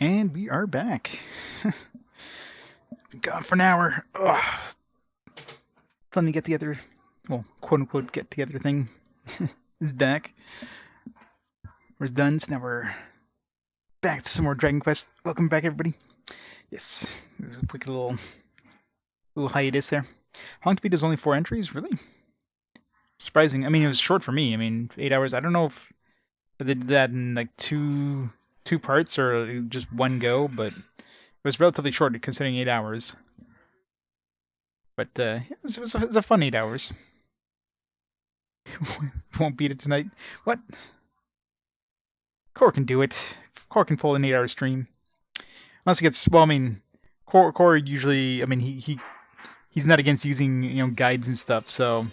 And we are back. Been gone for an hour. Ugh. Let me get together. Well, quote unquote get together thing is back. We're done, so now we're back to some more Dragon Quest. Welcome back, everybody. Yes, there's a quick little hiatus there. How long to beat is only 4 entries? Really? Surprising. I mean, it was short for me. I mean, 8 hours. I don't know if they did that in like two parts or just one go, but it was relatively short considering 8 hours. But it was a fun 8 hours. Won't beat it tonight. What? Core can do it. Core can pull an 8 hour stream. Unless it gets, well, I mean, Core usually, I mean, he's not against using, guides and stuff, so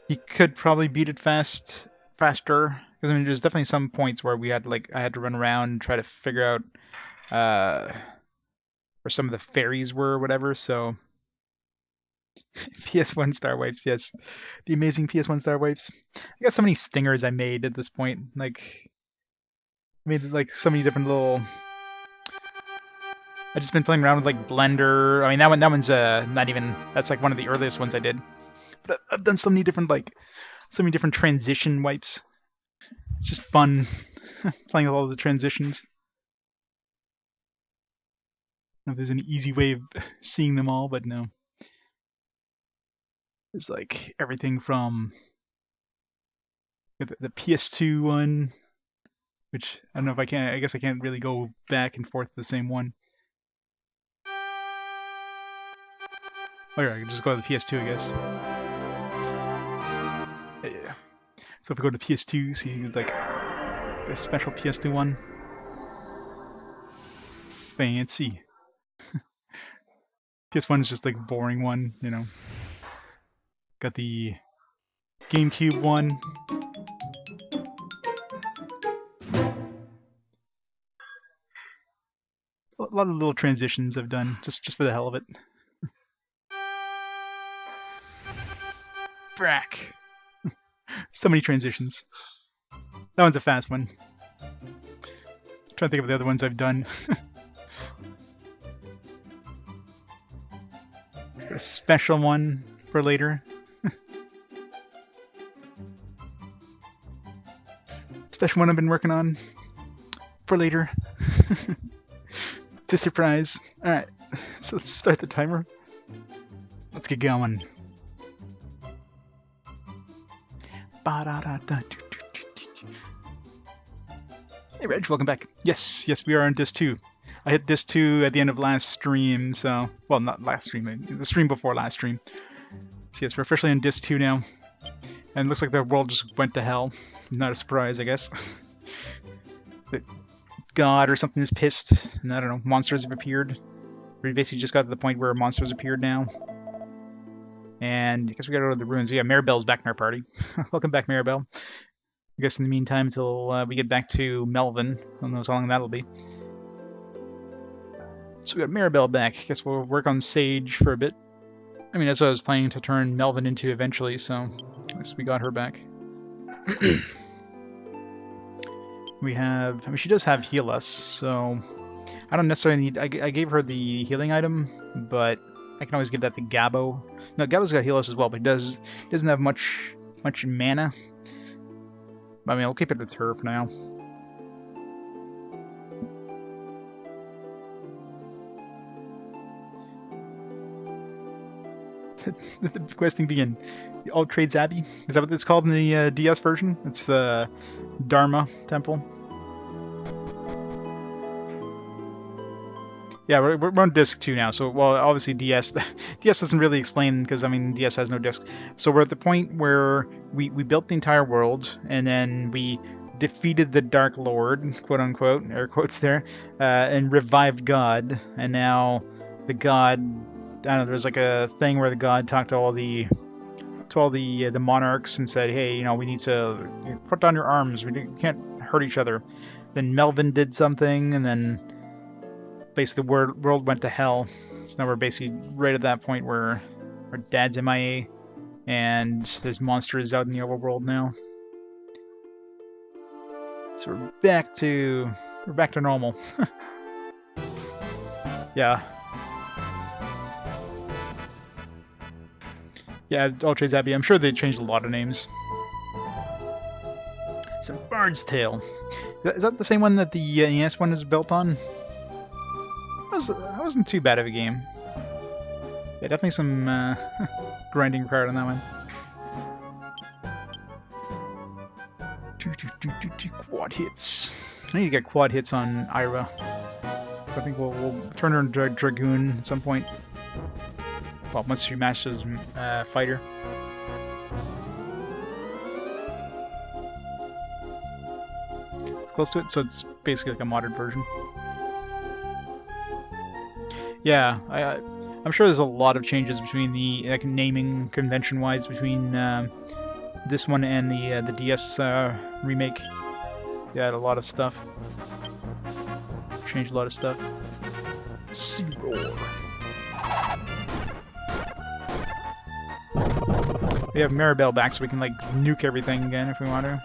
he could probably beat it faster. Because, I mean, there's definitely some points where I had to run around and try to figure out, where some of the fairies were or whatever, so. PS1 Star Wipes, yes. The amazing PS1 Star Wipes. I got so many stingers I made at this point. Like, I made like so many different little. I've just been playing around with like Blender. I mean, that one's not even. That's like one of the earliest ones I did. But I've done so many different transition wipes. It's just fun playing with all the transitions. I don't know if there's an easy way of seeing them all, but no. It's like everything from the PS2 one, which I don't know if I can. I guess I can't really go back and forth to the same one. Oh yeah, I can just go to the PS2, I guess. Yeah. So if we go to PS2, see it's like a special PS2 one. Fancy. PS1 is just like a boring one, Got the GameCube one. A lot of little transitions I've done just for the hell of it. Brack. So many transitions. That one's a fast one. I'm trying to think of the other ones I've done. A special one for later. Special one I've been working on for later. It's a surprise. Alright, so let's start the timer. Let's get going. Hey Reg, welcome back. Yes, we are on disc 2. I hit disc 2 at the end of last stream, so... Well, not last stream, the stream before last stream. So yes, we're officially on disc 2 now. And it looks like the world just went to hell. Not a surprise, I guess. But God or something is pissed, and I don't know, monsters have appeared. We basically just got to the point where monsters appeared now. And I guess we gotta go to the ruins. Yeah, Maribel's back in our party. Welcome back, Maribel. I guess in the meantime, until we get back to Melvin. I don't know how long that'll be. So we got Maribel back. I guess we'll work on Sage for a bit. I mean, that's what I was planning to turn Melvin into eventually, so I guess we got her back. We have... I mean, she does have Heal Us, so... I don't necessarily need... I gave her the healing item, but I can always give that to Gabo. No, Gabo's got Heal Us as well, but he doesn't have much mana. I mean, I'll keep it with her for now. The questing begin. The All Trades Abbey. Is that what it's called in the DS version? It's the Dharma Temple. Yeah, we're on disc 2 now. So, well, obviously DS doesn't really explain because, I mean, DS has no disc. So we're at the point where we built the entire world and then we defeated the Dark Lord, quote unquote, air quotes there, and revived God. And now the God, I don't know, there's like a thing where the God talked to all the monarchs and said, hey, we need to put down your arms. We can't hurt each other. Then Melvin did something, and then basically the world went to hell. So now we're basically right at that point where our dad's MIA, and there's monsters out in the overworld now. So we're back to We're back to normal. Yeah. Yeah, Ultra's Abbey. I'm sure they changed a lot of names. So, Bard's Tale. Is that the same one that the NES one is built on? That wasn't too bad of a game. Yeah, definitely some grinding required on that one. Quad hits. I need to get quad hits on Ira. So I think we'll turn her into a Dragoon at some point. Well, once she matches Fighter. It's close to it, so it's basically like a modded version. Yeah, I'm sure there's a lot of changes between the naming convention-wise between this one and the DS remake. Yeah, a lot of stuff. Changed a lot of stuff. Sea-Roar. We have Maribel back, so we can like nuke everything again if we want to.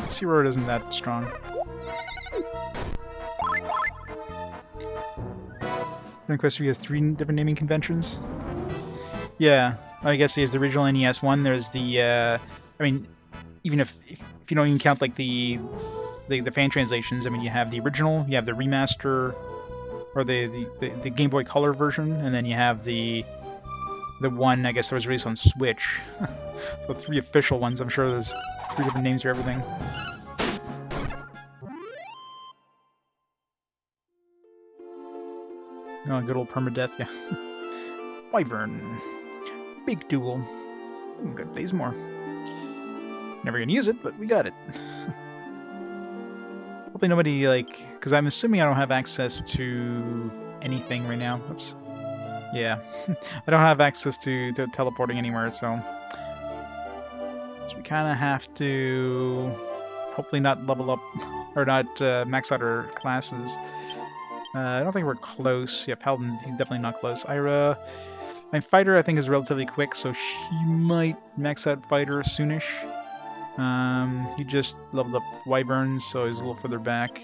Sea-Roar isn't that strong. Of course, he has 3 different naming conventions. Yeah, I guess he has the original NES one. There's the, I mean, even if you don't even count like the fan translations, I mean, you have the original, you have the remaster, or the Game Boy Color version, and then you have the one I guess that was released on Switch. So 3 official ones. I'm sure there's 3 different names for everything. Oh, good old permadeath, yeah. Wyvern. Big duel. Good Bazemore. Never gonna use it, but we got it. Hopefully nobody, like... Because I'm assuming I don't have access to anything right now. Oops. Yeah. I don't have access to teleporting anywhere, so... So we kind of have to... Hopefully not level up... Or not max out our classes. I don't think we're close. Yeah, Paladin, he's definitely not close. Ira, my Fighter, I think, is relatively quick, so she might max out Fighter soonish. He just leveled up Wyvern, so he's a little further back.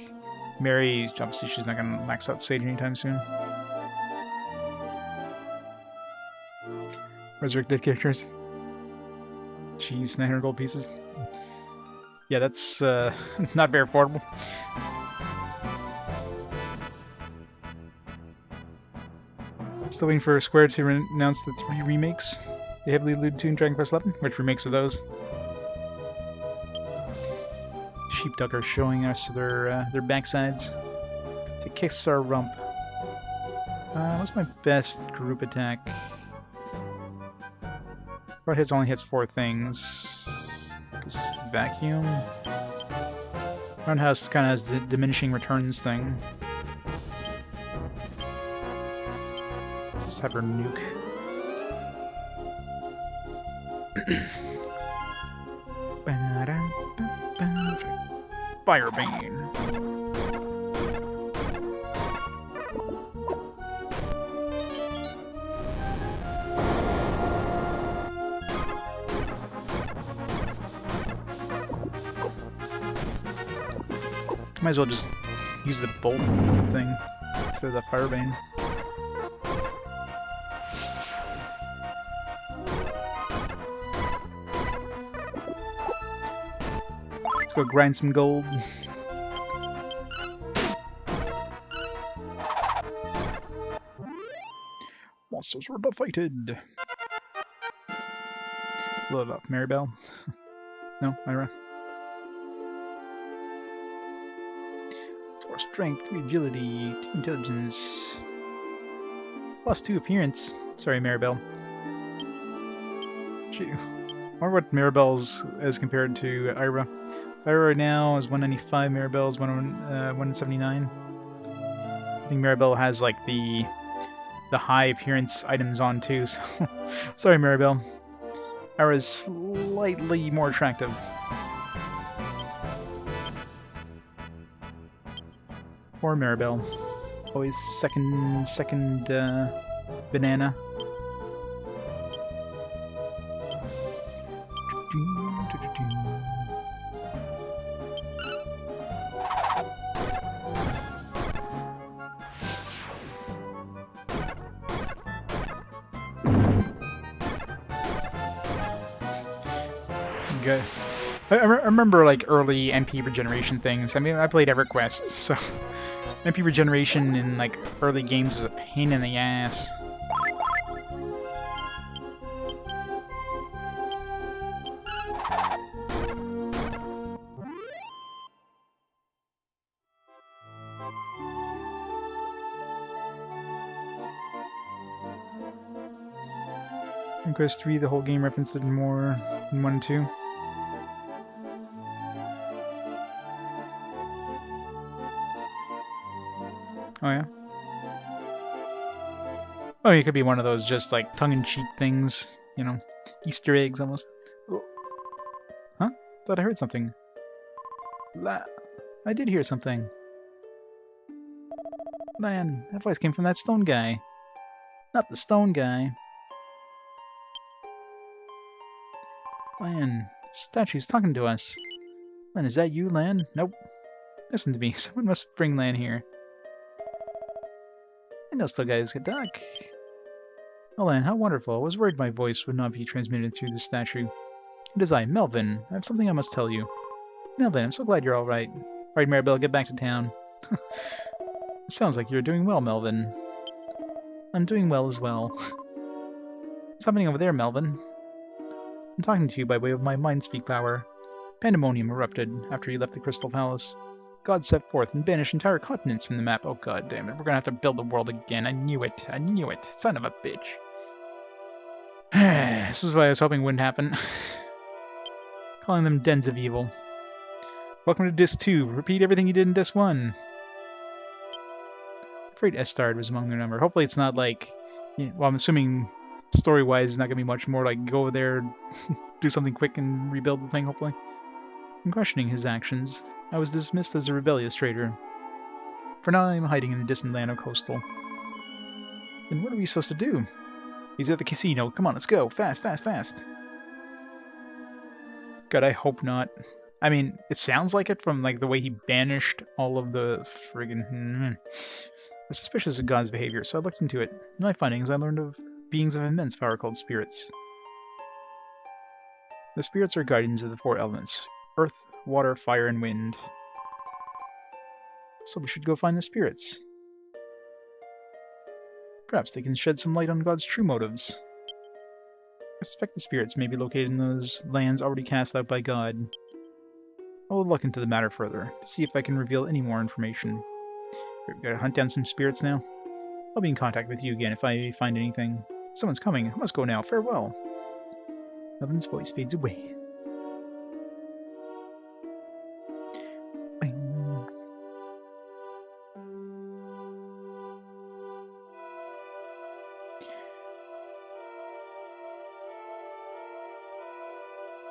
Mary, obviously, she's not going to max out Sage anytime soon. Resurrected characters. Jeez, 900 gold pieces. Yeah, that's not very affordable. Still waiting for Square to announce the 3 remakes they heavily alluded to in Dragon Quest XI. Which remakes of those? Sheepdog are showing us their backsides. To kiss our rump. What's my best group attack? Broad hits only hits 4 things. Just vacuum. Roundhouse kind of has the diminishing returns thing. Just have her nuke. Firebane. Might as well just use the bolt thing instead of the Firebane. Let's go grind some gold. Monsters were defeated. Load up, Maribel. No, Ira. Strength, 3 agility, 2 intelligence, +2 appearance. Sorry, Maribel. Gee. I wonder what Maribel's as compared to Ira. Ira right now is 195, Maribel's 179. I think Maribel has like the high appearance items on too, so sorry Maribel. Ira's slightly more attractive. Or Maribel. Always second banana. Good. I remember like early MP regeneration things. I mean, I played EverQuest, so MP regeneration in like early games was a pain in the ass. EverQuest 3, the whole game referenced it more than 1 and 2. Oh yeah? Oh, it could be one of those just like tongue-in-cheek things, you know, Easter eggs almost. Oh. Huh? Thought I heard something. I did hear something. Man, that voice came from that stone guy. Not the stone guy. Lan, statue's talking to us. Lan, is that you, Lan? Nope. Listen to me, someone must bring Lan here. I know still guys can talk. Oh, Lan, how wonderful. I was worried my voice would not be transmitted through the statue. It is I, Melvin. I have something I must tell you. Melvin, I'm so glad you're alright. Alright, Maribel, get back to town. It sounds like you're doing well, Melvin. I'm doing well as well. What's happening over there, Melvin? I'm talking to you by way of my mind-speak power. Pandemonium erupted after you left the Crystal Palace. God stepped forth and banished entire continents from the map. Oh god damn it, we're gonna have to build the world again. I knew it. I knew it. Son of a bitch. This is what I was hoping wouldn't happen. Calling them dens of evil. Welcome to Disc 2. Repeat everything you did in Disc 1. I'm afraid Estard was among their number. Hopefully it's not like... Well, I'm assuming story-wise it's not going to be much more like go there, do something quick and rebuild the thing, hopefully. I'm questioning his actions. I was dismissed as a rebellious traitor. For now I'm hiding in the distant land of Coastal. Then what are we supposed to do? He's at the casino. Come on, let's go. Fast, fast, fast. God, I hope not. I mean, it sounds like it from like the way he banished all of the friggin'... I was suspicious of God's behavior, so I looked into it. In my findings, I learned of beings of immense power called spirits. The spirits are guardians of the four elements. Earth, water, fire, and wind. So we should go find the spirits. Perhaps they can shed some light on God's true motives. I suspect the spirits may be located in those lands already cast out by God. I will look into the matter further, to see if I can reveal any more information. We've got to hunt down some spirits now. I'll be in contact with you again if I find anything. Someone's coming. I must go now. Farewell. Melvin's voice fades away. Bing.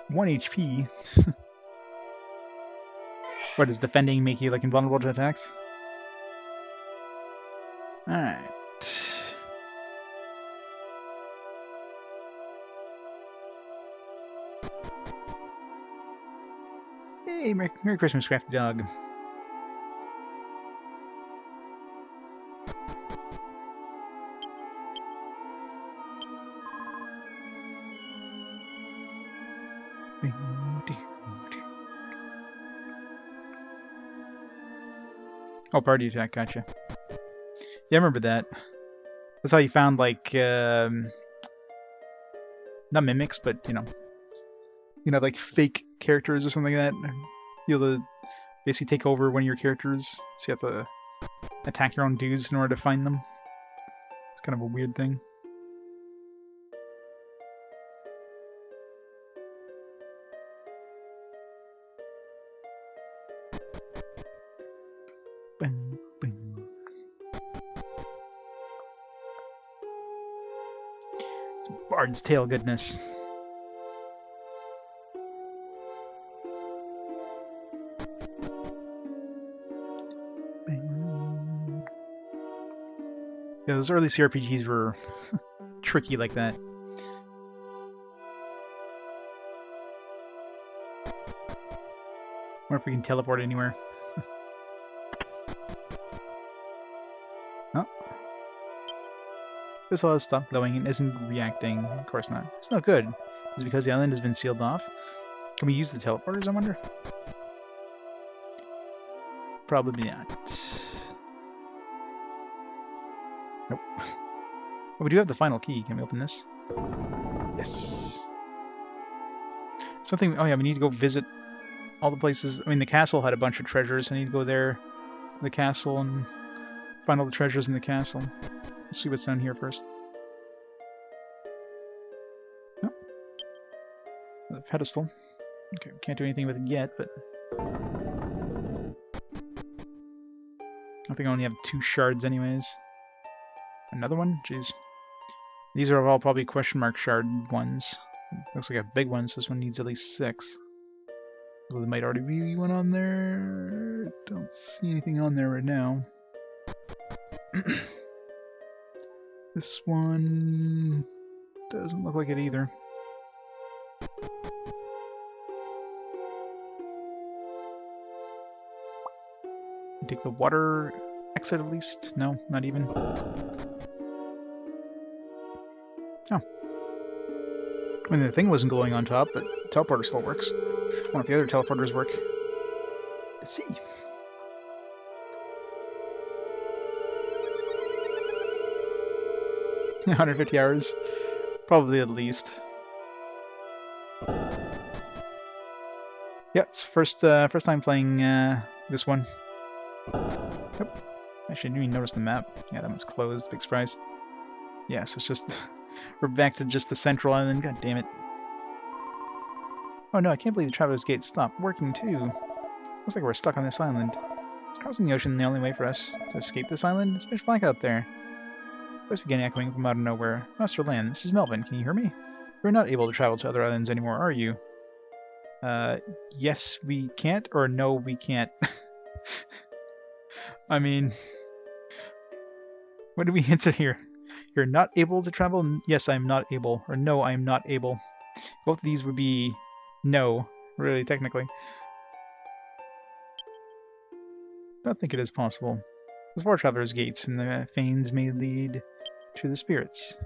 One HP. What, does defending make you like invulnerable to attacks? Alright. Hey, Merry Christmas, Crafty Dog. Oh, party attack, gotcha. Yeah, I remember that. That's how you found, like, not mimics, but, you know, like, fake characters or something like that. You'll able to basically take over one of your characters, so you have to attack your own dudes in order to find them. It's kind of a weird thing. Bing, bing. Some Bard's Tale goodness. Bing. Yeah, those early CRPGs were tricky like that. Wonder if we can teleport anywhere. Oh. This all has stopped glowing and isn't reacting. Of course not. It's no good. Is it because the island has been sealed off? Can we use the teleporters, I wonder? Probably not. Nope. Well, we do have the final key. Can we open this? Yes. Something... Oh yeah, we need to go visit all the places. I mean, the castle had a bunch of treasures. I need to go there, the castle, and find all the treasures in the castle. Let's see what's down here first. Oh. The pedestal. Okay, we can't do anything with it yet, but... I think I only have 2 shards anyways. Another one? Jeez. These are all probably question mark shard ones. Looks like a big one, so this one needs at least 6. Well, there might already be one on there. Don't see anything on there right now. This one doesn't look like it either. Take the water exit at least? No, not even. Oh. I mean, the thing wasn't glowing on top, but the teleporter still works. I wonder if the other teleporters work. Let's see. $150 hours. Probably at least. Yeah, it's first time playing this one. Yep. Actually, I didn't even notice the map. Yeah, that one's closed. Big surprise. Yeah, so it's just... we're back to just the central island. God damn it. Oh no, I can't believe the Traveler's Gate stopped working too. Looks like we're stuck on this island. Is crossing the ocean the only way for us to escape this island? It's pitch black out there. Voice began echoing from out of nowhere. Master Land, this is Melvin. Can you hear me? We're not able to travel to other islands anymore, are you? Yes, we can't, or no, we can't. I mean, what do we answer here? You're not able to travel? Yes, I'm not able. Or no, I'm not able. Both of these would be no, really, technically. I don't think it is possible. There's 4 Traveler's Gates, and the fanes may lead to the spirits.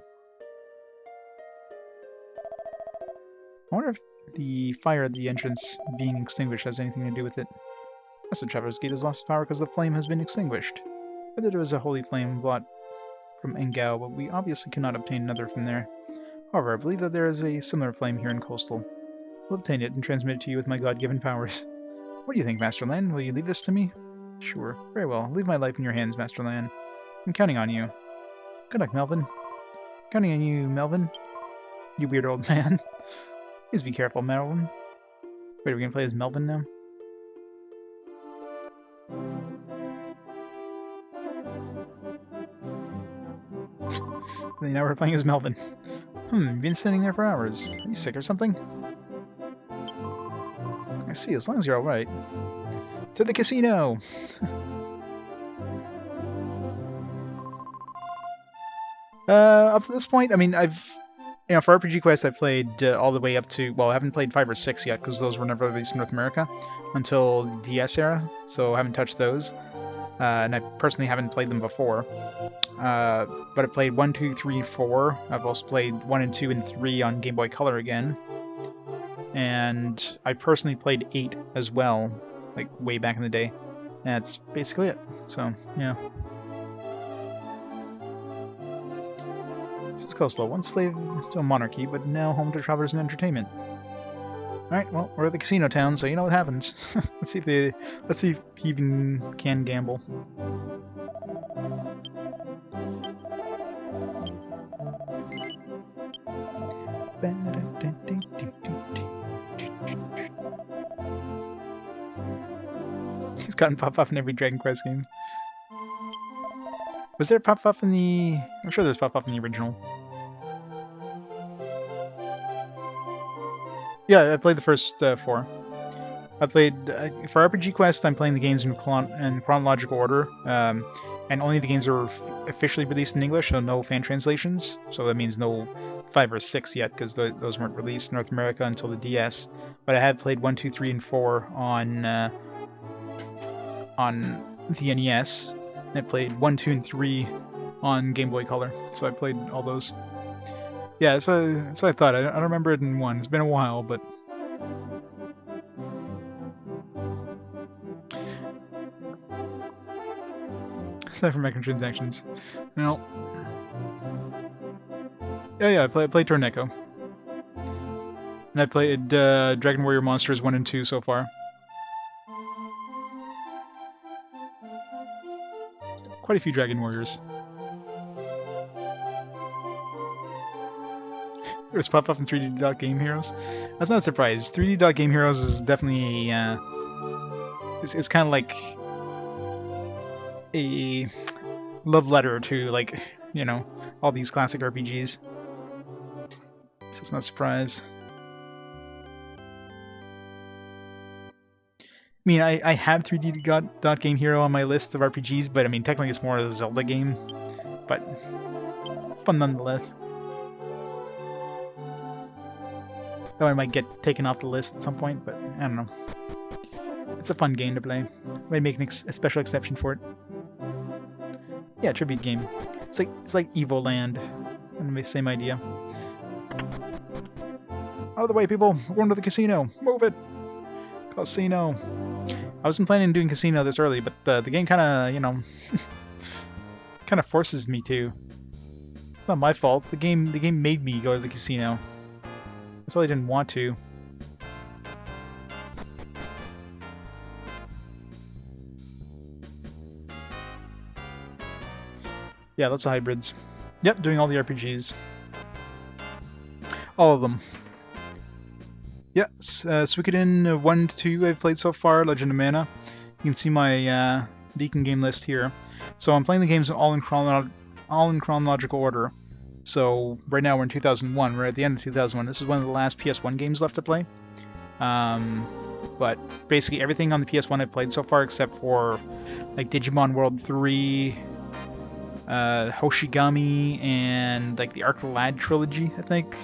I wonder if the fire at the entrance being extinguished has anything to do with it. The Traveler's Gate has lost power because the flame has been extinguished. Whether there was a holy flame brought from Engao, but we obviously cannot obtain another from there. However, I believe that there is a similar flame here in Coastal. I'll obtain it and transmit it to you with my god-given powers. What do you think, Master Lan? Will you leave this to me? Sure. Very well. I'll leave my life in your hands, Master Lan. I'm counting on you. Good luck, Melvin. Counting on you, Melvin. You weird old man. Please be careful, Melvin. Wait, are we gonna play as Melvin now? Now we're playing as Melvin. You've been standing there for hours. Are you sick or something? I see, as long as you're alright. To the casino! Up to this point, I mean, for RPG Quest, I've played all the way up to, well, I haven't played 5 or 6 yet, because those were never released in North America until the DS era, so I haven't touched those. And I personally haven't played them before. But I played 1, 2, 3, 4. I've also played 1 and 2 and 3 on Game Boy Color again. And I personally played 8 as well, like way back in the day. And that's basically it. So, yeah. This is Coastal, once slave to a monarchy, but now home to travelers and entertainment. Alright, well, we're at the casino town, so you know what happens. Let's see if he even can gamble. He's gotten pop-up in every Dragon Quest game. Was there pop-up in the... I'm sure there's pop-up in the original. Yeah, I played the first 4. I played... for RPG Quest, I'm playing the games in chronological order. And only the games are officially released in English, so no fan translations. So that means no 5 or 6 yet, because those weren't released in North America until the DS. But I have played 1, 2, 3, and 4 on the NES. And I played 1, 2, and 3 on Game Boy Color. So I played all those. Yeah, so I thought. I don't remember it in 1. It's been a while, but... Aside from microtransactions. No. Yeah, I played Torneko. And I played Dragon Warrior Monsters 1 and 2 so far. Quite a few Dragon Warriors. There's Pop-Up and 3D Dot Game Heroes. That's not a surprise. 3D Dot Game Heroes is definitely a... it's kind of like a love letter to, like, you know, all these classic RPGs. So it's not a surprise. I mean, I have 3D Dot Game Hero on my list of RPGs, but I mean, technically it's more a Zelda game. But fun nonetheless. Though I might get taken off the list at some point, but I don't know. It's a fun game to play. Might make a special exception for it. Yeah, tribute game. It's like Evoland. And the same idea. Out of the way, people! We're going to the casino! Move it! Casino! I wasn't planning on doing casino this early, but the game kind of, you know, kind of forces me to. It's not my fault. The game made me go to the casino. That's why I didn't want to. Yeah, lots of hybrids. Yep, doing all the RPGs. All of them. Yeah, Suikoden 1 to 2 I've played so far, Legend of Mana. You can see my Beacon game list here. So I'm playing the games all in chronological order. So right now we're in 2001, we're at the end of 2001. This is one of the last PS1 games left to play. But basically everything on the PS1 I've played so far except for like Digimon World 3, Hoshigami, and like the Arc the Lad trilogy, I think.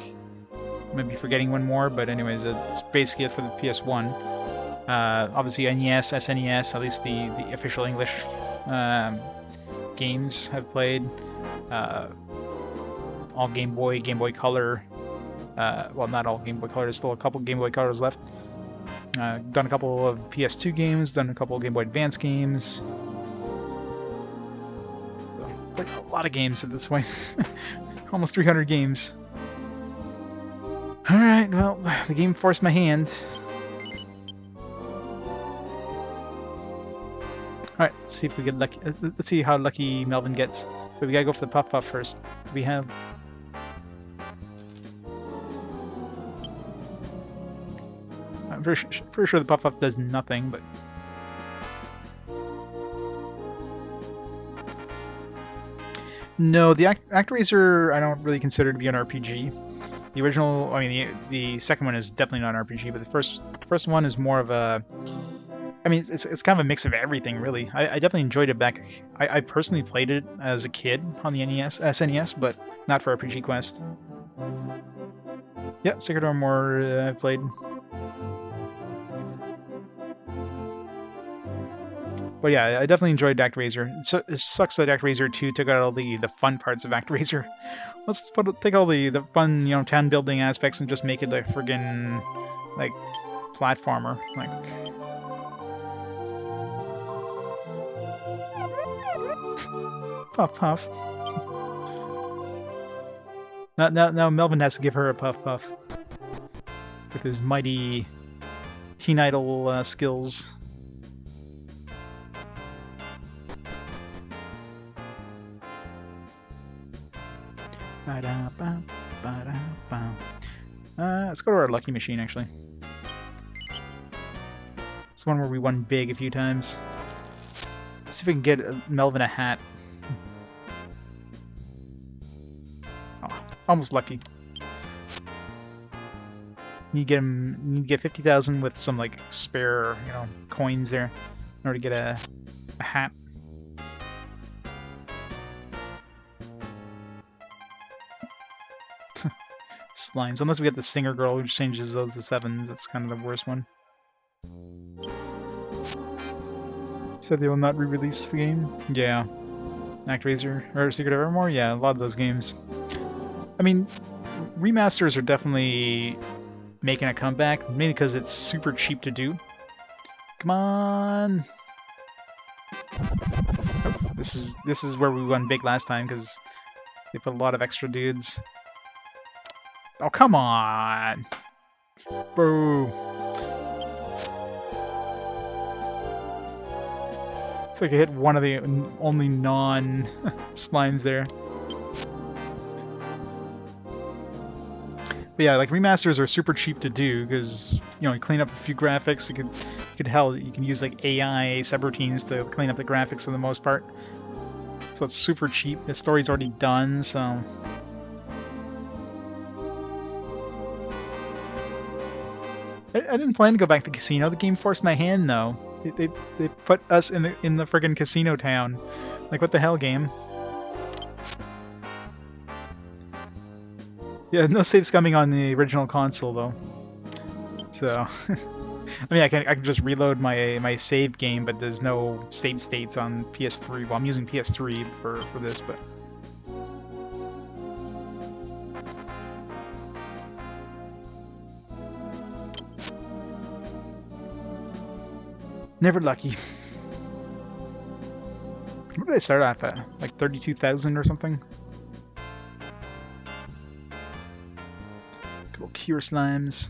Maybe forgetting one more, but anyways, it's basically it for the PS1. Obviously NES, SNES, at least the official English games I've played. All Game Boy, Game Boy Color. Well, not all Game Boy Color, there's still a couple Game Boy Colors left. Done a couple of PS2 games, done a couple of Game Boy Advance games. Played a lot of games at this point. Almost 300 games. Alright, well, the game forced my hand. Alright, let's see if we get lucky. Let's see how lucky Melvin gets. But we gotta go for the Puff first. We have... I'm pretty sure the Puff does nothing, but... No, the ActRaiser I don't really consider to be an RPG. The original, I mean, the second one is definitely not an RPG, but the first one is more of a... I mean, it's kind of a mix of everything, really. I definitely enjoyed it back... I personally played it as a kid on the SNES, but not for RPG Quest. Yeah, Sacred Armor I played. But yeah, I definitely enjoyed ActRaiser. It sucks that ActRaiser 2 took out all the fun parts of ActRaiser. Let's take all the fun, you know, town building aspects and just make it a friggin', like, platformer. Like... Puff puff. Now Melvin has to give her a puff puff. With his mighty teen idol skills. Let's go to our lucky machine, actually. It's one where we won big a few times. Let's see if we can get Melvin a hat. Oh, almost lucky. You need to get 50,000 with some like spare, you know, coins there in order to get a hat. slimes. Unless we get the singer girl who changes those to 7s. That's kind of the worst one. Said they will not re-release the game? Yeah. Actraiser or Secret of Evermore? Yeah, a lot of those games. I mean, remasters are definitely making a comeback, mainly because it's super cheap to do. Come on! Oh, this is where we won big last time, because they put a lot of extra dudes. Oh, come on! Boo! It's like I hit one of the only non-slimes there. But yeah, like remasters are super cheap to do because you clean up a few graphics. You can use like AI subroutines to clean up the graphics for the most part. So it's super cheap. The story's already done, so I didn't plan to go back to the casino. The game forced my hand though. They put us in the friggin' casino town. Like what the hell, game? Yeah, no saves coming on the original console though. So, I mean, I can just reload my save game, but there's no save states on PS3. Well, I'm using PS3 for this, but. Never lucky. What did I start off at? Like 32,000 or something? Cure slimes.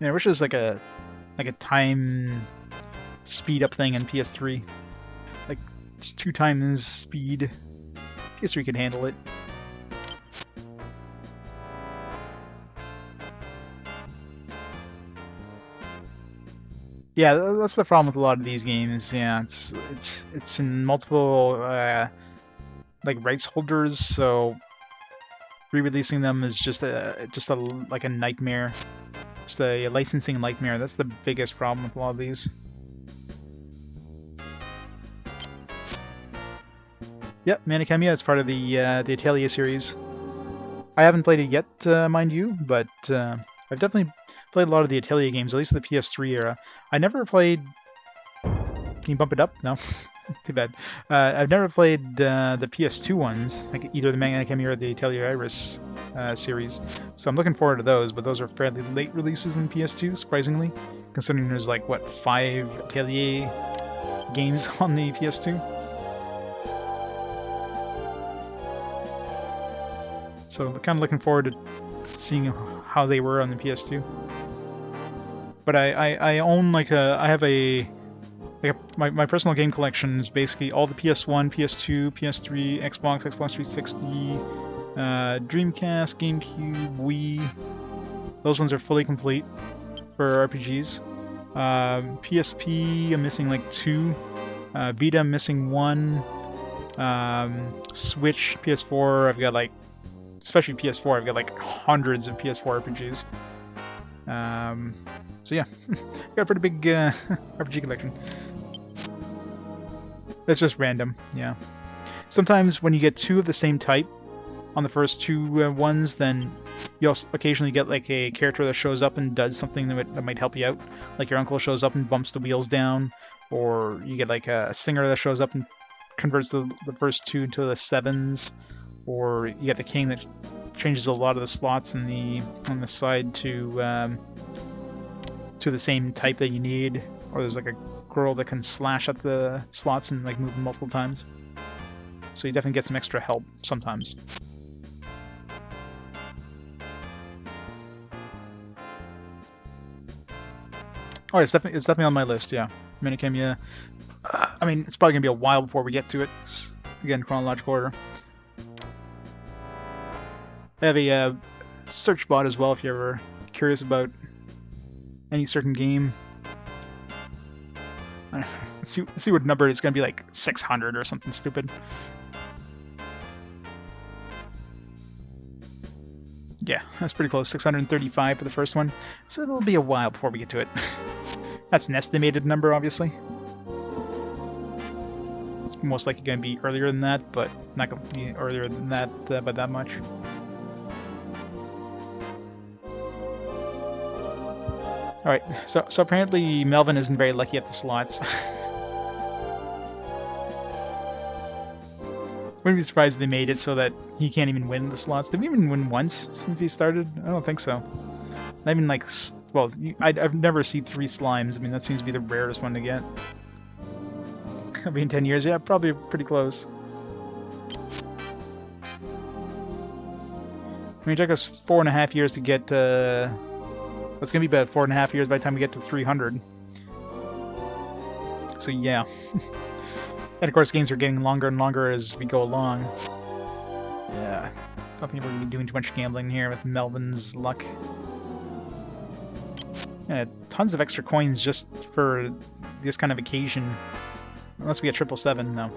Yeah, I wish it was like a time speed up thing in PS3. Like it's 2 times speed. PS3 could handle it. Yeah, that's the problem with a lot of these games. Yeah, it's in multiple like rights holders, so re-releasing them is just a like a nightmare. Just a licensing nightmare. That's the biggest problem with a lot of these. Yep, Manicamia is part of the Atelier series. I haven't played it yet, mind you, but I've definitely played a lot of the Atelier games, at least the PS3 era. I never played... Can you bump it up? No? Too bad. I've never played the PS2 ones, like either the Manicamia or the Atelier Iris series. So I'm looking forward to those, but those are fairly late releases in PS2, surprisingly, considering there's like, what, 5 Atelier games on the PS2? So kind of looking forward to seeing how they were on the PS2. But I own like my personal game collection is basically all the PS1, PS2, PS3, Xbox 360, Dreamcast, GameCube, Wii. Those ones are fully complete for RPGs. PSP, I'm missing like 2. Vita, I'm missing 1. Switch, PS4, I've got like, especially PS4, I've got like hundreds of PS4 RPGs. So yeah, got a pretty big RPG collection. It's just random, yeah. Sometimes when you get 2 of the same type on the first 2 ones, then you also occasionally get like a character that shows up and does something that might help you out. Like your uncle shows up and bumps the wheels down, or you get like a singer that shows up and converts the first 2 into the 7s, or you get the king that changes a lot of the slots on the side to the same type that you need, or there's like a girl that can slash at the slots and like move them multiple times. So you definitely get some extra help sometimes. Oh, it's definitely on my list. Yeah, Manicamia. I mean, it's probably gonna be a while before we get to it. Again, chronological order. I have a search bot as well if you're ever curious about any certain game. See what number it's going to be, like 600 or something stupid. Yeah, that's pretty close. 635 for the first one. So it'll be a while before we get to it. That's an estimated number, obviously. most likely going to be earlier than that, but not going to be earlier than that by that much. Alright, so apparently Melvin isn't very lucky at the slots. Wouldn't be surprised if they made it so that he can't even win the slots. Did we even win once since he started? I don't think so. Not even like, well, I've never seen 3 slimes. I mean, that seems to be the rarest one to get. I mean, 10 years, yeah, probably pretty close. I mean, it took us 4.5 years to get, it's gonna be about 4.5 years by the time we get to 300. So, yeah. And of course, games are getting longer and longer as we go along. Yeah. I don't think we're gonna be doing too much gambling here with Melvin's luck. Yeah, tons of extra coins just for this kind of occasion. Unless we get 777, no.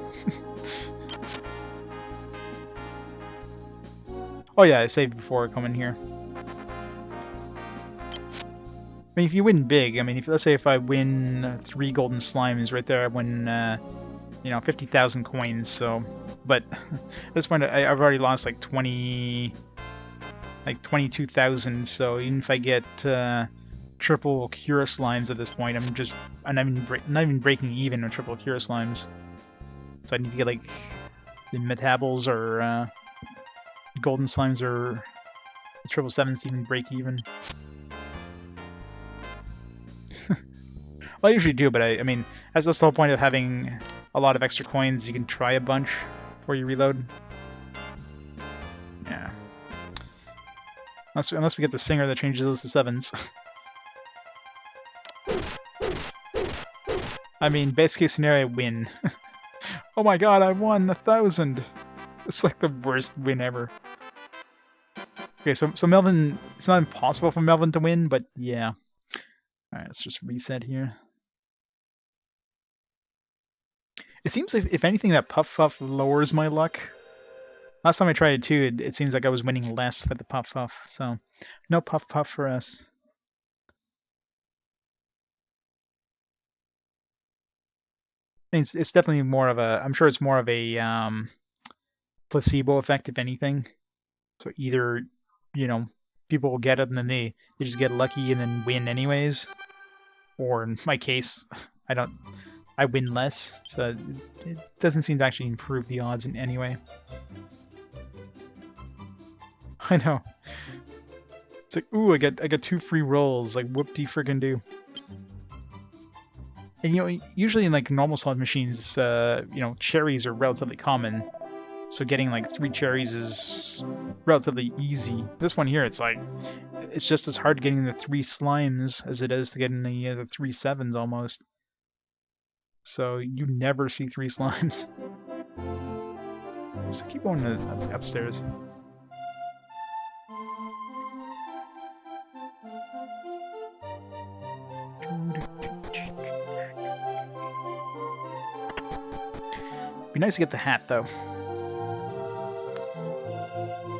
Oh yeah, I saved before coming here. I mean, if you win big, I mean, let's say if I win 3 golden slimes right there, I win, you know, 50,000 coins, so... But at this point, I've already lost like 22,000, so even if I get, triple Cura slimes at this point, I'm not even breaking even with triple Cura slimes. So I need to get like the metabols or golden slimes or the 777s to even break even. Well, I usually do, but I mean, that's the whole point of having a lot of extra coins. You can try a bunch before you reload. Yeah. Unless we get the singer that changes those to 7s. I mean, best case scenario, I win. Oh my god, I won 1,000! It's like the worst win ever. Okay, so Melvin... It's not impossible for Melvin to win, but yeah. Alright, let's just reset here. It seems like, if anything, that Puff Puff lowers my luck. Last time I tried it too, it seems like I was winning less with the Puff Puff, so... No Puff Puff for us. It's definitely more of a... I'm sure it's more of a placebo effect, if anything. So either, you know, people will get it and then they just get lucky and then win anyways. Or in my case, I win less. So it doesn't seem to actually improve the odds in any way. I know. It's like, ooh, I got 2 free rolls. Like, whoop-de-friggin' do. And, you know, usually in, like, normal slot machines, you know, cherries are relatively common. So getting, like, 3 cherries is relatively easy. This one here, it's like, it's just as hard getting the 3 slimes as it is to getting the 3 7s almost. So you never see 3 slimes. Just keep going upstairs. Be nice to get the hat, though.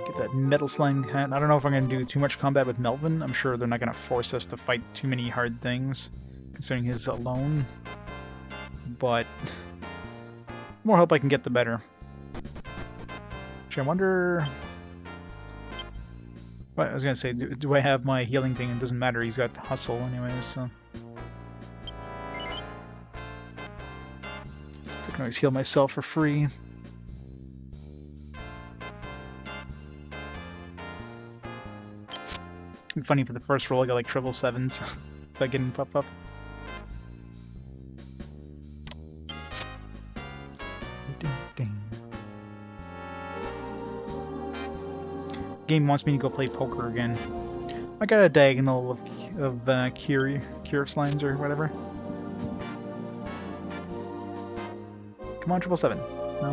Get that metal slime hat. I don't know if I'm going to do too much combat with Melvin. I'm sure they're not going to force us to fight too many hard things, considering he's alone. But the more help I can get, the better. Actually, I wonder... What I was going to say, do I have my healing thing? It doesn't matter, he's got hustle anyways, so... I can always heal myself for free. It'd be funny for the first roll I got like 777s by getting Puff Puff. Game wants me to go play poker again. I got a diagonal of Kiefer slimes or whatever. Come on, 777. No.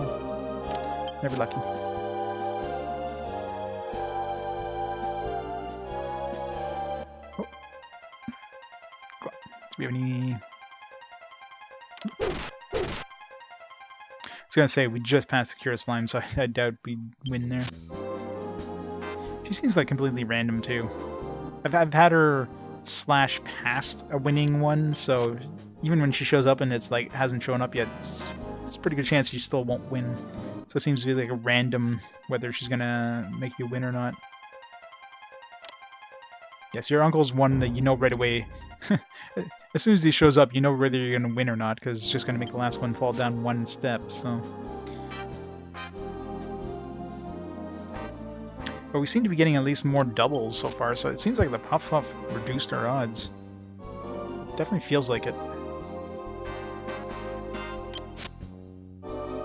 Never lucky. Oh. Come on. Do we have any... I was gonna say, we just passed the Cure Slime, so I doubt we'd win there. She seems like completely random, too. I've had her slash past a winning one, so even when she shows up and it's like hasn't shown up yet, it's there's a pretty good chance you still won't win. So it seems to be like a random whether she's gonna make you win or not. Yes, your uncle's one that you know right away. As soon as he shows up, you know whether you're gonna win or not, because it's just gonna make the last one fall down one step, so... But we seem to be getting at least more doubles so far, so it seems like the Puff Puff reduced our odds. Definitely feels like it.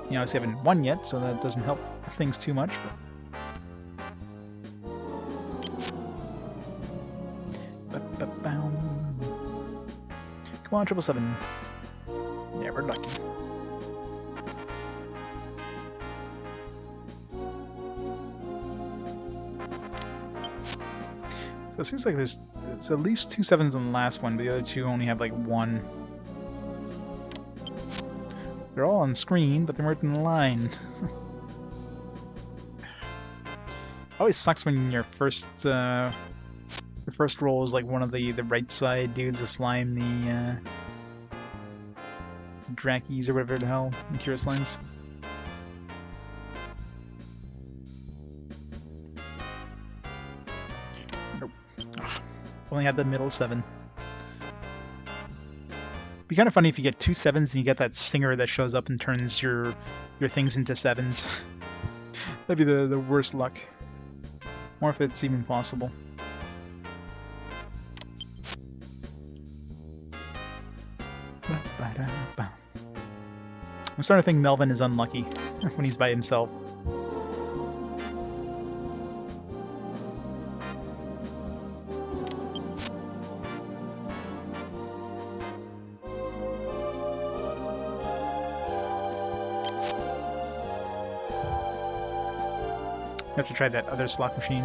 You know, I haven't won yet, so that doesn't help things too much. But... Come on, 777. Yeah, we're lucky. So it seems like it's at least 2 sevens on the last one, but the other two only have like 1. They're all on screen, but they weren't in the line. Always sucks when your first roll is like one of the right side dudes, the slime, the Drakies or whatever the hell, Cure Slimes. Nope. Ugh. Only had the middle 7. Be kind of funny if you get 2 sevens and you get that singer that shows up and turns your things into 7s. That'd be the worst luck. Or if it's even possible. I'm starting to think Melvin is unlucky when he's by himself. I have to try that other slot machine.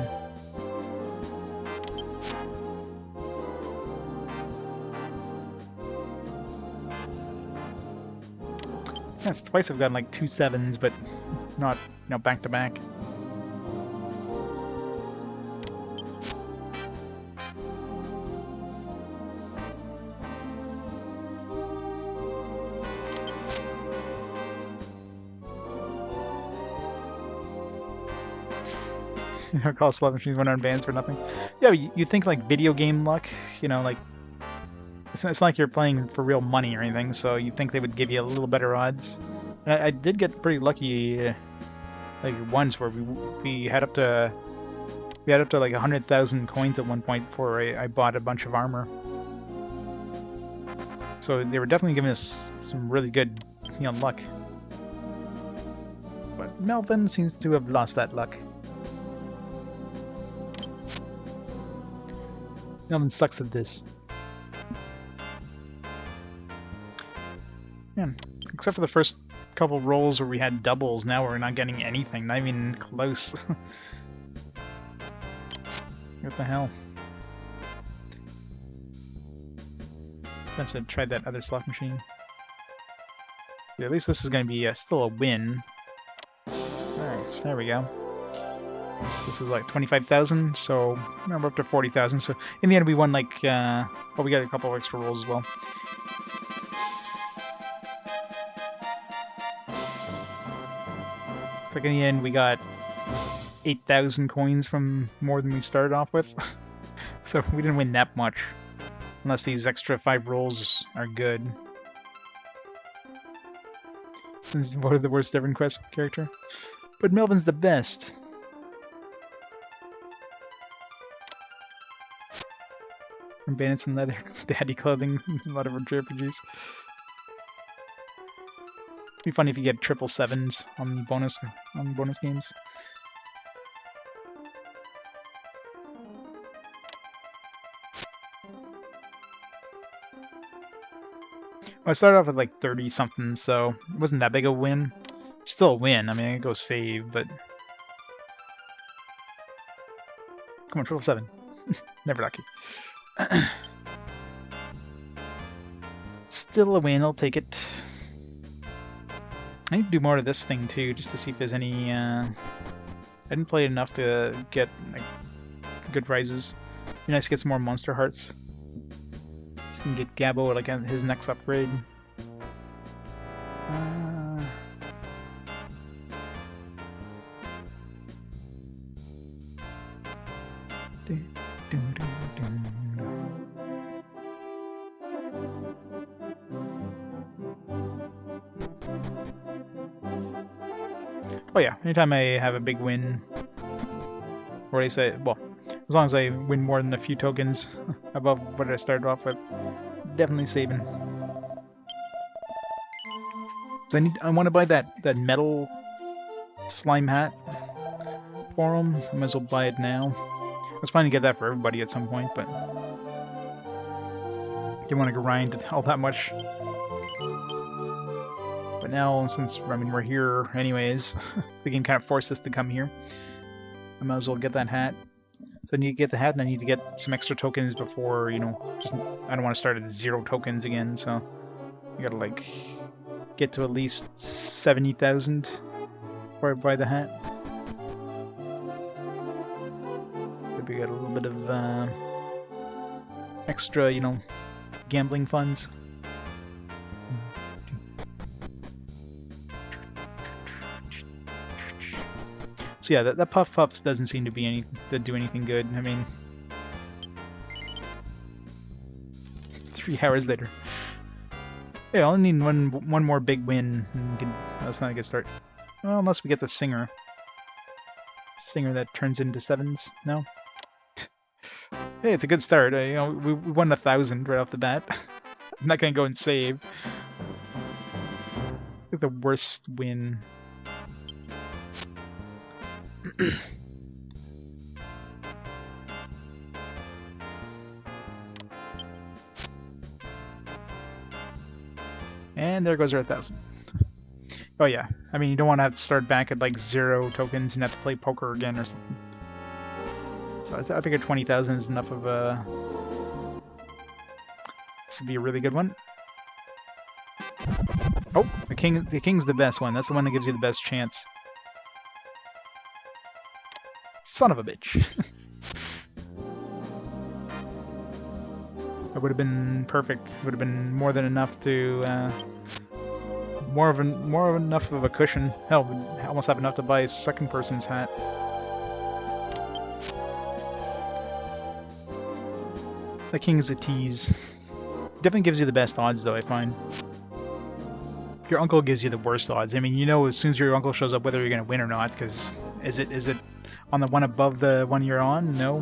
Yes, twice I've gotten like 2 sevens, but not, you know, back to back. I call slot machines when on bands for nothing. Yeah, you think like video game luck, you know, like it's not like you're playing for real money or anything, so you think they would give you a little better odds. And I did get pretty lucky, like once where we had up to like 100,000 coins at one point before I bought a bunch of armor. So they were definitely giving us some really good, you know, luck. But Melvin seems to have lost that luck. Melvin sucks at this. Yeah, except for the first couple rolls where we had doubles, now we're not getting anything, not even close. What the hell? I have to try that other slot machine. Yeah, at least this is going to be still a win. Nice, there we go. This is like 25,000, so we're up to 40,000. So in the end, we won like, well, we got a couple of extra rolls as well. It's like in the end, we got 8,000 coins from more than we started off with. So we didn't win that much. Unless these extra 5 rolls are good. This is one of the worst ever in Quest character. But Melvin's the best. From Bandits and Leather, Daddy Clothing, a lot of JRPGs. It'd be funny if you get 777s on the bonus games. Well, I started off with like 30 something, so it wasn't that big a win. Still a win. I mean, I could go save, but come on, 777. Never lucky. Still a win, I'll take it. I need to do more of this thing too, just to see if there's any, I didn't play it enough to get like good prizes. It'd be nice to get some more monster hearts. So we can get Gabbo like his next upgrade. Oh yeah, anytime I have a big win, or I say, well, as long as I win more than a few tokens above what I started off with, definitely saving. So I want to buy that metal slime hat for him. I might as well buy it now. I was planning to get that for everybody at some point, but didn't want to grind all that much. But now, since I mean we're here anyways, the game kind of forced us to come here. I might as well get that hat. So I need to get the hat, and I need to get some extra tokens before, you know, just I don't want to start at 0 tokens again. So I gotta like get to at least 70,000 before I buy the hat. Maybe get a little bit of extra, you know, gambling funds. So yeah, that Puff Puffs doesn't seem to be do anything good. I mean, 3 hours later. Yeah, I only need one more big win, and that's not a good start. Well, unless we get the singer. Singer that turns into 7s. No. Hey, it's a good start. You know, we won 1,000 right off the bat. I'm not gonna go and save. The worst win. And there goes our 1,000. Oh yeah, I mean you don't want to have to start back at like 0 tokens and have to play poker again or something. So I figure 20,000 is enough of a... This would be a really good one. Oh, the king's the best one. That's the one that gives you the best chance. Son of a bitch. That would have been perfect. It would have been more than enough to more of enough of a cushion. Hell, we'd almost have enough to buy a second person's hat. The king is a tease. Definitely gives you the best odds, though, I find. Your uncle gives you the worst odds. I mean, you know as soon as your uncle shows up whether you're going to win or not, because is it on the one above the one you're on? No,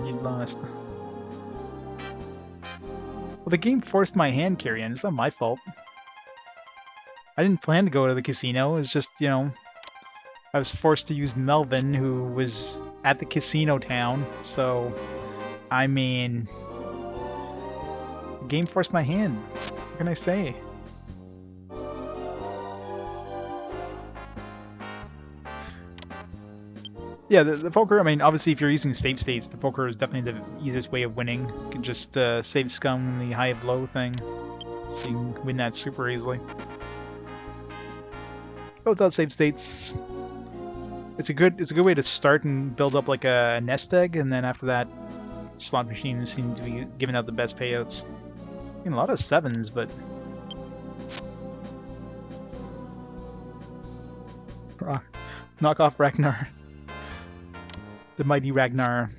you lost. Well, the game forced my hand carry in. It's not my fault. I didn't plan to go to the casino. It's just, you know, I was forced to use Melvin, who was at the casino town. So, I mean, the game forced my hand. What can I say? Yeah, the poker, I mean, obviously if you're using save states, the poker is definitely the easiest way of winning. You can just save scum the high of low thing, so you can win that super easily. But without save states, it's a good way to start and build up like a nest egg, and then after that, slot machines seem to be giving out the best payouts. A lot of 7s, but... Knock off Ragnar. The mighty Ragnar.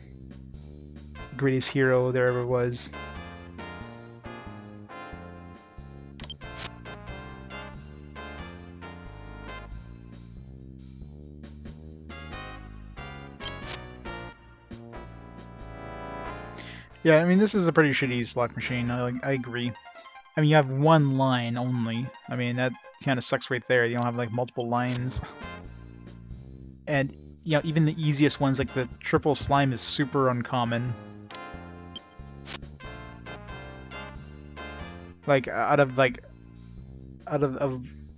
The greatest hero there ever was. Yeah, I mean, this is a pretty shitty slot machine. I agree. I mean, you have one line only. I mean, that kind of sucks right there. You don't have, like, multiple lines. And, you know, even the easiest ones, like the triple slime, is super uncommon. Like, out of you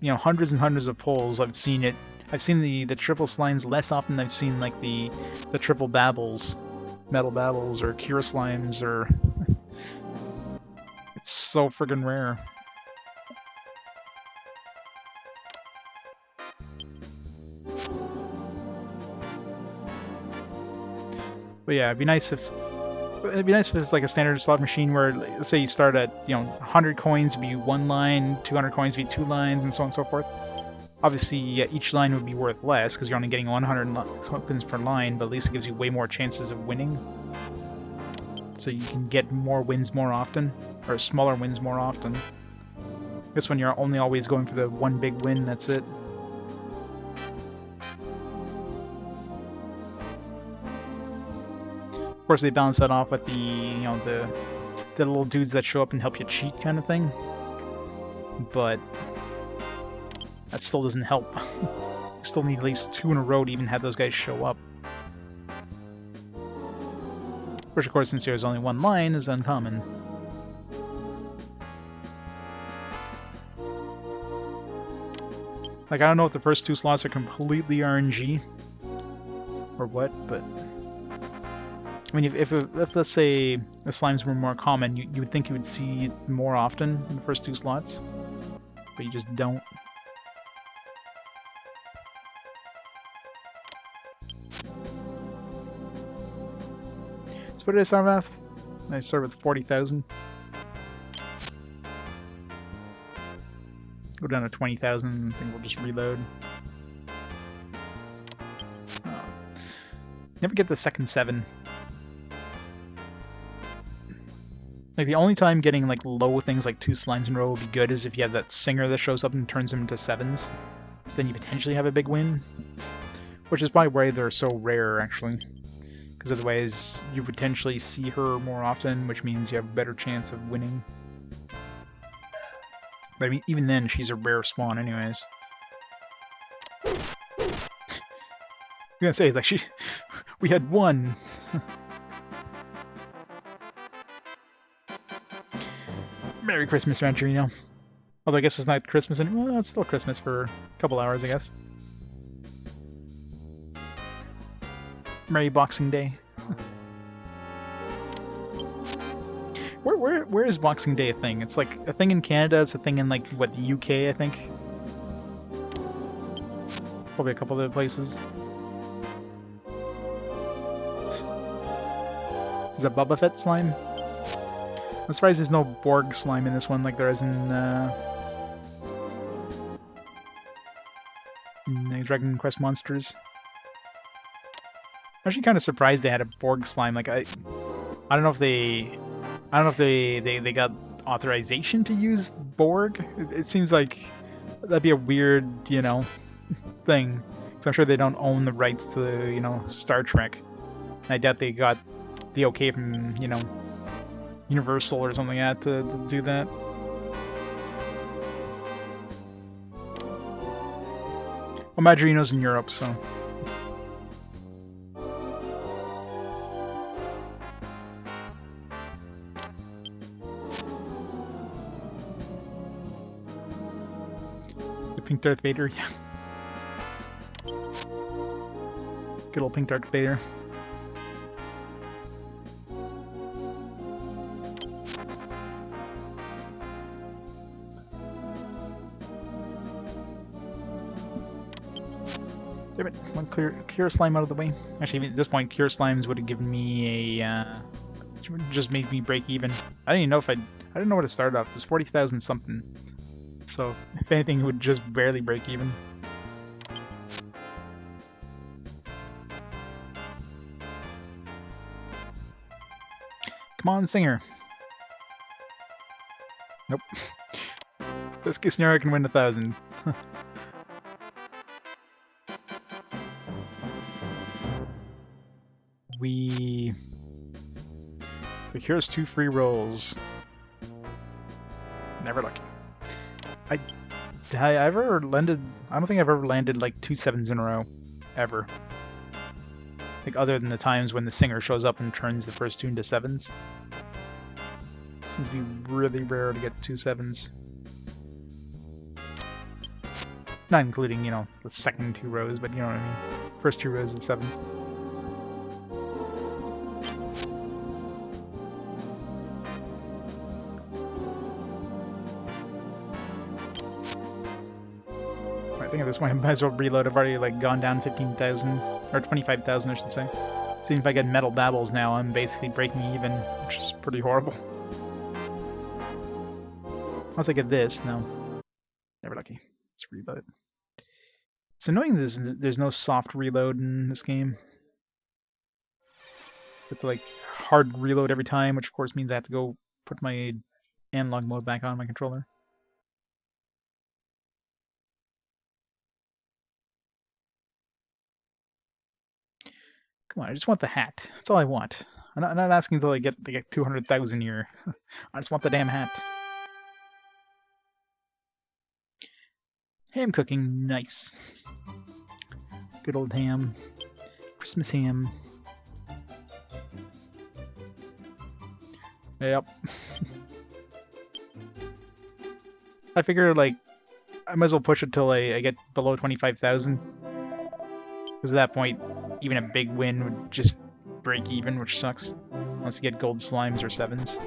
know, hundreds and hundreds of polls, I've seen it. I've seen the triple slimes less often than I've seen, like, the triple babbles. Metal babbles or cure slimes, or it's so friggin' rare. But yeah, it'd be nice if it's like a standard slot machine where, let's say you start at, you know, 100 coins would be 1 line, 200 coins would be 2 lines, and so on and so forth. Obviously, yeah, each line would be worth less because you're only getting 100 tokens per line, but at least it gives you way more chances of winning. So you can get more wins more often, or smaller wins more often. This one you're only always going for the one big win, that's it. course, they balance that off with the, the little dudes that show up and help you cheat kind of thing. But that still doesn't help. You still need at least 2 in a row to even have those guys show up. Which, of course, since there's only 1 line, is uncommon. Like, I don't know if the first 2 slots are completely RNG or what, but I mean, if let's say the slimes were more common, you would think you would see it more often in the first 2 slots, but you just don't. So what did I start with? I started with 40,000. Go down to 20,000. I think we'll just reload. Never get the second 7. Like, the only time getting, like, low things like 2 slimes in a row would be good is if you have that singer that shows up and turns them into 7s. So then you potentially have a big win. Which is probably why they're so rare, actually. Because otherwise, you potentially see her more often, which means you have a better chance of winning. But I mean, even then, she's a rare spawn anyways. I was gonna say, like, we had 1. Merry Christmas, Rancherino. Although I guess it's not Christmas anymore. Well, it's still Christmas for a couple hours, I guess. Merry Boxing Day. Where is Boxing Day a thing? It's like a thing in Canada, it's a thing in, like, what, the UK, I think? Probably a couple other places. Is that Boba Fett slime? I'm surprised there's no Borg slime in this one like there is in Dragon Quest Monsters. I'm actually kind of surprised they had a Borg slime. Like, I don't know if they got authorization to use Borg. It seems like that'd be a weird, thing. Because I'm sure they don't own the rights to, Star Trek. And I doubt they got the okay from, Universal or something like that to do that. Well, Madrino's in Europe, so. The pink Darth Vader, yeah. Good old pink Darth Vader. Damn it, one cure slime out of the way. Actually, at this point, cure slimes would have given me a, just made me break even. I didn't even know if I didn't know what to start off. It was 40,000 something. So, if anything, it would just barely break even. Come on, Singer. Nope. Best case scenario, I can win 1,000. So here's 2 free rolls. Never lucky. I ever landed... I don't think I've ever landed like 2 7s in a row. Ever. Like, other than the times when the singer shows up and turns the first 2 into 7s. Seems to be really rare to get 2 7s. Not including, the second 2 rows, but you know what I mean. First 2 rows of 7s. I think at this point I might as well reload. I've already gone down 15,000, or 25,000 I should say. See if I get metal dabbles now, I'm basically breaking even, which is pretty horrible. Once I get this, no. Never lucky. Let's reload. It's annoying there's no soft reload in this game. I have to hard reload every time, which of course means I have to go put my analog mode back on my controller. Come on, I just want the hat. That's all I want. I'm not asking until I get 200,000 here. I just want the damn hat. Ham cooking, nice. Good old ham. Christmas ham. Yep. I figure, like, I might as well push it till I get below 25,000. Because at that point, even a big win would just break even, which sucks. Unless you get gold slimes or 7s.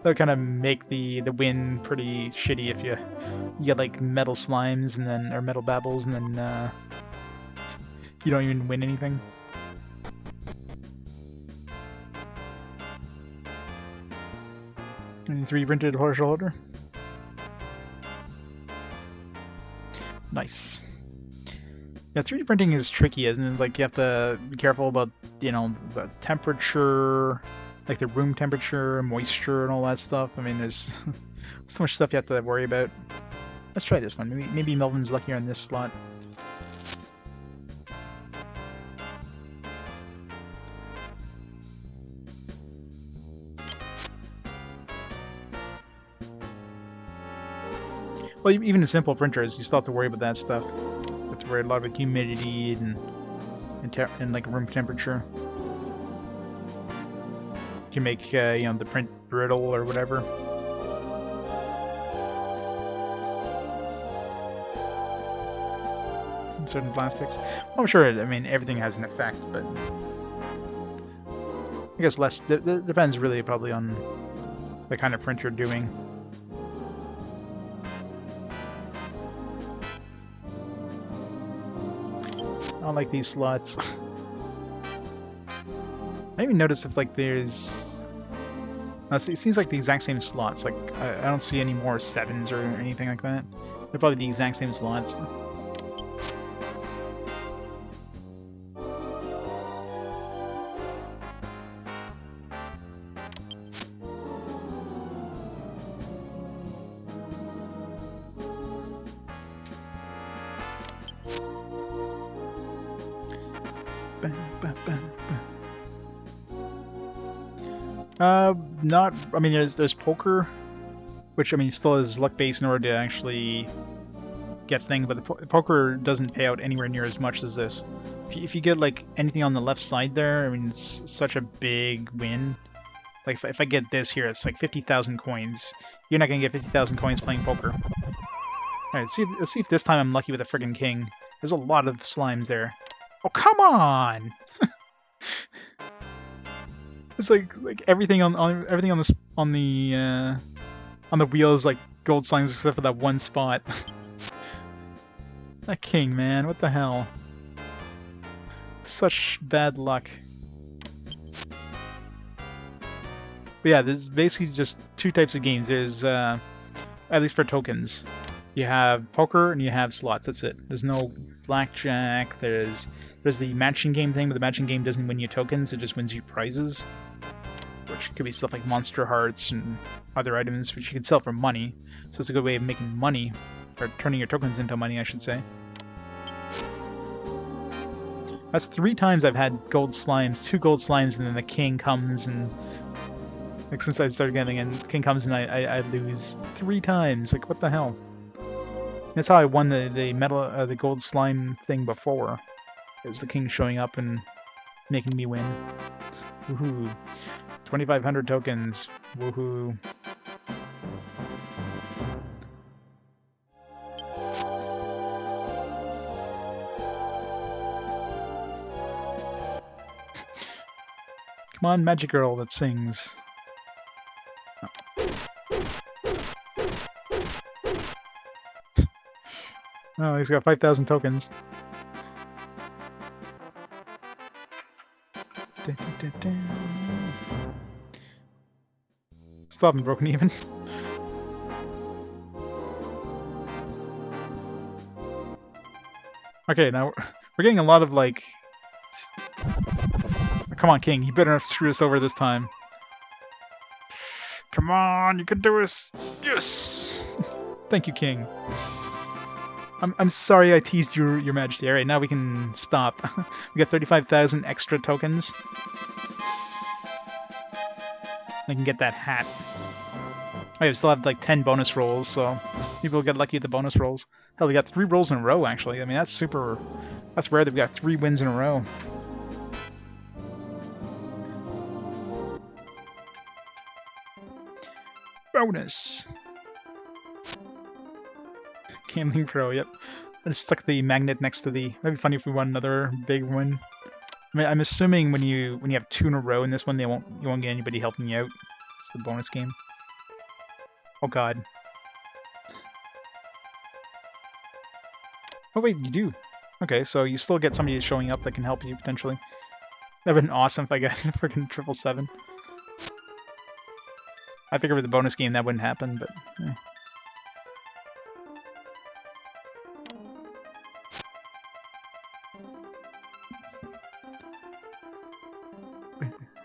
That would kind of make the win pretty shitty if you get like metal slimes and then or metal babbles and then you don't even win anything. And 3 printed horse shoulder. Nice. Yeah, 3D printing is tricky, isn't it? Like you have to be careful about, you know, the temperature, like the room temperature, moisture, and all that stuff. I mean, there's so much stuff you have to worry about. Let's try this one. Maybe Melvin's luckier on this slot. Well, even the simple printers, you still have to worry about that stuff. You have to worry a lot about humidity and like room temperature. You can make you know, the print brittle or whatever. In certain plastics. Well, I'm sure. I mean, everything has an effect, but I guess less. Depends really probably on the kind of print you're doing. I don't like these slots. I even noticed if like there's. It seems like the exact same slots. Like I don't see any more 7s or anything like that. They're probably the exact same slots. Not. I mean, there's poker, which I mean still is luck based in order to actually get things, but the poker doesn't pay out anywhere near as much as this. If you get like anything on the left side there, I mean it's such a big win. Like if I get this here, it's like 50,000 coins. You're not gonna get 50,000 coins playing poker. All right, let's see if this time I'm lucky with a friggin' king. There's a lot of slimes there. Oh come on! It's like everything on everything on the wheel is like gold slimes except for that one spot. That king, man, what the hell? Such bad luck. But yeah, there's basically just 2 types of games. There's at least for tokens, you have poker and you have slots. That's it. There's no blackjack. There's the matching game thing, but the matching game doesn't win you tokens. It just wins you prizes. Which could be stuff like monster hearts and other items which you can sell for money. So it's a good way of making money, or turning your tokens into money, I should say. That's 3 times I've had gold slimes, 2 gold slimes, and then the king comes and... Like, since I started getting in, the king comes and I lose 3 times. Like, what the hell? That's how I won the gold slime thing before. It was the king showing up and making me win. Woohoo. 2,500 tokens. Woohoo. Come on, magic girl that sings. Oh, he's got 5,000 tokens. Still haven't broken even. Okay, now we're getting a lot of like... Come on, King, you better not screw us over this time. Come on, you can do this! Yes! Thank you, King. I'm sorry I teased your majesty. Alright, now we can stop. We got 35,000 extra tokens. I can get that hat. Oh, yeah, we still have like 10 bonus rolls, so people get lucky with the bonus rolls. Hell, we got 3 rolls in a row, actually. I mean, that's super... That's rare that we got 3 wins in a row. Bonus! Gambling Pro, yep. I just stuck the magnet next to the... That'd be funny if we won another big win. I mean, I'm assuming when you have 2 in a row in this one, you won't get anybody helping you out. It's the bonus game. Oh god. Oh wait, you do. Okay, so you still get somebody showing up that can help you, potentially. That would have been awesome if I got a freaking 777. I figured with the bonus game that wouldn't happen, but... Eh.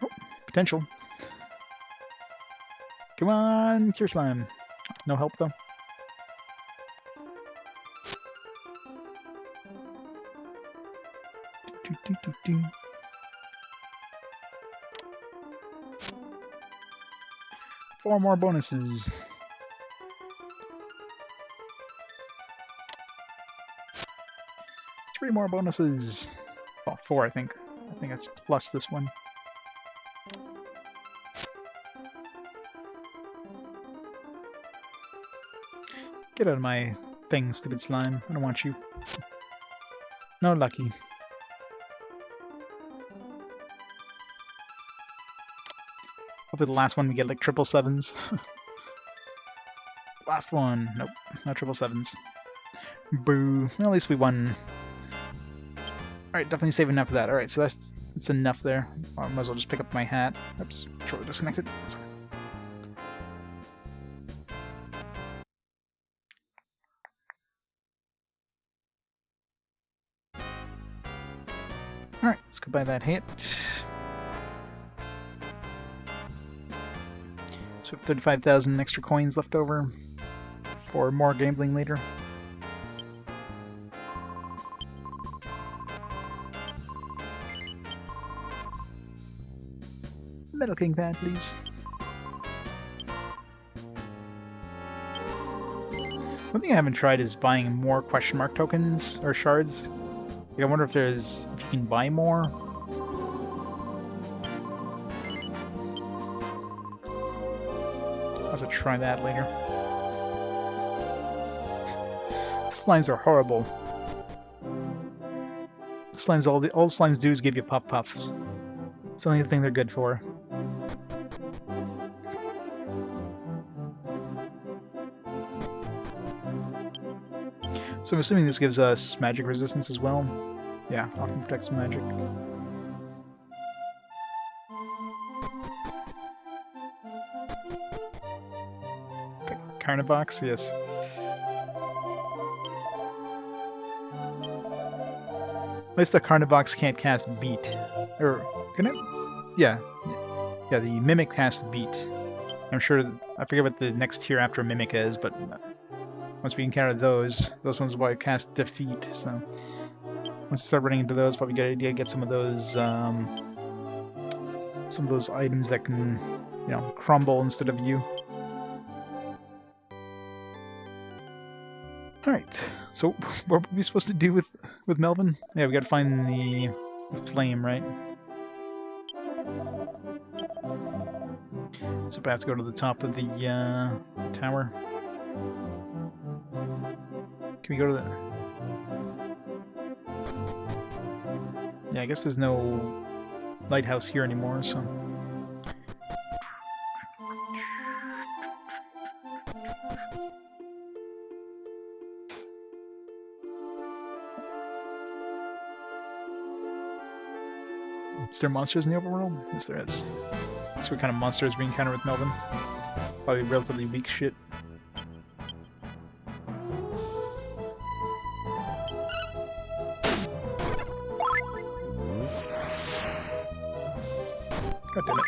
Oh, potential. Come on, Cure Slime. No help, though. Four more bonuses. Three more bonuses. Well, 4, I think. I think that's plus this one. Get out of my thing, stupid slime. I don't want you. No lucky. Hopefully the last one we get like 777s. Last one. Nope. No 777s. Boo. Well, at least we won. Alright, definitely save enough of that. Alright, so that's enough there. I might as well just pick up my hat. Oops, controller disconnected. Let's go. Alright, let's go buy that hat. So we have 35,000 extra coins left over for more gambling later. Metal King pad, please. One thing I haven't tried is buying more question mark tokens or shards. Like, I wonder if you can buy more. I'll have to try that later. Slimes are horrible. Slimes, all the slimes do is give you puff puffs. It's the only thing they're good for. So I'm assuming this gives us magic resistance as well. Yeah, often protects from magic. Okay, Carnivox, yes. At least the Carnivox can't cast Beat. Or, can it? Yeah. Yeah, the Mimic casts Beat. I'm sure, I forget what the next tier after Mimic is, but once we encounter those ones will cast Defeat, so once we start running into those, probably get an idea to get some of those items that can, you know, crumble instead of you. Alright, so what were we supposed to do with Melvin? Yeah, we gotta find the flame, right? So we have to go to the top of the tower. Can we go to the... Yeah, I guess there's no lighthouse here anymore, so... Is there monsters in the overworld? Yes, there is. That's what kind of monsters we encounter with Melvin. Probably relatively weak shit. God damn it.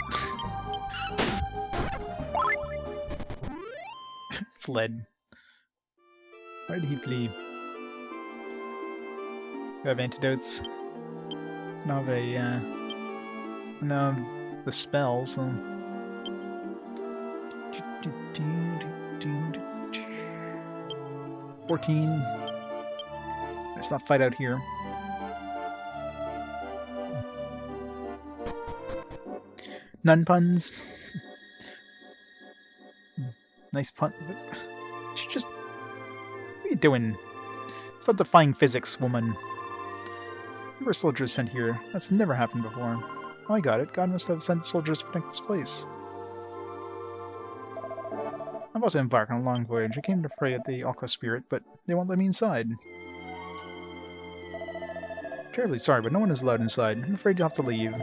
Fled. Why did he flee? We have antidotes. Now have a, now the spell, so... 14. Let's not fight out here. None puns. Nice pun. But you just... What are you doing? Stop defying physics, woman. There were soldiers sent here. That's never happened before. Oh, I got it. God must have sent soldiers to protect this place. I'm about to embark on a long voyage. I came to pray at the Aqua Spirit, but they won't let me inside. Terribly sorry, but no one is allowed inside. I'm afraid you'll have to leave.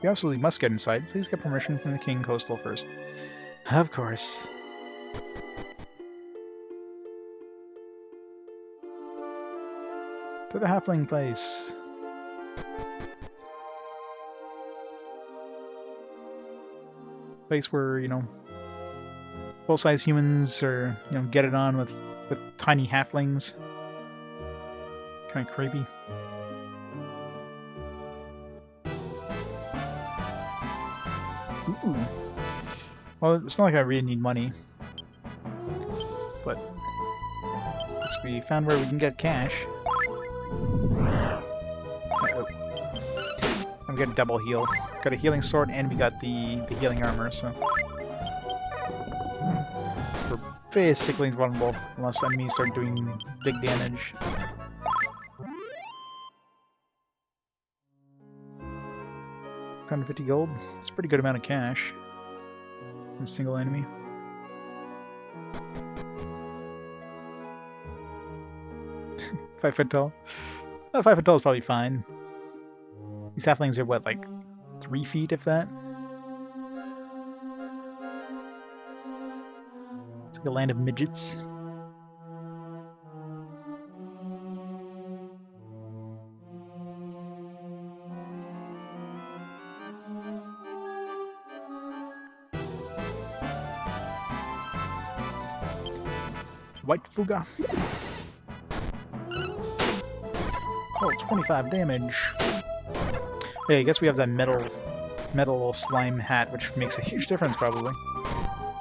You absolutely must get inside. Please get permission from the King Coastal first. Of course. To the halfling place. Place where, you know, full-size humans or, you know, get it on with tiny halflings. Kind of creepy. Ooh. Well, it's not like I really need money. But guess we found where we can get cash. Uh-oh. And we got a double heal. Got a healing sword and we got the healing armor, so we're basically invulnerable unless enemies start doing big damage. $150 gold. It's a pretty good amount of cash. A single enemy. Five foot tall. 5 foot tall is probably fine. These halflings are what, like 3 feet, if that? It's like a land of midgets. White Fuga. Oh, 25 damage. Yeah, I guess we have that metal slime hat, which makes a huge difference, probably.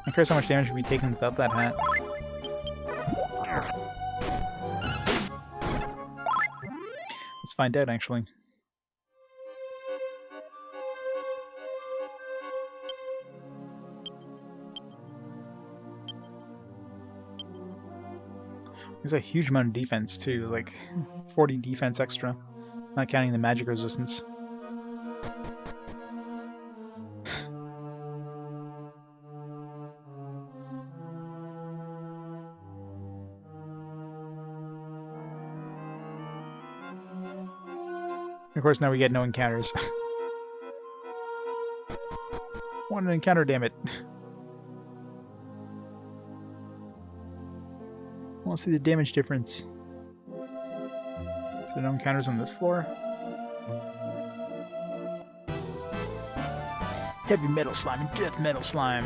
I'm curious how much damage would be taken without that hat. Let's find out, actually. There's a huge amount of defense, too, like 40 defense extra, not counting the magic resistance. Of course, now we get no encounters. One encounter, damn it. I want to see the damage difference. So no encounters on this floor. Heavy metal slime and death metal slime.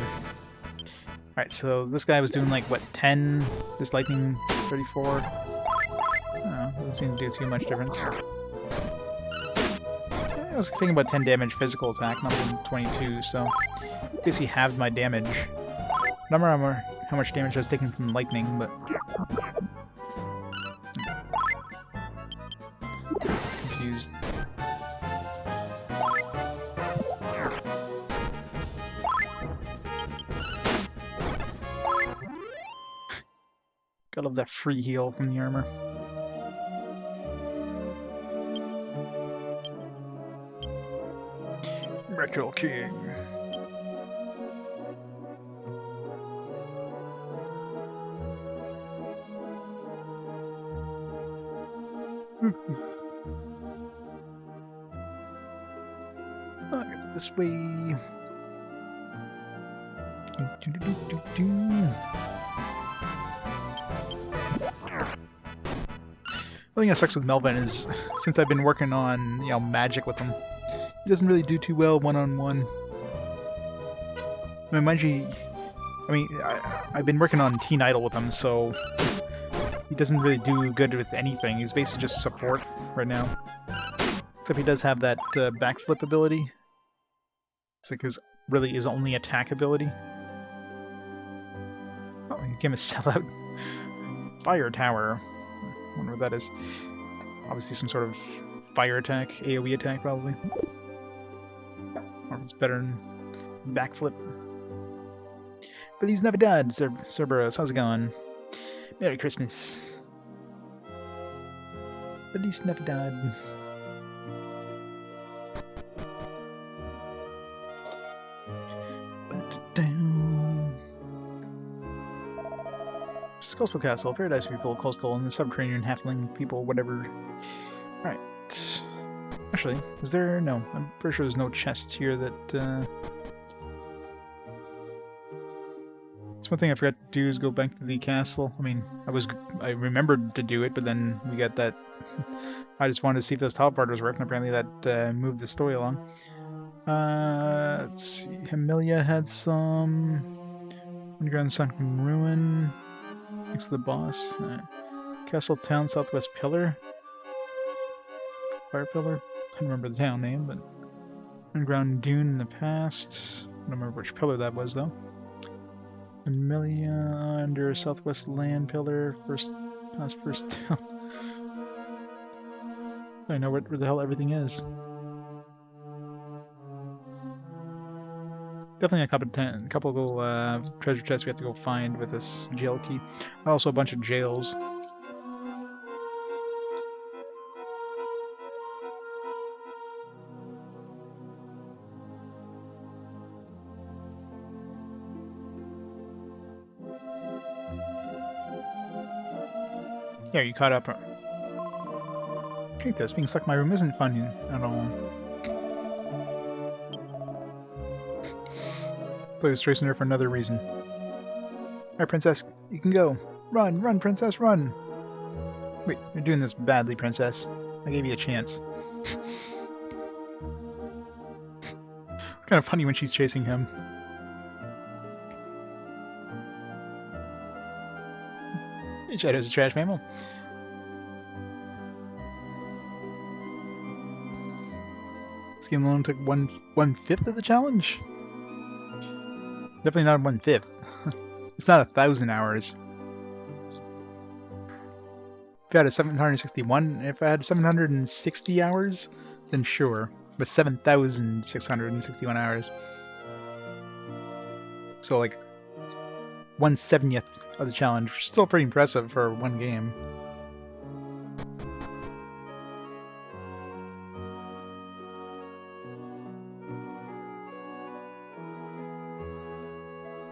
Alright, so this guy was doing like, what, 10? This lightning, 34? Oh, doesn't seem to do too much difference. I was thinking about 10 damage physical attack, not even 22, so I guess he halved my damage. I don't remember how much damage I was taking from lightning, but... Confused. Gotta love that free heal from the armor. Retro King. I'll get this way. The thing that sucks with Melvin is, since I've been working on, you know, magic with him, he doesn't really do too well one-on-one. I mean, mind you, I've been working on Teen Idol with him, so he doesn't really do good with anything. He's basically just support right now. Except he does have that backflip ability. It's like his really his only attack ability. Oh, he became a sellout. Fire tower. I wonder what that is. Obviously some sort of fire attack, AoE attack probably. Or if it's better than backflip. But he's never died, Cerberus. How's it going? Merry Christmas. But he's never died. Coastal Castle, Paradise people, Coastal, and the Subterranean Halfling people, whatever. Alright. Actually, is there... No, I'm pretty sure there's no chest here that... That's one thing I forgot to do is go back to the castle. I mean, I remembered to do it, but then we got that... I just wanted to see if those teleporters worked, and apparently that moved the story along. Let's see, Hemilia had some... Underground Sunken Ruin... Next to the boss. Castle Town Southwest Pillar. Fire Pillar. I don't remember the town name, but Underground Dune in the past. I don't remember which pillar that was though. Amelia under Southwest Land Pillar. First town. I know where the hell everything is. Definitely a couple of treasure chests we have to go find with this jail key. Also a bunch of jails. Yeah, you caught up. Hate this. Being stuck in my room isn't fun at all. I was chasing her for another reason. Alright, Princess, you can go. Run, run, Princess, run! Wait, you're doing this badly, Princess. I gave you a chance. It's kind of funny when she's chasing him. Shadow's a trash mammal. This game alone took one-fifth of the challenge? Definitely not 1/5. It's not 1,000 hours. If I had a 761, if I had 760 hours, then sure. But 7,661 hours. So like 1/70th of the challenge, which is still pretty impressive for one game.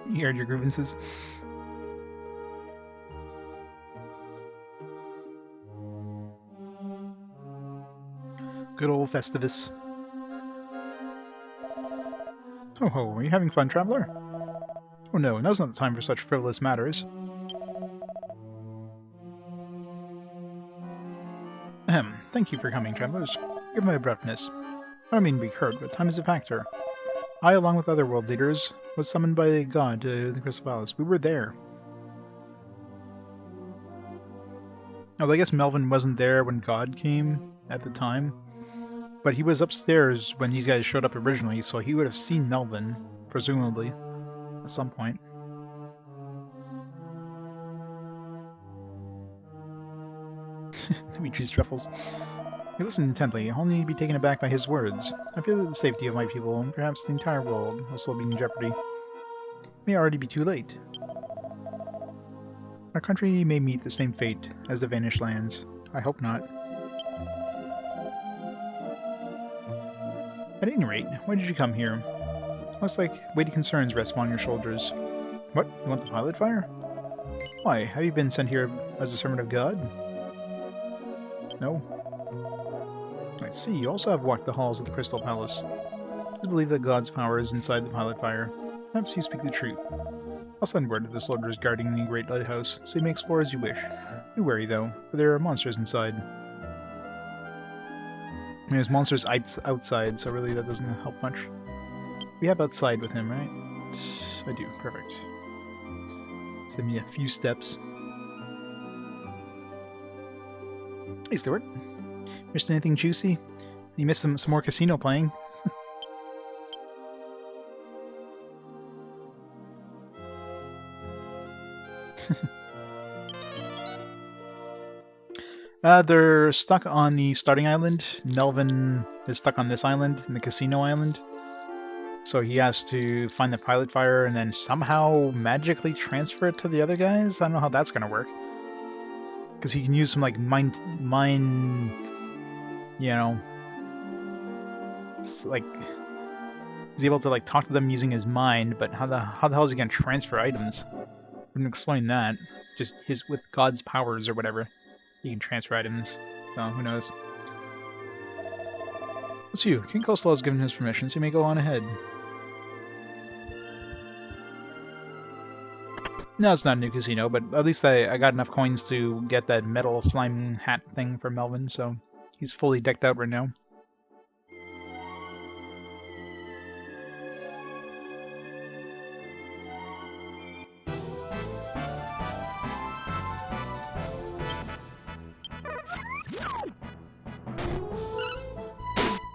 You aired your grievances. Good old Festivus. Ho ho, are you having fun, traveler? Oh no, now's not the time for such frivolous matters. Ahem, thank you for coming, travelers. Give my abruptness. I don't mean to be curt, but time is a factor. I, along with other world leaders, was summoned by God to the Crystal Palace. We were there. Although I guess Melvin wasn't there when God came at the time. But he was upstairs when these guys showed up originally, so he would have seen Melvin, presumably, at some point. Dimitri's truffles. He listened intently, only to be taken aback by his words. I feel that the safety of my people, and perhaps the entire world, will still be in jeopardy. It may already be too late. Our country may meet the same fate as the vanished lands. I hope not. At any rate, why did you come here? Looks like weighty concerns rest upon your shoulders. What? You want the pilot fire? Why, have you been sent here as a servant of God? No. I see, you also have walked the halls of the Crystal Palace. I believe that God's power is inside the pilot fire. Perhaps you speak the truth. I'll send word to the soldiers guarding the Great Lighthouse, so you may explore as you wish. Be wary, though, for there are monsters inside. I mean, there's monsters outside, so really that doesn't help much. We have outside with him, right? I do, perfect. Send me a few steps. Hey, Stuart. Missed anything juicy? You missed some more casino playing. They're stuck on the starting island. Melvin is stuck on this island, in the casino island. So he has to find the pilot fire and then somehow magically transfer it to the other guys? I don't know how that's gonna work. Because he can use some, like, mind... You know... It's like... He's able to, like, talk to them using his mind, but how the hell is he gonna transfer items? Wouldn't explain that. Just with God's powers or whatever. You can transfer items, so who knows. It's you. King Coleslaw has given his permission, so you may go on ahead. No, it's not a new casino, but at least I got enough coins to get that metal slime hat thing for Melvin, so he's fully decked out right now.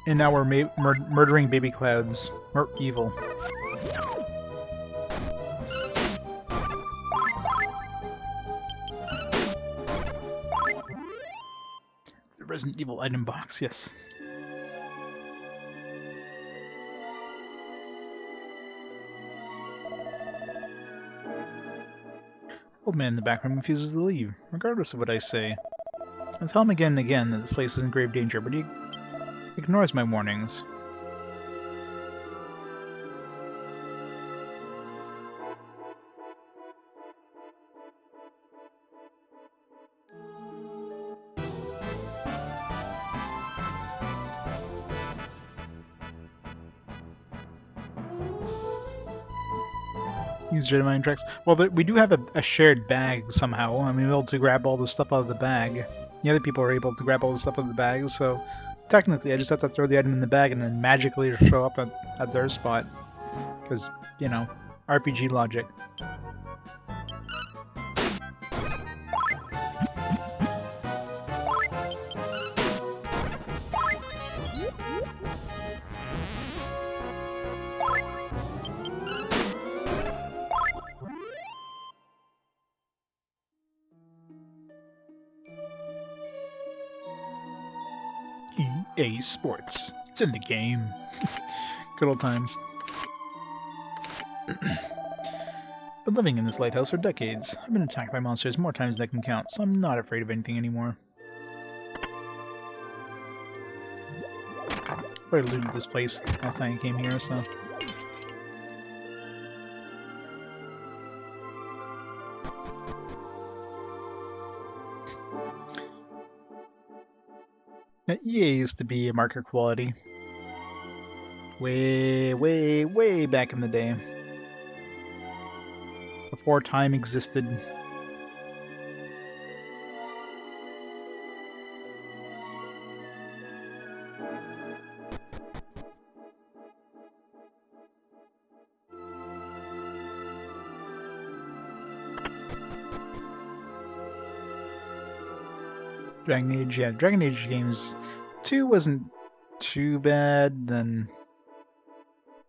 And now we're murdering baby clouds. We're evil. The Resident Evil item box, yes. Old man in the back room refuses to leave, regardless of what I say. I tell him again and again that this place is in grave danger, but he ignores my warnings. Use Jedi tracks. Well, we do have a shared bag somehow. I mean, we're able to grab all the stuff out of the bag. The other people are able to grab all the stuff out of the bag, so technically I just have to throw the item in the bag and then magically show up at their spot. Because, you know, RPG logic. EA Sports. It's in the game. Good old times. Been living in this lighthouse for decades. I've been attacked by monsters more times than I can count, so I'm not afraid of anything anymore. I already looted this place last time I came here, so... EA used to be a market quality. Way back in the day. Before time existed. Dragon Age, yeah, Dragon Age games 2 wasn't too bad, then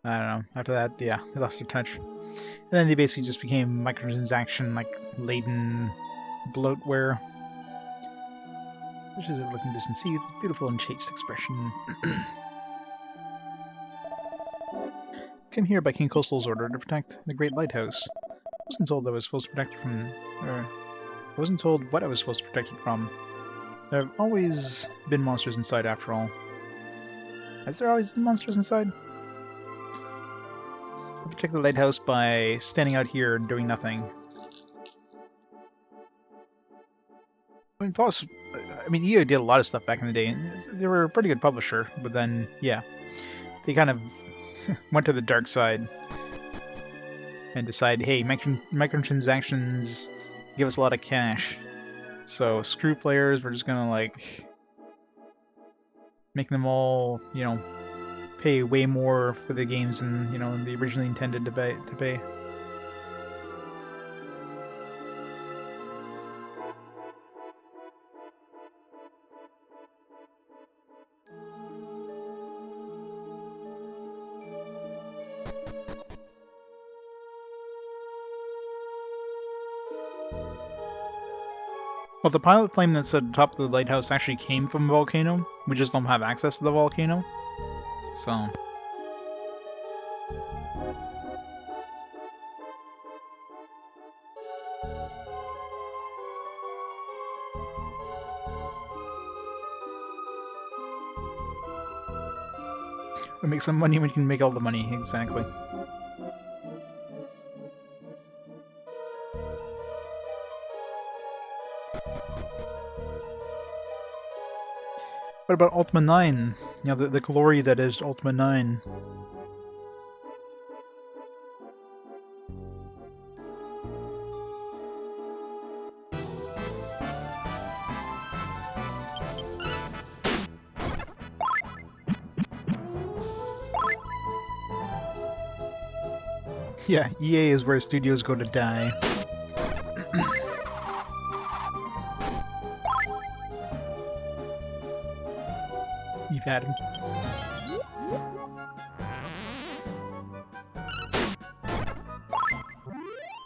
I don't know, after that, yeah, they lost their touch. And then they basically just became microtransaction, like, laden bloatware. Which is a looking distant sea, beautiful and chaste expression. Came here by King Coastal's order to protect the Great Lighthouse. I wasn't told I was supposed to protect it from... I wasn't told what I was supposed to protect it from. There have always been monsters inside, after all. Has there always been monsters inside? I'll protect the lighthouse by standing out here and doing nothing. I mean, EA did a lot of stuff back in the day, and they were a pretty good publisher, but then, yeah, they kind of went to the dark side and decided, hey, microtransactions give us a lot of cash. So screw players, we're just gonna, like, make them all, you know, pay way more for the games than, you know, they originally intended to pay. Well, the pilot flame that's at the top of the lighthouse actually came from a volcano. We just don't have access to the volcano. So... we make some money when you can make all the money, exactly. What about Ultima 9? You know, the glory that is Ultima 9. Yeah, EA is where studios go to die. You've had him.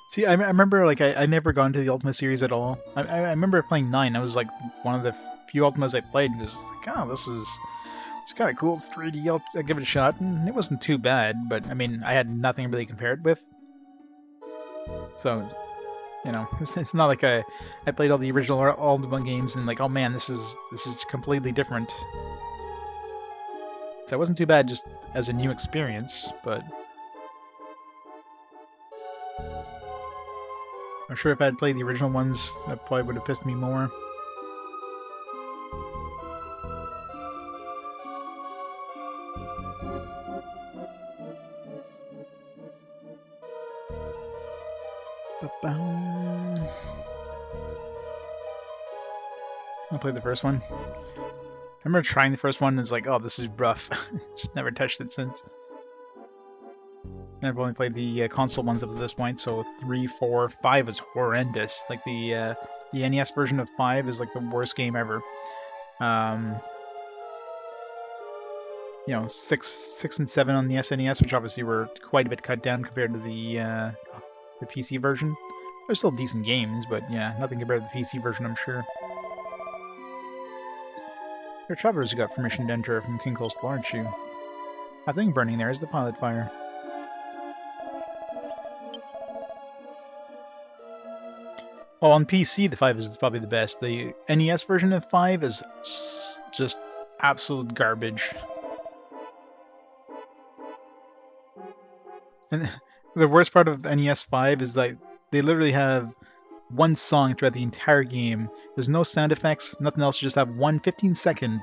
See, I remember, like, I never got into the Ultima series at all. I remember playing 9. That was, like, one of the few Ultimas I played. It was like, oh, it's kind of cool. It's 3D. I'll give it a shot. And it wasn't too bad, but, I mean, I had nothing really compared with. So, you know, it's not like I played all the original Ultima games and, like, oh man, this is completely different. So it wasn't too bad just as a new experience, but... I'm sure if I had played the original ones, that probably would have pissed me more. I'll play the first one. I remember trying the first one and it's like, oh, this is rough. Just never touched it since. I've only played the console ones up to this point, so 3, 4, 5 is horrendous. Like the NES version of 5 is like the worst game ever. You know, 6 and 7 on the SNES, which obviously were quite a bit cut down compared to the PC version. They're still decent games, but yeah, nothing compared to the PC version, I'm sure. You're travelers who got permission to enter from King Coastal, aren't you? That thing burning there is the pilot fire. Well, on PC, the 5 is probably the best. The NES version of 5 is just absolute garbage. And the worst part of NES 5 is that they literally have one song throughout the entire game. There's no sound effects, nothing else. You just have one 15-second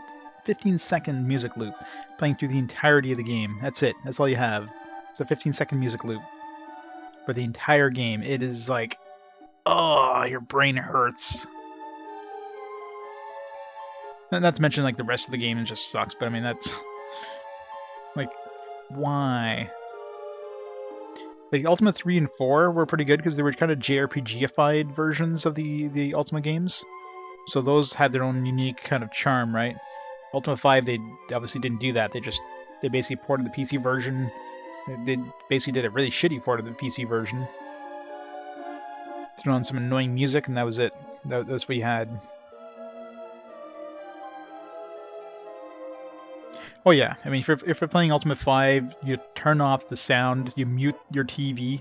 music loop playing through the entirety of the game. That's it. That's all you have. It's a 15-second music loop for the entire game. It is like, oh, your brain hurts. Not to mention, like, the rest of the game just sucks, but I mean, that's... like, why? Like, Ultima 3 and 4 were pretty good because they were kind of JRPG-ified versions of the Ultima games. So those had their own unique kind of charm, right? Ultima 5, they obviously didn't do that. They basically ported the PC version. They basically did a really shitty port of the PC version. Threw on some annoying music, and that was it. That's what you had. Oh yeah, I mean, if you're playing Ultima 5, you turn off the sound, you mute your TV,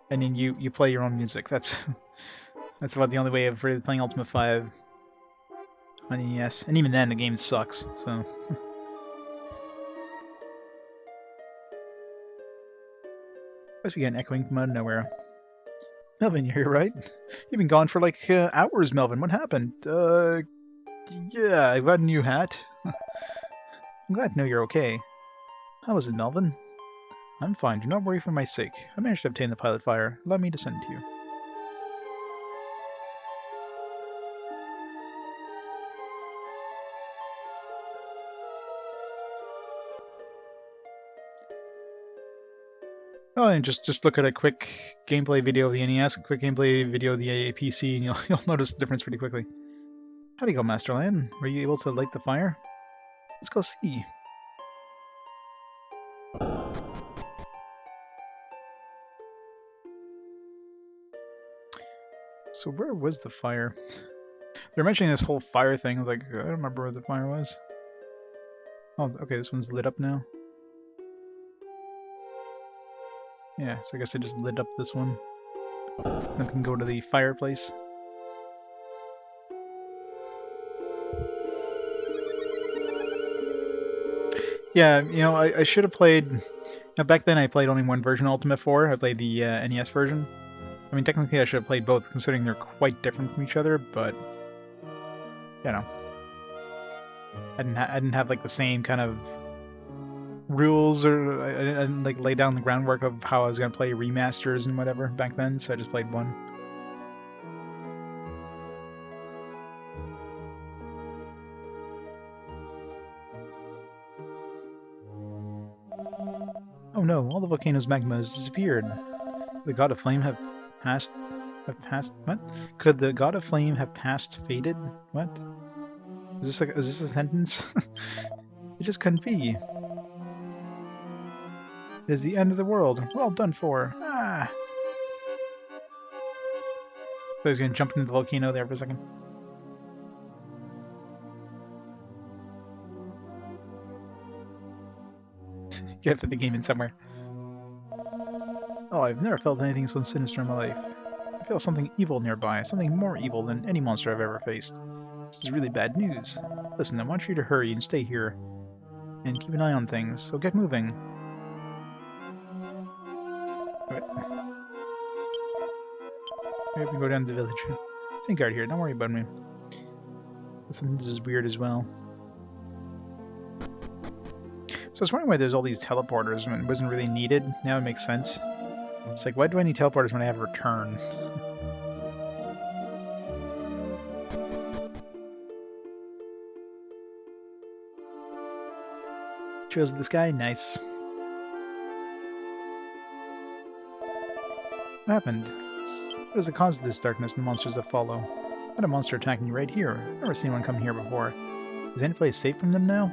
and then you play your own music. That's about the only way of really playing Ultima 5 on NES. And even then, the game sucks, so... Guess we get an echoing from out of nowhere. Melvin, you're here, right? You've been gone for like hours, Melvin. What happened? Yeah, I got a new hat. I'm glad to know you're okay. How is it, Melvin? I'm fine. Do not worry for my sake. I managed to obtain the pilot fire. Allow me to send it to you. Oh, and just look at a quick gameplay video of the NES, a quick gameplay video of the PC, and you'll notice the difference pretty quickly. How'd you go, Master Lion? Were you able to light the fire? Let's go see. So where was the fire? They're mentioning this whole fire thing. I was like, I don't remember where the fire was. Oh, okay, this one's lit up now. Yeah, so I guess I just lit up this one. Then we can go to the fireplace. Yeah, you know, I should have played... Now, back then I played only one version of Ultimate 4. I played the NES version. I mean, technically I should have played both, considering they're quite different from each other, but... You know. I didn't have, like, the same kind of rules, or I didn't, like, lay down the groundwork of how I was going to play remasters and whatever back then, so I just played one. Oh no, all the volcano's magma has disappeared. The god of flame have passed... what? Could the god of flame have passed faded? What? Is this a sentence? It just couldn't be. It is the end of the world. Well done for. Ah! So he's gonna jump into the volcano there for a second. You have to fit the game in somewhere. Oh, I've never felt anything so sinister in my life. I feel something evil nearby, something more evil than any monster I've ever faced. This is really bad news. Listen, I want you to hurry and stay here. And keep an eye on things, so get moving. Alright. Maybe we can go down to the village. Stay guard here, don't worry about me. Listen, this is weird as well. So I was wondering why there's all these teleporters when it wasn't really needed. Now it makes sense. It's like, why do I need teleporters when I have a return? Chose this guy? Nice. What happened? What is the cause of this darkness and the monsters that follow? What a monster attacking you right here. I've never seen one come here before. Is any place safe from them now?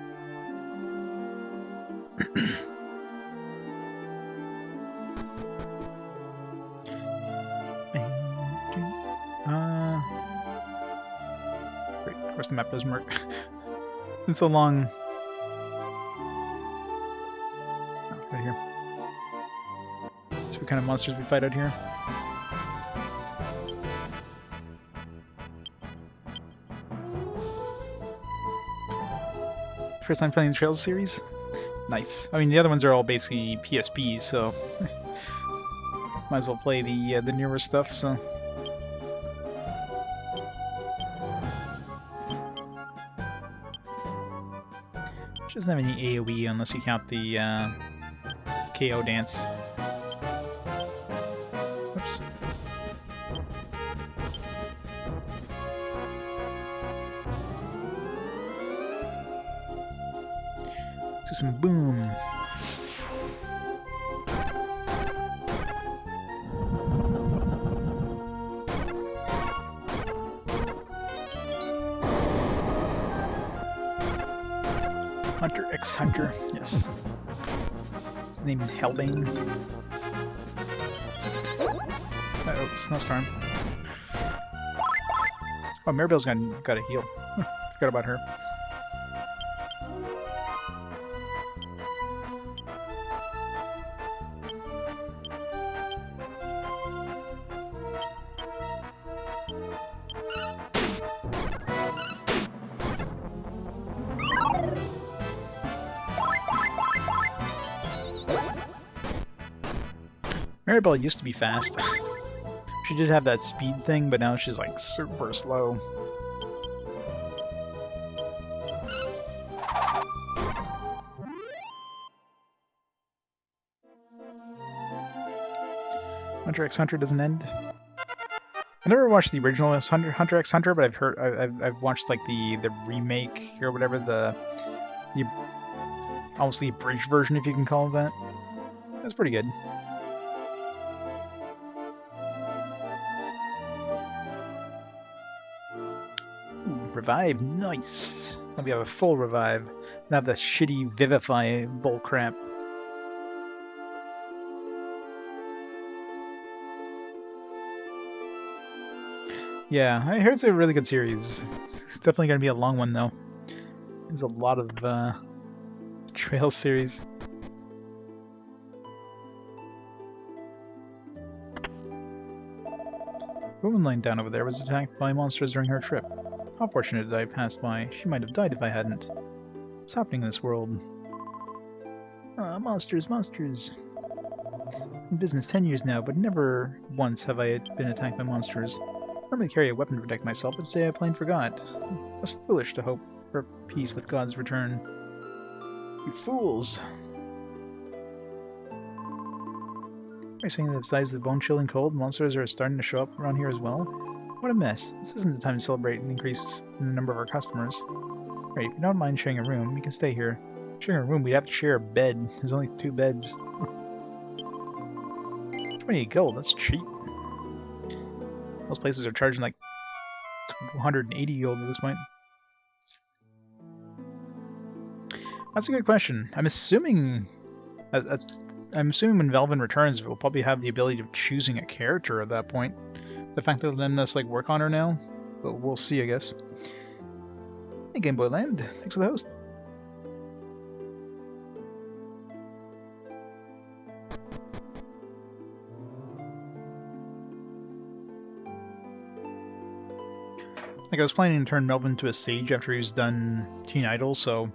Great, of course the map doesn't work. It's so long. Oh, right here. Let's see what kind of monsters we fight out here. First time playing the Trails series? Nice. I mean, the other ones are all basically PSPs, so might as well play the newer stuff. So she doesn't have any AOE unless you count the KO dance. Oops. Do some boom. Hunter X Hunter, yes. His name is Hellbane. Uh-oh, snowstorm. Oh, Maribel's got a heal. Forgot about her. Maribel used to be fast. She did have that speed thing, but now she's like super slow. Hunter x Hunter doesn't end. I never watched the original Hunter x Hunter, but I've watched like the remake or whatever, the almost the abridged version, if you can call it that. That's pretty good. Revive, nice. Now we have a full revive. Now have the shitty Vivify bullcrap. Yeah, I heard it's a really good series. It's definitely going to be a long one, though. There's a lot of trail series. The woman lying down over there was attacked by monsters during her trip. How fortunate that I passed by. She might have died if I hadn't. What's happening in this world? Ah, monsters, monsters. In business 10 years now, but never once have I been attacked by monsters. I normally carry a weapon to protect myself, but today I plain forgot. I was foolish to hope for peace with God's return. You fools! Are you saying that besides the bone-chilling cold, monsters are starting to show up around here as well? What a mess. This isn't the time to celebrate an increase in the number of our customers. Right, if you don't mind sharing a room, you can stay here. Sharing a room, we'd have to share a bed. There's only 2 beds. 20 gold, that's cheap. Most places are charging like 180 gold at this point. That's a good question. I'm assuming when Velvin returns, we'll probably have the ability of choosing a character at that point. The fact that it'll let us like work on her now, but we'll see, I guess. Hey, Game Boy Land, thanks for the host. Like, I was planning to turn Melvin to a sage after he's done Teen Idol, so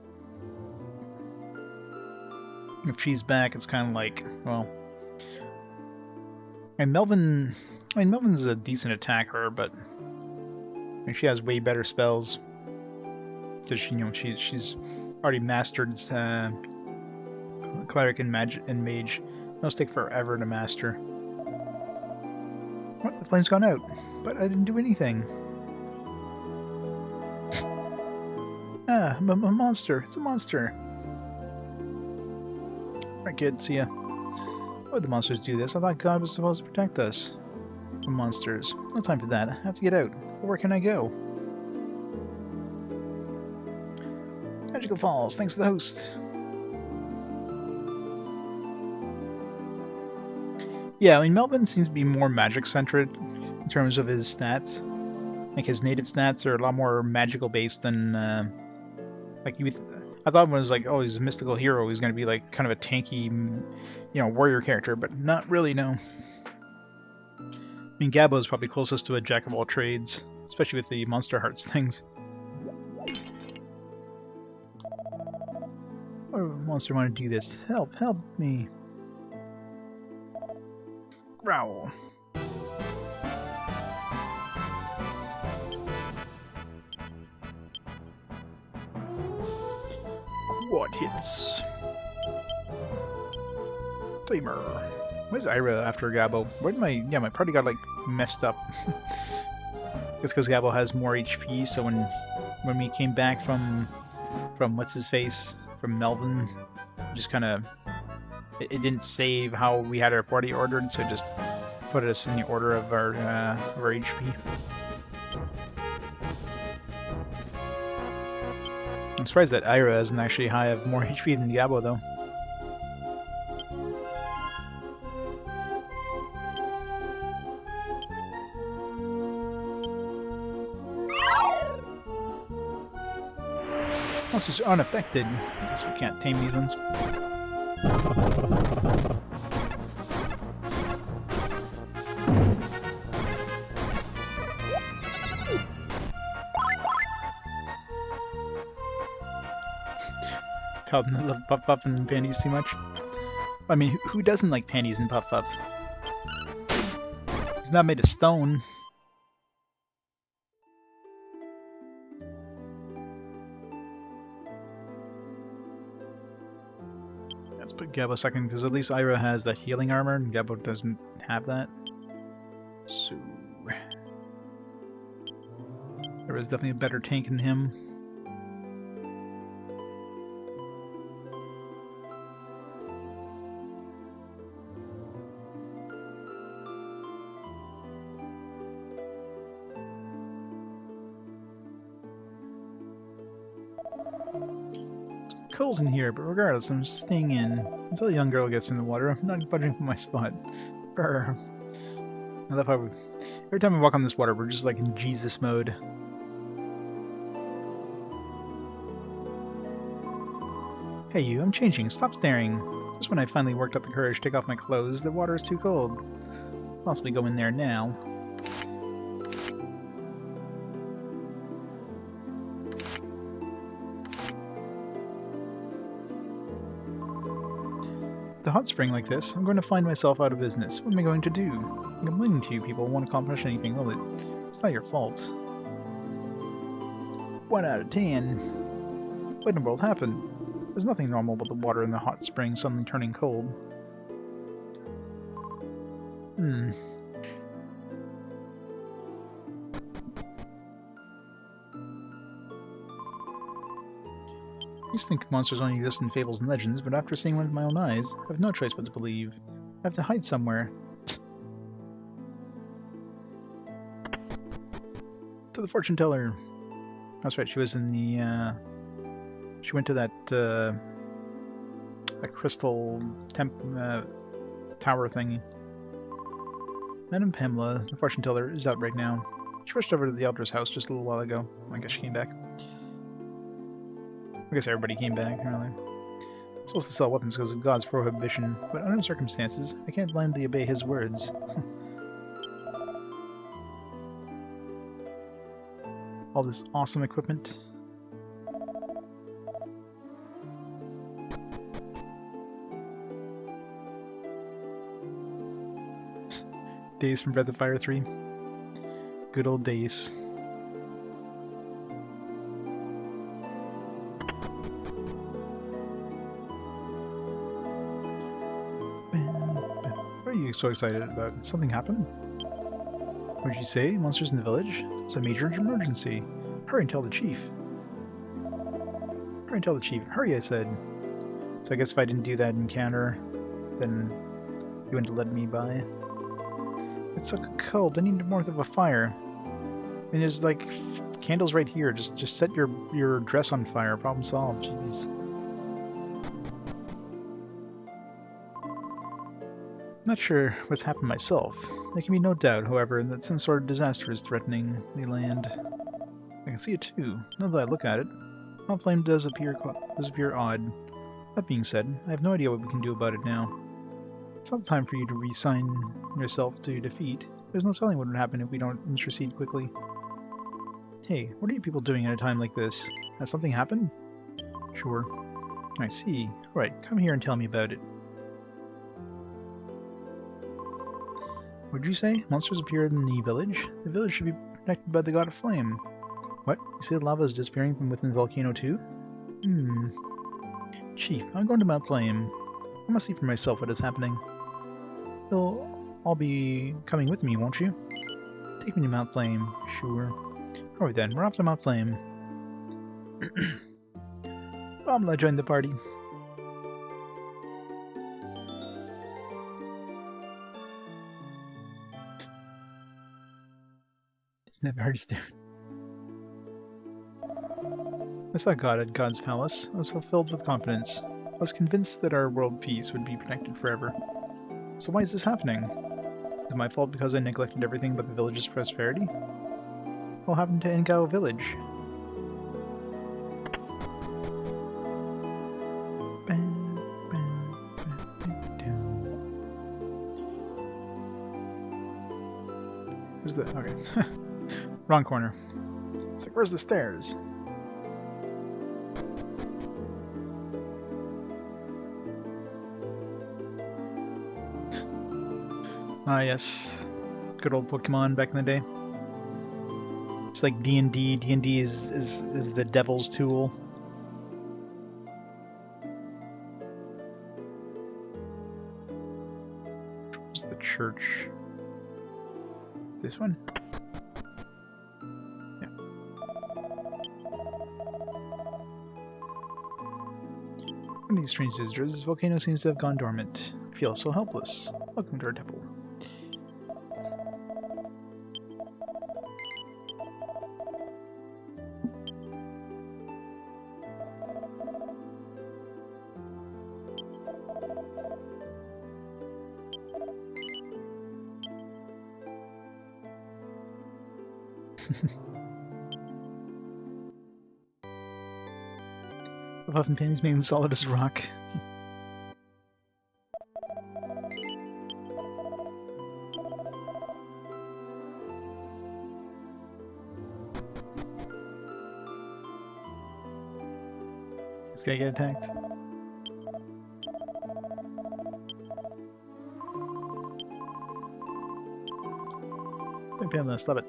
if she's back, it's kind of like, well, and Melvin's a decent attacker, but she has way better spells because she's already mastered cleric and mage. Those take forever to master. What? The flame's gone out, but I didn't do anything. Ah, I'm a monster. It's a monster. Alright, kid, see ya. Why would the monsters do this? I thought God was supposed to protect us from monsters. No time for that. I have to get out. Where can I go? Magical Falls, thanks for the host. Yeah, I mean, Melvin seems to be more magic-centered in terms of his stats. Like, his native stats are a lot more magical-based than, like, I thought when it was like, oh, he's a mystical hero, he's going to be, like, kind of a tanky, warrior character, but not really, no. I mean, Gabbo is probably closest to a jack-of-all-trades, especially with the Monster Hearts things. Why would a monster want to do this? Help, help me. Growl. What hits? Timer. Where's Ira after Gabbo? Where did my party got like messed up. It's because Gabbo has more HP, so when we came back from what's his face, from Melvin, just kind of it didn't save how we had our party ordered, so it just put us in the order of our HP. I'm surprised that Ira isn't actually high of more HP than Gabbo, though. Monsters are unaffected. I guess we can't tame these ones. Paladin, I love Puff Puff and panties too much. I mean, who doesn't like panties and Puff Puff? He's not made of stone. Let's put Gabbo second, because at least Ira has that healing armor, and Gabbo doesn't have that. So there is definitely a better tank than him. Cold in here, but regardless, I'm staying in. Until a young girl gets in the water, I'm not budging from my spot. Brr. I love how every time we walk on this water, we're just like in Jesus mode. Hey you, I'm changing. Stop staring. Just when I finally worked up the courage to take off my clothes, the water is too cold. Possibly go in there now. The hot spring like this, I'm going to find myself out of business. What am I going to do? I'm complaining to you people won't accomplish anything, will it? It's not your fault. 1 out of 10. What in the world happened? There's nothing normal about the water in the hot spring suddenly turning cold. I used to think monsters only exist in fables and legends, but after seeing one with my own eyes, I have no choice but to believe. I have to hide somewhere. To the fortune teller. That's right, she was in the, she went to that crystal tower thingy. Madame Pamela, the fortune teller, is out right now. She rushed over to the elder's house just a little while ago. I guess she came back. I guess everybody came back, really. I'm supposed to sell weapons because of God's prohibition, but under circumstances, I can't blindly obey his words. All this awesome equipment. Days from Breath of Fire 3. Good old days. What are you so excited about? Something happened? What did you say? Monsters in the village? It's a major emergency. Hurry and tell the chief. Hurry and tell the chief. Hurry, I said. So I guess if I didn't do that encounter, then you wouldn't have let me by. It's so cold. I need more of a fire. I mean, there's like candles right here. Just set your dress on fire. Problem solved. Jeez. Not sure what's happened myself. There can be no doubt, however, that some sort of disaster is threatening the land. I can see it too. Now that I look at it, Mount Flame does appear odd. That being said, I have no idea what we can do about it now. It's not time for you to resign yourself to defeat. There's no telling what would happen if we don't intercede quickly. Hey, what are you people doing at a time like this? Has something happened? Sure. I see. Alright, come here and tell me about it. What did you say? Monsters appeared in the village? The village should be protected by the god of flame. What? You say the lava is disappearing from within the volcano too? Chief, I'm going to Mount Flame. I must see for myself what is happening. You'll all be coming with me, won't you? Take me to Mount Flame. Sure. Alright then, we're off to Mount Flame. Bamla joined the party. It's never hard to stare. I saw God at God's palace. I was fulfilled with confidence. I was convinced that our world peace would be protected forever. So why is this happening? Is it my fault because I neglected everything but the village's prosperity? What happened to Engao village? Where's the... okay. Wrong corner. It's like, where's the stairs? Ah, yes. Good old Pokemon back in the day. It's like D&D. D&D is the devil's tool. Where's the church? This one? Yeah. One of these strange visitors, this volcano seems to have gone dormant. I feel so helpless. Welcome to our temple. Puff and Panty's made solid as rock. This guy get attacked. Maybe I'm gonna slap it.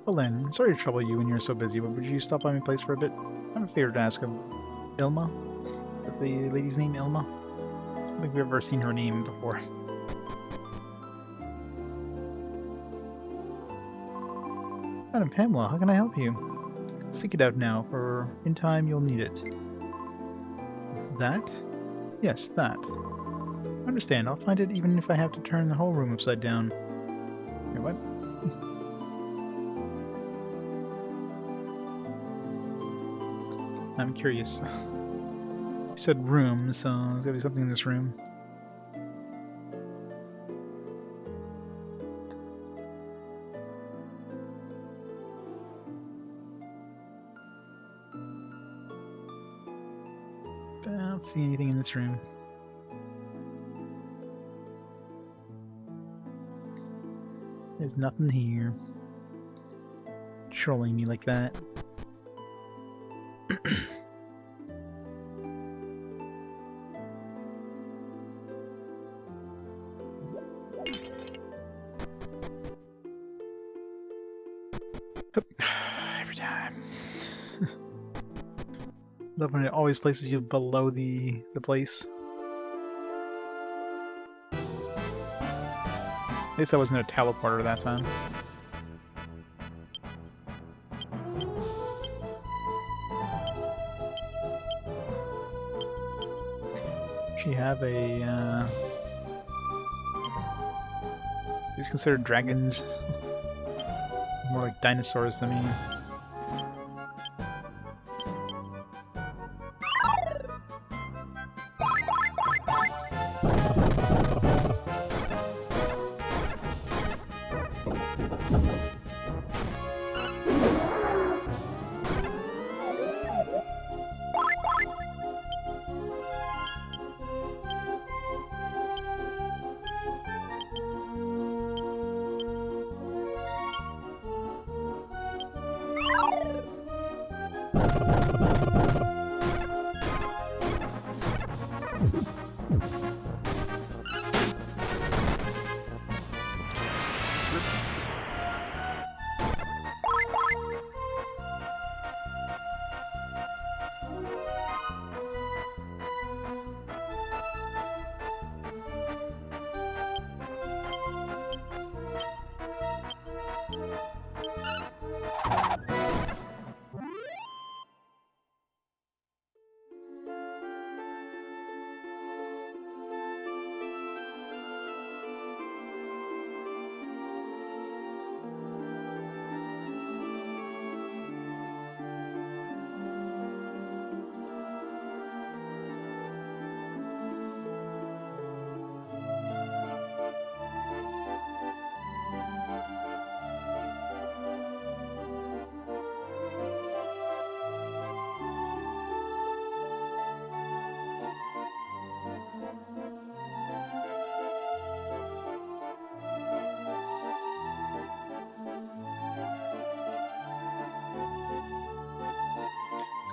Well then, sorry to trouble you when you're so busy, but would you stop by my place for a bit? I have a favor to ask of Ilma. Is that the lady's name, Ilma? I don't think we've ever seen her name before. Madam Pamela, how can I help you? Seek it out now, for in time you'll need it. That? Yes, that. I understand, I'll find it even if I have to turn the whole room upside down. Wait, what? I'm curious. You said room, so there's gotta be something in this room. I don't see anything in this room. There's nothing here. Trolling me like that. Every time. Love when it always places you below the place. At least that wasn't a teleporter that time. She have a these considered dragons. More like dinosaurs to me.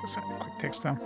Just a quick text down.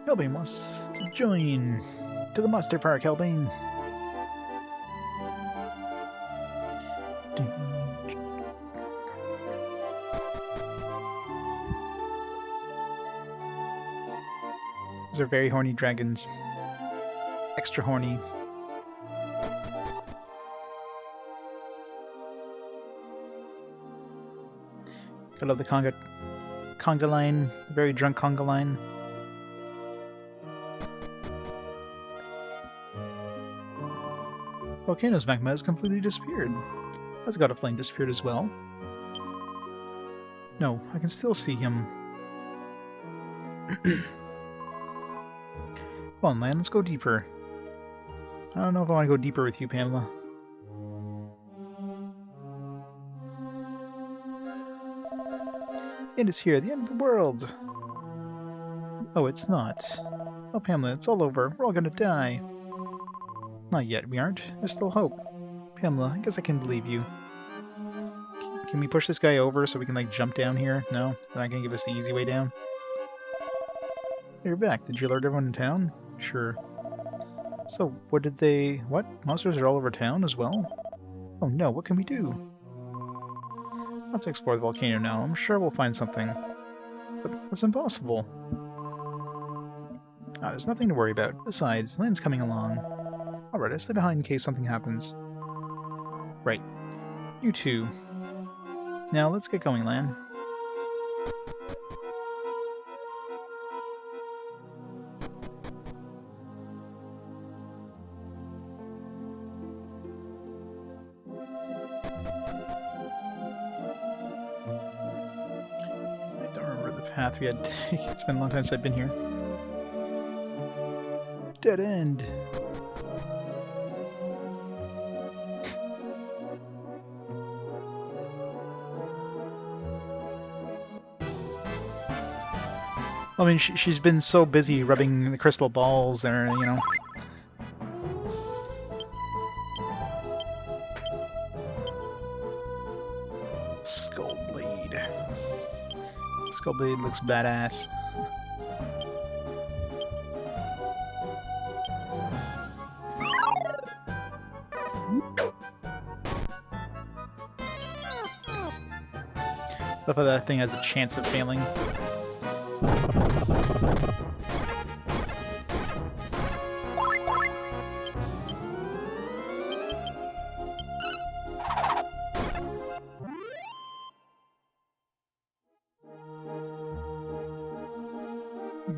Helbane wants to join to the monster park, Helbane. These are very horny dragons. Extra horny. I love the conga line, very drunk conga line. Volcano's magma has completely disappeared. Has God of Flame disappeared as well? No, I can still see him. Come on, man, let's go deeper. I don't know if I want to go deeper with you, Pamela. The end is here, the end of the world! Oh, it's not. Oh, Pamela, it's all over. We're all gonna die. Not yet, we aren't. There's still hope. Pamela, I guess I can believe you. Can we push this guy over so we can, like, jump down here? No? They're not gonna give us the easy way down? You're back. Did you alert everyone in town? Sure. So, what did they... What? Monsters are all over town as well? Oh no, what can we do? I'll have to explore the volcano now. I'm sure we'll find something. But that's impossible. Ah, there's nothing to worry about. Besides, Lynn's coming along. Alright, I'll stay behind in case something happens. Right. You too. Now, let's get going, Lan. I don't remember the path we had to take. It's been a long time since I've been here. Dead end! I mean, she's been so busy rubbing the crystal balls there, you know. Skullblade. Skullblade looks badass. Love how that thing has a chance of failing.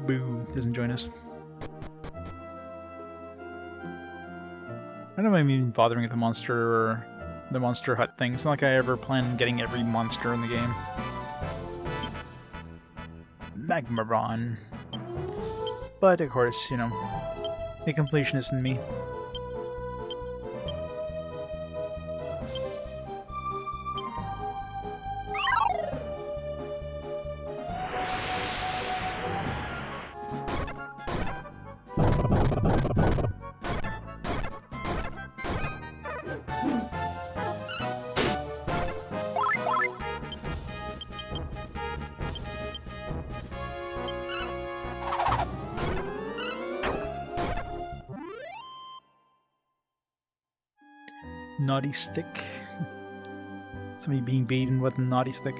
Boo, doesn't join us. I don't know if I'm even bothering with the monster or the monster hut thing. It's not like I ever plan on getting every monster in the game. Magmaron. But of course, you know, the completionist in me. Naughty stick. Somebody being beaten with a naughty stick.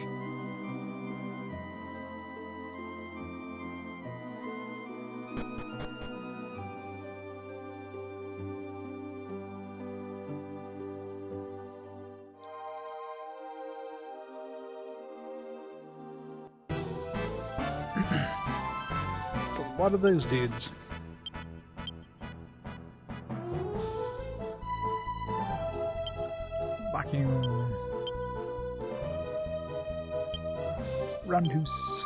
It's a lot of those dudes. Roundhouse.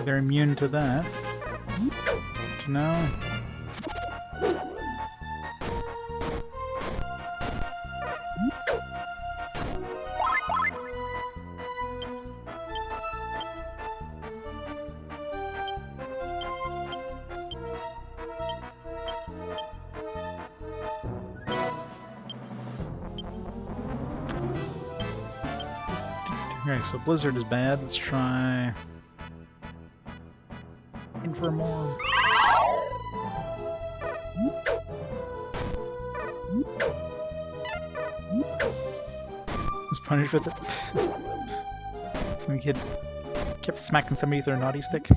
They're immune to that. No. Okay, so Blizzard is bad. Let's try Infernal. Let's punish with it. Some kid kept smacking somebody with their naughty stick.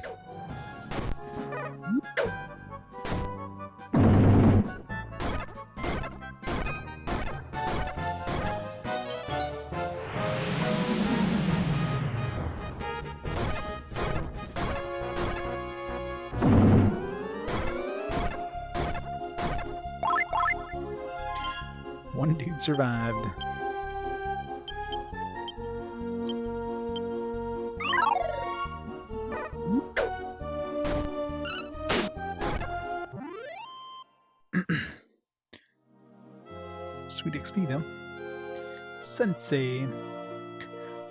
One dude survived. Sweet XP though. Sensei.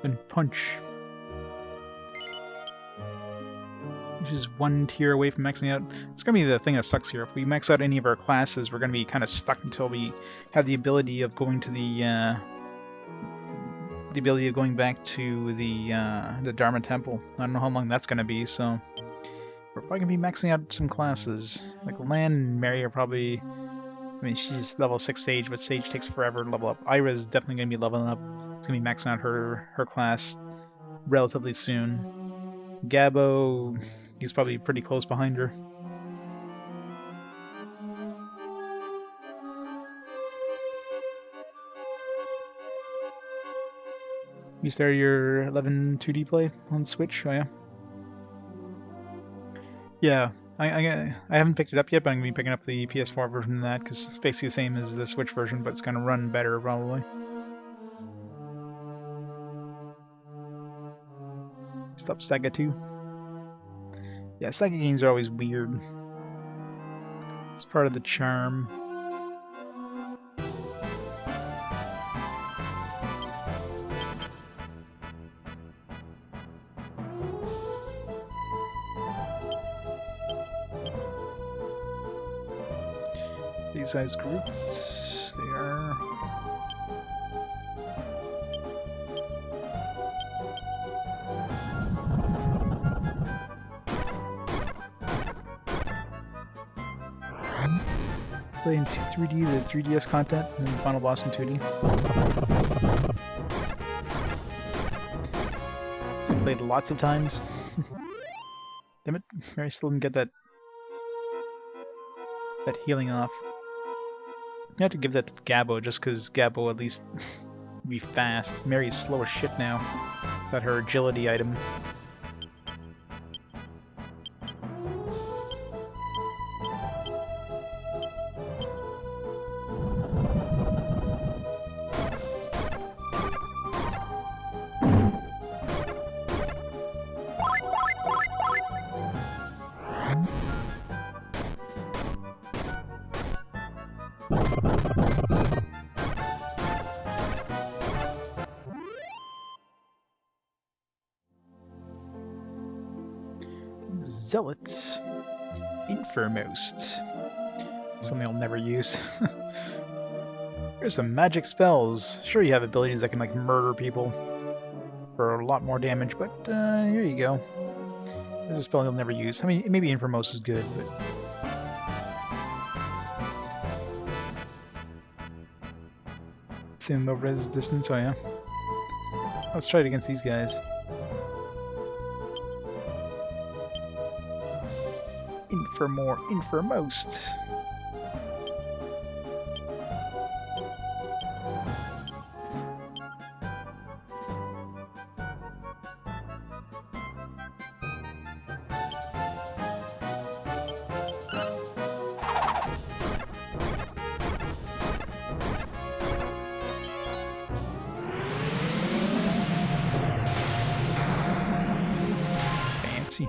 Then punch. Which is one tier away from maxing out. It's gonna be the thing that sucks here. If we max out any of our classes, we're gonna be kind of stuck until we have the ability of going to the ability of going back to the Dharma Temple. I don't know how long that's gonna be, so we're probably gonna be maxing out some classes. Like Lan and Mary are probably. I mean, she's level 6 Sage, but Sage takes forever to level up. Ira's definitely gonna be leveling up. It's gonna be maxing out her class relatively soon. Gabbo, he's probably pretty close behind her. You started your 11 2D play on Switch? Oh yeah. Yeah, I haven't picked it up yet, but I'm gonna be picking up the PS4 version of that because it's basically the same as the Switch version, but it's gonna run better probably. Stop Saga 2. Yeah, Saga games are always weird. It's part of the charm. These guys grouped. They are. Play in 3D, the 3DS content, and then the final boss in 2D. So we played lots of times. Damn it, Mary still didn't get that healing off. You have to give that to Gabbo just because Gabbo at least be fast. Mary's slow as shit now. Got her agility item. Zealot. Infermost. Something I'll never use. Here's some magic spells. Sure, you have abilities that can like murder people for a lot more damage, but here you go. There's a spell you'll never use. I mean, maybe Infermost is good, but thin low res distance. Oh yeah. Let's try it against these guys. Infermost. Fancy.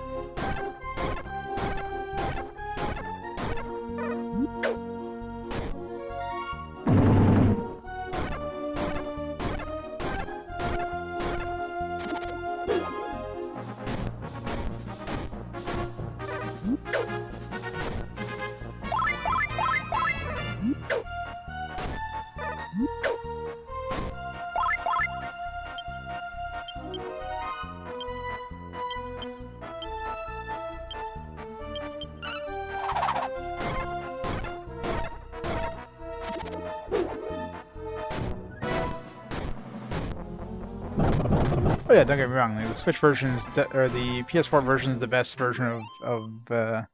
Oh yeah, don't get me wrong. Like, the Switch version is or the PS4 version is the best version of the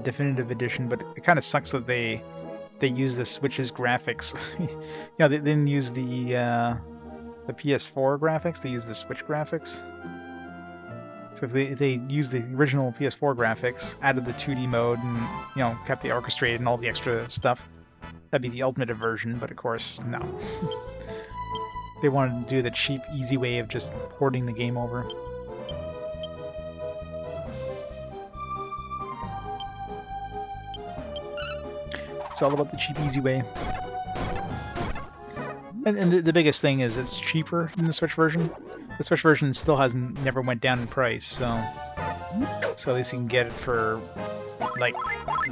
definitive edition, but it kind of sucks that they use the Switch's graphics. They didn't use the PS4 graphics. They used the Switch graphics. So if they used the original PS4 graphics, added the 2D mode, and kept the orchestrated and all the extra stuff, that'd be the ultimate version. But of course, no. They wanted to do the cheap, easy way of just porting the game over. It's all about the cheap, easy way. And the biggest thing is it's cheaper than the Switch version. The Switch version still never went down in price, so at least you can get it for like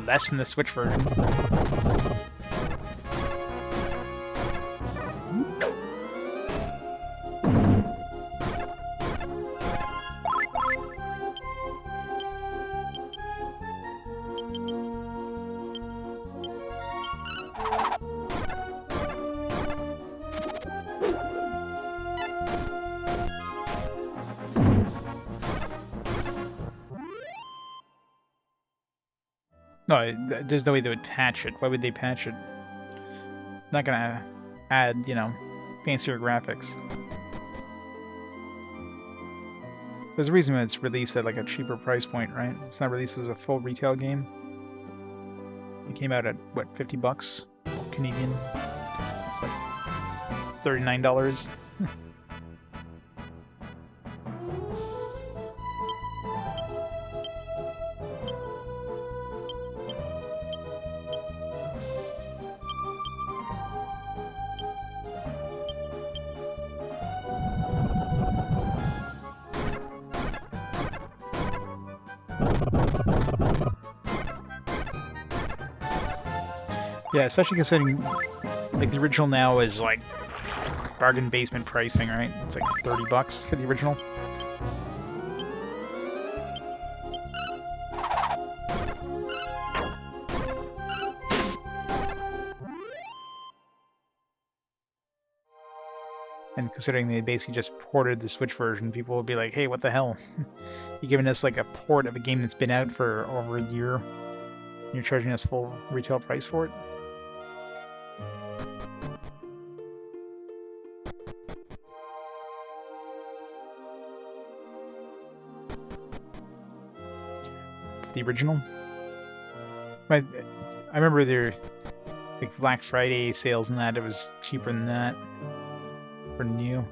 less than the Switch version. No, there's no way they would patch it. Why would they patch it? Not gonna add, fancier graphics. There's a reason why it's released at like a cheaper price point, right? It's not released as a full retail game. It came out at what, $50 Canadian? It's like $39. Yeah, especially considering like the original now is like bargain basement pricing, right? It's like $30 for the original. And considering they basically just ported the Switch version, people will be like, hey, what the hell? You're giving us like a port of a game that's been out for over a year. You're charging us full retail price for it? The original? I remember their like Black Friday sales and that, it was cheaper than that for new.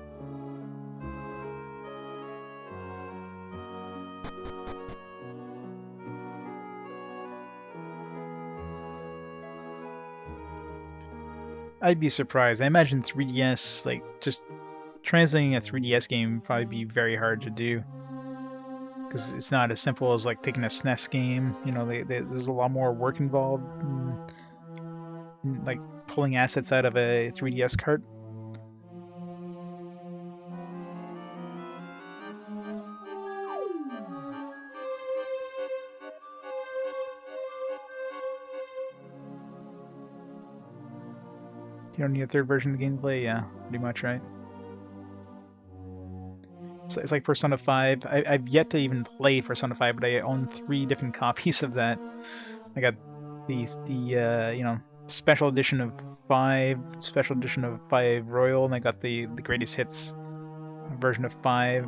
I'd be surprised. I imagine 3DS, like, just translating a 3DS game would probably be very hard to do. Because it's not as simple as, like, taking a SNES game. There's a lot more work involved in, like, pulling assets out of a 3DS cart. You don't need a third version of the gameplay? Yeah, pretty much, right? It's like Persona 5. I've yet to even play Persona 5, but I own 3 different copies of that. I got the special edition of 5, special edition of 5 Royal, and I got the greatest hits version of 5.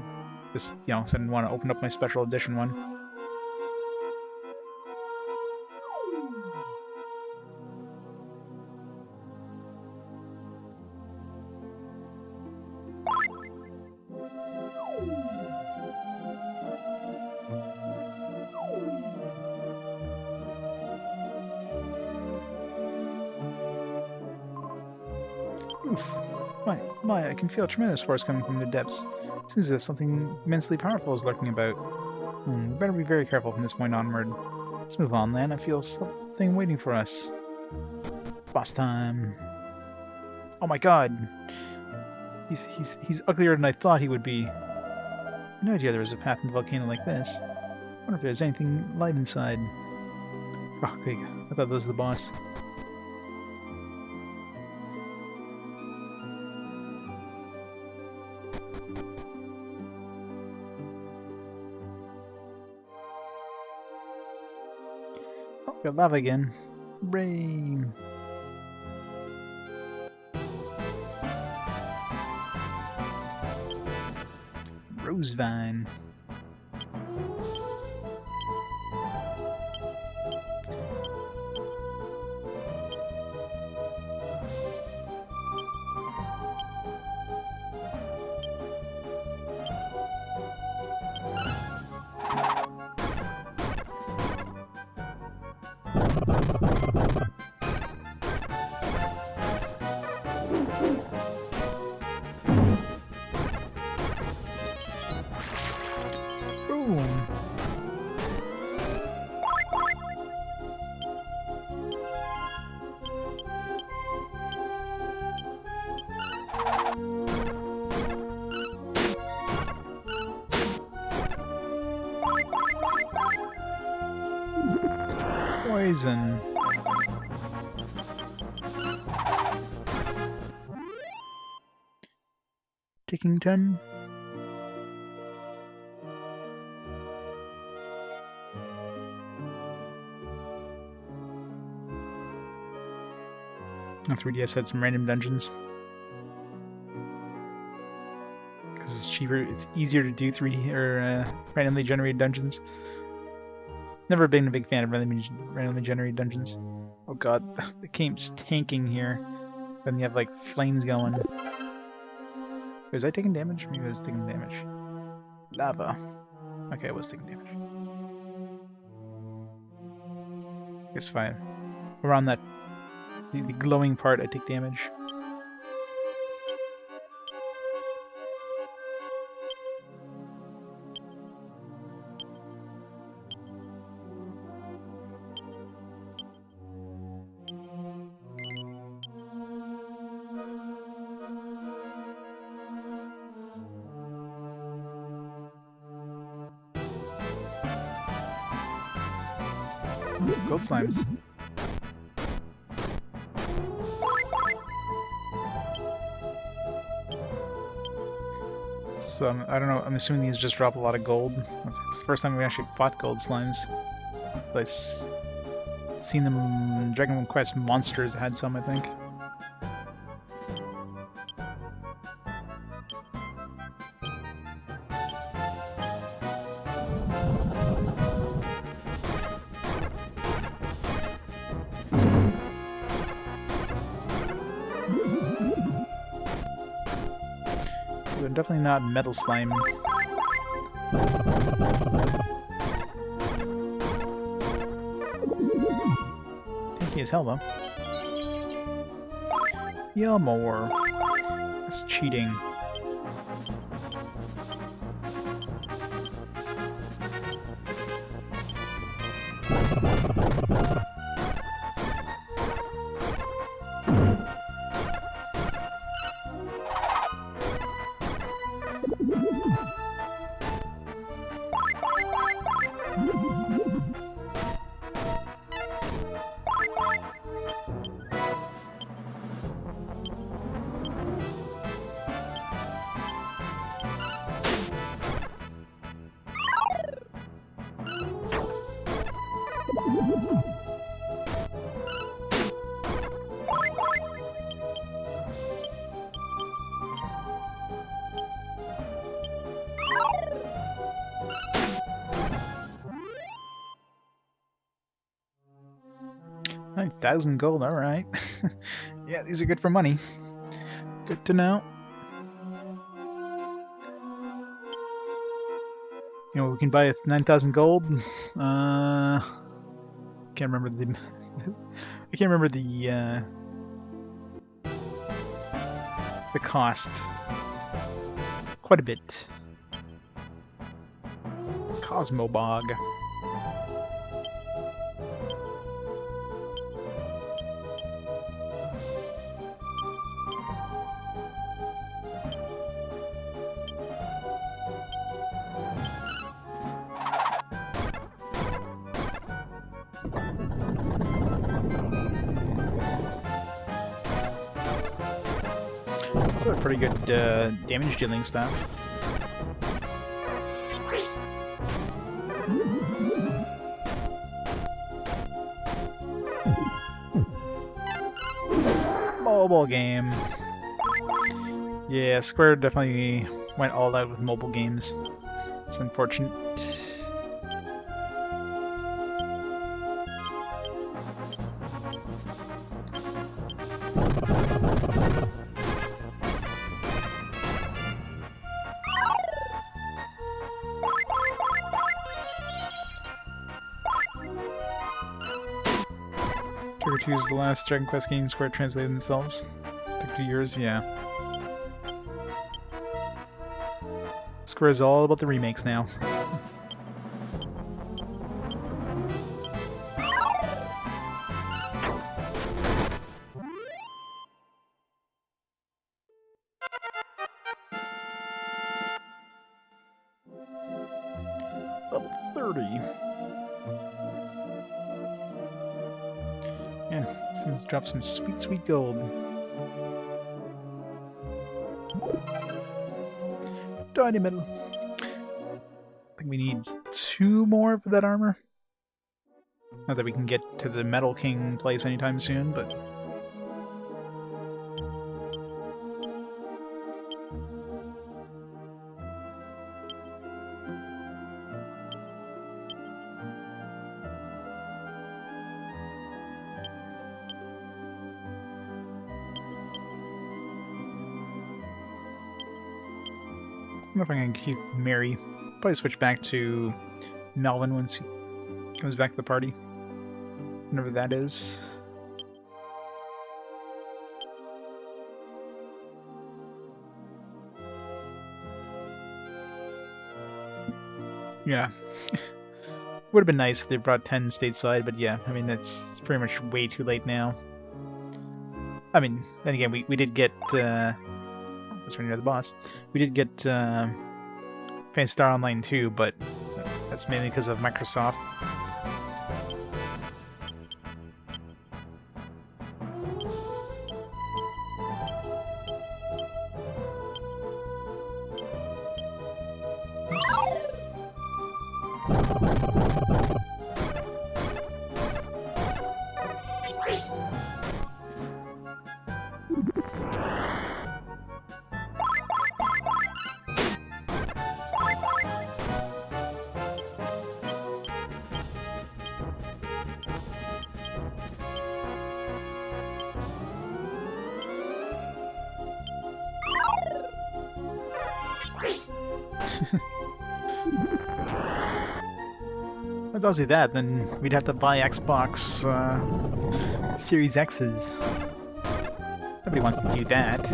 Just, so I didn't want to open up my special edition one. Oof. I can feel a tremendous force coming from the depths. It seems as if something immensely powerful is lurking about. We better be very careful from this point onward. Let's move on then. I feel something waiting for us. Boss time. Oh my god! He's uglier than I thought he would be. No idea there was a path in the volcano like this. I wonder if there's anything light inside. Oh, okay. I thought this was the boss. Got lava again. Rain. Rose vine. Boom. Poison. Tickington. On 3DS had some random dungeons. Because it's cheaper, it's easier to do randomly generated dungeons. Never been a big fan of randomly generated dungeons. Oh god, the game's tanking here. Then you have like flames going. Was I taking damage? Maybe I was taking damage. Lava. Okay, I was taking damage. It's fine. Around that the glowing part I take damage. Gold slimes. So I don't know, I'm assuming these just drop a lot of gold. It's the first time we actually fought gold slimes. I've seen them in Dragon Quest Monsters had some, I think. They're definitely not metal slime. Tanky as hell, though. Yeah, more. That's cheating. $9,000 gold, alright. Yeah, these are good for money. Good to know. You know, we can buy a 9,000 gold. Can't remember the. I can't remember the cost. Quite a bit. Cosmobog. It's a pretty good damage dealing stuff. mobile game. Yeah, Square definitely went all out with mobile games. It's unfortunate. Trigger 2 is the last Dragon Quest game Square translated themselves. Took 2 years, yeah. Square is all about the remakes now. Level 30. Yeah, these things drop some sweet, sweet gold. Tiny metal. I think we need 2 more for that armor. Not that we can get to the Metal King place anytime soon, but... I don't know if I'm gonna keep Mary. Probably switch back to Melvin once he comes back to the party. Whenever that is. Yeah. Would have been nice if they brought 10 stateside, but yeah, I mean, that's pretty much way too late now. I mean, then again, we did get, let's run near the boss. We did get, Star Online 2, but that's mainly because of Microsoft. If it does that, then we'd have to buy Xbox Series X's. Nobody wants to do that.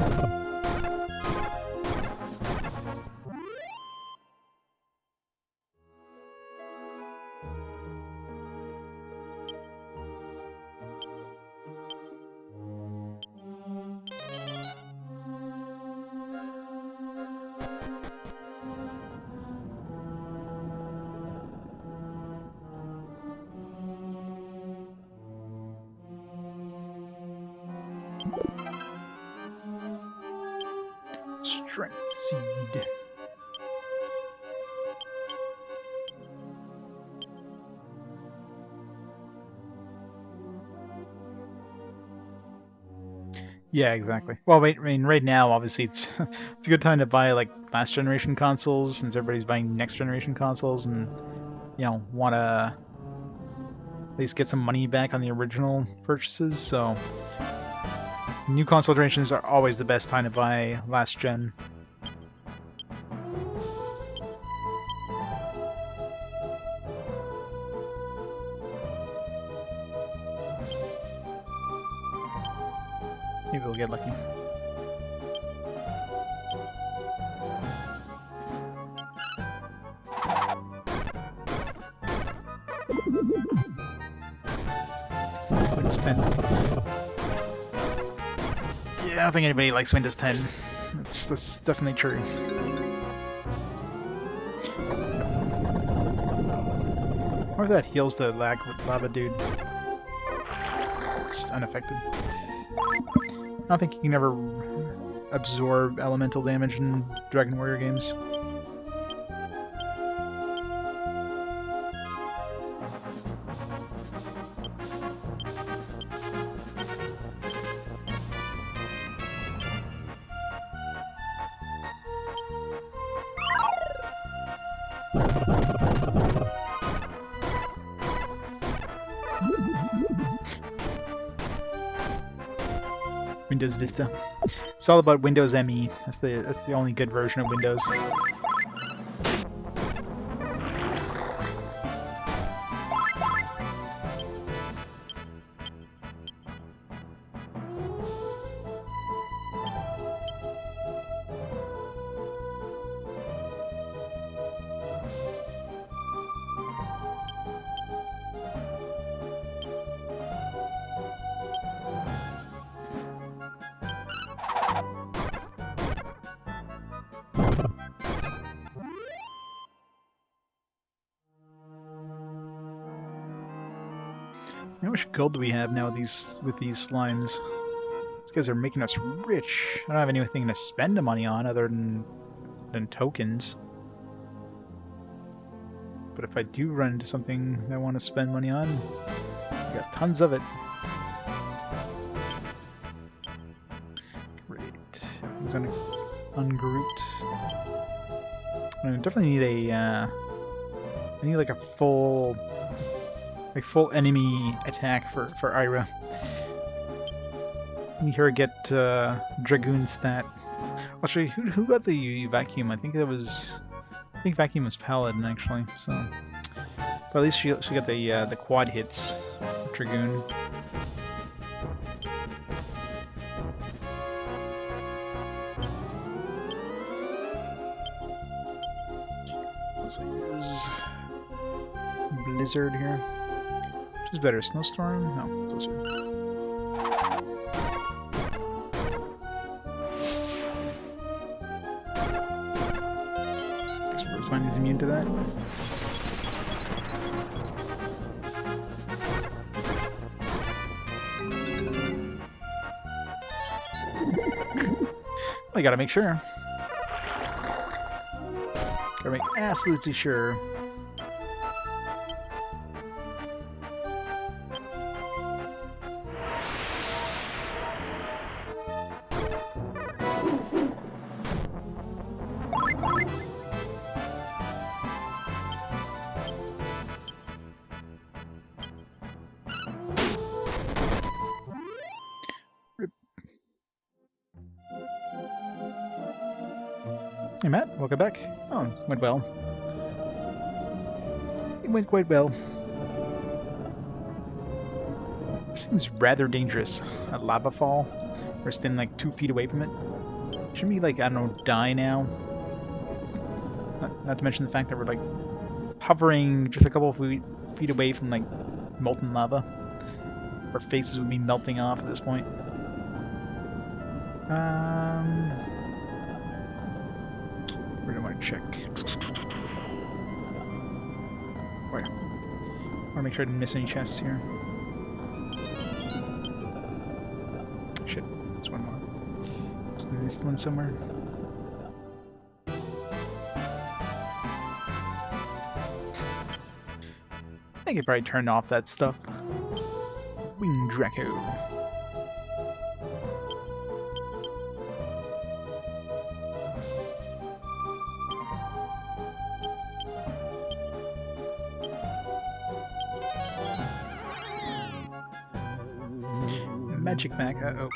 Strength Seed. Yeah, exactly. Well, wait, I mean, right now, obviously, it's it's a good time to buy like last generation consoles, since everybody's buying next generation consoles, and want to at least get some money back on the original purchases. So, new console generations are always the best time to buy last gen. Maybe we'll get lucky. Windows 10. Yeah, I don't think anybody likes Windows 10. That's definitely true. Or if that heals the lag with lava, dude. Just unaffected. I don't think you can ever absorb elemental damage in Dragon Warrior games. Windows Vista. It's all about Windows ME. That's the only good version of Windows. How much gold do we have now with these slimes? These guys are making us rich. I don't have anything to spend the money on other than tokens. But if I do run into something I want to spend money on, I got tons of it. Great. Everything's gonna ungroup. I definitely need I need like a full enemy attack for Ira. You hear her get Dragoon stat. Actually, who got the vacuum? I think vacuum was Paladin actually. So, but at least she got the quad hits. Dragoon. Let's use Blizzard here. Which is better, Snowstorm? No, Blizzard. Guess Rosemine is immune to that. I gotta make sure. Gotta make absolutely sure. Hey Matt, welcome back. Oh, went well. It went quite well. Seems rather dangerous. A lava fall. We're standing like 2 feet away from it. Shouldn't we, like, I don't know, die now? Not to mention the fact that we're like hovering just a couple of feet away from like molten lava. Our faces would be melting off at this point. Where do I want to check? Where? I want to make sure I didn't miss any chests here. Shit, there's one more. Just missed one somewhere. I could probably turn off that stuff. Wing Draco. Magic Mac, uh-oh.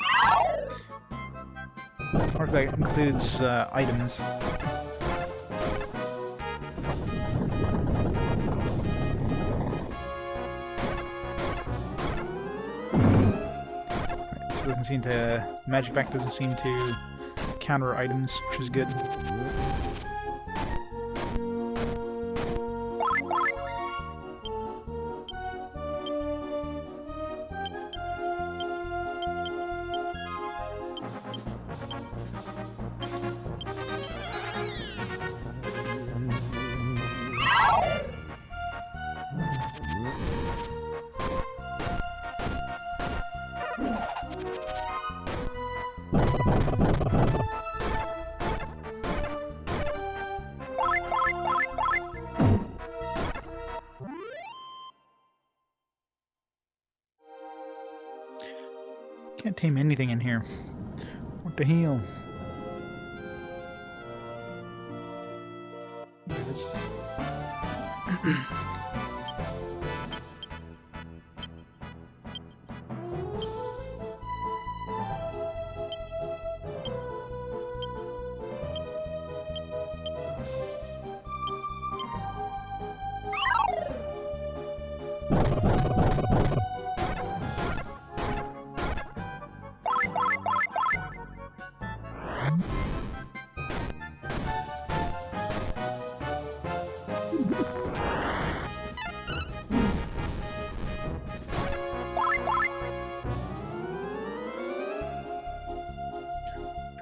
Or if that includes items. Right, so it doesn't seem to... Magic Mac doesn't seem to counter items, which is good. Can't tame anything in here. What the hell? this.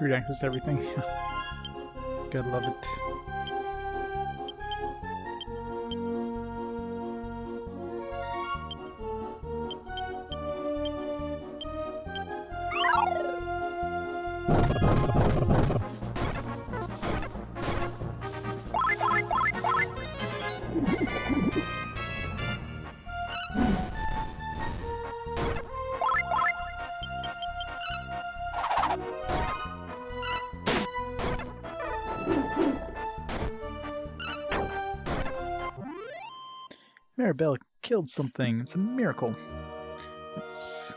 Root access to everything. Gotta love it. Maribel killed something. It's a miracle. It's...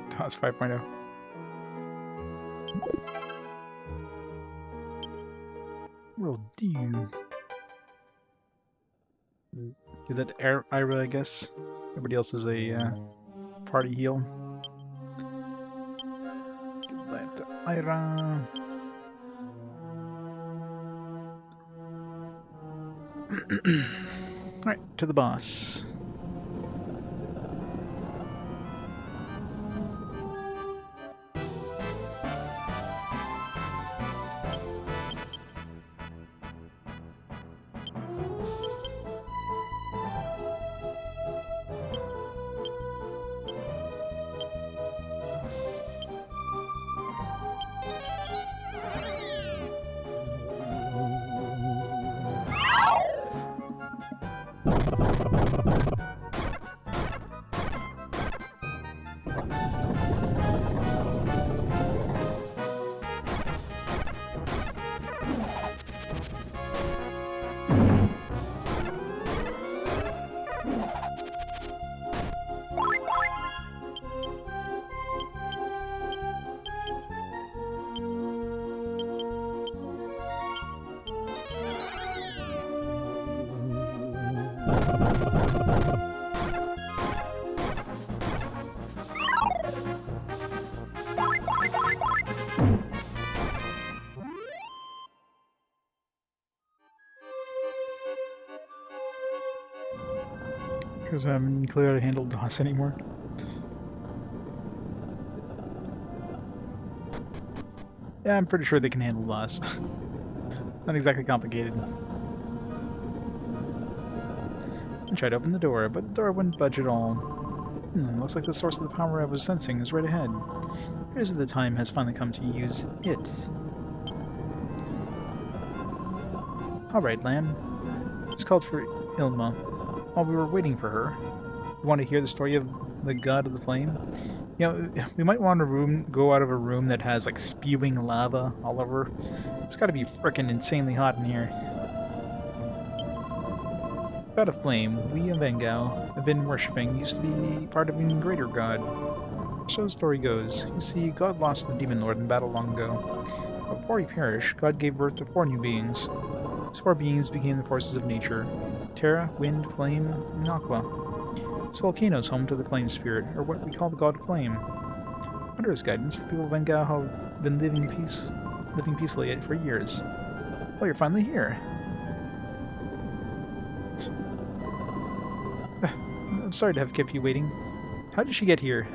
DOS 5.0. Will do. Give that to Ira, I guess. Everybody else is a party heal. Give that to Ira. Alright, to the boss. Because I haven't clearly how to handle DOS anymore. Yeah, I'm pretty sure they can handle DOS. Not exactly complicated. I tried to open the door, but the door wouldn't budge at all. Looks like the source of the power I was sensing is right ahead. Here's the time has finally come to use it. Alright, Lan. Just called for Ilma. While we were waiting for her, you want to hear the story of the God of the Flame? You know, we might want to go out of a room that has, like, spewing lava all over. It's gotta be frickin' insanely hot in here. God of Flame, we of Engao have been worshipping, used to be part of an greater god. So the story goes. You see, God lost the Demon Lord in battle long ago. But before he perished, God gave birth to 4 new beings. These 4 beings became the forces of nature. Terra, Wind, Flame, and Aqua. This volcano is home to the Flame Spirit, or what we call the God of Flame. Under his guidance, the people of Engao have been living peacefully for years. Well, you're finally here. I'm sorry to have kept you waiting. How did she get here?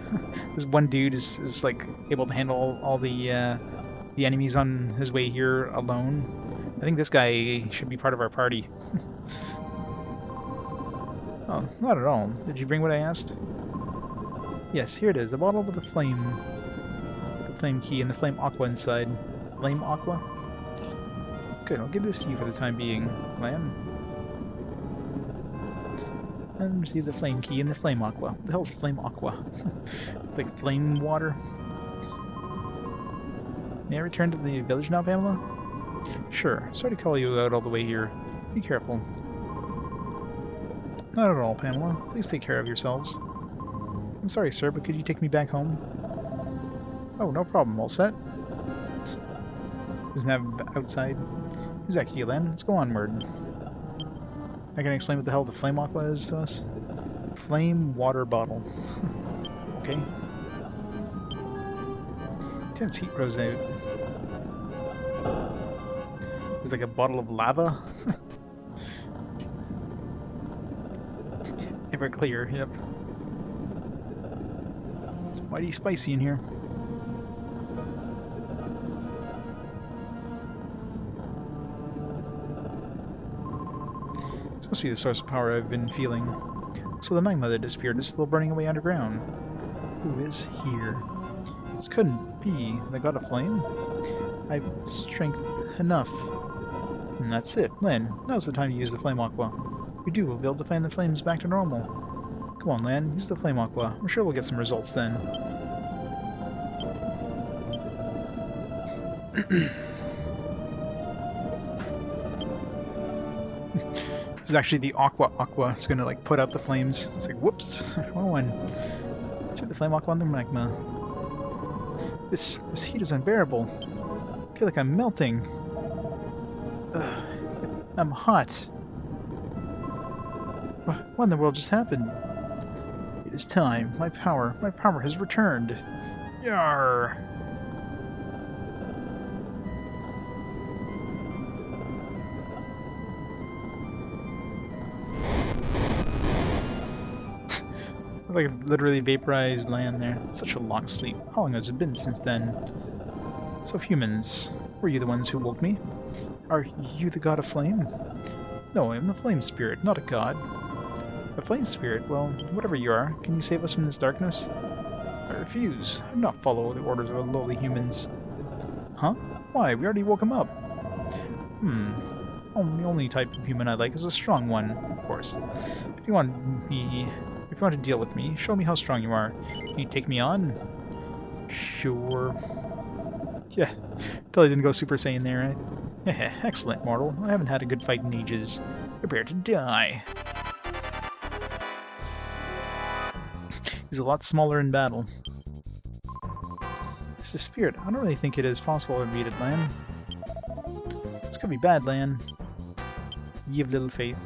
This one dude is like able to handle all the enemies on his way here alone. I think this guy should be part of our party. Oh, not at all. Did you bring what I asked? Yes, here it is. A bottle with the flame key and the flame aqua inside. Flame aqua? Good, I'll give this to you for the time being, Lamb. And receive the flame key and the flame aqua. What the hell's flame aqua? It's like flame water. May I return to the village now, Pamela? Sure. Sorry to call you out all the way here. Be careful. Not at all, Pamela. Please take care of yourselves. I'm sorry, sir, but could you take me back home? Oh, no problem. All set? Doesn't have outside. Who's that key, then? Let's go onward. I can explain what the hell the flame aqua is to us. Flame water bottle. Okay. Intense heat rose out. It's like a bottle of lava. Ever clear, yep. It's mighty spicy in here. This must be the source of power I've been feeling. So the magma that disappeared is still burning away underground. Who is here? This couldn't be the god of flame. I've strength enough. And that's it. Lynn, now's the time to use the flame aqua. If we do, we'll be able to fan the flames back to normal. Come on, Lan, use the flame aqua. I'm sure we'll get some results then. This is actually the aqua. It's gonna like put out the flames. It's like, whoops, wrong one. Shoot the flame aqua on the magma. This heat is unbearable. I feel like I'm melting. Ugh, I'm hot. What in the world just happened? It is time. My power has returned. Yarr! Like literally vaporized land there. Such a long sleep. How long has it been since then? So humans, were you the ones who woke me? Are you the god of flame? No, I am the flame spirit, not a god. A flame spirit? Well, whatever you are, can you save us from this darkness? I refuse. I do not follow the orders of lowly humans. Huh? Why? We already woke him up. The only type of human I like is a strong one, of course. If you want to deal with me, show me how strong you are. Can you take me on? Sure. Yeah, until I didn't go Super Saiyan there, right? Excellent, mortal. I haven't had a good fight in ages. Prepare to die. He's a lot smaller in battle. It's the spirit. I don't really think it is possible to beat it, Lan. This could be bad, Lan. Ye of little faith.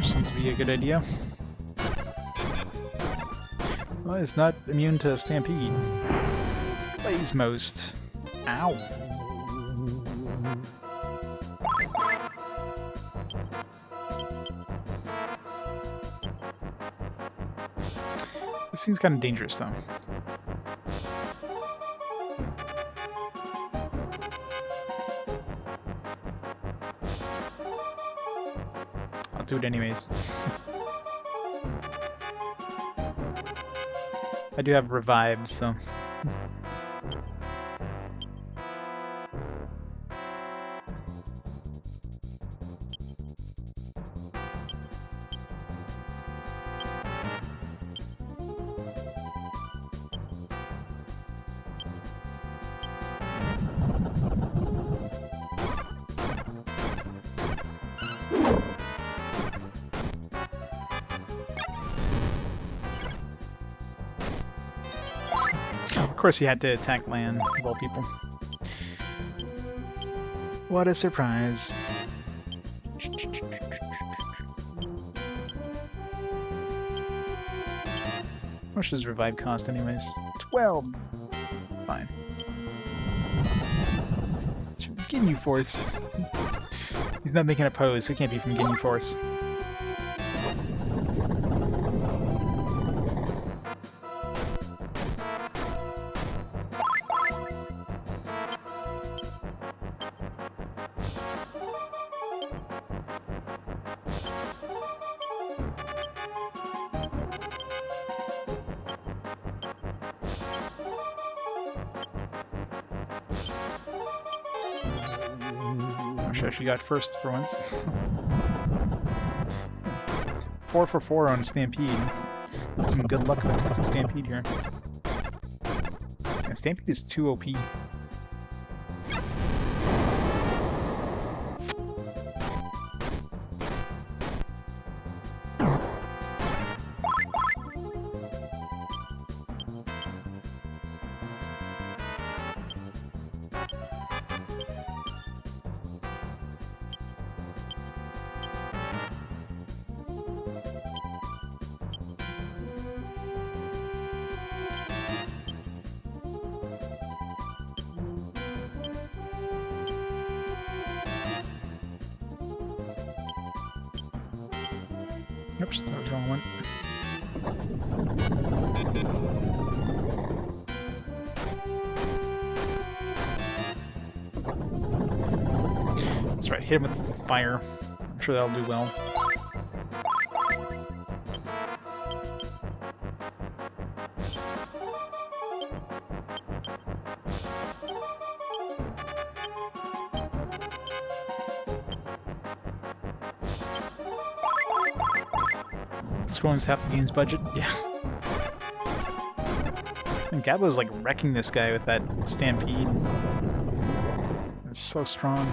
Seems to be a good idea. Well, it's not immune to stampede. Plays most. Ow. This seems kind of dangerous, though. Do it anyways. I do have revive, so. Of course he had to attack land, of all people. What a surprise. How much does revive cost anyways? 12! Fine. It's from Ginyu Force. He's not making a pose, so it can't be from Ginyu Force. She actually got first for once. 4 for 4 on Stampede. Some good luck when it comes to Stampede here. And Stampede is too OP. Oops, that was the wrong one. That's right, hit him with fire. I'm sure that'll do well. Scrolling's half the game's budget, yeah. And Gablo's like wrecking this guy with that Stampede. It's so strong.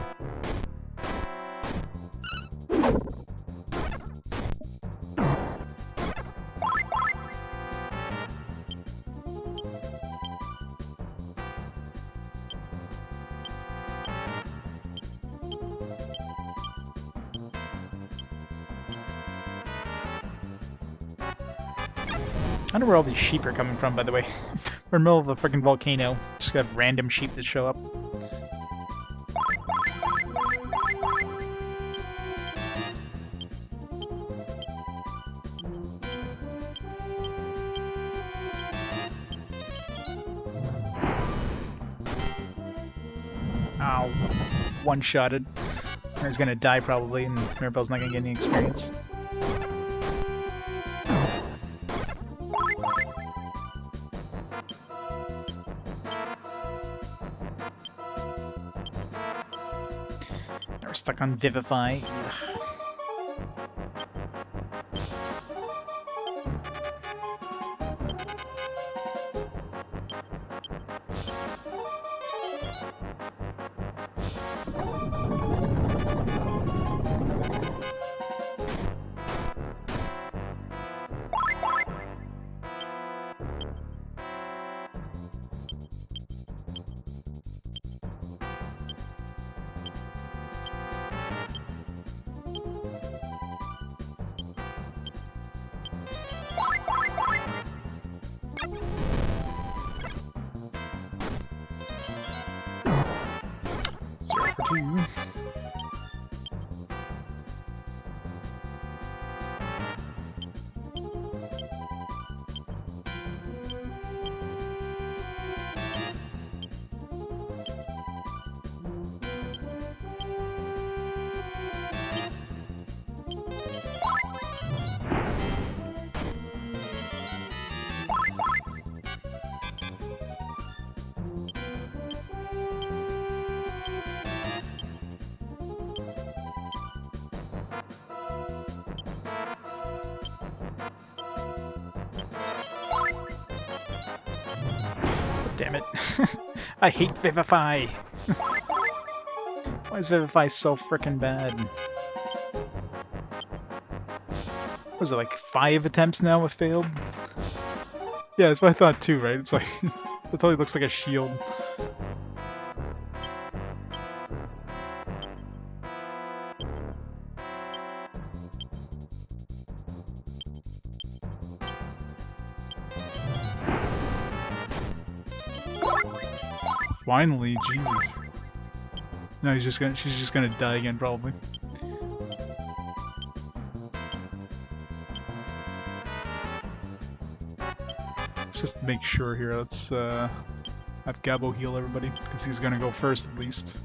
I don't know where all these sheep are coming from, by the way. We're in the middle of a freaking volcano. Just got random sheep that show up. Ow. One-shotted. He's gonna die probably, and Mirabelle's not gonna get any experience. We're stuck on Vivify. Damn it. I hate Vivify! Why is Vivify so frickin' bad? Was it like 5 attempts now have failed? Yeah, that's what I thought too, right? It's like, it totally looks like a shield. Finally, Jesus. No, she's just gonna die again, probably. Let's just make sure here. Let's have Gabo heal everybody, because he's gonna go first at least.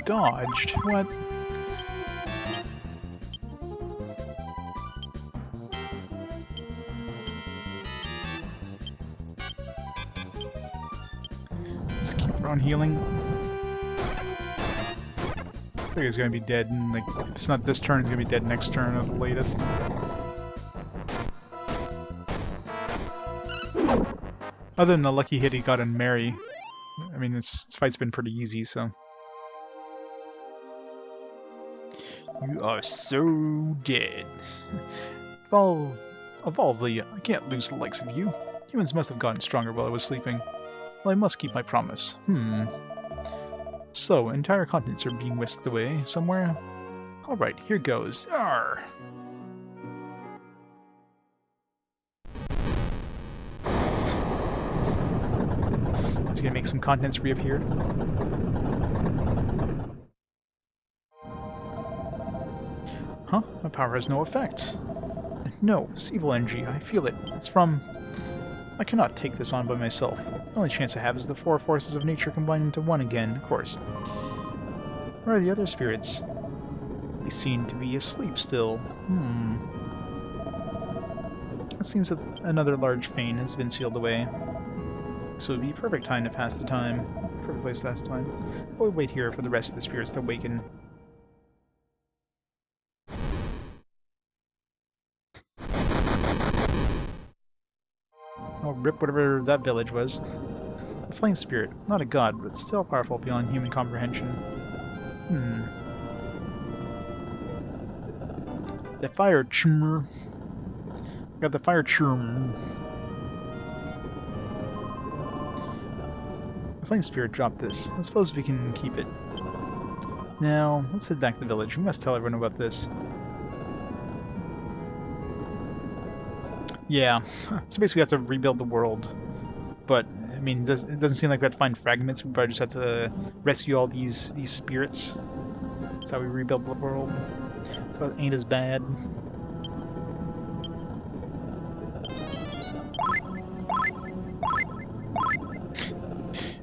Dodged? What? Let's keep on healing. I think he's gonna be dead, and like, if it's not this turn, he's gonna be dead next turn at the latest. Other than the lucky hit he got on Mary, I mean, this fight's been pretty easy, so. You are so dead. Of all the, I can't lose the likes of you. Humans must have gotten stronger while I was sleeping. Well, I must keep my promise. So, entire continents are being whisked away somewhere? Alright, here goes. Arr! It's gonna make some continents reappear. Huh? My power has no effect. No, it's evil energy. I feel it. It's from... I cannot take this on by myself. The only chance I have is the four forces of nature combined into one again, of course. Where are the other spirits? They seem to be asleep still. It seems that another large fane has been sealed away. So it would be a perfect time to pass the time. Perfect place to pass the time. We'll wait here for the rest of the spirits to awaken. Oh, rip whatever that village was. A flame spirit, not a god, but still powerful beyond human comprehension. The fire chummer. Got the fire chum. The flame spirit dropped this. I suppose we can keep it. Now, let's head back to the village. We must tell everyone about this. Yeah, so basically we have to rebuild the world. But, I mean, it doesn't seem like we have to find fragments. We probably just have to rescue all these spirits. That's how we rebuild the world. So it ain't as bad.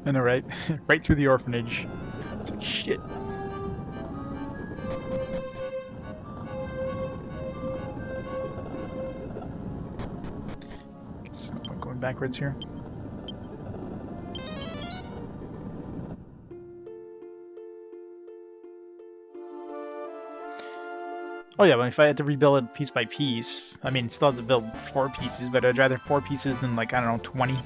I know, right? Right through the orphanage. It's like, shit. Guess no point going backwards here. Oh yeah, but if I had to rebuild it piece by piece, I mean, still have to build 4 pieces, but I'd rather 4 pieces than, like, I don't know, 20.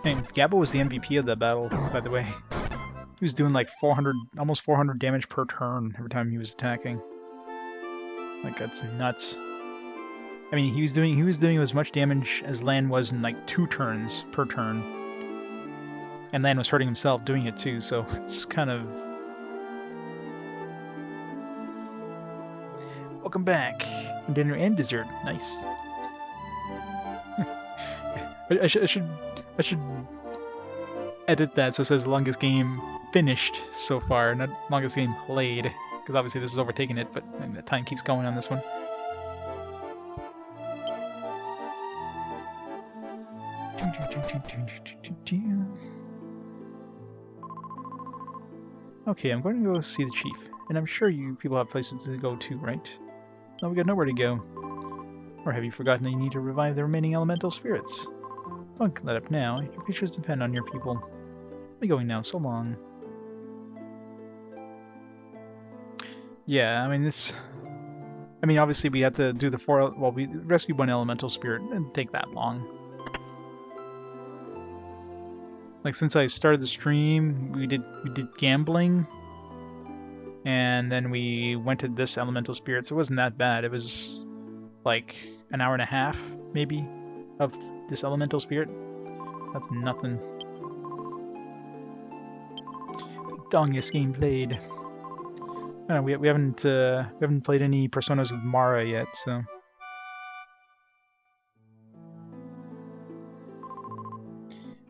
And Gabbo was the MVP of that battle, by the way. He was doing like 400, almost 400 damage per turn every time he was attacking. Like, that's nuts. I mean, he was doing as much damage as Lan was in like 2 turns per turn. And Lan was hurting himself doing it too, so it's kind of... Welcome back. Dinner and dessert. Nice. I should edit that so it says longest game finished so far, not longest game played, because obviously this is overtaking it, but the time keeps going on this one. Okay, I'm going to go see the chief, and I'm sure you people have places to go to, right? No, we got nowhere to go. Or have you forgotten that you need to revive the remaining elemental spirits? Don't let up now. Your futures depend on your people. I'm going now. So long. Yeah, I mean, this... I mean, obviously we had to do the 4... Well, we rescued 1 elemental spirit. It didn't take that long. Like, since I started the stream, we did gambling. And then we went to this elemental spirit, so it wasn't that bad. It was, like, an hour and a half, maybe, of this elemental spirit. That's nothing. Longest game played. I don't know, we haven't played any Personas with Mara yet, so.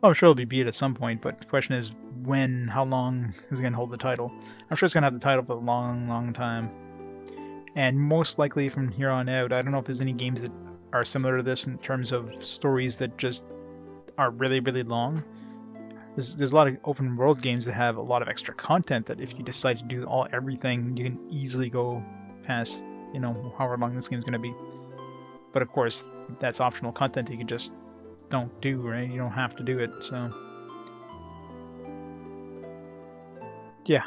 Oh, I'm sure it'll be beat at some point, but the question is when, how long is it going to hold the title? I'm sure it's going to have the title for a long, long time. And most likely from here on out, I don't know if there's any games that are similar to this in terms of stories that just are really, really long. There's a lot of open world games that have a lot of extra content that if you decide to do everything, you can easily go past, you know, however long this game's going to be. But of course, that's optional content you can just don't do, right? You don't have to do it, so... Yeah.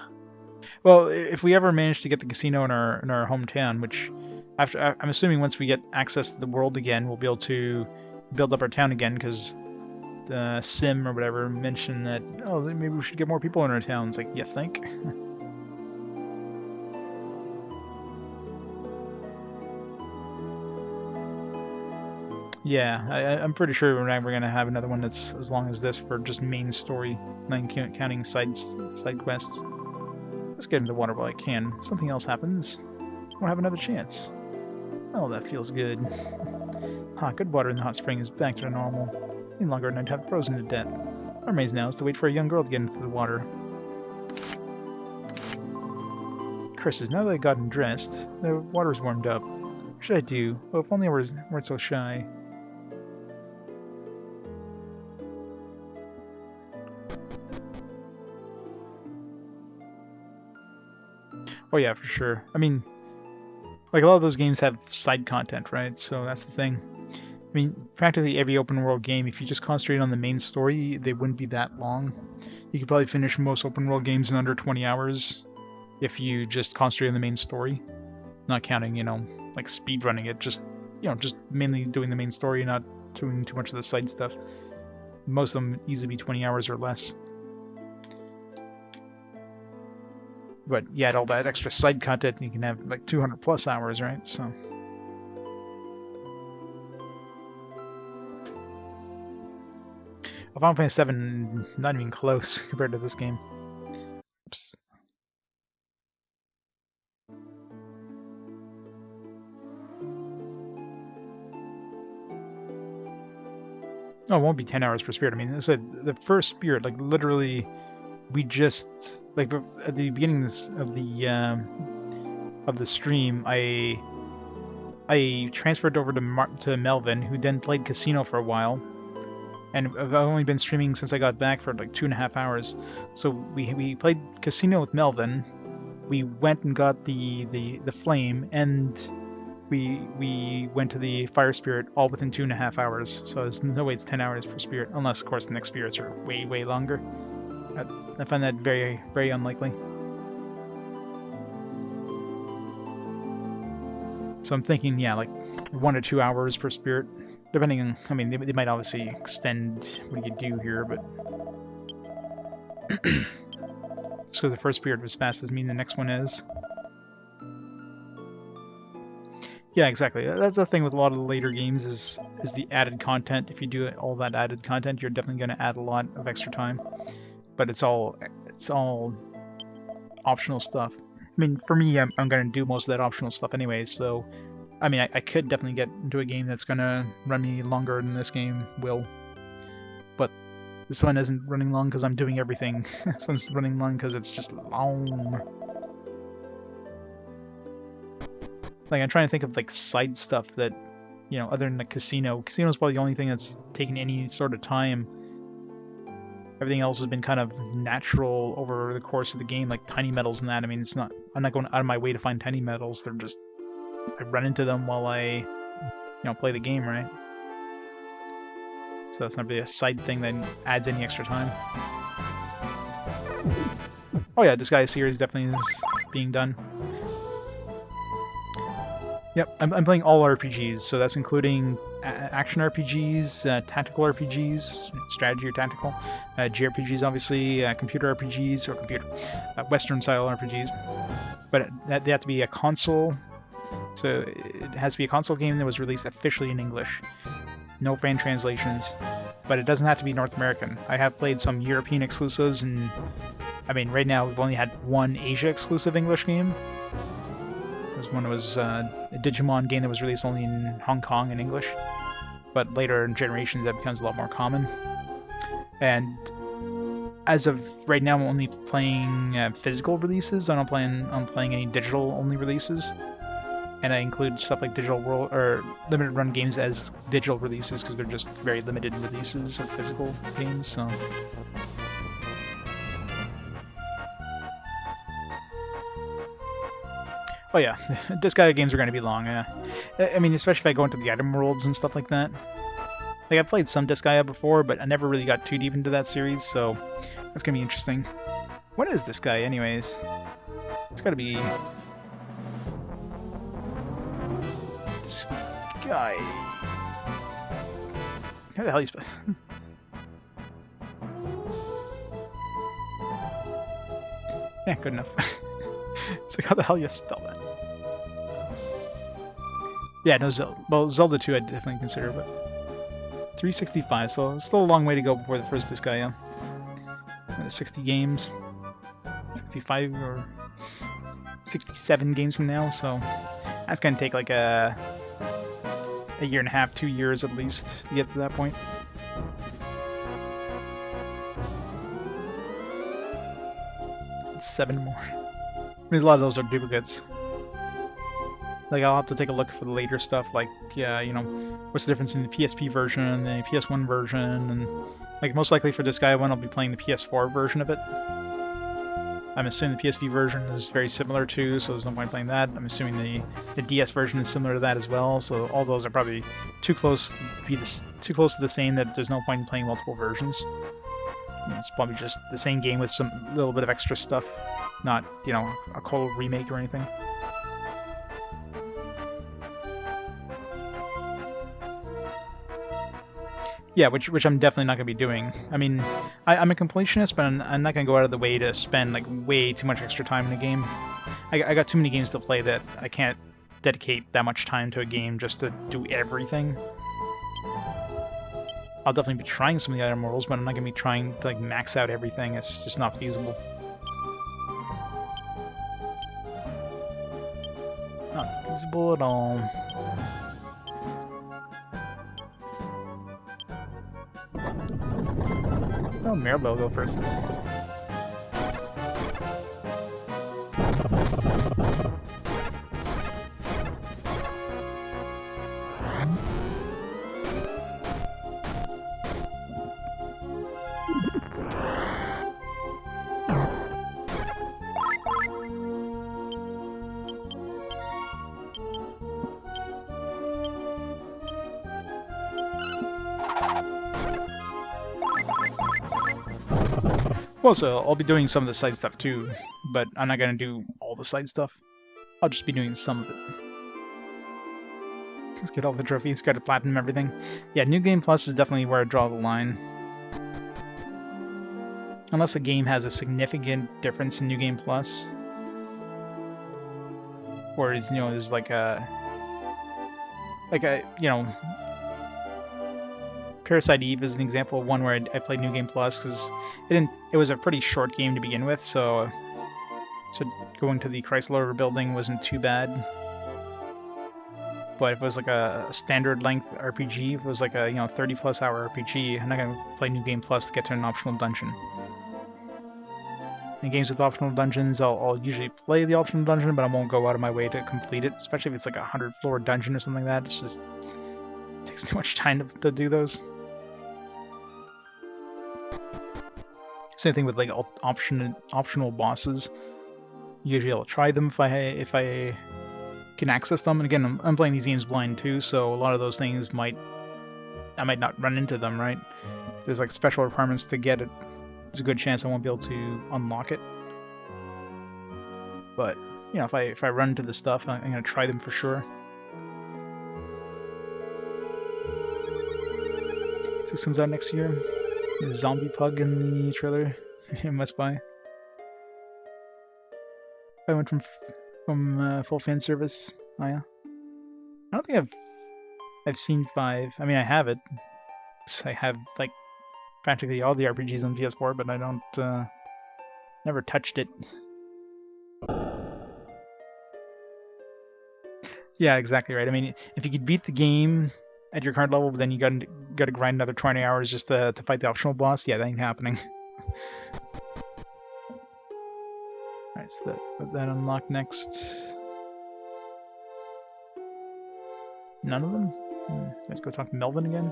Well, if we ever manage to get the casino in our hometown, which I'm assuming once we get access to the world again, we'll be able to build up our town again, because the Sim or whatever mentioned that, oh, maybe we should get more people in our town. It's like, you think? Yeah, I'm pretty sure we're going to have another one that's as long as this for just main story, not counting side quests. Let's get into the water while I can. If something else happens, we'll have another chance. Oh, that feels good. Good water in the hot spring is back to normal. Any longer and I'd have frozen to death. Our maze now is to wait for a young girl to get into the water. Curses, now that I've gotten dressed, the water's warmed up. What should I do? Oh, if only I weren't so shy. Oh yeah, for sure. I mean, like a lot of those games have side content, right? So that's the thing. I mean, practically every open world game, if you just concentrate on the main story, they wouldn't be that long. You could probably finish most open world games in under 20 hours if you just concentrate on the main story. Not counting, you know, like speedrunning it, just, you know, just mainly doing the main story, not doing too much of the side stuff. Most of them easily be 20 hours or less. But you add all that extra side content, you can have like 200 plus hours, right? So. Final Fantasy VII, not even close compared to this game. Oops. Oh, it won't be 10 hours per spirit. I mean, I said the first spirit, like literally, we just like at the beginning of the stream, I transferred over to Melvin, who then played Casino for a while, and I've only been streaming since I got back for like 2.5 hours. So we played Casino with Melvin. We went and got the flame, and we went to the fire spirit all within 2.5 hours. So there's no way it's 10 hours per spirit, unless of course the next spirits are way longer. I find that very, very unlikely. So I'm thinking, yeah, like 1 to 2 hours per spirit, depending on. I mean, they might obviously extend what you do here, but just because the first spirit was fast doesn't mean the next one is. Yeah, exactly. That's the thing with a lot of the later games is the added content. If you do all that added content, you're definitely going to add a lot of extra time. But it's all optional stuff. I mean, for me, I'm going to do most of that optional stuff anyway, so I mean, I could definitely get into a game that's going to run me longer than this game will. But this one isn't running long because I'm doing everything. This one's running long because it's just long. Like, I'm trying to think of like side stuff that, you know, other than the casino. Casino's probably the only thing that's taken any sort of time. Everything else has been kind of natural over the course of the game, like tiny metals and that. I mean, it's not. I'm not going out of my way to find tiny metals. They're just. I run into them while I, you know, play the game, right? So that's not really a side thing that adds any extra time. Oh yeah, Disguise series definitely is being done. Yep, I'm playing all RPGs, so that's including action RPGs, tactical RPGs, strategy or tactical, JRPGs obviously, computer RPGs, or Western-style RPGs. But they have to be a console, so it has to be a console game that was released officially in English. No fan translations, but it doesn't have to be North American. I have played some European exclusives, and I mean, right now we've only had one Asia-exclusive English game. One was a Digimon game that was released only in Hong Kong in English, but later in generations that becomes a lot more common. And as of right now, I'm only playing physical releases. I don't plan on playing any digital-only releases. and I include stuff like digital world or limited run games as digital releases because they're just very limited releases of physical games. So. Oh yeah, Disgaea games are going to be long. I mean, especially if I go into the item worlds and stuff like that. Like I've played some Disgaea before, but I never really got too deep into that series, so that's going to be interesting. What is this guy, anyways? It's got to be this guy. How the hell you spell? Yeah, good enough. So how the hell you spell that? Yeah, no Zelda. Well, Zelda 2 I'd definitely consider, but 365, so it's still a long way to go before the first Disgaea. 60 games, 65 or 67 games from now, so that's gonna take like a year and a half, 2 years at least to get to that point. Seven more. I mean, a lot of those are duplicates. Like, I'll have to take a look for the later stuff, like, yeah, you know, what's the difference in the PSP version and the PS1 version, and, like, most likely for this guy one, I'll be playing the PS4 version of it. I'm assuming the PSP version is very similar too, so there's no point playing that. I'm assuming the DS version is similar to that as well, so all those are probably too close to the same that there's no point in playing multiple versions. It's probably just the same game with some little bit of extra stuff, not, you know, a cold remake or anything. Yeah, which I'm definitely not going to be doing. I mean, I'm a completionist, but I'm not going to go out of the way to spend like way too much extra time in a game. I got too many games to play that I can't dedicate that much time to a game just to do everything. I'll definitely be trying some of the item worlds, but I'm not going to be trying to like max out everything. It's just not feasible. Not feasible at all. Oh, Mirabelle will go first. Well, so I'll be doing some of the side stuff too, but I'm not going to do all the side stuff. I'll just be doing some of it. Let's get all the trophies, got to platinum everything. Yeah, New Game Plus is definitely where I draw the line. Unless a game has a significant difference in New Game Plus. Or is, you know, is like a, you know, Parasite Eve is an example of one where I played New Game Plus because it was a pretty short game to begin with, so going to the Chrysler building wasn't too bad. But if it was like a standard length RPG, if it was like a 30+ hour RPG, I'm not gonna play New Game Plus to get to an optional dungeon. In games with optional dungeons, I'll usually play the optional dungeon, but I won't go out of my way to complete it, especially if it's like a 100-floor dungeon or something like that. It takes too much time to do those. Same thing with like optional bosses. Usually I'll try them if I can access them. And again, I'm playing these games blind too, so a lot of those things I might not run into them, right? There's like special requirements to get it. There's a good chance I won't be able to unlock it. But you know, if I run into the stuff, I'm gonna try them for sure. This comes out next year. The zombie pug in the trailer in West Buy. I went from full fan service. Oh yeah. I don't think I've seen 5. I mean, I have it. I have like practically all the RPGs on PS4, but I don't never touched it. Yeah, exactly right. I mean, if you could beat the game at your current level, then you gotta grind another 20 hours just to fight the optional boss. Yeah, that ain't happening. Alright, so put that unlocked next. None of them? Let's go talk to Melvin again.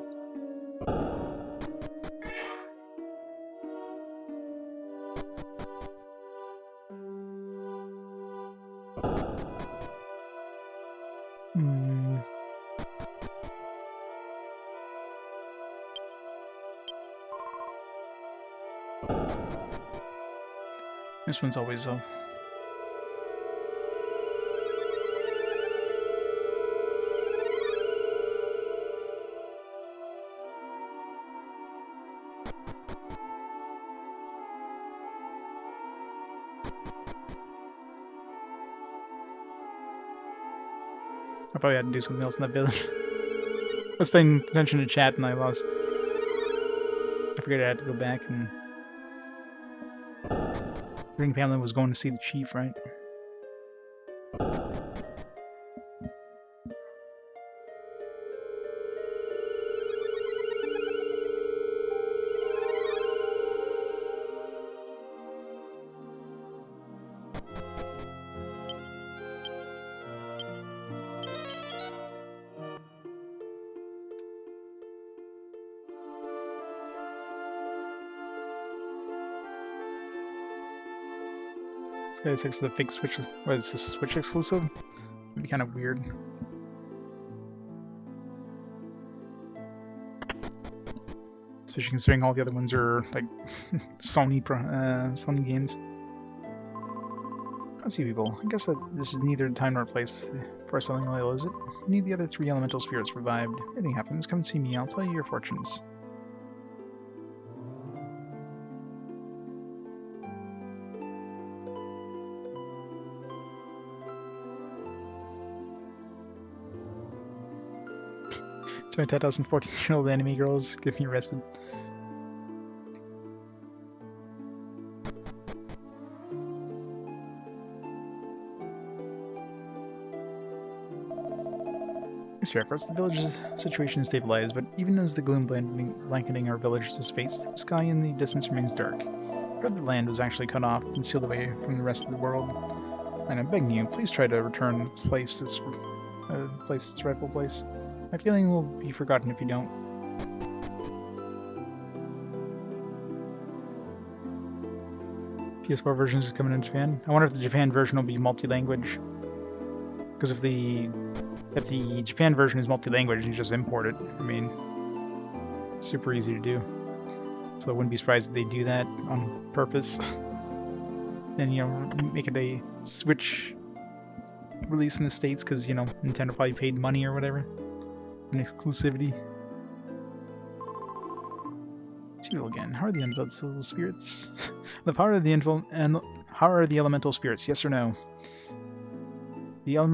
This one's always though. I probably had to do something else in that village. I was paying attention to chat and I lost. I forget I had to go back and. Ring family was going to see the chief, right? This guy says the fake Switch. What is this, Switch exclusive? It'd be kind of weird. Especially considering all the other ones are like Sony games. How's you people? I guess that this is neither time nor place for selling oil, is it? You need the other 3 elemental spirits revived. If anything happens, come see me. I'll tell you your fortunes. My 2014-year-old anime girls get me arrested. Mr. Efforts, the village's situation is stabilized, but even as the gloom blanketing our village dissipates, the sky in the distance remains dark. The land was actually cut off and sealed away from the rest of the world. And I'm begging you, please try to return the place its rightful place. My feeling will be forgotten if you don't. PS4 version is coming in Japan. I wonder if the Japan version will be multi-language. Because if the Japan version is multi-language, you just import it. I mean, it's super easy to do. So I wouldn't be surprised if they do that on purpose. And, you know, make it a Switch release in the States because, you know, Nintendo probably paid money or whatever. Exclusivity. Two again. How are the elemental spirits? How are the elemental spirits? Yes or no? The I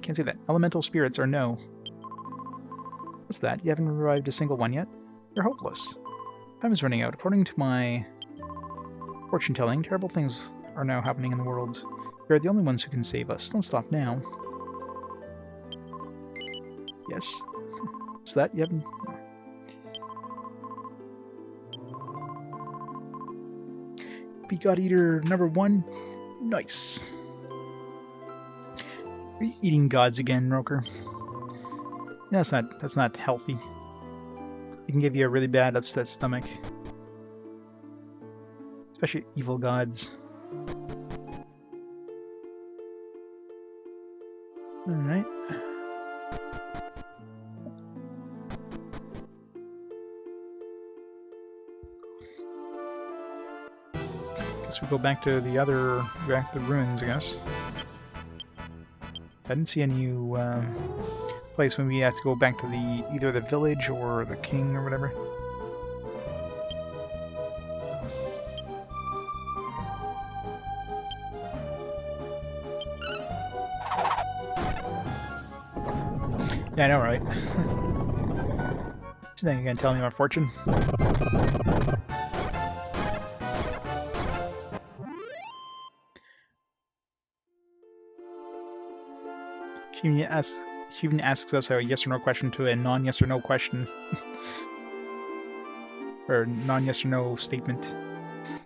can't say that. Elemental spirits are no. What's that? You haven't revived a single one yet? You're hopeless. Time is running out. According to my fortune telling, terrible things are now happening in the world. We are the only ones who can save us. Don't stop now. Yes. Is that you haven't? Be God Eater number 1. Nice. Are you eating gods again, Roker? Yeah, that's not healthy. It can give you a really bad upset stomach. Especially evil gods. Alright. Guess we go back to the ruins, I guess. I didn't see any place when we had to go back to either the village or the king or whatever. Yeah, I know, right? You think you're gonna tell me my fortune? She even asks us a yes or no question to a non-yes or no question. Or non-yes or no statement.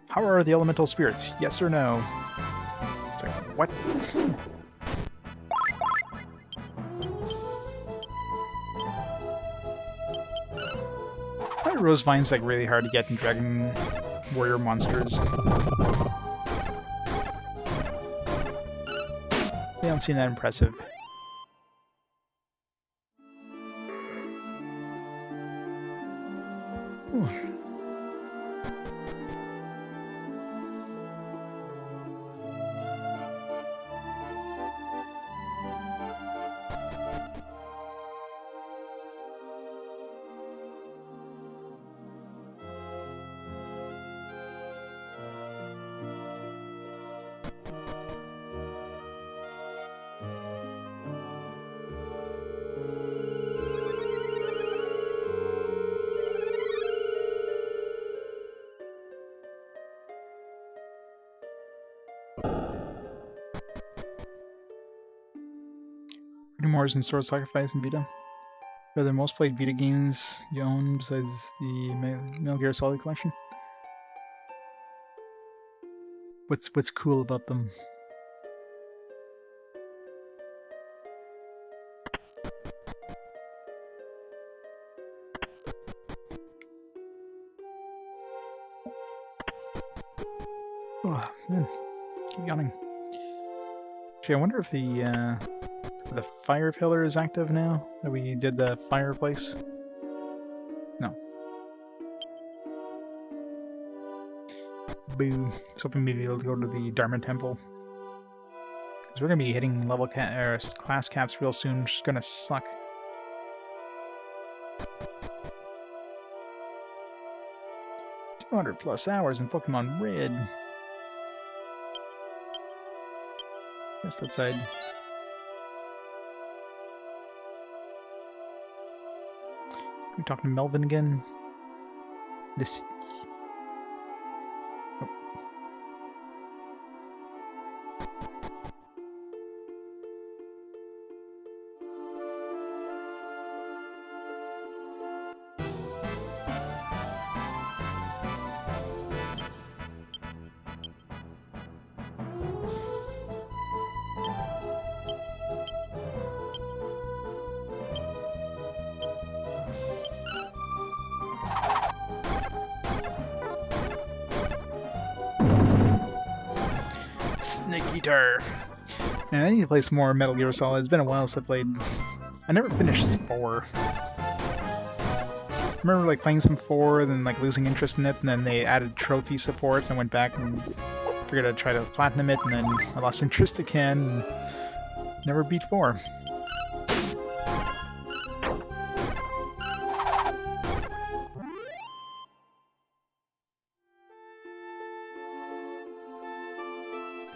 How are the elemental spirits? Yes or no? It's like, what? The rose vine's like really hard to get in Dragon Warrior monsters. They don't seem that impressive. Ooh. More than Sword Sacrifice and Vita. Are the most played Vita games you own besides the Metal Gear Solid collection? What's cool about them? Oh man, keep yawning. Actually, I wonder if the fire pillar is active now that we did the fireplace. No. Boo. Let's hope maybe we'll go to the Dharma Temple. Because we're going to be hitting level class caps real soon, which is going to suck. +200 hours in Pokemon Red. Guess that side. We talking to Melvin again? This. Oh. Snake Eater. Man, I need to play some more Metal Gear Solid. It's been a while since I played. I never finished 4. I remember like playing some 4, then like losing interest in it, and then they added trophy supports, and I went back and figured I'd try to platinum it, and then I lost interest again, and never beat 4.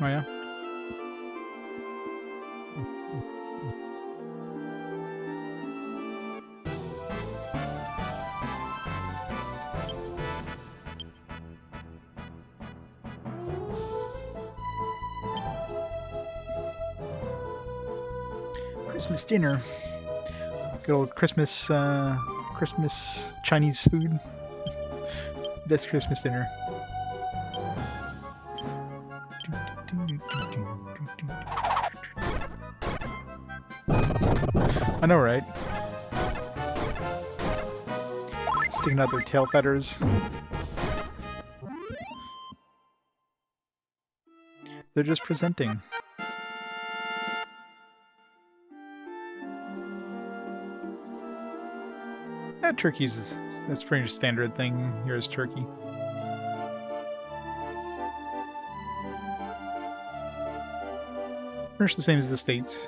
Oh yeah? Christmas dinner. Good old Christmas Chinese food. Best Christmas dinner. I know, right? Sticking out their tail feathers. They're just presenting. Yeah, turkeys that's pretty standard thing here is turkey. Pretty much the same as the States.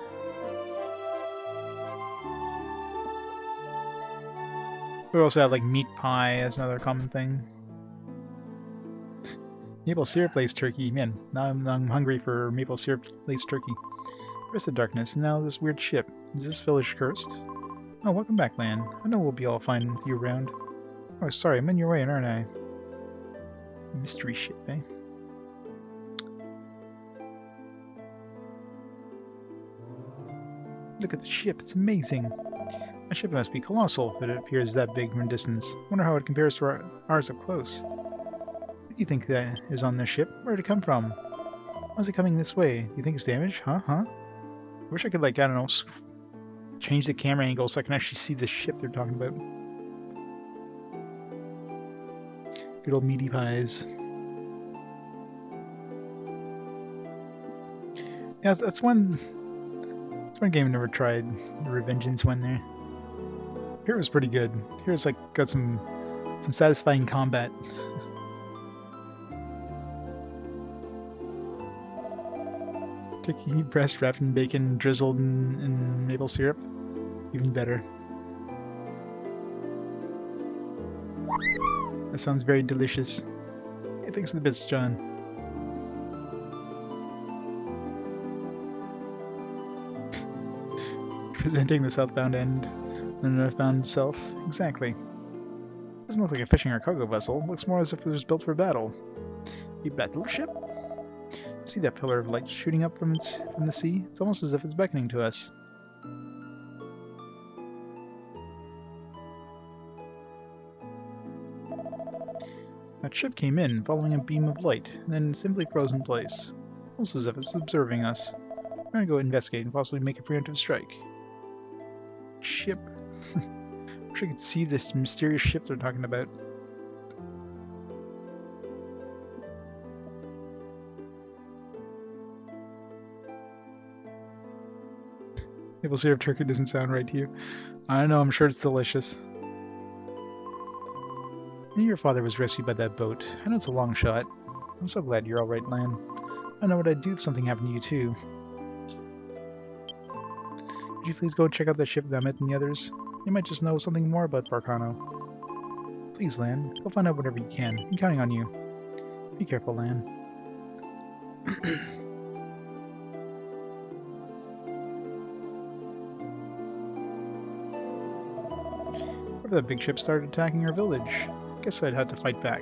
We also have like meat pie as another common thing. Maple syrup laced turkey. Man, now I'm hungry for maple syrup laced turkey. Rest of darkness. Now this weird ship. Is this village cursed? Oh, welcome back, Lan. I know we'll be all fine with you around. Oh, sorry, I'm in your way, aren't I? Mystery ship, eh? Look at the ship, it's amazing. That ship must be colossal if it appears that big from a distance. Wonder how it compares to ours up close. What do you think that is on this ship? Where did it come from? How's it coming this way? Do you think it's damaged? Huh? I wish I could, like, I don't know, change the camera angle so I can actually see the ship they're talking about. Good old meaty pies. Yeah, that's one game I never tried. The Revengeance one there. Here it was pretty good. Here's like got some satisfying combat. Turkey breast wrapped in bacon, drizzled in maple syrup. Even better. That sounds very delicious. Hey, thanks for the bits, John. Presenting the southbound end, the northbound self. Exactly. Doesn't look like a fishing or cargo vessel. Looks more as if it was built for battle. A battleship? See that pillar of light shooting up from the sea? It's almost as if it's beckoning to us. That ship came in, following a beam of light, and then simply froze in place. Almost as if it's observing us. We're gonna go investigate and possibly make a preemptive strike. Ship. Wish I could see this mysterious ship they're talking about. Maple syrup turkey doesn't sound right to you. I don't know, I'm sure it's delicious. I knew your father was rescued by that boat. I know it's a long shot. I'm so glad you're alright, Lan. I know what I'd do if something happened to you too. Could you please go check out that ship with Emmett and the others? You might just know something more about Barcano. Please, Lan. Go find out whatever you can. I'm counting on you. Be careful, Lan. What if that big ship started attacking our village? Guess I'd have to fight back.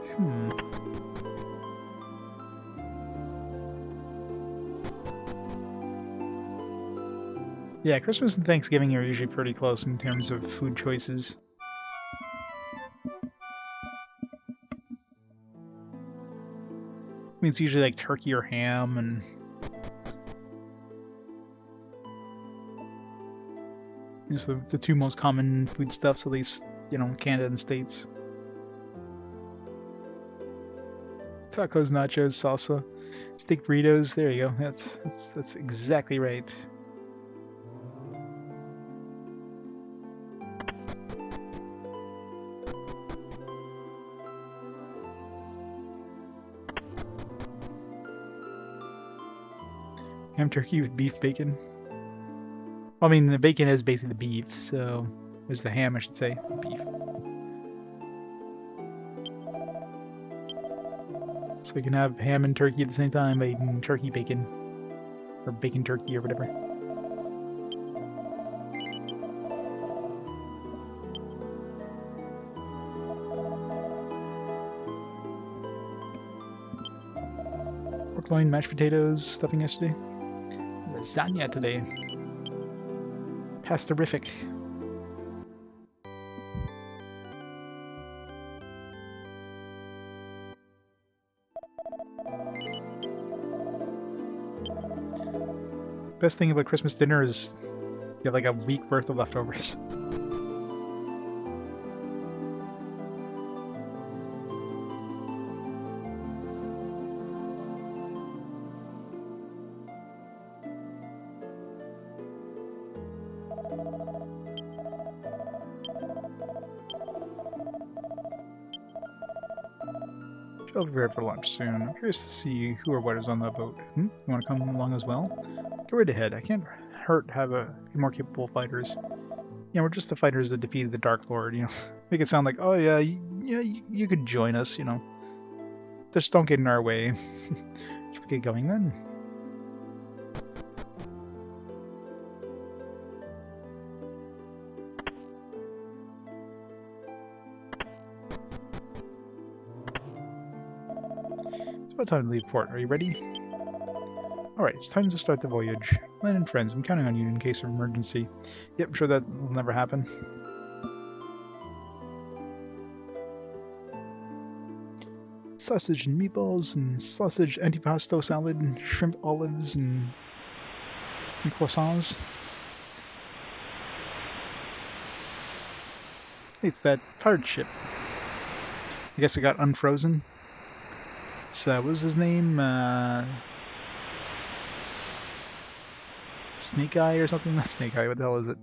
Yeah, Christmas and Thanksgiving are usually pretty close in terms of food choices. I mean, it's usually like turkey or ham, and it's the two most common foodstuffs, at least, you know, Canada and States. Tacos, nachos, salsa, steak burritos. There you go. That's exactly right. Ham turkey with beef bacon. Well, I mean, the bacon is basically the beef, so there's the ham, I should say, beef. So you can have ham and turkey at the same time by eating turkey bacon. Or bacon turkey or whatever. Pork loin, mashed potatoes, stuffing yesterday. Lasagna today. Pastorific. Best thing about Christmas dinner is you have like a week worth of leftovers. I'll be prepared for lunch soon. I'm curious to see who or what is on that boat. You want to come along as well? Go right ahead. I can't hurt have more capable fighters. You know, we're just the fighters that defeated the Dark Lord, you know. Make it sound like, oh yeah, you could join us, you know. Just don't get in our way. Should we get going then? It's about time to leave port. Are you ready? Alright, it's time to start the voyage. Land and friends, I'm counting on you in case of emergency. Yep, I'm sure that will never happen. Sausage and meatballs, and sausage antipasto salad, and shrimp olives, and croissants. It's that pirate ship. I guess it got unfrozen. It's, what was his name? Snake Eye or something? Not Snake Eye, what the hell is it?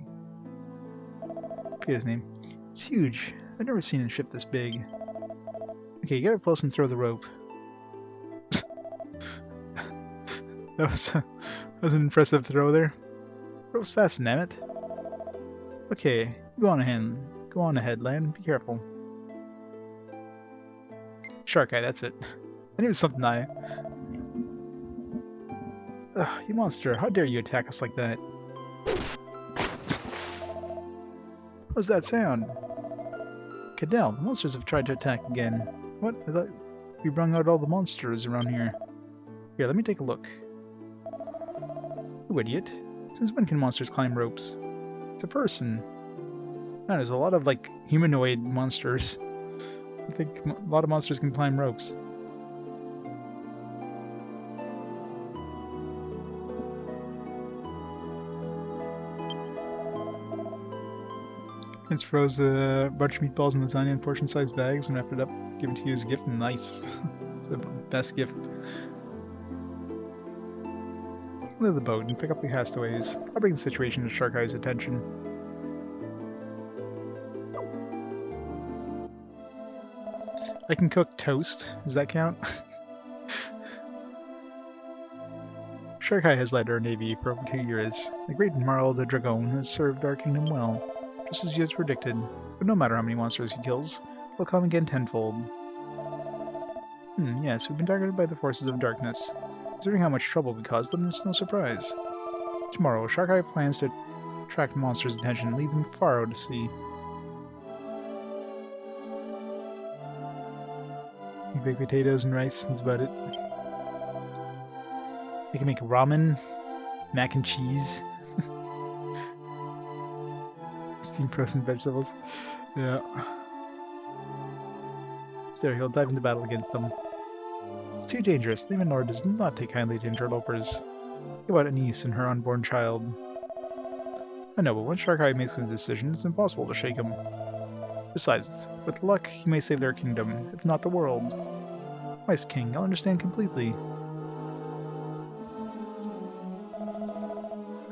I forget his name. It's huge. I've never seen a ship this big. Okay, get up close and throw the rope. That was an impressive throw there. Rope's fast, damn it. Okay, go on ahead. Go on ahead, Lan. Be careful. Shark Eye, that's it. I knew it was something I... Ugh, you monster, how dare you attack us like that? What was that sound? Cadell, the monsters have tried to attack again. What? I thought we brung out all the monsters around here. Here, let me take a look. You idiot. Since when can monsters climb ropes? It's a person. Man, there's a lot of, like, humanoid monsters. I think a lot of monsters can climb ropes. It's froze a bunch of meatballs in lasagna in portion-sized bags and wrapped it up, given to you as a gift. Nice. It's the best gift. Leave the boat and pick up the castaways. I'll bring the situation to Shark Eye's attention. I can cook toast. Does that count? Shark Eye has led our navy for over 2 years. The great Marl the Dragon has served our kingdom well, just as you had predicted. But no matter how many monsters he kills, they'll come again tenfold. Yes, we've been targeted by the forces of darkness. Considering how much trouble we caused them, it's no surprise. Tomorrow, Shark Eye plans to attract the monsters' attention and lead them far out to sea. You bake potatoes and rice, that's about it. They can make ramen, mac and cheese, steamed frozen vegetables. Yeah. So he'll dive into battle against them. It's too dangerous. The Lord does not take kindly to interlopers. Think about Anise and her unborn child. I know, but once Shark Eye makes a decision, it's impossible to shake him. Besides, with luck, he may save their kingdom, if not the world. Wise King, I'll understand completely.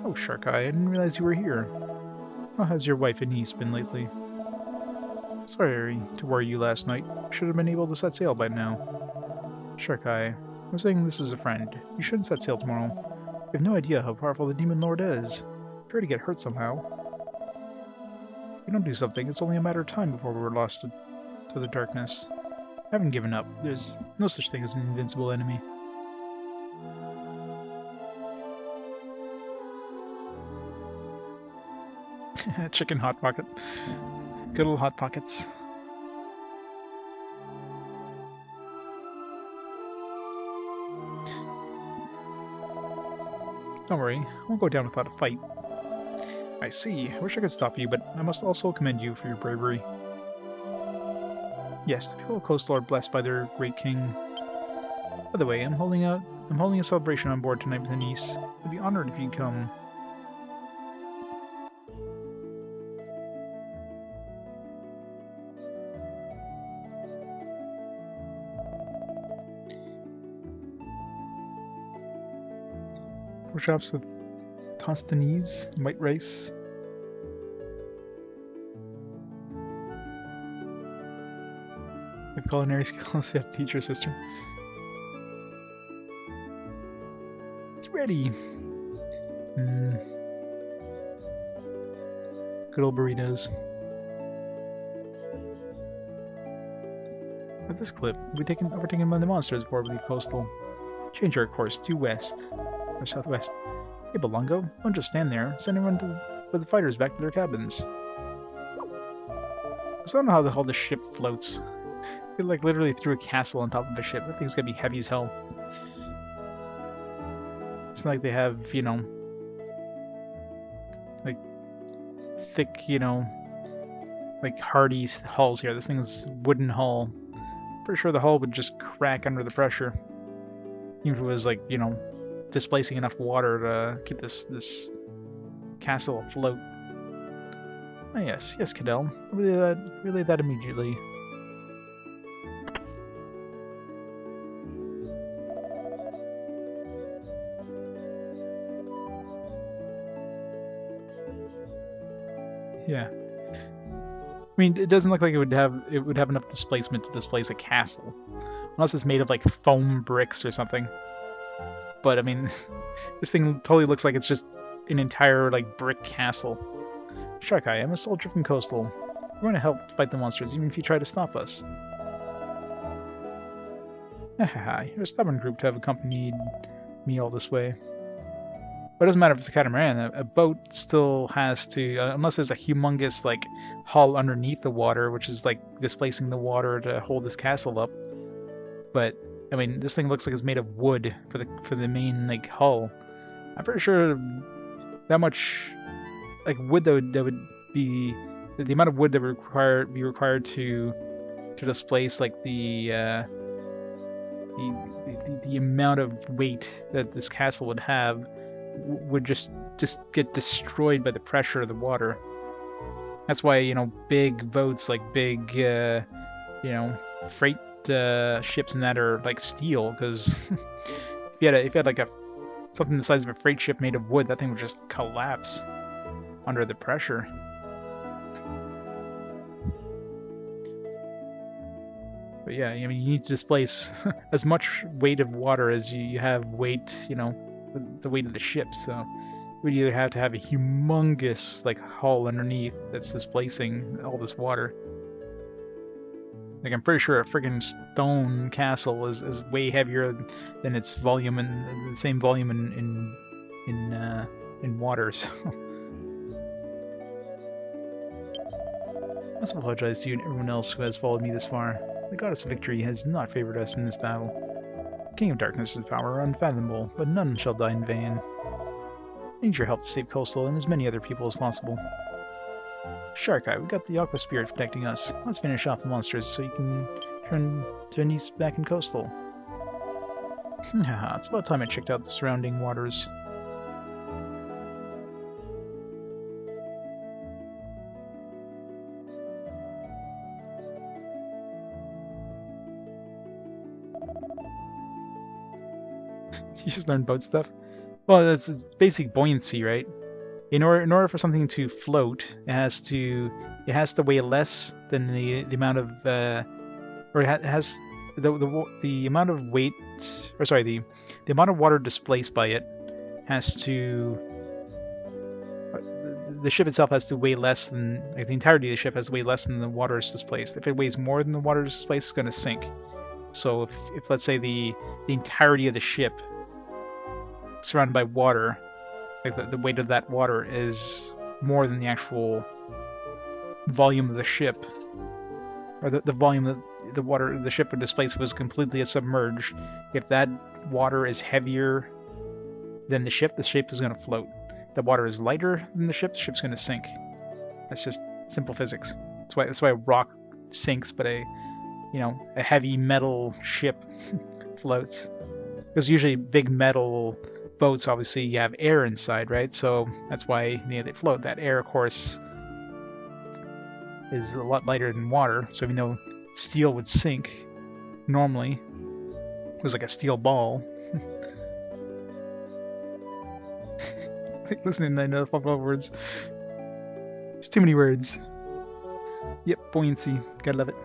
Oh, Shark Eye, I didn't realize you were here. How has your wife Anise been lately? Sorry to worry you last night. Should have been able to set sail by now. Shark Eye, I'm saying this as a friend. You shouldn't set sail tomorrow. You have no idea how powerful the Demon Lord is. Sure to get hurt somehow. If we don't do something, it's only a matter of time before we're lost to the darkness. I haven't given up. There's no such thing as an invincible enemy. Chicken Hot Pocket. Good old Hot Pockets. Don't worry, I won't go down without a fight. I see. I wish I could stop you, but I must also commend you for your bravery. Yes, the people of Coast are blessed by their great king. By the way, I'm holding a celebration on board tonight with Anise. I'd be honored if you'd come. Shops with tostanese, white rice. With culinary skills, you have to teach your sister. It's ready. Good old burritos. At this clip, we'll be overtaken by the monsters before we leave coastal. Change our course due west. Or southwest. Hey, Belongo, don't just stand there. Send everyone with the fighters back to their cabins. I don't know how the hell the ship floats. They like literally threw a castle on top of a ship. That thing's gonna be heavy as hell. It's not like they have, you know, like thick, you know, like hardy hulls here. This thing's wooden hull. Pretty sure the hull would just crack under the pressure. Even if it was like, you know, displacing enough water to keep this castle afloat. Oh yes, Cadell. Relay that immediately. Yeah. I mean, it doesn't look like it would have enough displacement to displace a castle, unless it's made of like foam bricks or something. But I mean, this thing totally looks like it's just an entire like brick castle. Shark Eye, I'm a soldier from Coastal. We're going to help fight the monsters, even if you try to stop us. You're a stubborn group to have accompanied me all this way. But it doesn't matter if it's a catamaran. A boat still has to, unless there's a humongous like hull underneath the water, which is like displacing the water to hold this castle up. But I mean, this thing looks like it's made of wood for the main like hull. I'm pretty sure that much like wood that would be the amount of wood that would be required to displace like the amount of weight that this castle would have would just get destroyed by the pressure of the water. That's why, you know, big boats like big you know, freight ships and that are like steel, because if you had like something the size of a freight ship made of wood, that thing would just collapse under the pressure. But yeah, I mean, you need to displace as much weight of water as you have weight, you know, the weight of the ship. So we either have to have a humongous like hull underneath that's displacing all this water. Like, I'm pretty sure a friggin' stone castle is way heavier than its volume, and the same volume in water. So I must apologize to you and everyone else who has followed me this far. The goddess of victory has not favored us in this battle. King of Darkness's power are unfathomable, but none shall die in vain. I need your help to save Coastal and as many other people as possible. Shark Eye, we got the Aqua Spirit protecting us. Let's finish off the monsters so you can turn Denise back in Coastal. It's about time I checked out the surrounding waters. You just learned boat stuff? Well, it's basic buoyancy, right? In order for something to float, it has to weigh less than the amount of or it has the amount of weight, or sorry, the amount of water displaced by it has to, the ship itself has to weigh less than, like, the entirety of the ship has to weigh less than the water is displaced. If it weighs more than the water is displaced, it's going to sink. So if let's say the entirety of the ship surrounded by water, like the weight of that water is more than the actual volume of the ship, or the volume that the ship would displace was completely submerged. If that water is heavier than the ship is going to float. If the water is lighter than the ship's going to sink. That's just simple physics. That's why a rock sinks, but a heavy metal ship floats. Because usually big metal boats, obviously, you have air inside, right? So that's why they float. That air, of course, is a lot lighter than water. So even though steel would sink normally, it was like a steel ball. Like, listening to the pop words. There's too many words. Yep, buoyancy. Gotta love it.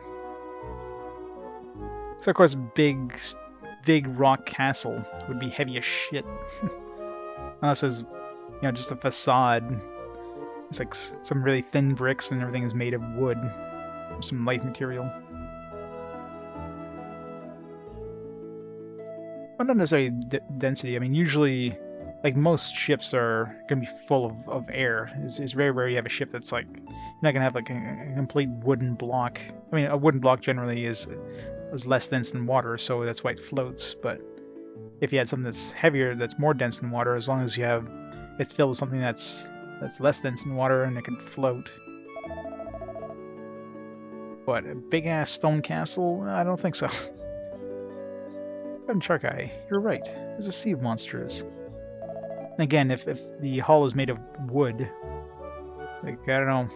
So of course, big rock castle would be heavy as shit. Unless it's, just a facade. It's like some really thin bricks and everything is made of wood. Some light material. Well, not necessarily density. I mean, usually, like, most ships are going to be full of air. It's very rare you have a ship that's like, you're not going to have like a complete wooden block. I mean, a wooden block generally is less dense than water, so that's why it floats. But if you had something that's heavier, that's more dense than water, as long as you have it's filled with something that's less dense than water and it can float. But a big ass stone castle? I don't think so. Shark Eye, you're right. There's a sea of monsters. Again, if the hull is made of wood, like, I don't know.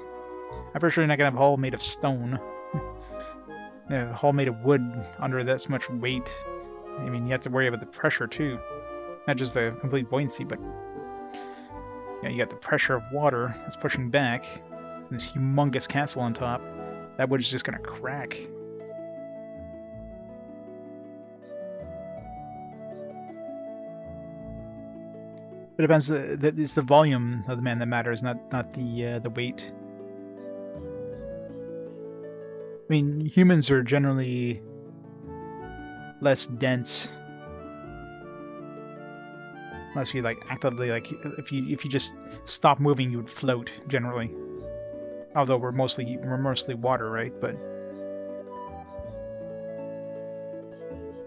I'm pretty sure you're not gonna have a hull made of stone. A hull made of wood under this much weight. I mean, you have to worry about the pressure too. Not just the complete buoyancy, but you got the pressure of water that's pushing back. this humongous castle on top. That wood's just gonna crack. It depends. It's the volume of the man that matters, not the weight. I mean, humans are generally less dense, unless you like actively like if you just stop moving, you would float generally. Although we're mostly water, right? But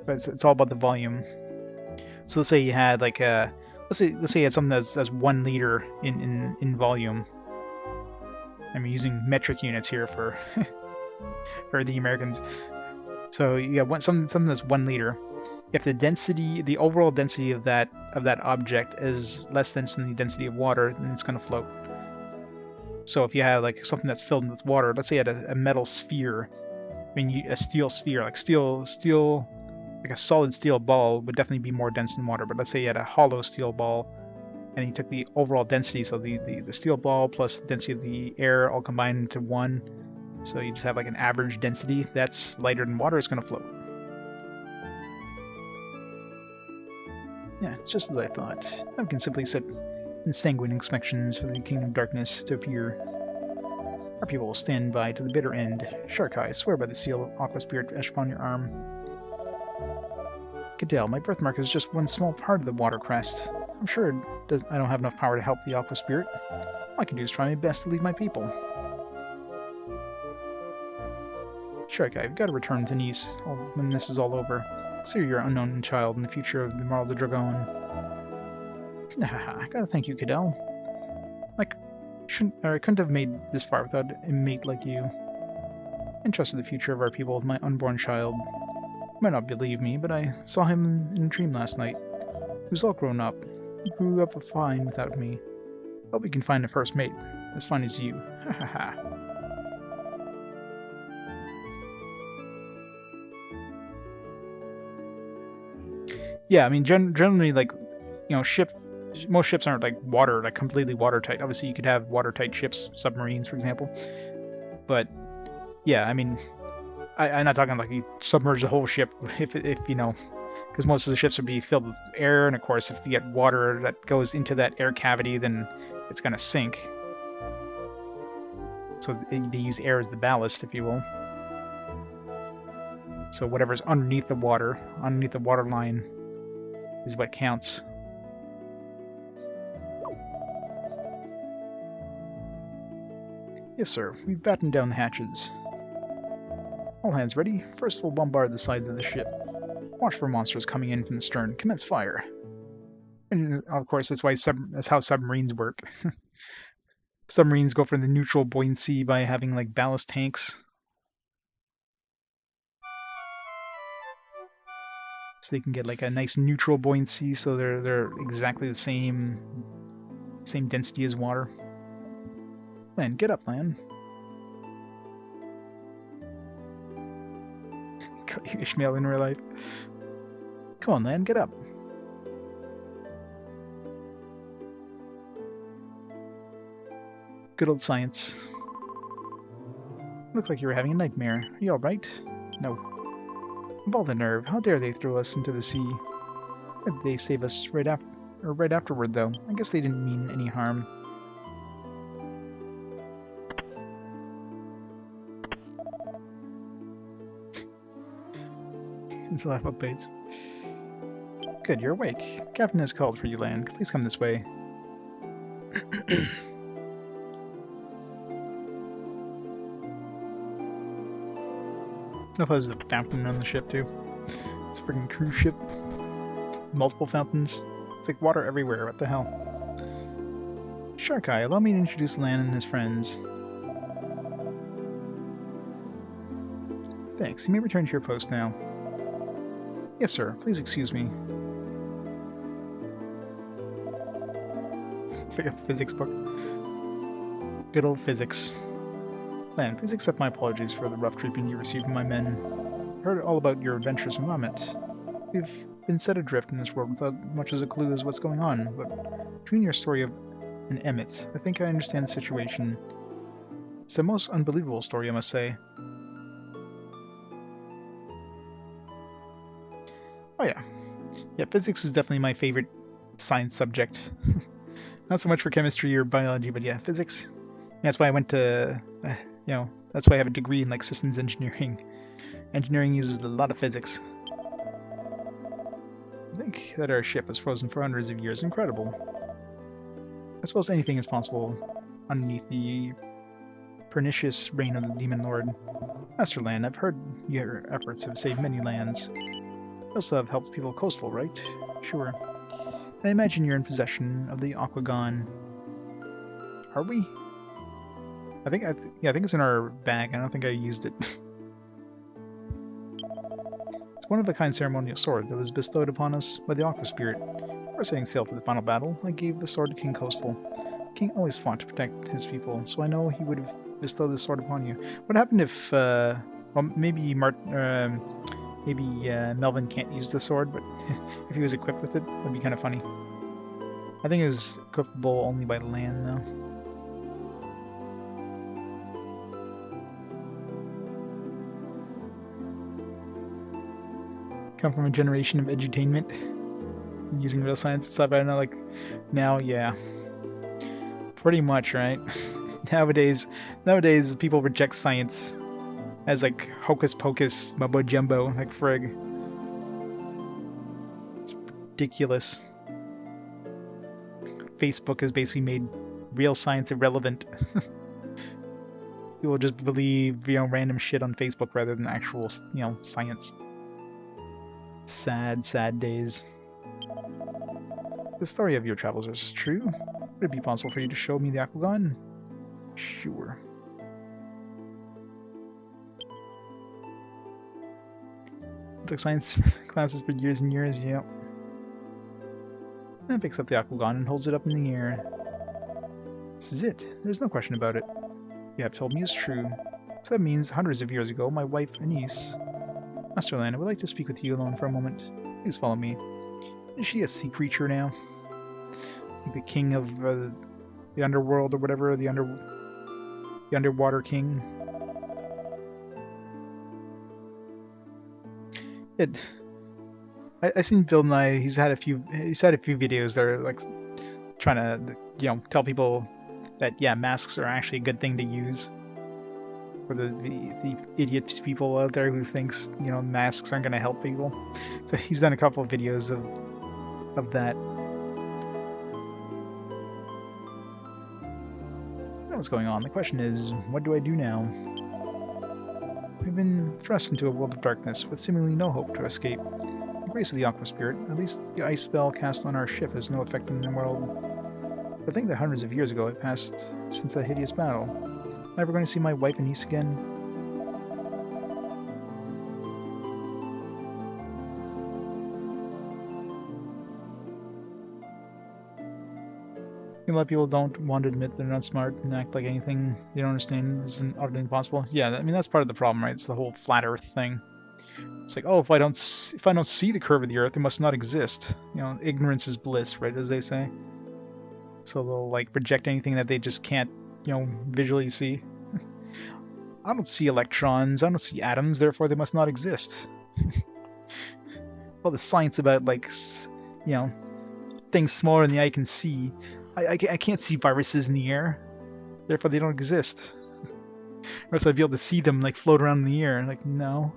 it's all about the volume. So let's say you had like a let's say you had something that's 1 liter in volume. I'm using metric units here for for the Americans. So you got something that's 1 liter. If the overall density of that object is less than the density of water, then it's going to float. So if you have like something that's filled with water, let's say you had a metal sphere, I mean a steel sphere, like steel, like a solid steel ball would definitely be more dense than water. But let's say you had a hollow steel ball, and you took the overall density, so the steel ball plus the density of the air all combined into 1. So you just have like an average density that's lighter than water. It's going to float. Yeah, it's just as I thought. I can simply sit in sanguine expectations for the Kingdom of Darkness to appear. Our people will stand by to the bitter end. Shark Eye, swear by the seal of Aqua Spirit etched upon your arm. Cadell, my birthmark is just one small part of the water crest. I'm sure I don't have enough power to help the Aqua Spirit. All I can do is try my best to lead my people. Shark Eye, you've got to return to Nice when this is all over. Consider your unknown child in the future of the Marl de Dragon. I gotta thank you, Cadell. I couldn't have made this far without a mate like you. I entrusted the future of our people with my unborn child. You might not believe me, but I saw him in a dream last night. He was all grown up. He grew up fine without me. Hope we can find a first mate, as fine as you. Ha ha ha. Yeah, I mean, generally, like, you know, most ships aren't like completely watertight. Obviously, you could have watertight ships, submarines, for example. But yeah, I mean, I'm not talking like you submerge the whole ship if you know, because most of the ships would be filled with air, and of course, if you get water that goes into that air cavity, then it's gonna sink. So they use air as the ballast, if you will. So whatever's underneath the water line, is what counts. Yes, sir. We've battened down the hatches. All hands ready. First we'll bombard the sides of the ship. Watch for monsters coming in from the stern. Commence fire. And of course, that's how submarines work. Submarines go for the neutral buoyancy by having like ballast tanks. So they can get like a nice neutral buoyancy, so they're exactly the same density as water. Lan, get up, Lan. Call you Ishmael in real life. Come on, Lan, get up. Good old science. Looked like you were having a nightmare. Are you alright? No. Of all the nerve, how dare they throw us into the sea? Why did they save us right afterward, though? I guess they didn't mean any harm. It's a laugh about Bates. Good, you're awake. Captain has called for you, Lan. Please come this way. There's the fountain on the ship too. It's a freaking cruise ship. Multiple fountains. It's like water everywhere. What the hell? Shark Eye, allow me to introduce Lan and his friends. Thanks. You may return to your post now. Yes, sir. Please excuse me. Pick up a physics book. Good old physics. Lan, please accept my apologies for the rough treatment you received from my men. I heard all about your adventures from Amet. We've been set adrift in this world without much as a clue as what's going on, but between your story of and Emmett's, I think I understand the situation. It's the most unbelievable story, I must say. Oh yeah. Yeah, physics is definitely my favorite science subject. Not so much for chemistry or biology, but yeah, physics. That's why I went to, that's why I have a degree in like systems engineering. Engineering uses a lot of physics. I think that our ship was frozen for hundreds of years. Incredible. I suppose anything is possible underneath the pernicious reign of the Demon Lord. Masterland, I've heard your efforts have saved many lands. You also have helped people coastal, right? Sure. I imagine you're in possession of the Aquagon. Are we? I think it's in our bag. I don't think I used it. It's one of a kind ceremonial sword that was bestowed upon us by the Aqua Spirit. Before setting sail for the final battle, I gave the sword to King Coastal. King always fought to protect his people, so I know he would have bestowed the sword upon you. What happened if, well, maybe Melvin can't use the sword, but if he was equipped with it, that'd be kind of funny. I think it was equipable only by land, though. Come from a generation of edutainment, using real science and stuff. I don't know, like, now, yeah. Pretty much, right? Nowadays, people reject science as like hocus pocus, mumbo jumbo, like frig. It's ridiculous. Facebook has basically made real science irrelevant. People just believe, random shit on Facebook rather than actual, science. Sad, sad days. The story of your travels is true. Would it be possible for you to show me the Aquagon? Sure. Took science classes for years and years, yep. Then picks up the Aquagon and holds it up in the air. This is it. There's no question about it. You have told me is true. So that means hundreds of years ago, my wife, Anise... Masterland, I would like to speak with you alone for a moment. Please follow me. Is she a sea creature now? Like the king of the underworld or whatever, the underwater king. I seen Bill Nye. He's had a few videos that are like trying to tell people that masks are actually a good thing to use. For the idiot people out there who thinks masks aren't going to help people. So he's done a couple of videos of that. What's going on? The question is, what do I do now? We've been thrust into a world of darkness with seemingly no hope to escape. The grace of the Aqua Spirit, at least the ice spell cast on our ship has no effect in the world. I think that hundreds of years ago it passed since that hideous battle. Am I ever going to see my wife and niece again? A lot of people don't want to admit they're not smart and act like anything they don't understand isn't utterly impossible. Yeah, I mean that's part of the problem, right? It's the whole flat Earth thing. It's like, oh, if I don't see the curve of the Earth, it must not exist. Ignorance is bliss, right? As they say. So they'll like reject anything that they just can't, visually see. I don't see electrons. I don't see atoms. Therefore, they must not exist. Well, the science about like, things smaller than the eye can see. I can't see viruses in the air, therefore they don't exist. Or else I'd be able to see them like float around in the air. Like, no.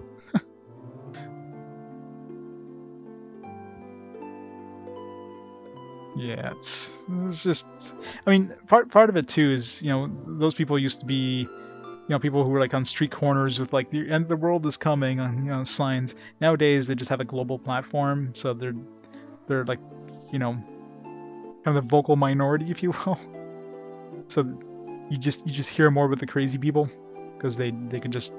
Yeah, it's just. I mean, part of it too is those people used to be, people who were like on street corners with like the end of the world is coming on signs. Nowadays they just have a global platform, so they're like kind of the vocal minority, if you will. So you just hear more with the crazy people because they can just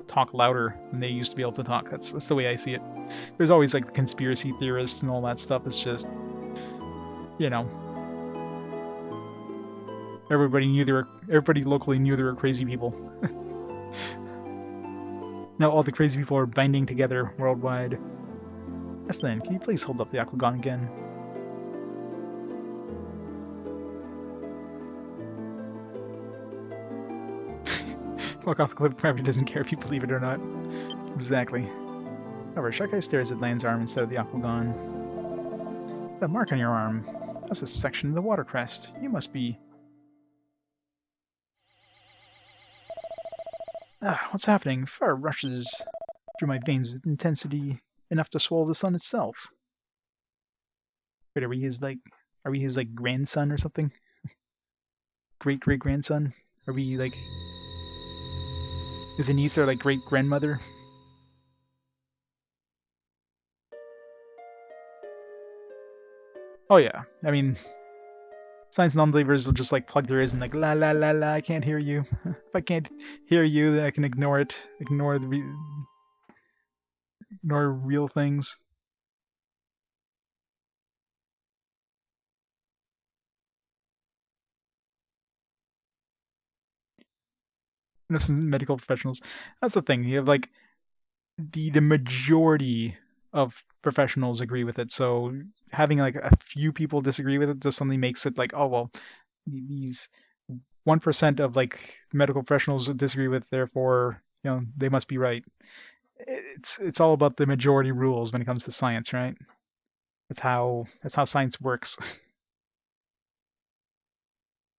talk louder than they used to be able to talk. That's the way I see it. There's always like conspiracy theorists and all that stuff. It's just everybody locally knew there were crazy people. Now all the crazy people are banding together worldwide. Estland, can you please hold up the Aquagon again? Walk off a cliff, gravity doesn't care if you believe it or not. Exactly. However, Shark Eye stares at Land's arm instead of the Aquagon. That mark on your arm, that's a section of the water crest. You must be... What's happening? Fire rushes through my veins with intensity enough to swallow the sun itself. Wait, are we his like grandson or something? Great great grandson? Are we like is Anissa our like great grandmother? Oh yeah. I mean, science non-believers will just like plug their ears and like la la la la. I can't hear you. If I can't hear you, then I can ignore it. Ignore real things. You know, some medical professionals. That's the thing. You have like the majority of professionals agree with it. So having like a few people disagree with it just suddenly makes it like, oh well, these 1% of like medical professionals disagree with, therefore, they must be right. It's all about the majority rules when it comes to science, right? That's how science works.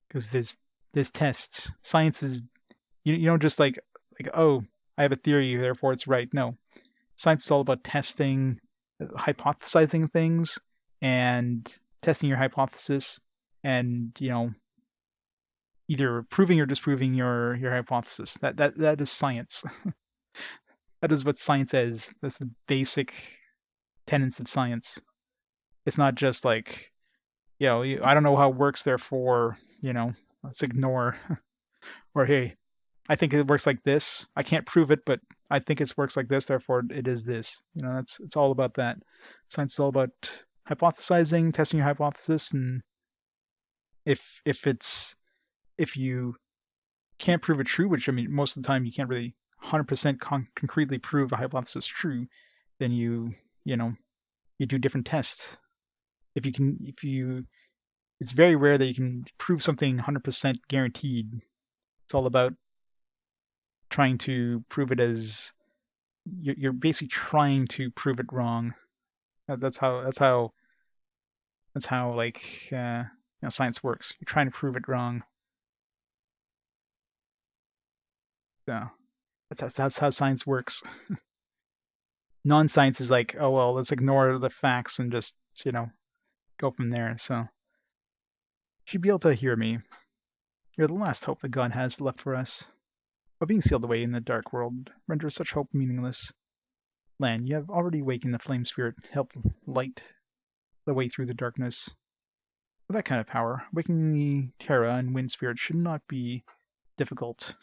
Because there's tests. Science is you don't just like oh, I have a theory, therefore it's right. No, science is all about testing, hypothesizing things, and testing your hypothesis, and either proving or disproving your hypothesis. That is science. That is what science is. That's the basic tenets of science. It's not just like I don't know how it works, therefore let's ignore. Or hey, I think it works like this. I can't prove it, but I think it works like this, therefore it is this. It's all about that. Science is all about hypothesizing, testing your hypothesis, and if you can't prove it true, which I mean most of the time you can't really 100% concretely prove a hypothesis true, then you know you do different tests. It's very rare that you can prove something 100% guaranteed. It's all about trying to prove it as you're basically trying to prove it wrong. That's how like science works. You're trying to prove it wrong. So that's how science works. Non-science is like, oh well, let's ignore the facts and just go from there. So she'd be able to hear me. You're the last hope that God has left for us. But being sealed away in the dark world renders such hope meaningless. Lan, you have already awakened the flame spirit, helped light the way through the darkness. With that kind of power, awakening the Terra and Wind Spirit should not be difficult.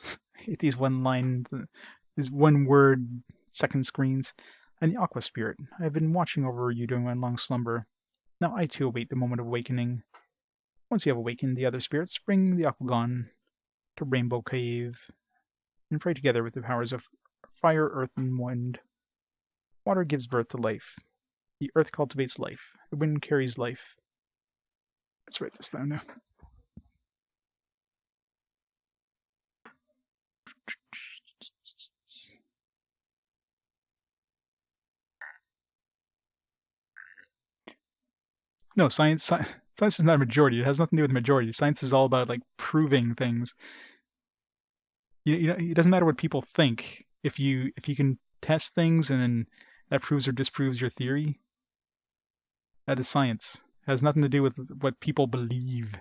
These one word second screens. And the Aqua Spirit, I have been watching over you during my long slumber. Now I too await the moment of awakening. Once you have awakened the other spirits, bring the Aquagon to Rainbow Cave and pray together with the powers of fire, earth, and wind. Water gives birth to life. The earth cultivates life. The wind carries life. Let's write this down now. No, science is not a majority. It has nothing to do with majority. Science is all about like proving things. It doesn't matter what people think. If you can test things and then that proves or disproves your theory, that is science. It has nothing to do with what people believe.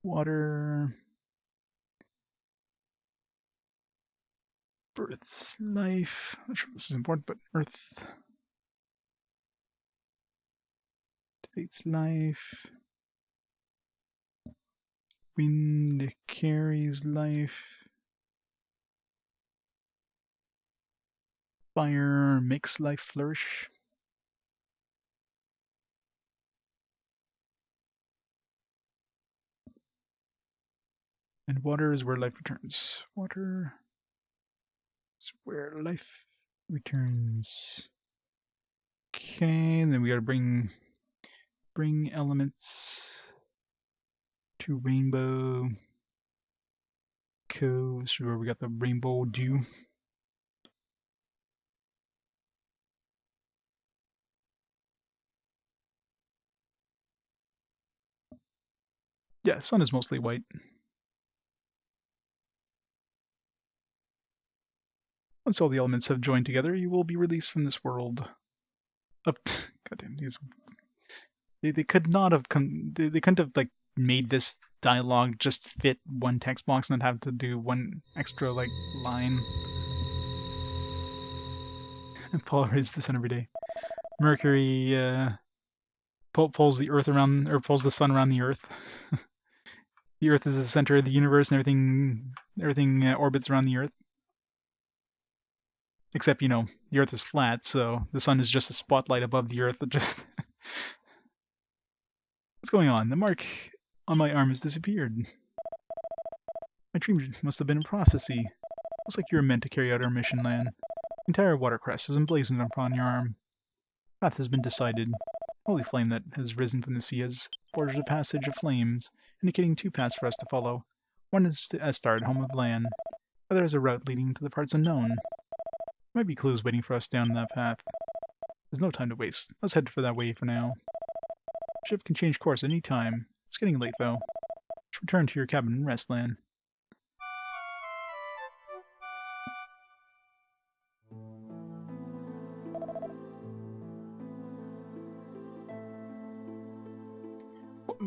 Water births life. I'm not sure if this is important, but earth activates life. Wind carries life. Fire makes life flourish. And water is where life returns. Water is where life returns. Okay, and then we gotta bring elements to rainbow. Cove. This is where we got the rainbow dew. Yeah, sun is mostly white. Once all the elements have joined together, you will be released from this world. Goddamn, these. They could not have come. They couldn't have like made this dialogue just fit one text box and not have to do one extra like line. Paul raised the sun every day. Mercury pulls the Earth around, or pulls the sun around the Earth. The Earth is the center of the universe, and everything orbits around the Earth. Except, the Earth is flat, so the sun is just a spotlight above the Earth that just... What's going on? The mark on my arm has disappeared. My dream must have been a prophecy. Looks like you were meant to carry out our mission, Lan. The entire watercrest is emblazoned upon your arm. Path has been decided. Holy flame that has risen from the sea has forged a passage of flames, indicating 2 paths for us to follow. One is to Estard, home of Lan. The other is a route leading to the parts unknown. There might be clues waiting for us down that path. There's no time to waste. Let's head for that way for now. Ship can change course any time. It's getting late, though. Let's return to your cabin and rest, Lan.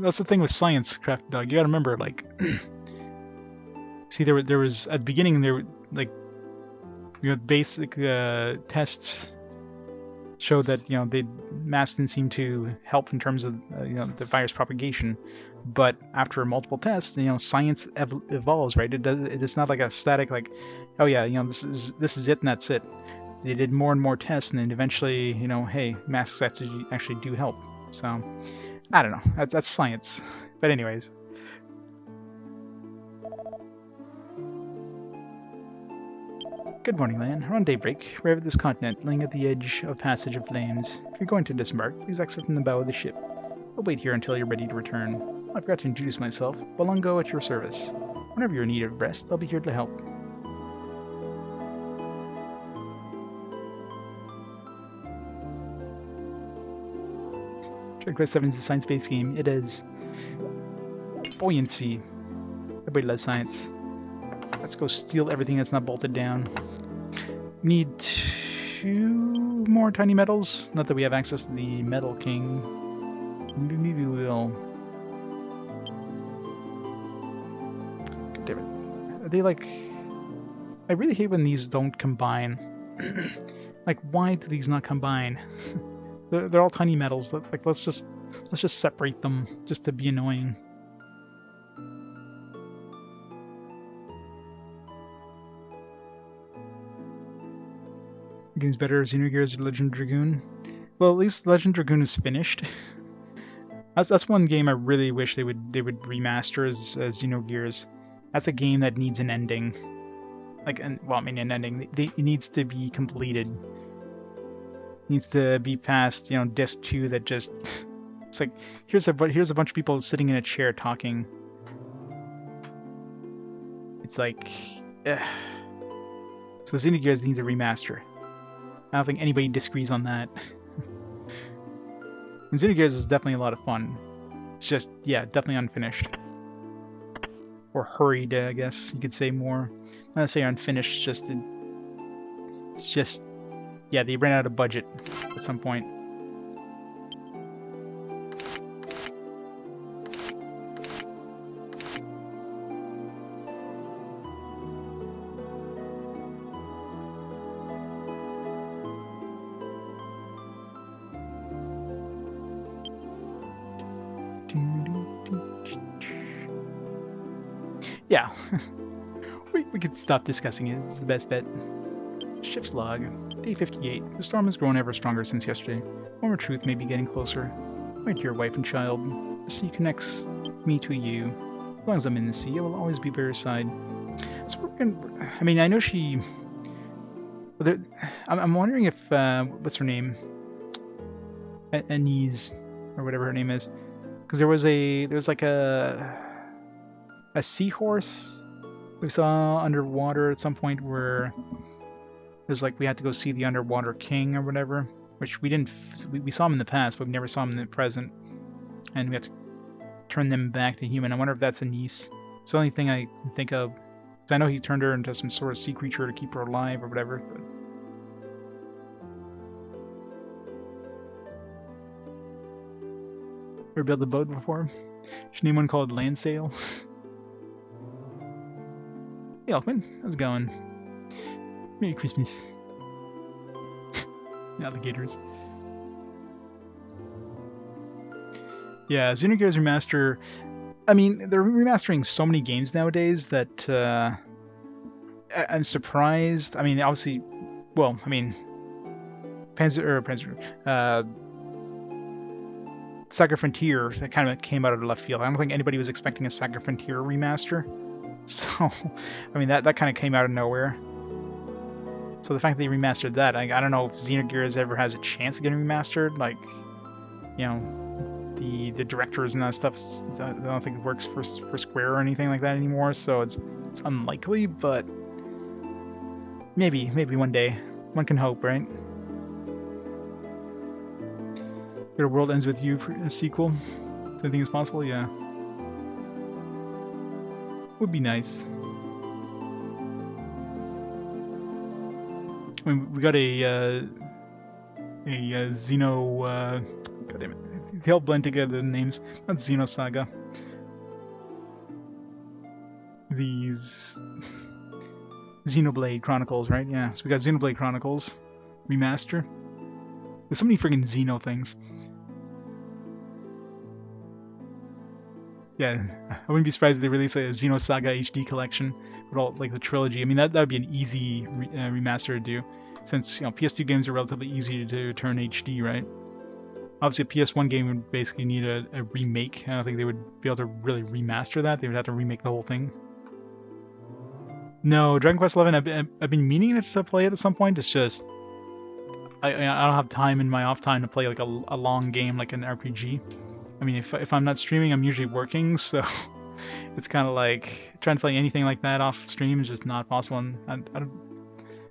That's the thing with science, Craft Dog. You gotta remember, like... See, there was... At the beginning, there were, like... basic tests showed that, masks didn't seem to help in terms of, the virus propagation. But after multiple tests, science evolves, right? It's not like a static, like, oh yeah, this is it and that's it. They did more and more tests, and then eventually, hey, masks actually do help. So, I don't know. That's science. But anyways. Good morning, Lan. Around daybreak, arrive at this continent, lying at the edge of Passage of Flames. If you're going to disembark, please exit from the bow of the ship. I'll wait here until you're ready to return. I forgot to introduce myself. Balungo at your service. Whenever you're in need of rest, I'll be here to help. Dragon Quest VII is a science-based game. It is buoyancy. Everybody loves science. Let's go steal everything that's not bolted down. Need 2 more tiny metals. Not that we have access to the Metal King. Maybe we will. God damn it. Are they like... I really hate when these don't combine. Like, why do these not combine? They're all tiny metals. Like, let's just separate them just to be annoying. Game's better. Xenogears or Legend Dragoon. Well, at least Legend Dragoon is finished. That's one game I really wish they would remaster as Xenogears. That's a game that needs an ending. An ending. It needs to be completed. It needs to be past, disc 2 that just... It's like, here's a bunch of people sitting in a chair talking. It's like... Ugh. So Xenogears needs a remaster. I don't think anybody disagrees on that. And Xenogears was definitely a lot of fun. It's just, yeah, definitely unfinished. Or hurried, I guess you could say more. Not to say unfinished, it's just, yeah, they ran out of budget at some point. Yeah, we could stop discussing it. It's the best bet. Ship's log. Day 58. The storm has grown ever stronger since yesterday. Warmer truth may be getting closer. Wait to your wife and child. The sea connects me to you. As long as I'm in the sea, I will always be by your side. So we're gonna... I mean, I know she... I'm wondering if... what's her name? Anise, or whatever her name is. Because there was like a seahorse We saw underwater at some point where there's like we had to go see the underwater king or whatever, which we didn't. We saw him in the past, but we never saw him in the present, and we have to turn them back to human. I wonder if that's a niece. It's the only thing I can think of. Because I know he turned her into some sort of sea creature to keep her alive or whatever. But... Ever built a boat before? Should name one called Landsail. Hey Alkman, how's it going? Merry Christmas. Alligators. Yeah, Xenogears Remaster. I mean, they're remastering so many games nowadays that I'm surprised. I mean, obviously, well, I mean, Saga Frontier, that kind of came out of left field. I don't think anybody was expecting a Saga Frontier remaster. So, I mean, that kind of came out of nowhere. So the fact that they remastered that, I don't know if Xenogears ever has a chance of getting remastered. Like, you know, the directors and that stuff, I don't think it works for Square or anything like that anymore. So it's unlikely, but maybe one day. One can hope, right? Your World Ends With You for a sequel. Do you think it's possible? Yeah. Would be nice. I mean, we got a Xeno. God damn it! They all blend together. The names. Not Xenosaga. These Xenoblade Chronicles, right? Yeah. So we got Xenoblade Chronicles remaster. There's so many friggin' Xeno things. Yeah, I wouldn't be surprised if they release a Xenosaga HD collection with all like the trilogy. I mean, that would be an easy remaster to do, since you know PS2 games are relatively easy to turn HD, right? Obviously, a PS1 game would basically need a remake. I don't think they would be able to really remaster that. They would have to remake the whole thing. No, Dragon Quest XI. I've been meaning to play it at some point. It's just I don't have time in my off time to play like a long game like an RPG. I mean, if I'm not streaming, I'm usually working, so it's kind of like trying to play anything like that off stream is just not possible, and I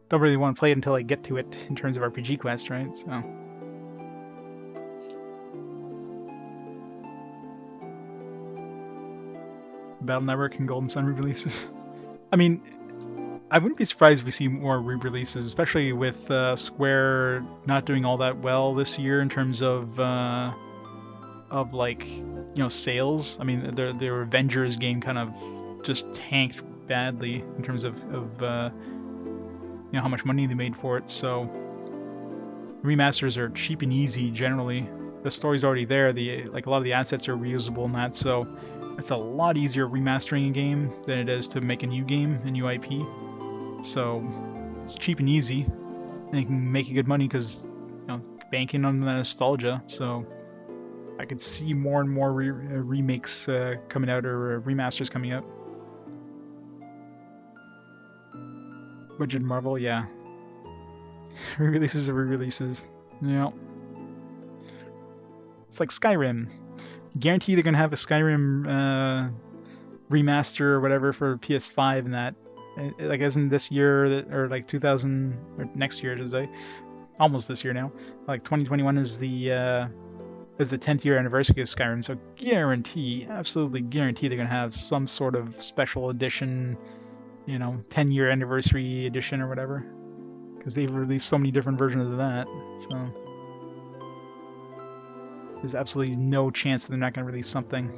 don't really want to play it until I get to it in terms of RPG quests, right? So. Battle Network and Golden Sun re-releases. I mean, I wouldn't be surprised if we see more re-releases, especially with Square not doing all that well this year in terms of like, you know, sales. I mean, their Avengers game kind of just tanked badly in terms of you know, how much money they made for it. So remasters are cheap and easy generally. The story's already there. Like a lot of the assets are reusable and that, so it's a lot easier remastering a game than it is to make a new game, a new IP. So it's cheap and easy, and you can make good money because, you know, banking on the nostalgia. So I could see more and more remakes coming out, or remasters coming out. Budget Marvel, yeah. Re-releases are re-releases. Yeah. It's like Skyrim. Guarantee they're gonna have a Skyrim remaster or whatever for PS5 and that. Like, isn't this year or like 2000 or next year? Does almost this year now? Like 2021 is the 10th year anniversary of Skyrim, so absolutely guarantee they're gonna have some sort of special edition, you know, 10-year anniversary edition or whatever, because they've released so many different versions of that. So there's absolutely no chance that they're not gonna release something.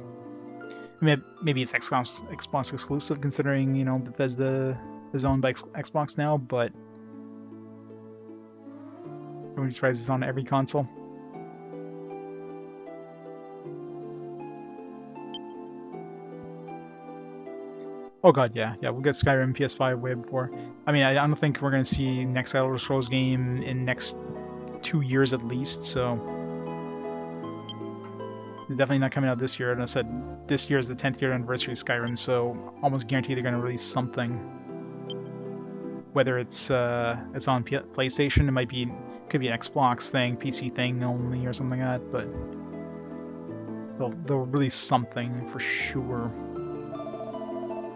I mean, maybe it's Xbox exclusive, considering, you know, Bethesda is owned by Xbox now, but I wouldn't be surprised it's on every console. Oh god, yeah, we'll get Skyrim PS5 way before. I mean, I don't think we're gonna see next Elder Scrolls game in next 2 years at least, so they're definitely not coming out this year. And I said this year is the 10th year anniversary of Skyrim, so almost guarantee they're gonna release something. Whether it's on PlayStation, could be an Xbox thing, PC thing only, or something like that, but they'll release something for sure.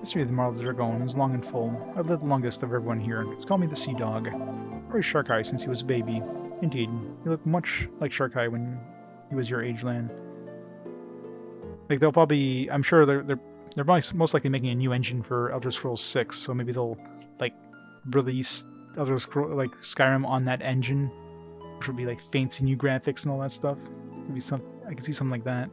History of the Marble Dragon is long and full. I've lived the longest of everyone here. Just call me the Sea Dog. Or Shark Eye since he was a baby. Indeed, you look much like Shark Eye when he was your age, Lan. Like, they'll probably... I'm sure they're most likely making a new engine for Elder Scrolls 6, so maybe they'll, like, release Elder Scrolls, like, Skyrim on that engine, which would be, like, fancy new graphics and all that stuff. Could be some... I can see something like that.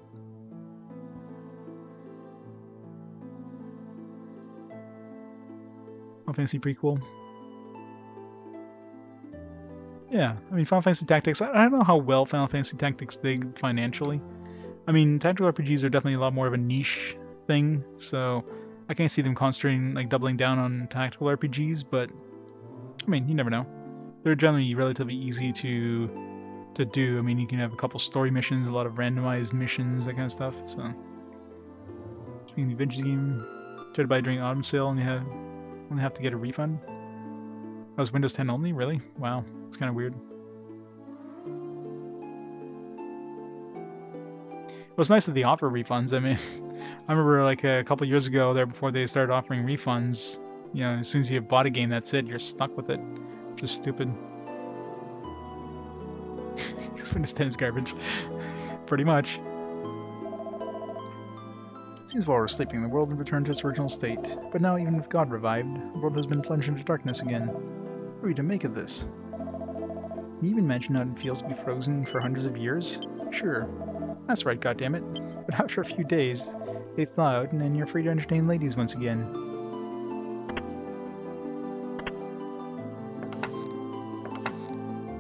Final Fantasy prequel. Yeah, I mean, Final Fantasy Tactics, I don't know how well Final Fantasy Tactics did financially. I mean, tactical RPGs are definitely a lot more of a niche thing, so I can't see them concentrating, like, doubling down on tactical RPGs, but, I mean, you never know. They're generally relatively easy to do. I mean, you can have a couple story missions, a lot of randomized missions, that kind of stuff, so. Speaking of the vintage game, tried to buy during autumn sale and you only have to get a refund. That was Windows 10 only? Really? Wow, it's kind of weird. Well, it's nice that they offer refunds. I mean, I remember like a couple years ago there before they started offering refunds, you know, as soon as you have bought a game, that's it, you're stuck with it. Which is stupid. Because Windows 10 is garbage. Pretty much. Seems while we're sleeping, the world had returned to its original state. But now, even with God revived, the world has been plunged into darkness again. What are we to make of this? Can you even imagine how it feels to be frozen for hundreds of years? Sure. That's right, goddammit. But after a few days, they thaw out, and then you're free to entertain ladies once again.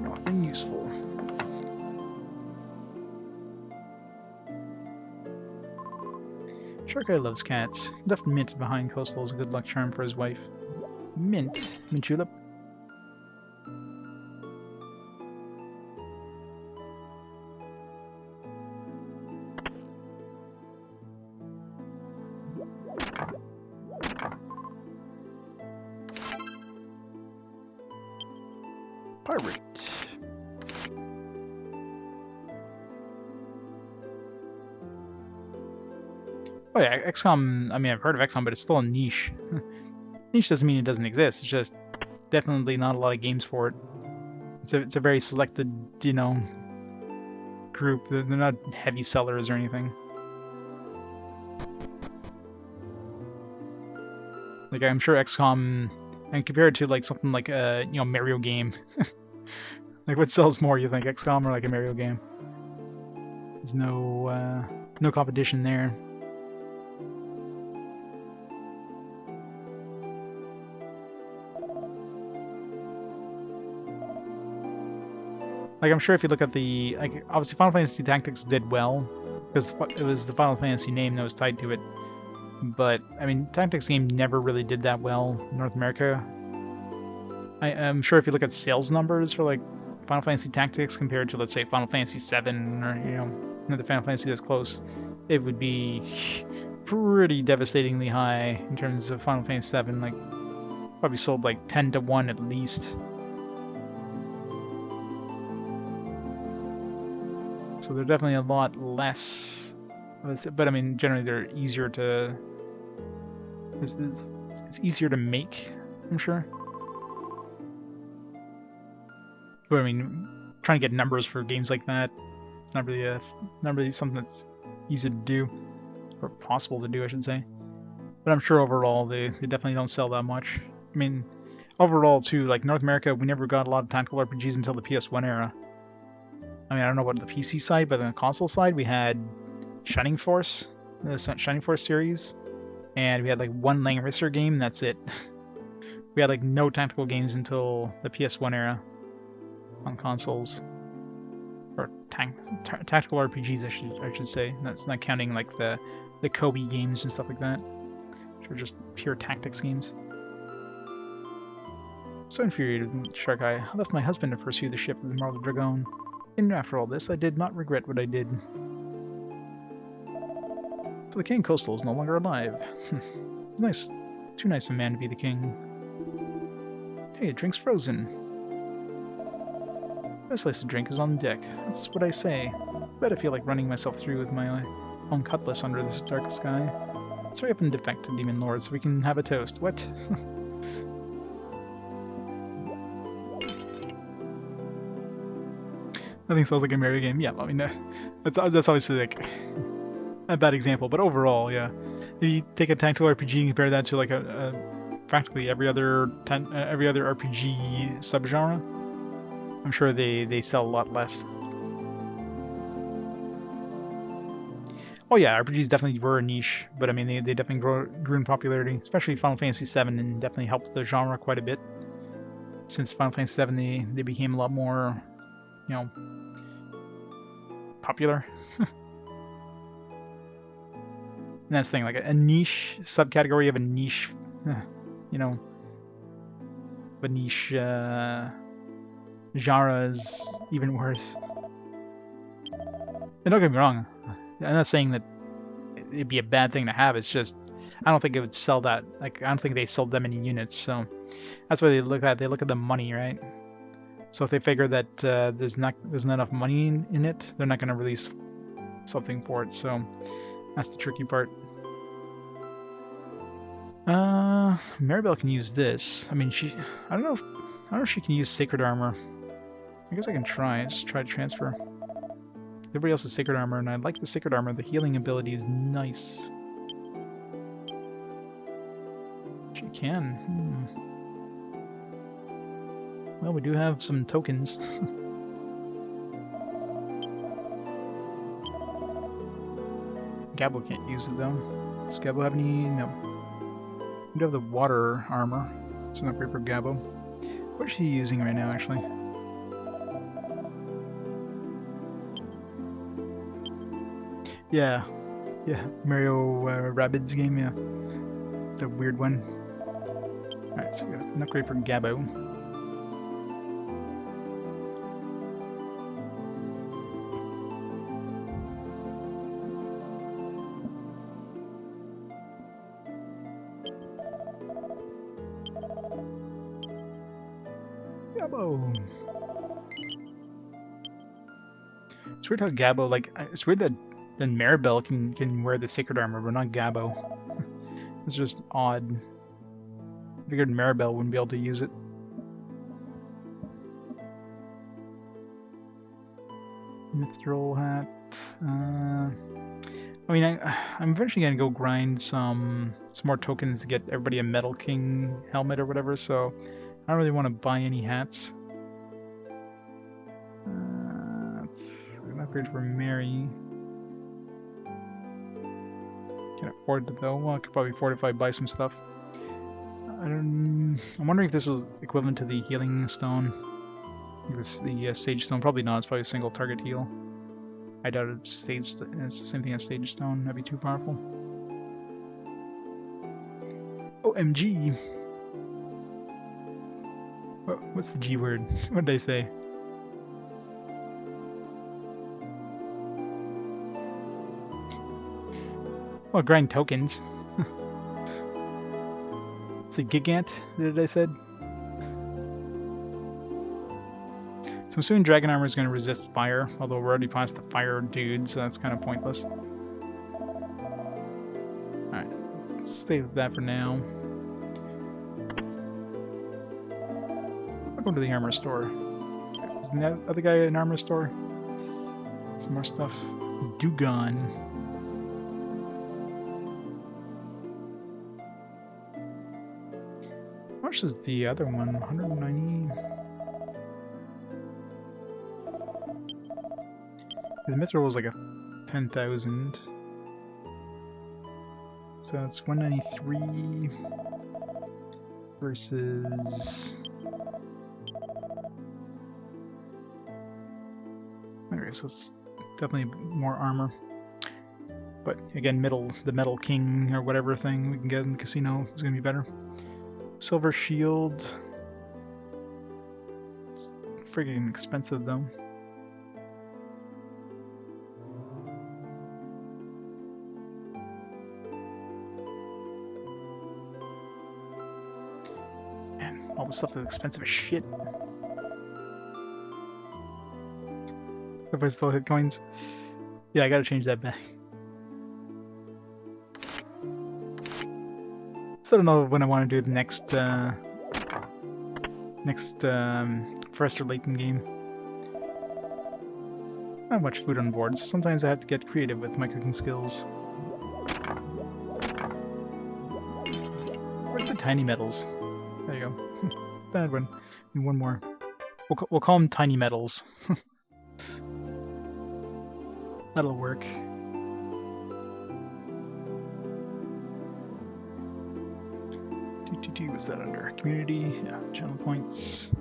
Nothing useful. Shark Eye loves cats. He left Mint behind Coastal as a good luck charm for his wife. Mint? Mint julep? Pirate. Oh yeah, XCOM, I mean, I've heard of XCOM, but it's still a niche. Niche doesn't mean it doesn't exist, it's just definitely not a lot of games for it. It's a very selected, you know, group. They're not heavy sellers or anything. Like, I'm sure XCOM, and compared to, like, something like a, you know, Mario game. Like, what sells more, you think, XCOM or, like, a Mario game? There's no competition there. Like, I'm sure if you look at the... Like, obviously, Final Fantasy Tactics did well, because it was the Final Fantasy name that was tied to it. But, I mean, Tactics game never really did that well in North America. I'm sure if you look at sales numbers for, like, Final Fantasy Tactics compared to, let's say, Final Fantasy VII, or, you know, another Final Fantasy that's close, it would be pretty devastatingly high in terms of Final Fantasy VII. Like, probably sold, like, 10 to 1 at least. So they're definitely a lot less, but I mean, generally they're easier to, it's easier to make, I'm sure. But I mean, trying to get numbers for games like that, it's not really something that's easy to do, or possible to do, I should say. But I'm sure overall they definitely don't sell that much. I mean, overall too, like North America, we never got a lot of tactical RPGs until the PS1 era. I mean, I don't know about the PC side, but on the console side, we had Shining Force, the Shining Force series, and we had like one Langrisser game, and that's it. We had like no tactical games until the PS1 era on consoles, or tactical RPGs, I should say. That's not counting like the Kobe games and stuff like that, which are just pure tactics games. So infuriated with Shark Eye, I left my husband to pursue the ship of the Marble Dragon. And after all this, I did not regret what I did. So the King Coastal is no longer alive. It's nice. Too nice of a man to be the king. Hey, drink's frozen. Best place to drink is on deck. That's what I say. Bet I feel like running myself through with my own cutlass under this dark sky. So we have an defected demon lord, so we can have a toast. What? Nothing sounds like a Mario game. Yeah, I mean, that's obviously like a bad example, but overall, yeah. If you take a tactical RPG and compare that to like a practically every other RPG subgenre, I'm sure they sell a lot less. Oh yeah, RPGs definitely were a niche, but I mean they definitely grew in popularity, especially Final Fantasy VII, and definitely helped the genre quite a bit. Since Final Fantasy VII, they became a lot more, you know, popular. And that's the thing, like a niche subcategory of a niche, you know, a niche genre is even worse. And don't get me wrong, I'm not saying that it'd be a bad thing to have. It's just I don't think it would sell that. Like I don't think they sold that many units. So that's what they look at. They look at the money, right? So if they figure that there's not enough money in it, they're not going to release something for it. So that's the tricky part. Maribel can use this. I mean, I don't know if she can use sacred armor. I guess I can try. Just try to transfer. Everybody else is sacred armor, and I like the sacred armor. The healing ability is nice. She can. Well, we do have some tokens. Gabo can't use it though. Does Gabo have any? No. We do have the water armor. It's an upgrade for Gabo. What is she using right now, actually? Yeah. Mario Rabbids game, yeah. It's a weird one. Alright, so we got an upgrade for Gabo. Gabo! It's weird how Gabo, like, it's weird that then Maribel can wear the sacred armor, but not Gabo. It's just odd. I figured Maribel wouldn't be able to use it. Mithril hat. I mean, I'm eventually gonna go grind some more tokens to get everybody a Metal King helmet or whatever. So I don't really want to buy any hats. That's an upgrade for Mary. Can't afford it though. Well, I could probably afford it if I buy some stuff. I'm wondering if this is equivalent to the healing stone. The sage stone. Probably not. It's probably a single target heal. I doubt it's the same thing as sage stone. That'd be too powerful. OMG! What's the G word? What did I say? Well, grind tokens. It's a gigant, that I said. So I'm assuming dragon armor is going to resist fire, although we're already past the fire dude, so that's kind of pointless. Alright, let's stay with that for now. I'll go to the armor store. Isn't that other guy an armor store? Some more stuff. Dugon. How much is the other one? 190. The mithril was like a 10,000. So it's 193 versus. Okay, so it's definitely more armor. But again, the Metal King or whatever thing we can get in the casino is going to be better. Silver shield. It's freaking expensive though. Man, all this stuff is expensive as shit. If I still hit coins. Yeah, I gotta change that back. Still don't know when I want to do the next Forester Layton game. I have much food on board, so sometimes I have to get creative with my cooking skills. Where's the tiny metals? There you go. Bad one. Need one more. We'll call them tiny metals. That'll work. What's that under? Community? Yeah, channel points.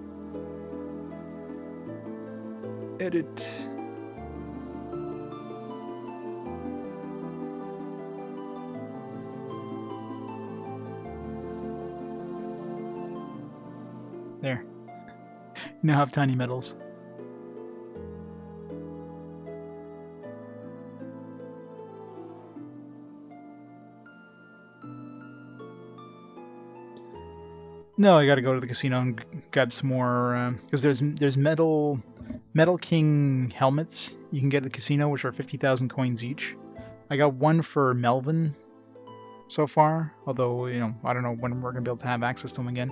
Edit. There. Now have tiny metals. No, I gotta go to the casino and grab some more, because there's Metal King helmets you can get at the casino, which are 50,000 coins each. I got one for Melvin so far, although, you know, I don't know when we're gonna be able to have access to them again.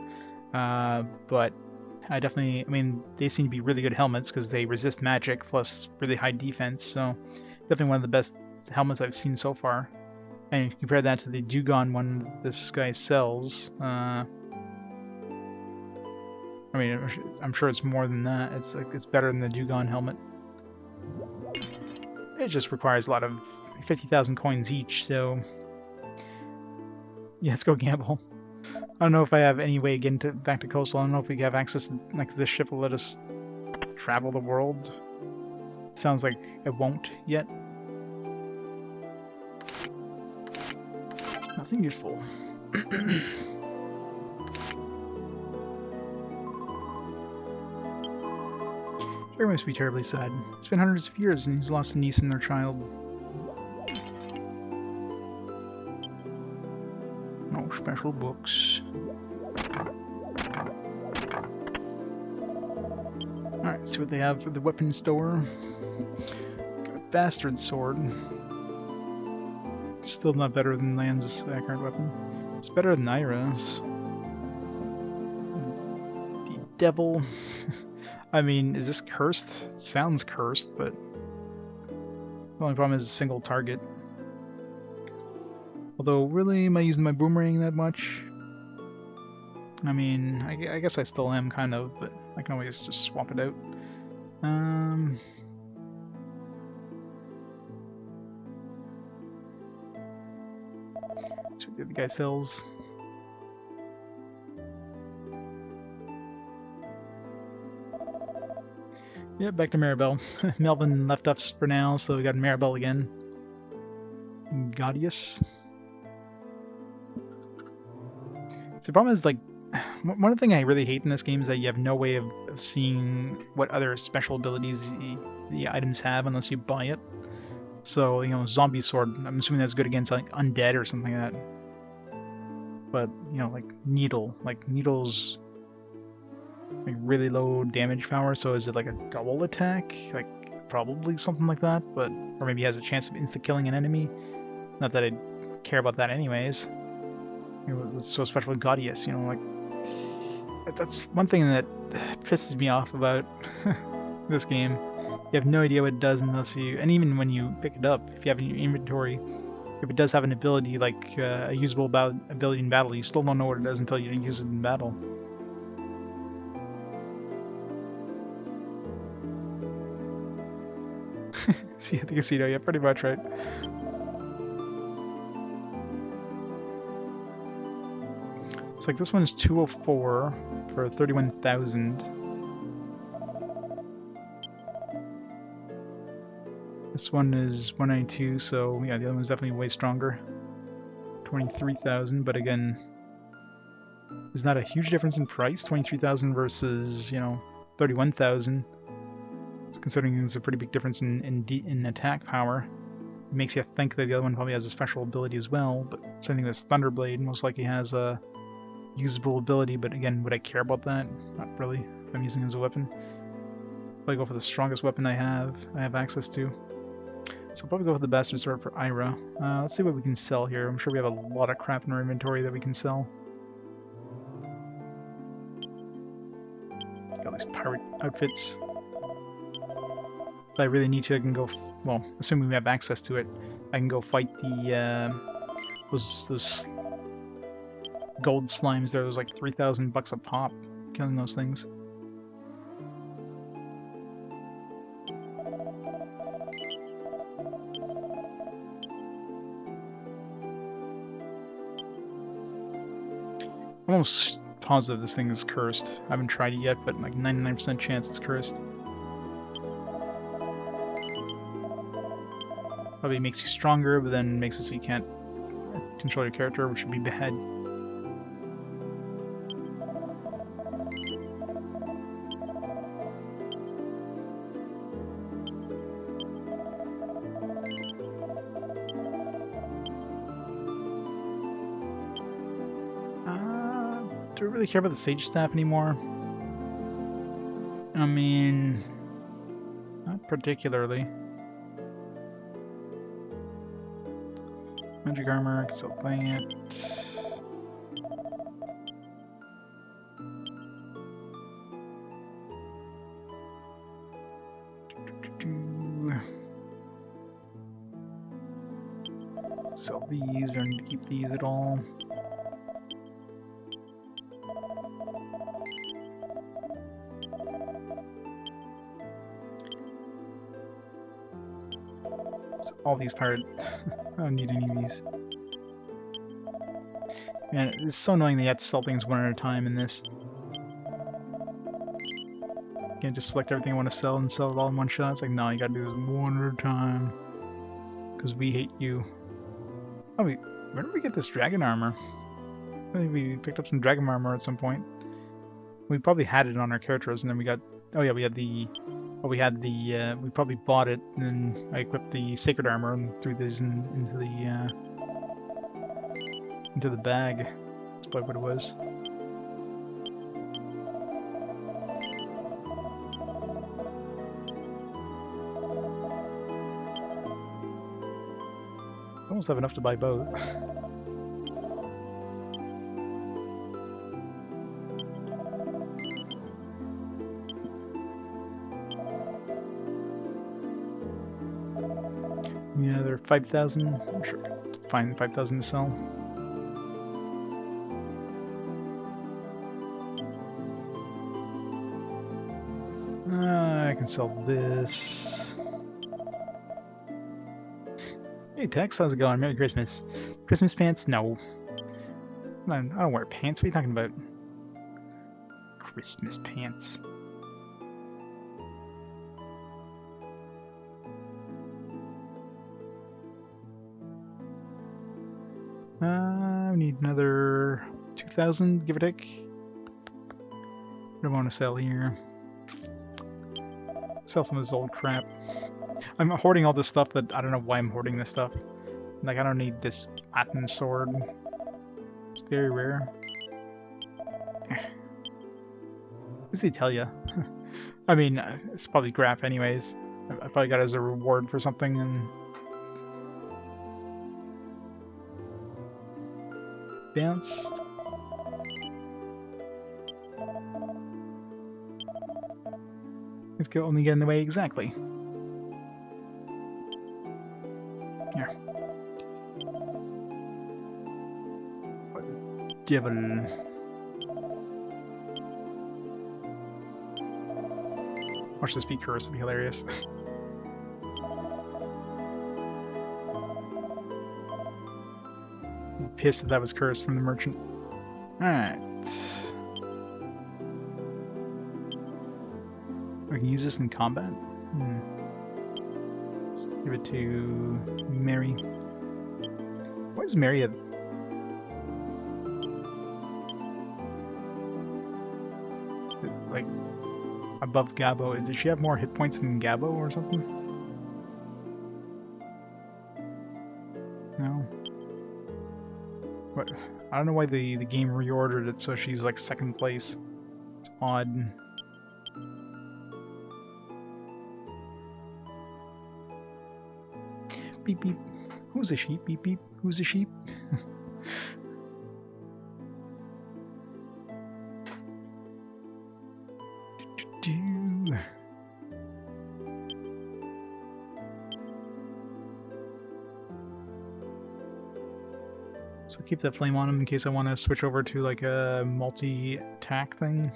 But I mean, they seem to be really good helmets because they resist magic plus really high defense, so definitely one of the best helmets I've seen so far. And if you compare that to the Dugong one this guy sells, I mean, I'm sure it's more than that. It's better than the Dugong helmet. It just requires a lot of 50,000 coins each, so yeah, let's go gamble. I don't know if I have any way of getting back to coastal. I don't know if we have access to, like, this ship will let us travel the world. Sounds like it won't yet. Nothing useful. Jerry must be terribly sad. It's been hundreds of years and he's lost a niece and their child. No special books. Alright, see what they have for the weapon store. Got a bastard sword. Still not better than Land's current weapon. It's better than Ira's. The devil. I mean, is this cursed? It sounds cursed, but the only problem is a single target. Although, really, am I using my boomerang that much? I mean, I guess I still am, kind of, but I can always just swap it out. Let's see what the other guy sells. Yeah, back to Maribel. Melvin left us for now, so we got Maribel again. Gaudius. So the problem is, like, one of the things I really hate in this game is that you have no way of seeing what other special abilities the items have unless you buy it. So, you know, zombie sword, I'm assuming that's good against, like, undead or something like that. But, you know, like, Needle's like really low damage power, so is it like a double attack? Like, probably something like that, but, or maybe he has a chance of insta-killing an enemy. Not that I'd care about that anyways. You know, what's so special with Gaudius, you know, like, that's one thing that pisses me off about this game. You have no idea what it does unless you, and even when you pick it up, if you have it in your inventory, if it does have an ability, like a usable ability in battle, you still don't know what it does until you use it in battle. See at the casino, yeah, pretty much, right? It's like this one's 204 for 31,000. This one is 192, so yeah, the other one's definitely way stronger. 23,000, but again, there's not a huge difference in price. 23,000 versus, you know, 31,000. Considering there's a pretty big difference in attack power. It makes you think that the other one probably has a special ability as well, but same thing with Thunderblade, most likely has a usable ability, but again, would I care about that? Not really, if I'm using it as a weapon. If I go for the strongest weapon I have access to. So I'll probably go with the Bastard Sword for Ira. Let's see what we can sell here. I'm sure we have a lot of crap in our inventory that we can sell. Got all these pirate outfits. If I really need to, I can go... well, assuming we have access to it, I can go fight the... those gold slimes there. Those like 3,000 bucks a pop. Killing those things. I'm almost positive this thing is cursed. I haven't tried it yet, but like 99% chance it's cursed. Probably makes you stronger, but then makes it so you can't control your character, which would be behead. Do I really care about the Sage Staff anymore? I mean, not particularly. Magic armor, I can sell that. Sell these, we don't need to keep these at all. So all these pirates. I don't need any of these. Man, it's so annoying that you have to sell things one at a time in this. You can't just select everything I want to sell and sell it all in one shot. It's like, no, you gotta do this one at a time. Because we hate you. Oh, where did we get this dragon armor? I think we picked up some dragon armor at some point. We probably had it on our characters, and then we got... oh yeah, we had the... well, we had the... we probably bought it, and then I equipped the sacred armor and threw these into the bag. That's probably what it was. Almost have enough to buy both. Yeah, they're 5,000. I'm sure I can find 5,000 to sell. I can sell this. Hey Tex, how's it going? Merry Christmas. Christmas pants? No. I don't wear pants. What are you talking about? Christmas pants. I need another 2,000, give or take. What do I want to sell here? Sell some of this old crap. I'm hoarding all this stuff that I don't know why I'm hoarding this stuff. Like, I don't need this Latin sword. It's very rare. What does they tell you? I mean, it's probably crap anyways. I probably got it as a reward for something and... Advanced. Let's go only get in the way exactly. Here. Devil. Watch this be cursed, it'd be hilarious. I'm pissed if that was cursed from the merchant. Alright. We can use this in combat? Let's give it to Mary. Why is Mary a... like, above Gabo? Does she have more hit points than Gabo or something? No. What? I don't know why the game reordered it so she's like second place. It's odd. beep beep. Who's a sheep? Beep beep. Who's a sheep? So keep that flame on him in case I want to switch over to like a multi-attack thing.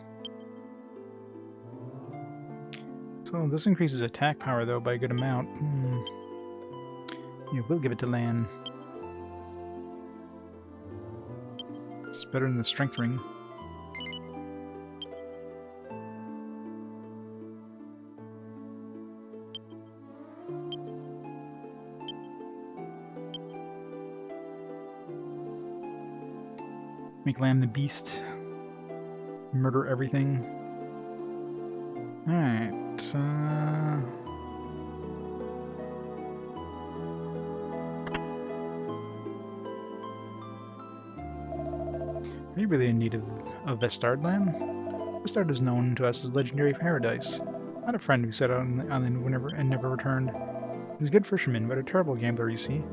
So this increases attack power though by a good amount. Yeah, we'll give it to Lan. It's better than the strength ring. Make Lamb the beast. Murder everything. Alright. Are you really in need of Estard land? Estard is known to us as legendary paradise. I had a friend who set out on the island and never returned. He was a good fisherman, but a terrible gambler, you see.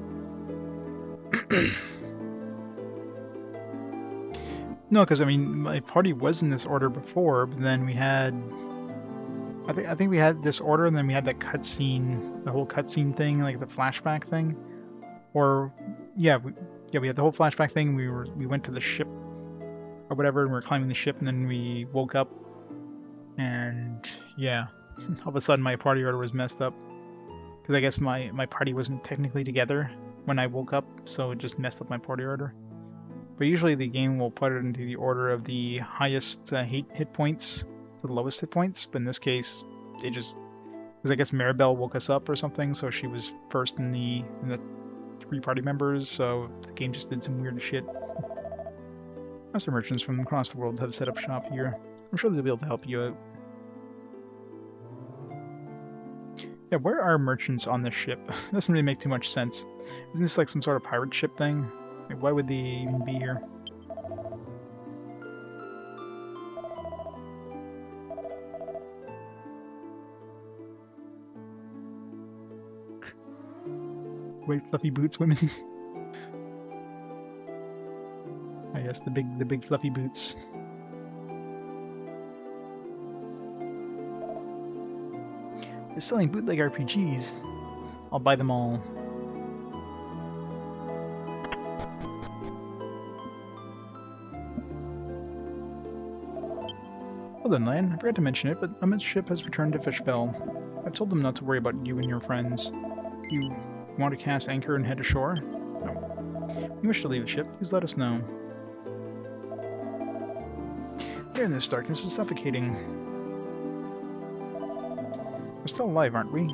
No, because I mean, my party was in this order before, but then we had, I think we had this order, and then we had that cutscene, the whole cutscene thing, like the flashback thing, or yeah, we had the whole flashback thing. We went to the ship or whatever, and we were climbing the ship, and then we woke up, and yeah, all of a sudden my party order was messed up because I guess my party wasn't technically together when I woke up, so it just messed up my party order. But usually the game will put it into the order of the highest hit points to the lowest hit points. But in this case, they just, because I guess Maribel woke us up or something, so she was first in the 3 party members. So the game just did some weird shit. Master merchants from across the world have set up shop here. I'm sure they'll be able to help you out. Yeah, where are merchants on this ship? Doesn't really make too much sense. Isn't this like some sort of pirate ship thing? Like, why would they even be here? White fluffy boots women. Ah yes, the big fluffy boots. They're selling bootleg RPGs. I'll buy them all. Well then, Lan, I forgot to mention it, but Amit's ship has returned to Fishbel. I've told them not to worry about you and your friends. You want to cast anchor and head ashore? No. If you wish to leave the ship, please let us know. Here in this darkness is suffocating. We're still alive, aren't we?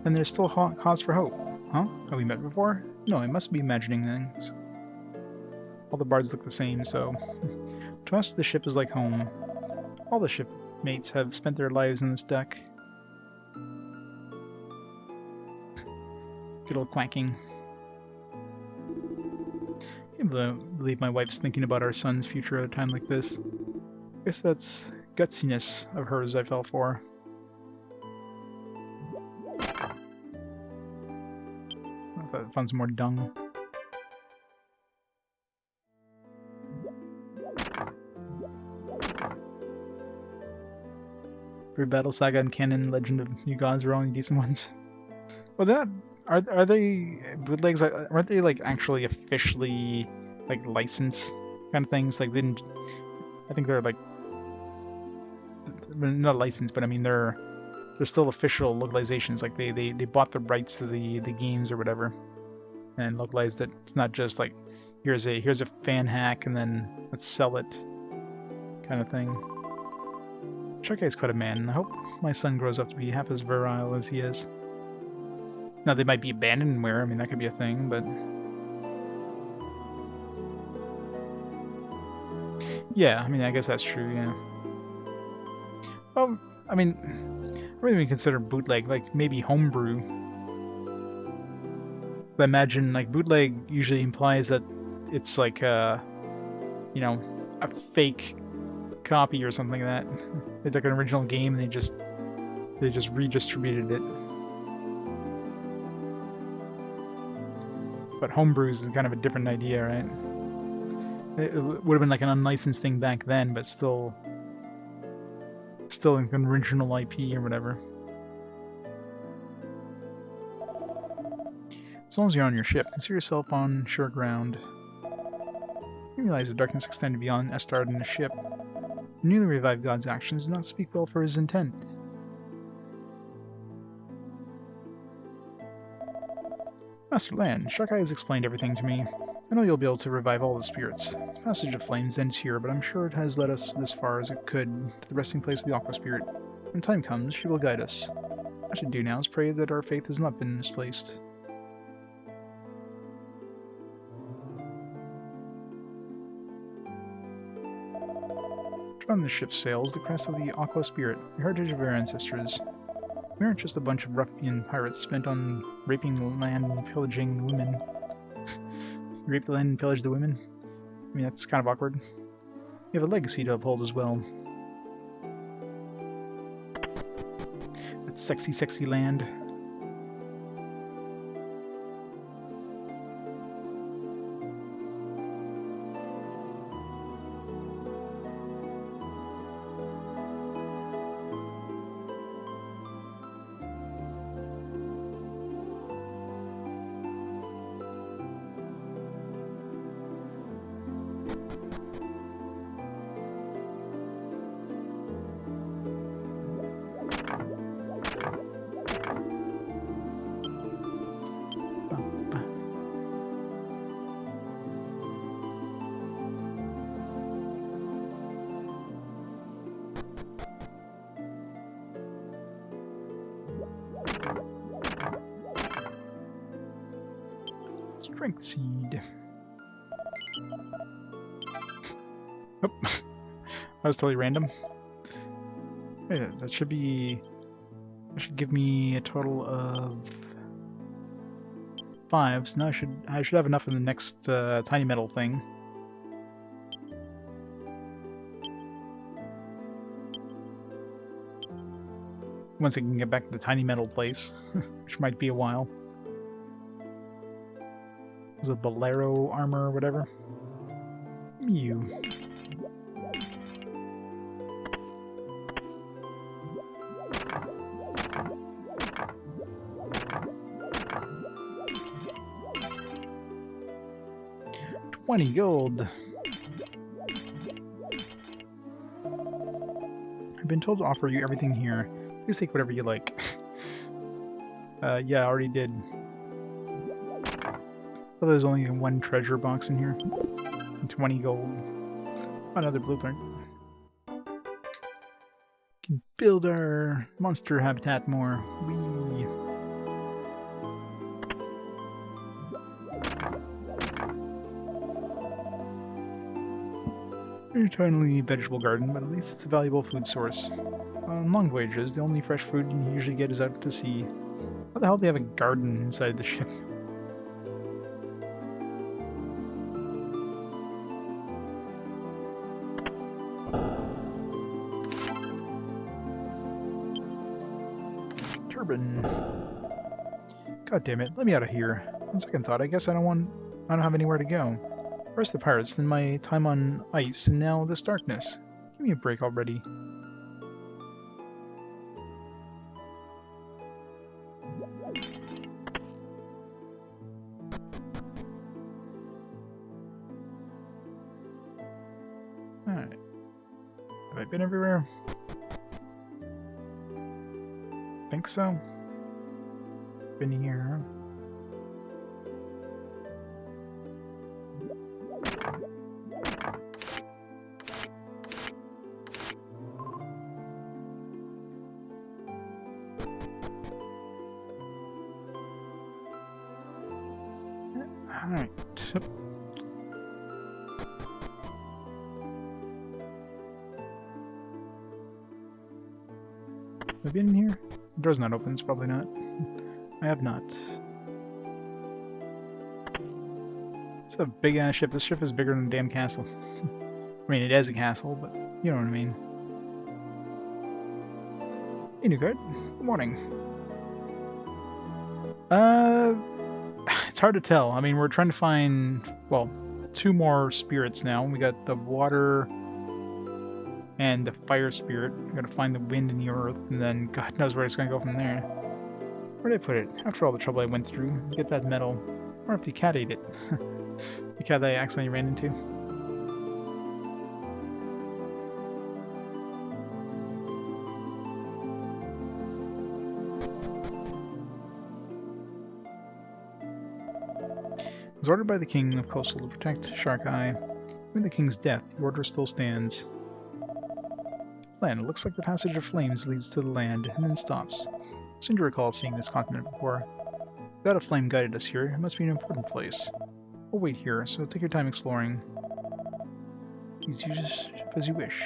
Then there's still cause for hope. Huh? Have we met before? No, I must be imagining things. All the bards look the same, so... To us, the ship is like home. All the shipmates have spent their lives in this deck. Good old quacking. I can't believe my wife's thinking about our son's future at a time like this. I guess that's gutsiness of hers I fell for. I thought I found some more dung. Battle Saga and Canon Legend of New Gods are only decent ones. Well, that are they bootlegs? Aren't they like actually officially like licensed kind of things? Like, didn't I think they're like not licensed, but I mean they're still official localizations. Like they bought the rights to the games or whatever, and localized it. It's not just like here's a fan hack and then let's sell it kind of thing. Sharky is quite a man, and I hope my son grows up to be half as virile as he is. Now, they might be abandonware, I mean, that could be a thing, but... Yeah, I mean, I guess that's true, yeah. Well, I mean, I really consider bootleg, like, maybe homebrew. I imagine, like, bootleg usually implies that it's like, you know, a fake copy or something like that. It's like an original game and they just redistributed it. But homebrews is kind of a different idea, right? It would have been like an unlicensed thing back then, but still an original IP or whatever. As long as you're on your ship, consider yourself on sure ground. You realize the darkness extended beyond Estard and the ship. The newly revived god's actions do not speak well for his intent. Master Lan, Shakai has explained everything to me. I know you'll be able to revive all the spirits. Passage of Flames ends here, but I'm sure it has led us this far as it could to the resting place of the Aqua Spirit. When time comes, she will guide us. All I should do now is pray that our faith has not been misplaced. On the ship's sails, the crest of the Aqua Spirit, the heritage of our ancestors. We aren't just a bunch of ruffian pirates bent on raping the land and pillaging the women. Rape the land and pillage the women? I mean, that's kind of awkward. We have a legacy to uphold as well. That sexy, sexy land. Strength seed. Oh, that was totally random. Wait, that should be... That should give me a total of 5, so now I should have enough in the next tiny metal thing. Once I can get back to the tiny metal place, which might be a while. Was it Bolero armor or whatever? Mew. $20 gold. I've been told to offer you everything here. Please take whatever you like. Yeah, I already did. Oh, there's only one treasure box in here. And 20 gold. Another blueprint. Can build our monster habitat more. Whee! A tiny vegetable garden, but at least it's a valuable food source. On long voyages, the only fresh food you usually get is out to sea. How the hell do they have a garden inside the ship? Turbine. God damn it, let me out of here. On second thought, I guess I don't have anywhere to go. First the pirates, then my time on ice, and now this darkness. Give me a break already. Alright. Have I been everywhere? Think so. Been here. Alright. Have I been in here? The door's not open, it's probably not. I have not. It's a big ass ship. This ship is bigger than the damn castle. I mean, it is a castle, but you know what I mean. Hey, new guard. Good morning. It's hard to tell. I mean, we're trying to find, well, 2 more spirits now. We got the water and the fire spirit. We gotta find the wind and the earth, and then God knows where it's gonna go from there. Where did I put it? After all the trouble I went through, get that medal. Or if the cat ate it. The cat that I accidentally ran into. It was ordered by the King of Coastal to protect Shark Eye. With the King's death, the order still stands. Land. It looks like the passage of flames leads to the land, and then stops. I seem to recall seeing this continent before. God of Flame guided us here. It must be an important place. We'll wait here, so take your time exploring. Please use it as you wish.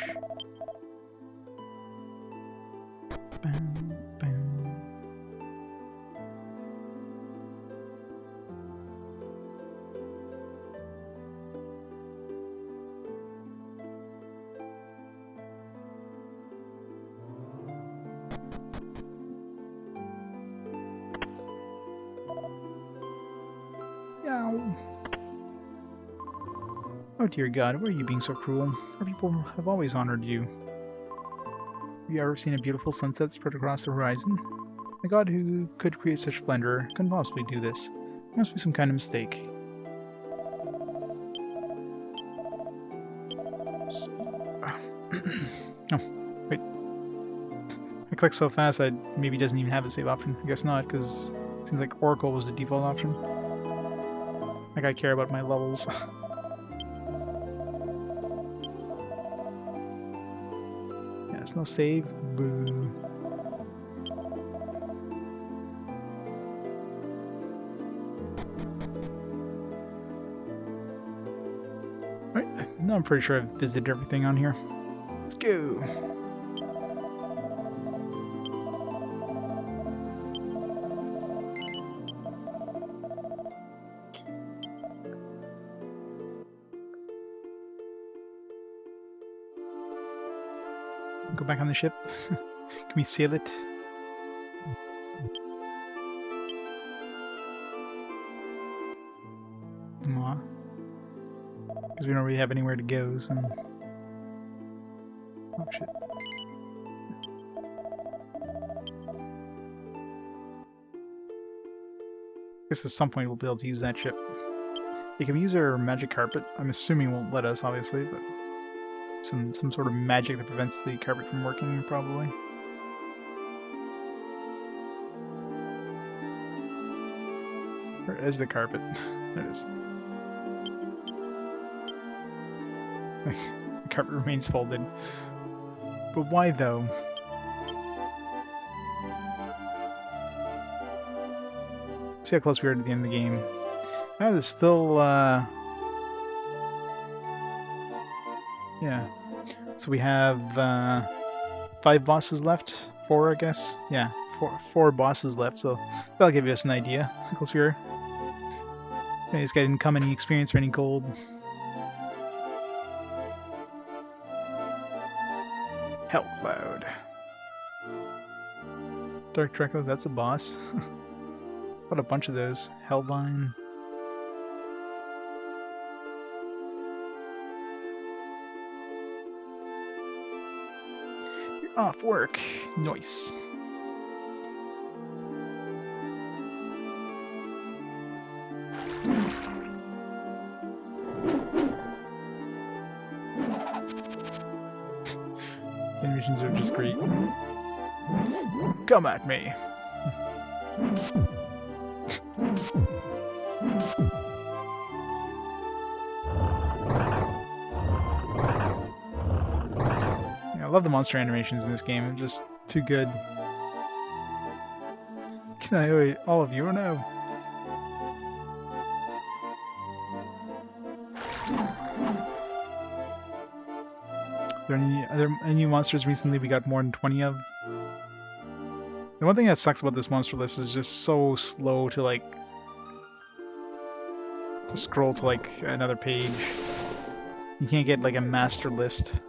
Bam, bam. Yow. Oh dear God, why are you being so cruel? Our people have always honored you. Have you ever seen a beautiful sunset spread across the horizon? The God who could create such splendor couldn't possibly do this. It must be some kind of mistake. Oh, wait. I clicked so fast I maybe doesn't even have a save option. I guess not, because it seems like Oracle was the default option. Like I care about my levels. Yeah, it's no save. Boo. Alright, now I'm pretty sure I've visited everything on here. Let's go. Go back on the ship. Can we sail it? Aw. Because we don't really have anywhere to go, so... Oh shit. I guess at some point we'll be able to use that ship. You can use our magic carpet. I'm assuming it won't let us, obviously, but... Some sort of magic that prevents the carpet from working, probably. Where is the carpet? There it is. The carpet remains folded. But why, though? Let's see how close we are to the end of the game. There's still, yeah. So we have 5 bosses left. 4, I guess. Yeah, four bosses left. So that'll give us an idea how close we are. Okay, this guy didn't come any experience or any gold. Hell Cloud. Dark Draco, that's a boss. What a bunch of those. Hellvine. Off work. Nice. Animations are just great. Come at me. I love the monster animations in this game. They're just too good. Can I wait all of you or no? Are there any monsters recently we got more than 20 of? The one thing that sucks about this monster list is just so slow to like to scroll to like another page. You can't get like a master list.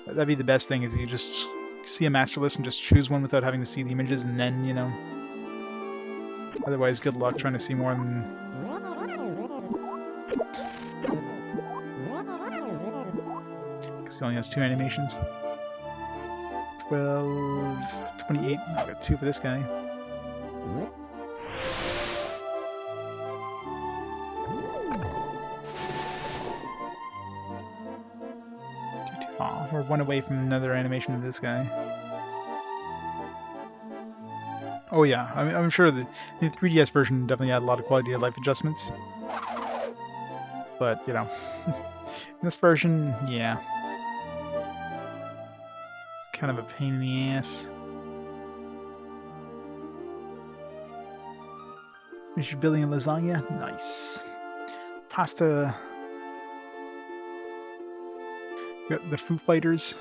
That'd be the best thing if you just see a master list and just choose one without having to see the images and then, you know. Otherwise, good luck trying to see more than... Because he only has 2 animations. 12, 28. I got 2 for this guy. Aw, we're 1 away from another animation of this guy. Oh yeah, I'm sure the 3DS version definitely had a lot of quality of life adjustments. But, you know, in this version, yeah. It's kind of a pain in the ass. Is you building a lasagna? Nice. Pasta. We got the Foo Fighters.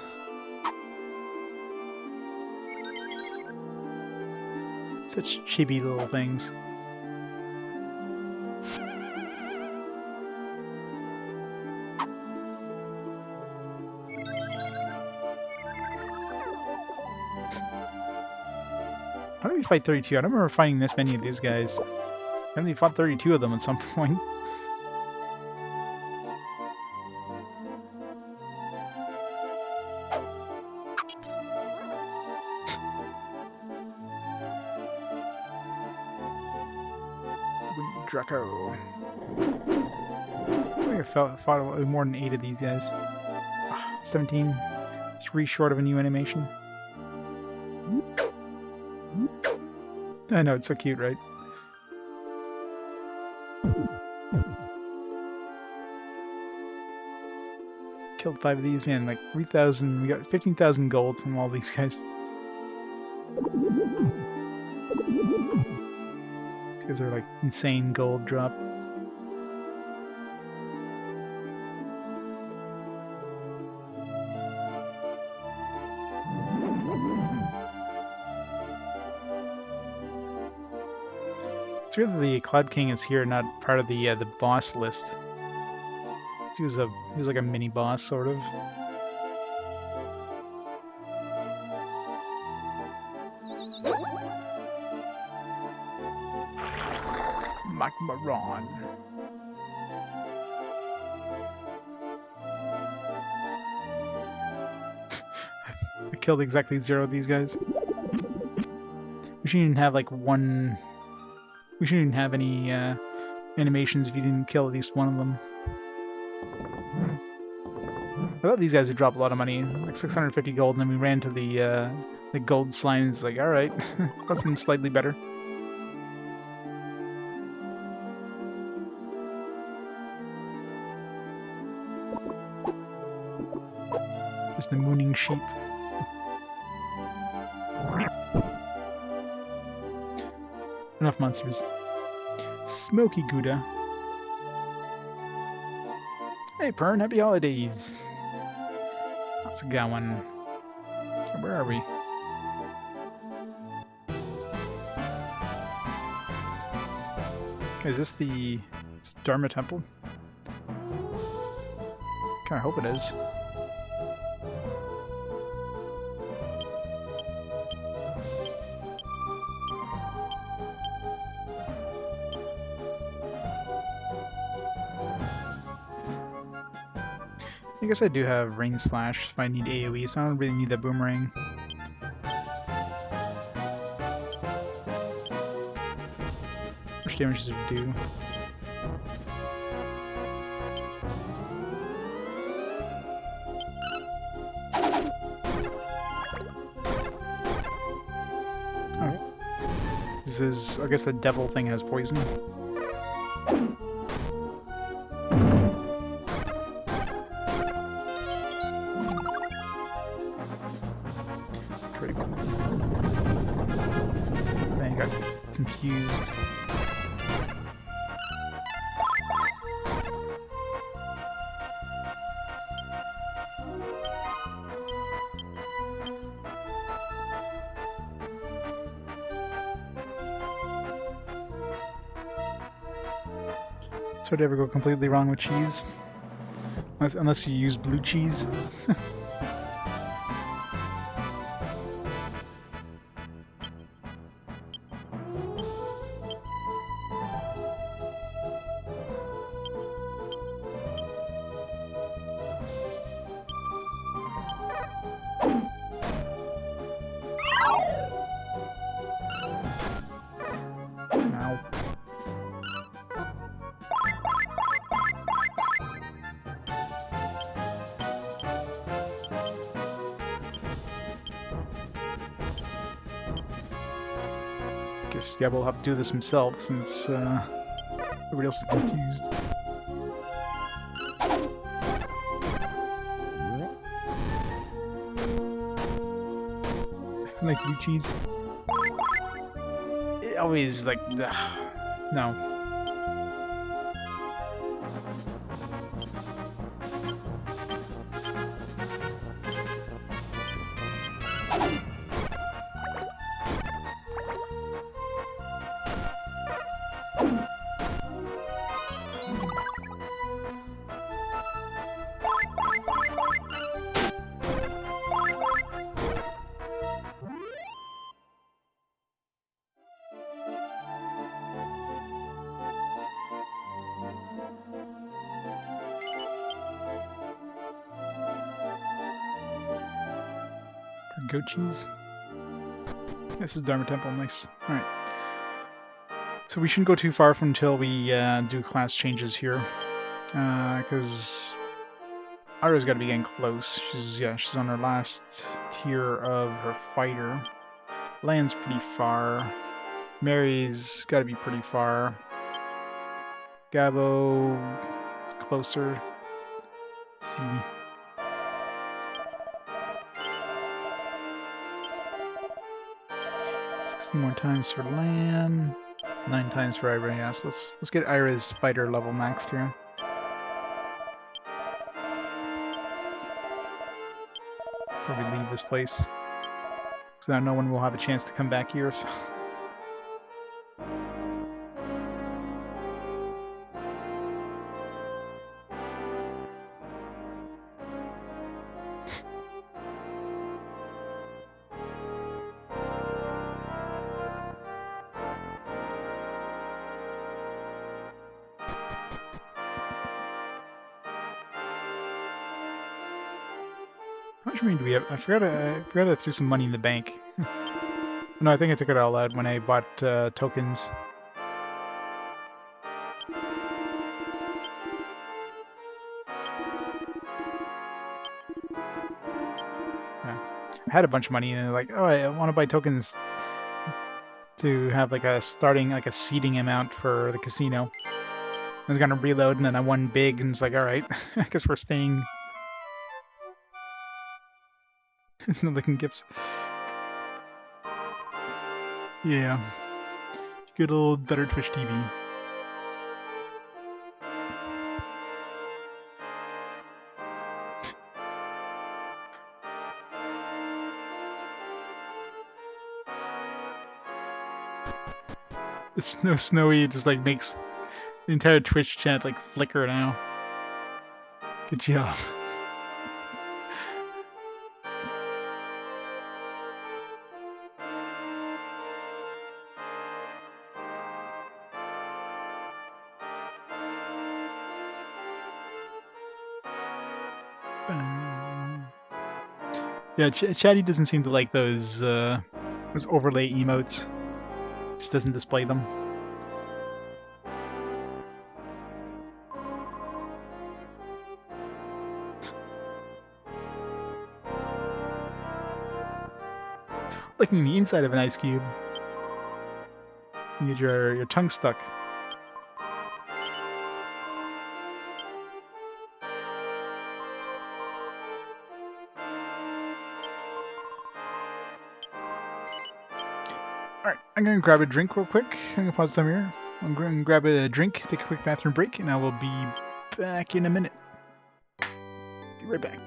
Such chibi little things. How do we fight 32? I don't remember fighting this many of these guys. I only fought 32 of them at some point. Draco. I think I fought more than 8 of these guys. 17. 3 short of a new animation. I know, it's so cute, right? Killed 5 of these, man, like 3,000. We got 15,000 gold from all these guys. These are like insane gold drop. It's weird that the Cloud King is here, not part of the boss list. He was like a mini boss, sort of. Magmaron. I killed exactly 0 of these guys. We shouldn't even have like one. We shouldn't even have any animations if you didn't kill at least 1 of them. I thought these guys would drop a lot of money, like 650 gold, and then we ran to the gold slime. It's like, all right, that seems slightly better. There's the mooning sheep. Enough monsters. Smoky Gouda. Hey Pern, happy holidays. How's it going? Where are we? Is this the Dharma Temple? Kinda hope it is. I guess I do have Rain Slash if I need AoE, so I don't really need that boomerang. How much damage does it do? Oh. This is, I guess the devil thing has poison. Confused. So would it ever go completely wrong with cheese? Unless you use blue cheese. guess Gabbo will have to do this himself since everybody else is confused. Like blue cheese. It always like no. Goat cheese. This is Dharma Temple, nice. Alright. So we shouldn't go too far from until we do class changes here. Because Ara's gotta be getting close. She's on her last tier of her fighter. Lan's pretty far. Mary's gotta be pretty far. Gabbo is closer. Let's see. 16 more times for Lan, 9 times for Ira. Yeah, so let's get Ira's fighter level max through before we leave this place. So now no one will have a chance to come back here. So. How much money do we have? I forgot I threw some money in the bank. No, I think I took it all out when I bought tokens. Yeah. I had a bunch of money and like, oh, I want to buy tokens to have like a seeding amount for the casino. I was gonna reload and then I won big and it's like, alright, I guess we're staying. There's no looking gifts. Yeah. Good old Better Twitch TV. The snowy just like makes the entire Twitch chat like flicker now. Good job. Yeah, Chatty doesn't seem to like those overlay emotes. Just doesn't display them. Looking the inside of an ice cube. You get your tongue stuck. Alright, I'm going to grab a drink real quick. I'm going to pause the time here. I'm going to grab a drink, take a quick bathroom break, and I will be back in a minute. Be right back.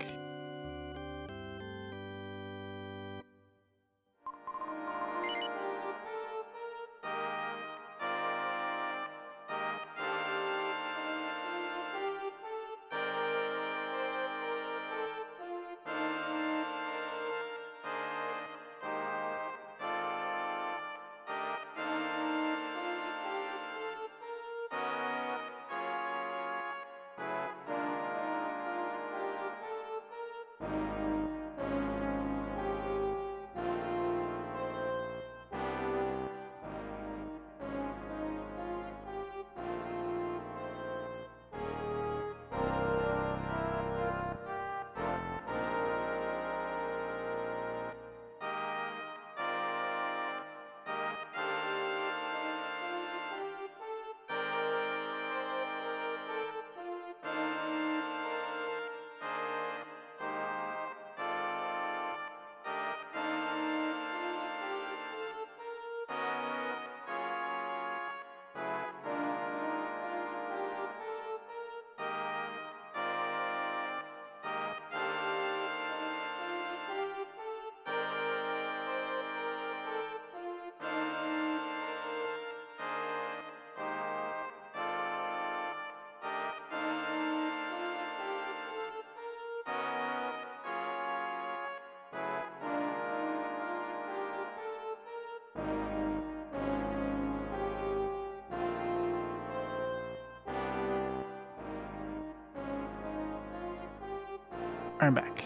I'm back.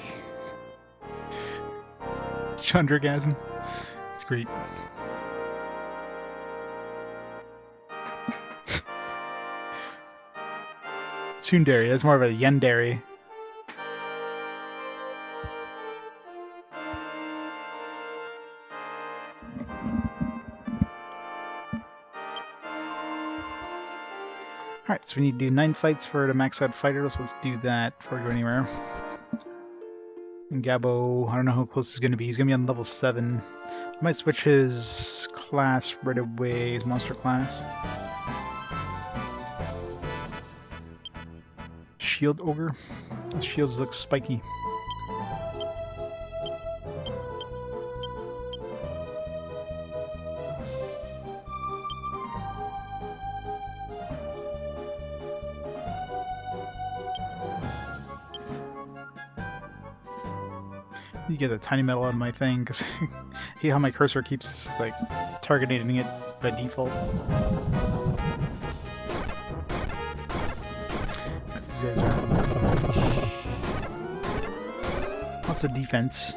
Chandragasm. It's great. Tsundere, that's more of a yandere. Alright, so we need to do 9 fights for the max out fighter, so let's do that before we go anywhere. And Gabo, I don't know how close he's going to be. He's going to be on level 7. I might switch his class right away, his monster class. Shield Ogre. His shields look spiky. You get a tiny metal on my thing because I hate how my cursor keeps like targeting it by default. These guys are lots of defense.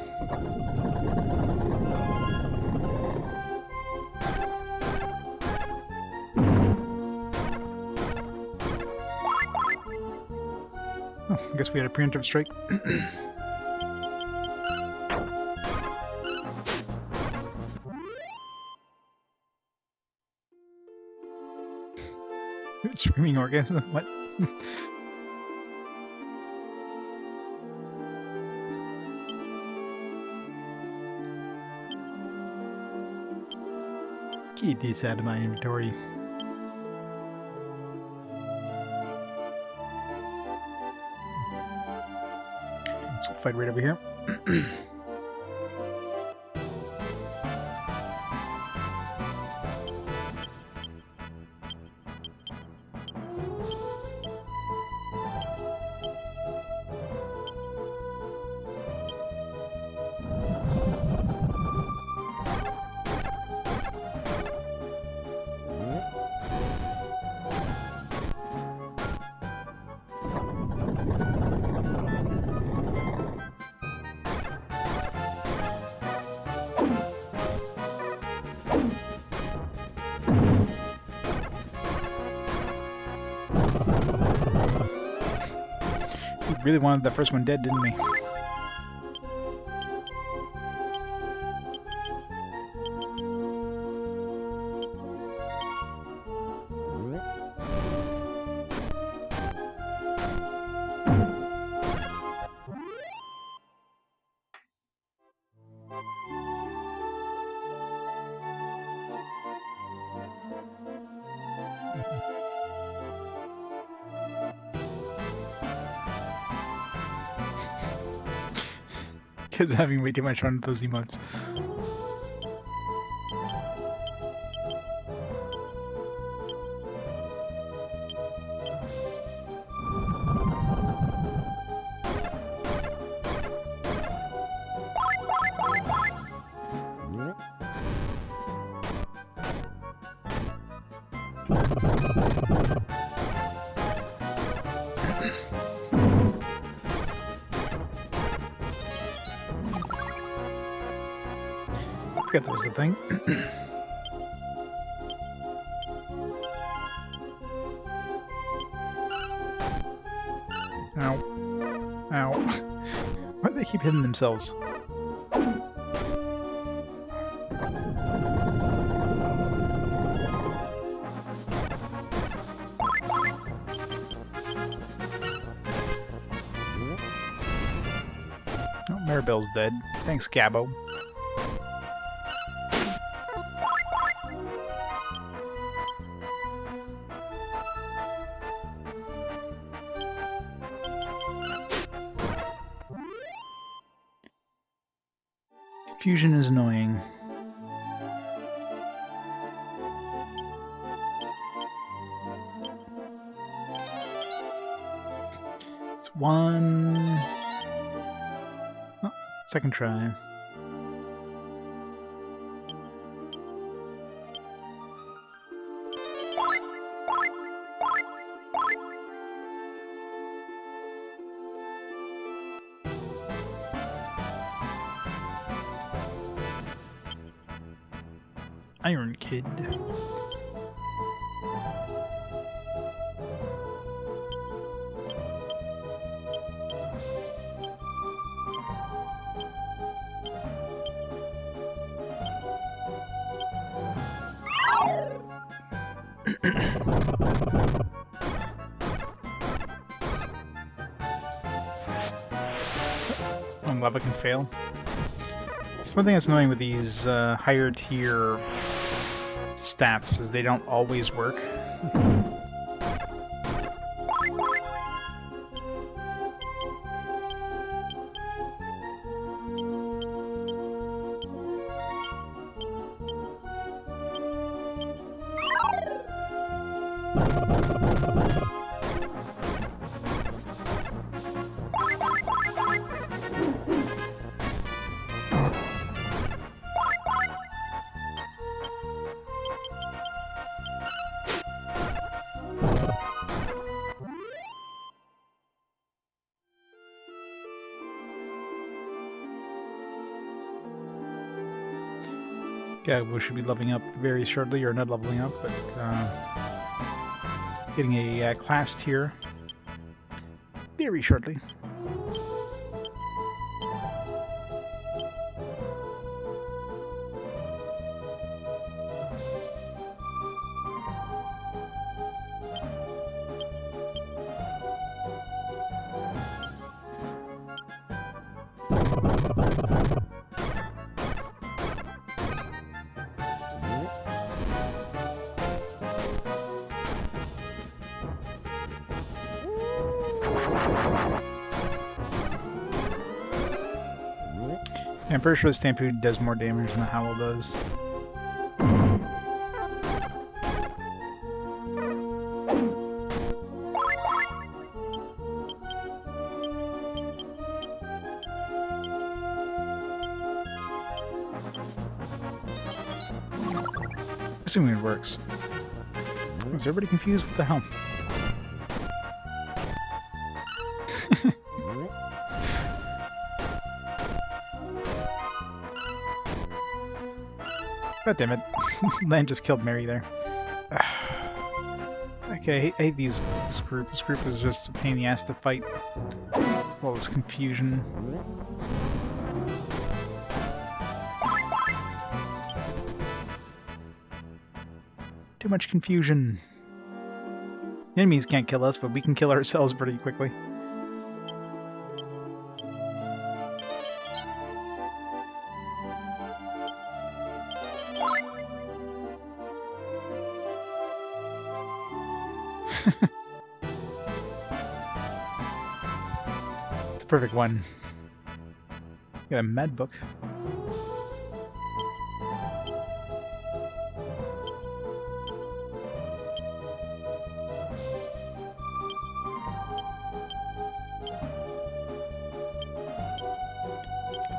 Oh, I guess we had a preemptive strike. Screaming orgasm? What? Get this out of my inventory. So we'll fight right over here. We really wanted that first one dead, didn't we? Kids having way too much fun with those emotes. I forgot that was the thing. Ow. Ow. Why do they keep hitting themselves? Oh, Maribel's dead. Thanks, Gabo. Fusion is annoying. It's one... Oh, second try. Iron Kid. One lava can fail. It's one thing that's annoying with these higher tier staffs is they don't always work. Yeah, we should be leveling up very shortly, or not leveling up, but getting a class tier very shortly. I'm pretty sure the Stampede does more damage than the Howl does. Assuming it works. Is everybody confused? What the hell? God damn it. Lan just killed Mary there. Okay, I hate this group. This group is just a pain in the ass to fight. All this confusion. Too much confusion. The enemies can't kill us, but we can kill ourselves pretty quickly. The perfect one. Got a med book.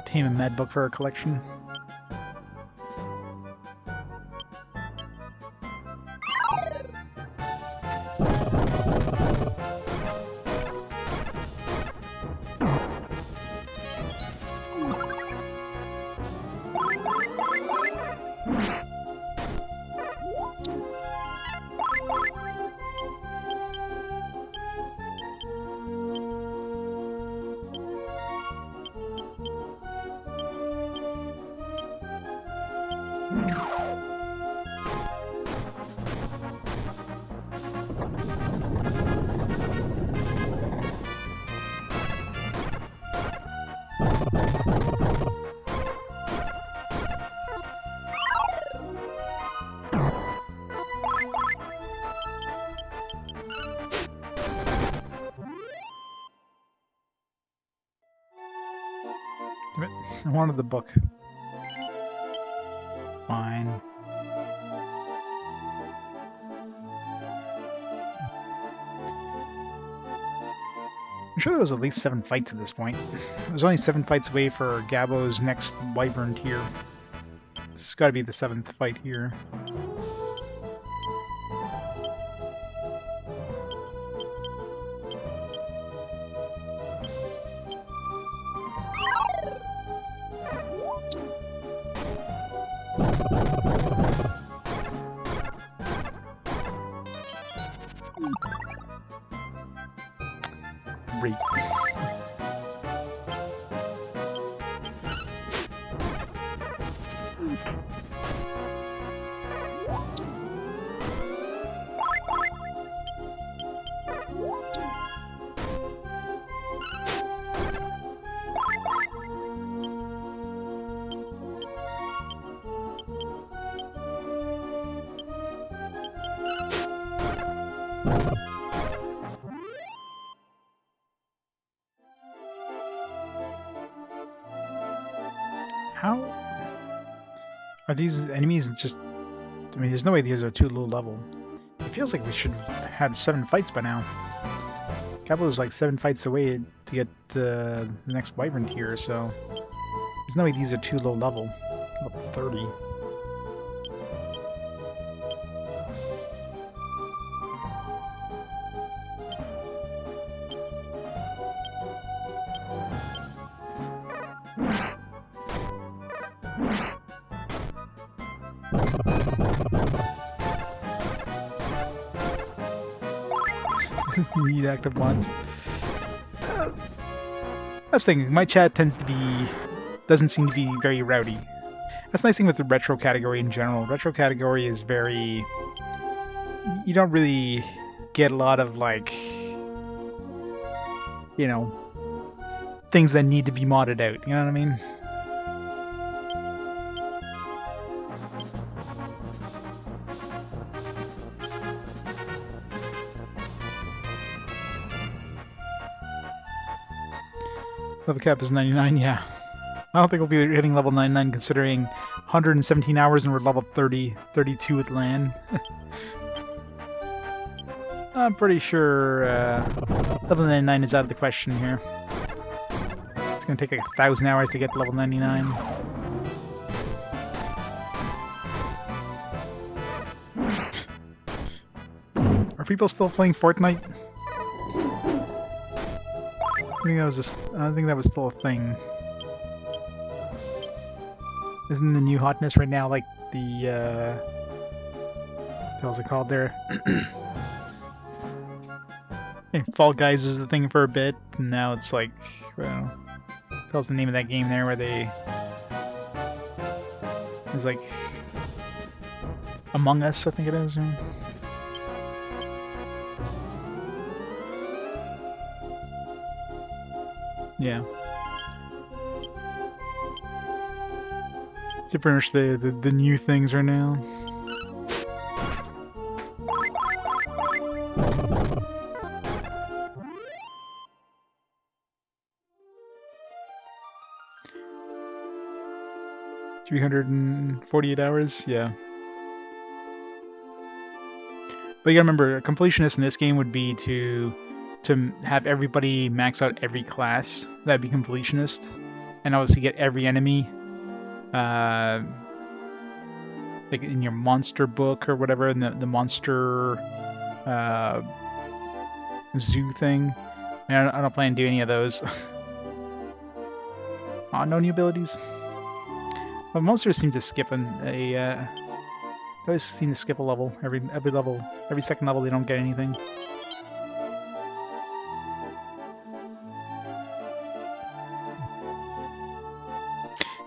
Tame a med book for our collection. I wanted the book. Fine. I'm sure there was at least 7 fights at this point. There's only 7 fights away for Gabo's next Wyvern tier. This has got to be the 7th fight here. Great. How are these enemies just... I mean, there's no way these are too low level. It feels like we should have had 7 fights by now. Capital was like 7 fights away to get the next Wyvern tier, so... There's no way these are too low level. Level 30. Need active mods. That's the thing, my chat doesn't seem to be very rowdy. That's the nice thing with the retro category in general. Retro category is very... You don't really get a lot of, like... You know... Things that need to be modded out, you know what I mean? Level cap is 99, yeah. I don't think we'll be hitting level 99 considering 117 hours and we're level 32 at land. I'm pretty sure level 99 is out of the question here. It's going to take like 1,000 hours to get to level 99. Are people still playing Fortnite? I don't think that was still a thing. Isn't the new hotness right now like the what the hell's it called there? Fall Guys was the thing for a bit, and now it's like, well, what the hell's the name of that game there where they... It's like Among Us, I think it is. Yeah. It's pretty much the new things right now. $348 hours, yeah. But you gotta remember, a completionist in this game would be to have everybody max out every class. That'd be completionist. And obviously get every enemy like in your monster book or whatever, in the monster zoo thing. And I don't plan to do any of those. Oh, no new abilities. But monsters seem to skip they always seem to skip a level. Every level, every second level they don't get anything.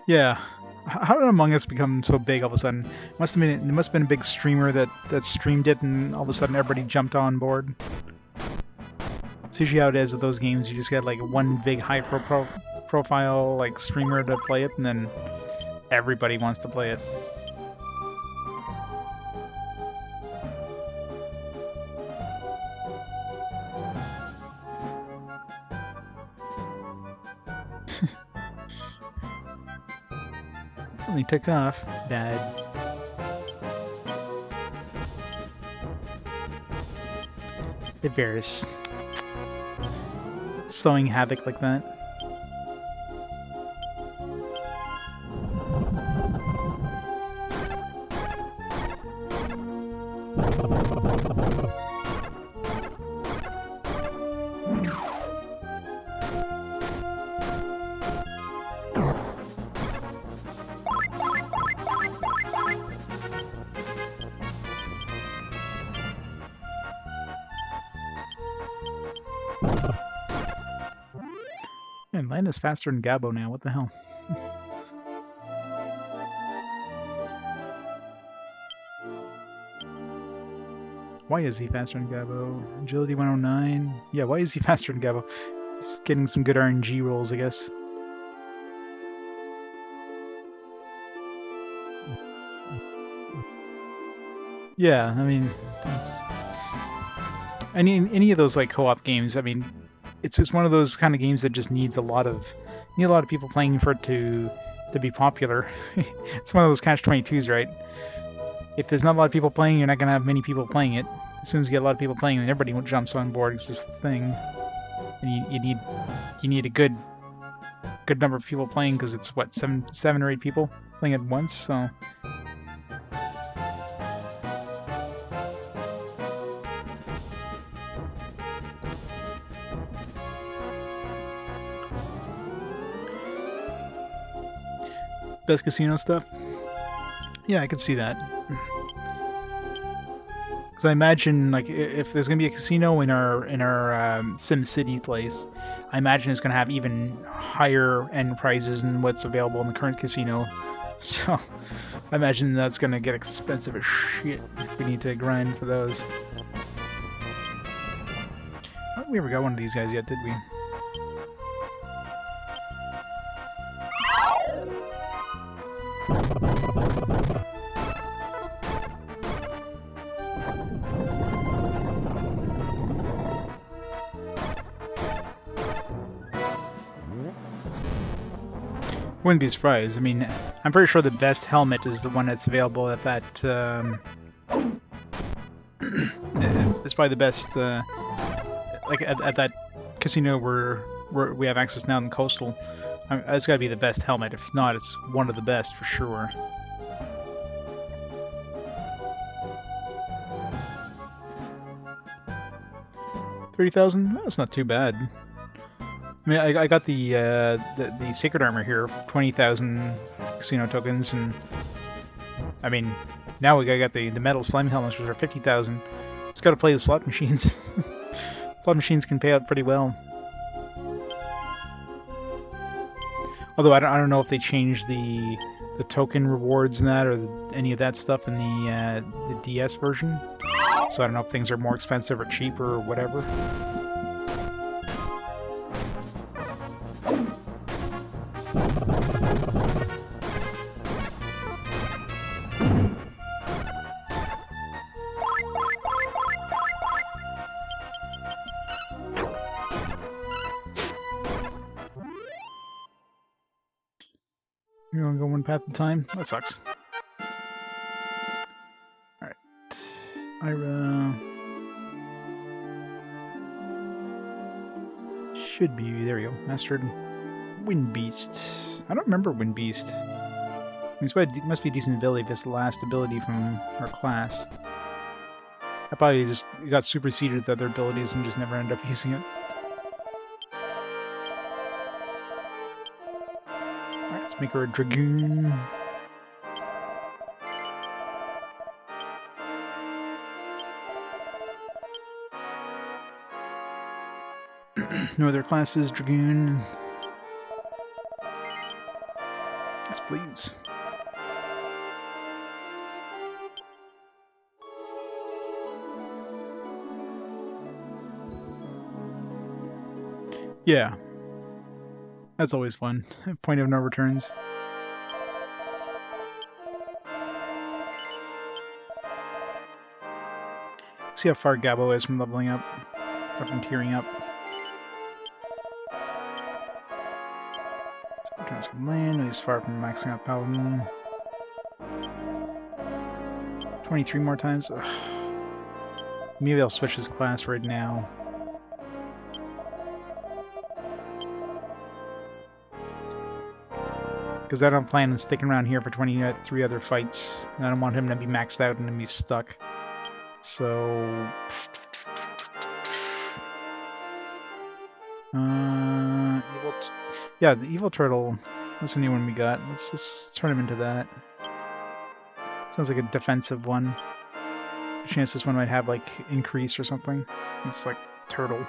Yeah, how did Among Us become so big all of a sudden? It must have been a big streamer that streamed it, and all of a sudden everybody jumped on board. It's usually how it is with those games. You just get like one big high profile like streamer to play it, and then everybody wants to play it. Only took off. Bad. The bears sowing havoc like that. Man, land is faster than Gabo now. What the hell? Why is he faster than Gabo? Agility 109. Yeah, why is he faster than Gabo? He's getting some good RNG rolls, I guess. Yeah, I mean, it's... any of those like co-op games. I mean, it's just one of those kind of games that just needs a lot of people playing for it to be popular. It's one of those catch-22s, right? If there's not a lot of people playing, you're not gonna have many people playing it. As soon as you get a lot of people playing, then everybody jumps on board. It's this thing, and you need a good number of people playing because it's what seven or eight people playing at once. So. Best casino stuff? Yeah, I could see that. Because I imagine, like, if there's gonna be a casino in our Sim City place, I imagine it's gonna have even higher end prizes than what's available in the current casino. So, I imagine that's gonna get expensive as shit if we need to grind for those. I don't think we ever got one of these guys yet, did we? Wouldn't be surprised. I mean, I'm pretty sure the best helmet is the one that's available at that. It's probably the best, like at that casino where we have access now in the coastal. It's got to be the best helmet. If not, it's one of the best for sure. $30,000? That's not too bad. I mean, I got the sacred armor here, 20,000 casino tokens, and I mean, now we got the metal slime helmets, which are 50,000. Just got to play the slot machines. Slot machines can pay out pretty well. Although I don't know if they changed the token rewards and that, or any of that stuff in the DS version. So I don't know if things are more expensive or cheaper or whatever. You're gonna go one path at a time? That sucks. Alright. Ira... should be... there we go. Mastered Wind Beast. I don't remember Wind Beast. I mean, it must be a decent ability if it's the last ability from our class. I probably just got superseded with other abilities and just never ended up using it. Alright, let's make her a Dragoon. No other classes, Dragoon. Yes, please. Yeah. That's always fun. Point of no returns. See how far Gabo is from leveling up, or from tiering up. So returns from land, he's far from maxing out Paladin. 23 more times? Ugh. Maybe I'll switch his class right now. Because I don't plan on sticking around here for 23 other fights. And I don't want him to be maxed out and then be stuck. So... yeah, the Evil Turtle. That's a new one we got. Let's just turn him into that. Sounds like a defensive one. A chance this one might have, like, increase or something. It's like turtle.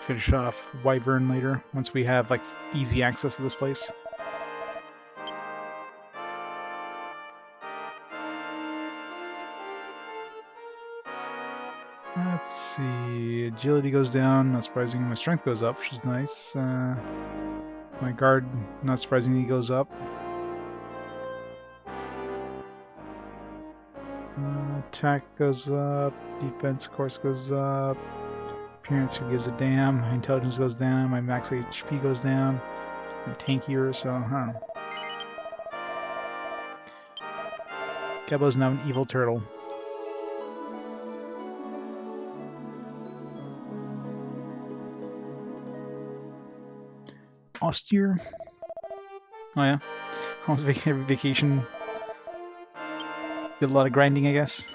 finish off Wyvern later, once we have like easy access to this place. Let's see, agility goes down, not surprising. My strength goes up, which is nice. My guard, not surprisingly, goes up. Attack goes up, defense, of course, goes up. Appearance, who gives a damn. My intelligence goes down, my max HP goes down. I'm tankier, so I don't know. Gebo's now an evil turtle. Austere. Oh yeah, almost every vacation. Did a lot of grinding, I guess.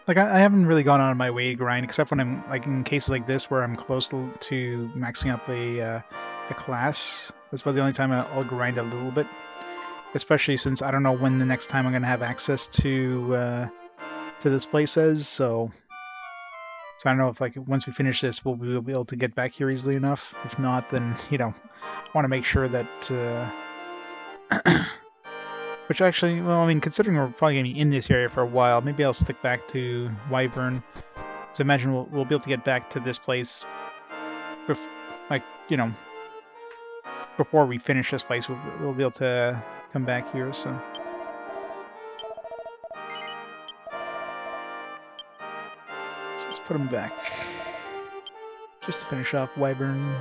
Like I haven't really gone out of my way to grind, except when I'm like in cases like this where I'm close to maxing up a class. That's about the only time I'll grind a little bit, especially since I don't know when the next time I'm gonna have access to this place is. So I don't know if like once we finish this, we'll be able to get back here easily enough. If not, then I want to make sure that. Which actually, well, I mean, considering we're probably going to be in this area for a while, maybe I'll stick back to Wyvern. So imagine we'll be able to get back to this place, before we finish this place, we'll be able to come back here, so. So let's put him back. Just to finish off Wyvern.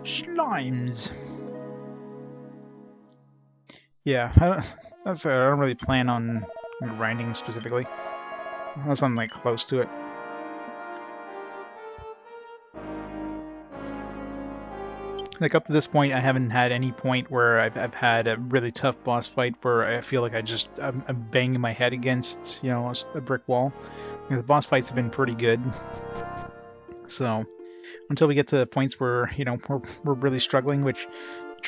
Slimes. Yeah, I don't really plan on grinding specifically, unless I'm like close to it. Like up to this point, I haven't had any point where I've had a really tough boss fight where I feel like I'm banging my head against a brick wall. The boss fights have been pretty good, so. Until we get to points where, we're really struggling, which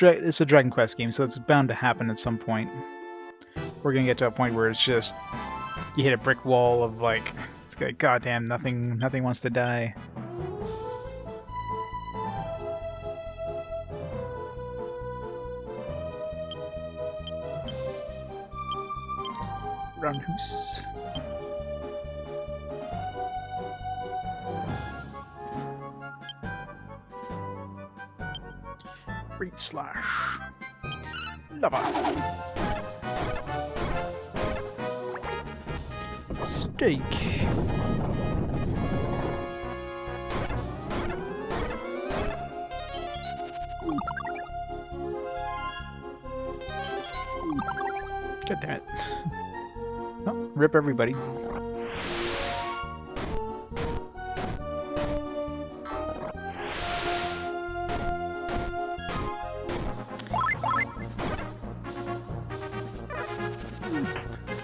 it's a Dragon Quest game, so it's bound to happen at some point. We're gonna get to a point where it's just you hit a brick wall of like, it's like, goddamn, nothing wants to die. Roundhouse. Great slash. Lava. Steak. God damn it. Oh, rip everybody.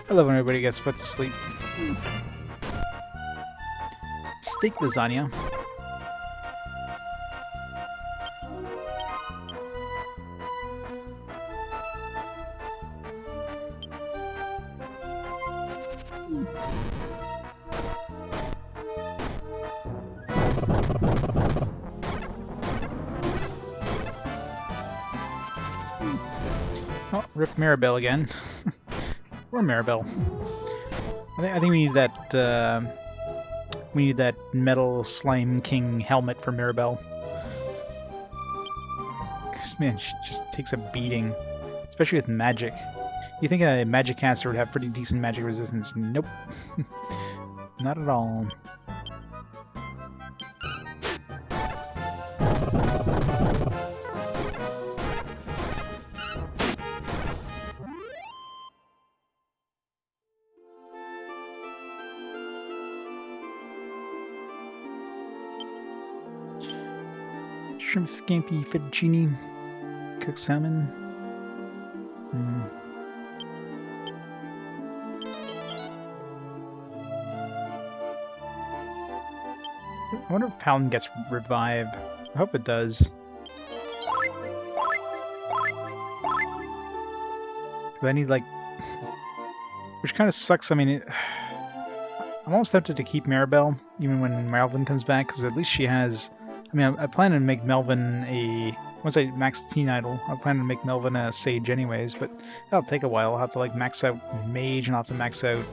I love when everybody gets put to sleep. Steak lasagna. Oh, rip Maribel again. Or Maribel. I think we need that. We need that metal slime king helmet for Maribel. This man just takes a beating, especially with magic. You think a magic caster would have pretty decent magic resistance? Nope, not at all. Shrimp scampi fettuccine, cooked salmon. I wonder if Paladin gets revived. I hope it does. I need, like... Which kind of sucks. I mean, I'm almost tempted to keep Maribel, even when Melvin comes back, because at least she has... I mean, I plan to make Melvin a... Once I max Teen Idol, I plan to make Melvin a Sage anyways, but that'll take a while. I'll have to, like, max out Mage, and I'll have to max out...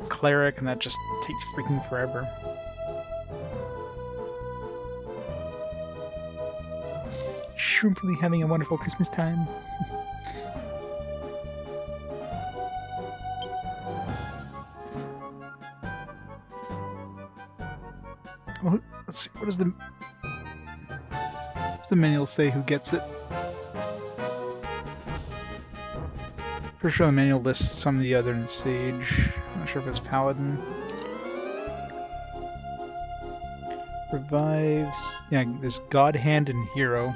Cleric, and that just takes freaking forever. Shrimply having a wonderful Christmas time. Well, let's see, what does the manual say who gets it? Pretty sure the manual lists some of the other in Sage. I'm not sure if it's Paladin. Revives. Yeah, there's God Hand and Hero.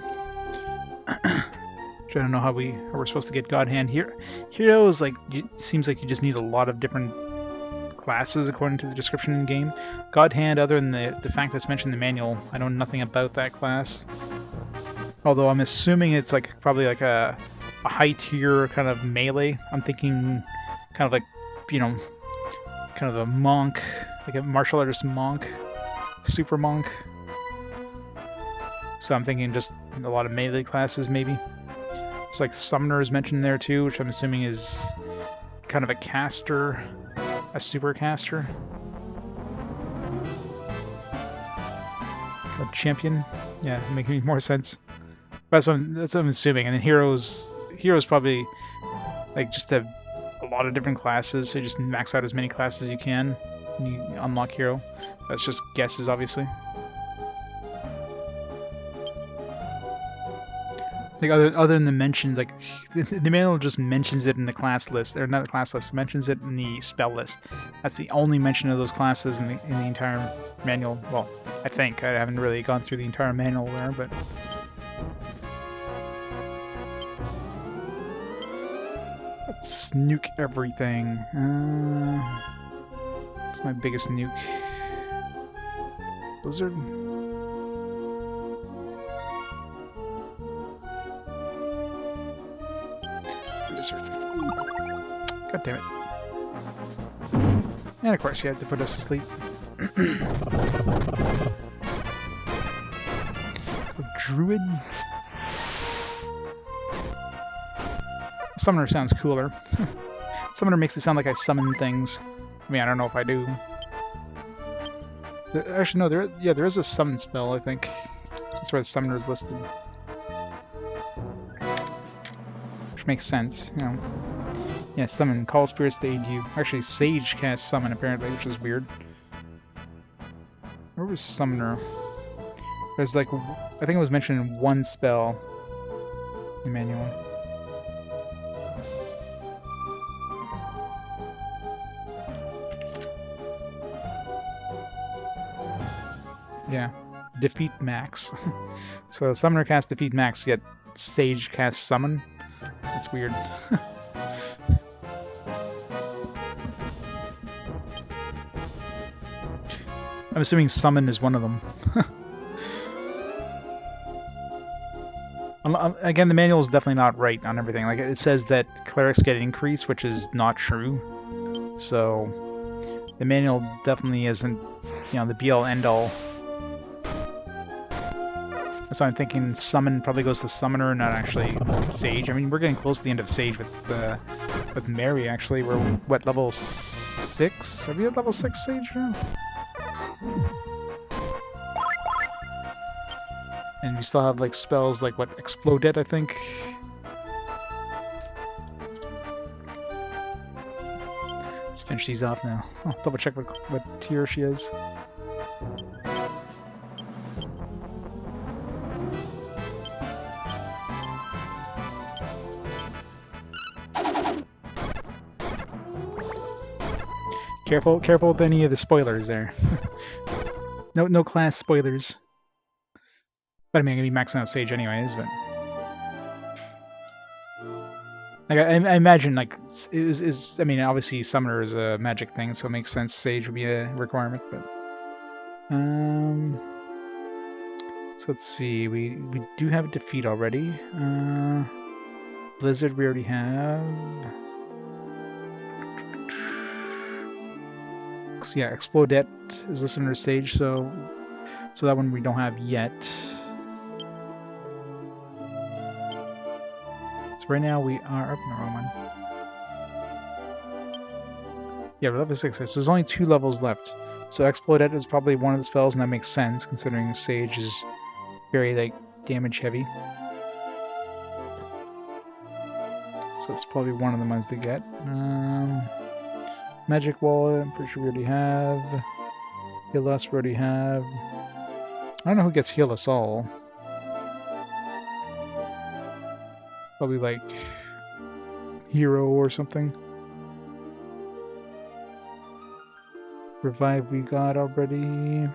Which I don't know how we're supposed to get God Hand. Hero is like, seems like you just need a lot of different classes according to the description in game. God Hand, other than the fact that's mentioned in the manual, I know nothing about that class. Although I'm assuming it's like probably like a high tier kind of melee. I'm thinking kind of like, you know, kind of a monk, like a martial artist monk, super monk. So I'm thinking just a lot of melee classes maybe. There's like Summoner is mentioned there too, which I'm assuming is kind of a caster, a super caster. A champion. Yeah, making more sense. That's what I'm assuming. And then Heroes probably like just have a lot of different classes, so you just max out as many classes as you can when you unlock Hero. That's just guesses, obviously. Like other than the mentions, like the manual just mentions it in the class list, or not the class list, mentions it in the spell list. That's the only mention of those classes in the entire manual. Well, I think I haven't really gone through the entire manual there, but. Let's nuke everything. That's my biggest nuke. Blizzard. Blizzard. God damn it. And of course, you had to put us to sleep. Druid. Summoner sounds cooler. Summoner makes it sound like I summon things. I mean, I don't know if I do. Actually, no. There is a summon spell. I think that's where the summoner is listed, which makes sense. You know, yeah, summon, call spirits to aid you. Actually, Sage casts summon apparently, which is weird. Where was Summoner? There's like, I think it was mentioned in one spell in the manual. Yeah, defeat max. So Summoner casts defeat max, yet Sage casts summon. That's weird. I'm assuming summon is one of them. Again, the manual is definitely not right on everything. Like, it says that clerics get increased, which is not true. So the manual definitely isn't, you know, the be-all end-all. So I'm thinking summon probably goes to Summoner, not actually Sage. I mean, we're getting close to the end of Sage with Mary, actually. We're, what, level 6? Are we at level 6 Sage now? And we still have, like, spells like, what, Exploded, I think? Let's finish these off now. I'll double check what tier she is. Careful with any of the spoilers there. No class spoilers. But I mean, I'm gonna be maxing out Sage anyways, but... Like I imagine like is I mean obviously summoner is a magic thing, so it makes sense. Sage would be a requirement, but so let's see. We do have defeat already. Blizzard we already have. So yeah, Explodette is listed under Sage, so that one we don't have yet. Right now we are up in the wrong one. Yeah, we're level 6, so there's only 2 levels left. So Explodette is probably one of the spells, and that makes sense considering Sage is very like damage heavy. So it's probably one of the ones to get. Magic Wallet, I'm pretty sure we already have. Heal Us we already have. I don't know who gets Heal Us All. Probably like Hero or something. Revive we got already.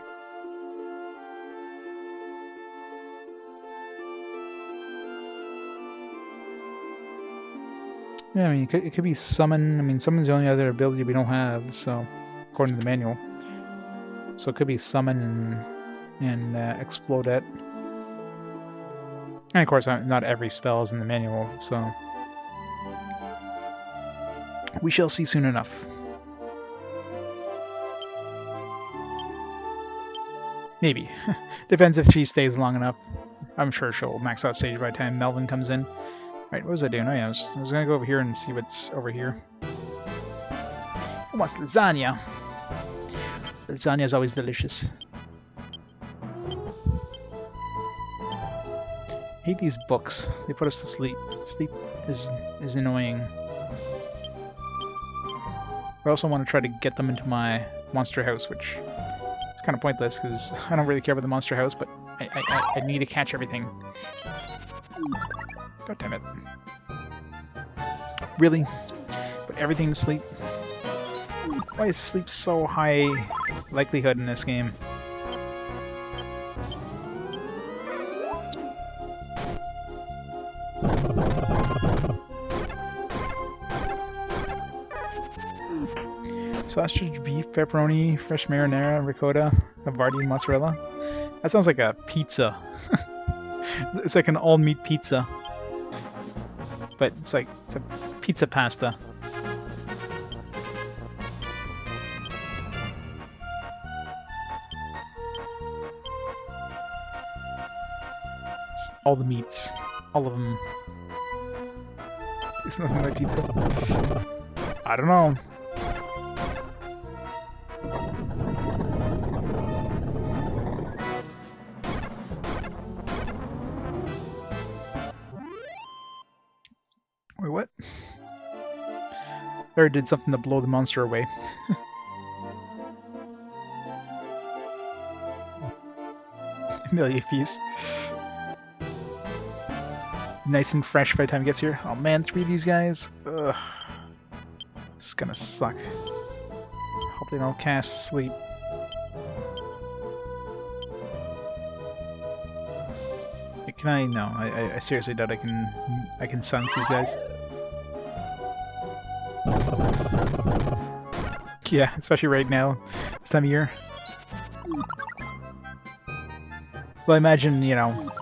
Yeah, I mean, it could be Summon. I mean, Summon's the only other ability we don't have, so according to the manual. So it could be Summon and Explodette. And of course, not every spell is in the manual, so we shall see soon enough. Maybe. Depends if she stays long enough. I'm sure she'll max out Sage by the time Melvin comes in. Right, what was I doing? Oh yeah, I was gonna go over here and see what's over here. Who wants lasagna? Lasagna is always delicious. I hate these books. They put us to sleep. Sleep is annoying. I also want to try to get them into my monster house, which is kind of pointless because I don't really care about the monster house, but I need to catch everything. God damn it. Really? Put everything to sleep? Why is sleep so high likelihood in this game? Sausage, beef, pepperoni, fresh marinara, ricotta, Havarti, mozzarella. That sounds like a pizza. It's like an all-meat pizza. But it's a pizza pasta. It's all the meats. All of them. It's nothing like pizza. I don't know. Wait, what? Or did something to blow the monster away. Amelia piece. Nice and fresh by the time it gets here. Oh man, 3 of these guys. Ugh. This is gonna suck. Hope they don't cast sleep. Can I? No, I seriously doubt I can silence these guys. Yeah, especially right now, this time of year. Well, imagine, you know,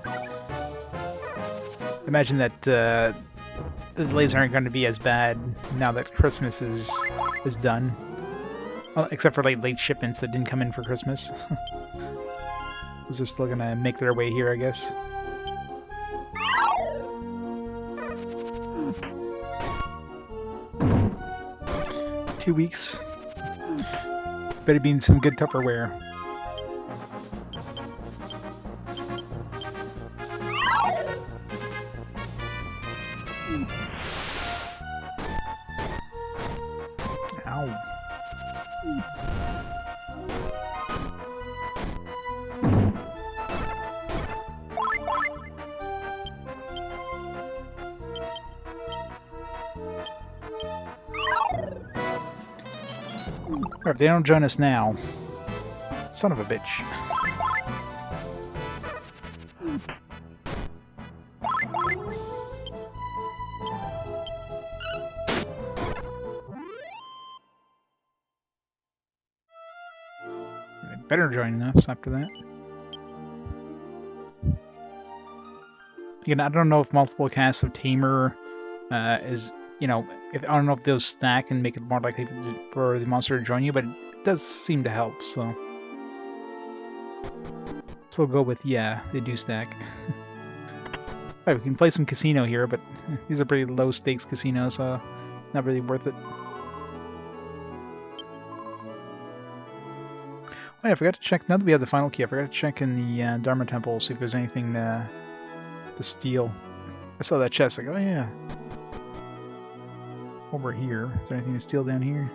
imagine that the delays aren't going to be as bad now that Christmas is done. Well, except for like late shipments that didn't come in for Christmas. Those are still going to make their way here, I guess. Two weeks. Better be in some good Tupperware. Ow. Or if they don't join us now, son of a bitch. better join us after that. Again, I don't know if multiple casts of Tamer is, you know, I don't know if those stack and make it more likely for the monster to join you, but it does seem to help, so. So we'll go with, yeah, they do stack. Right, we can play some casino here, but these are pretty low stakes casinos, so not really worth it. Oh yeah, I forgot to check, now that we have the final key, I forgot to check in the Dharma Temple, see if there's anything to steal. I saw that chest, like, oh yeah. Over here, is there anything to steal down here?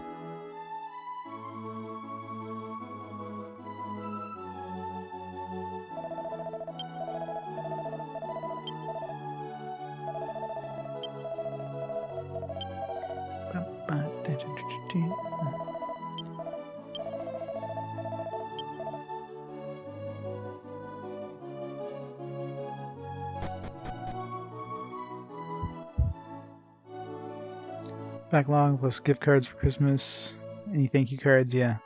Backlog plus gift cards for Christmas. Any thank you cards, yeah.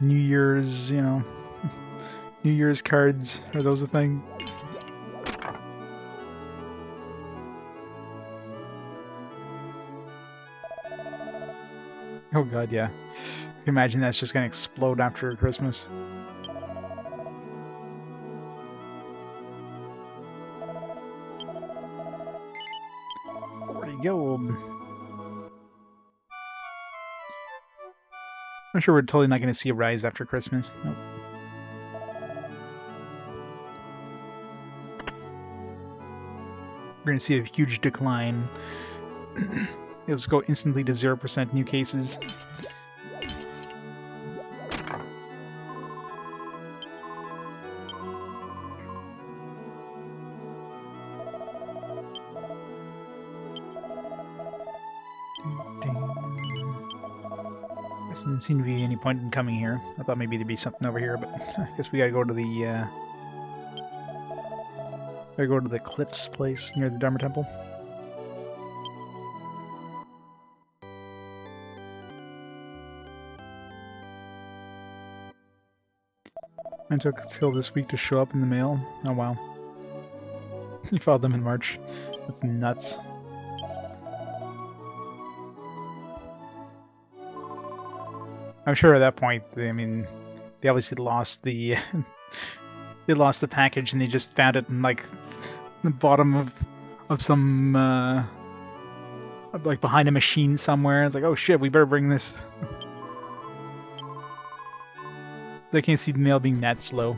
New Year's, you know. New Year's cards, are those a thing? Oh god, yeah. I can imagine that's just gonna explode after Christmas. Gold. I'm sure we're totally not going to see a rise after Christmas. Nope. We're going to see a huge decline. Let's go instantly to 0% new cases. Doesn't seem to be any point in coming here. I thought maybe there'd be something over here, but I guess we gotta go to the Cliffs place near the Dharma Temple. It took till this week to show up in the mail. Oh wow. You filed them in March. That's nuts. I'm sure at that point, I mean, they obviously lost the they lost the package and they just found it in like the bottom of some like behind a machine somewhere. It's like, oh shit, we better bring this. I can't see the mail being that slow.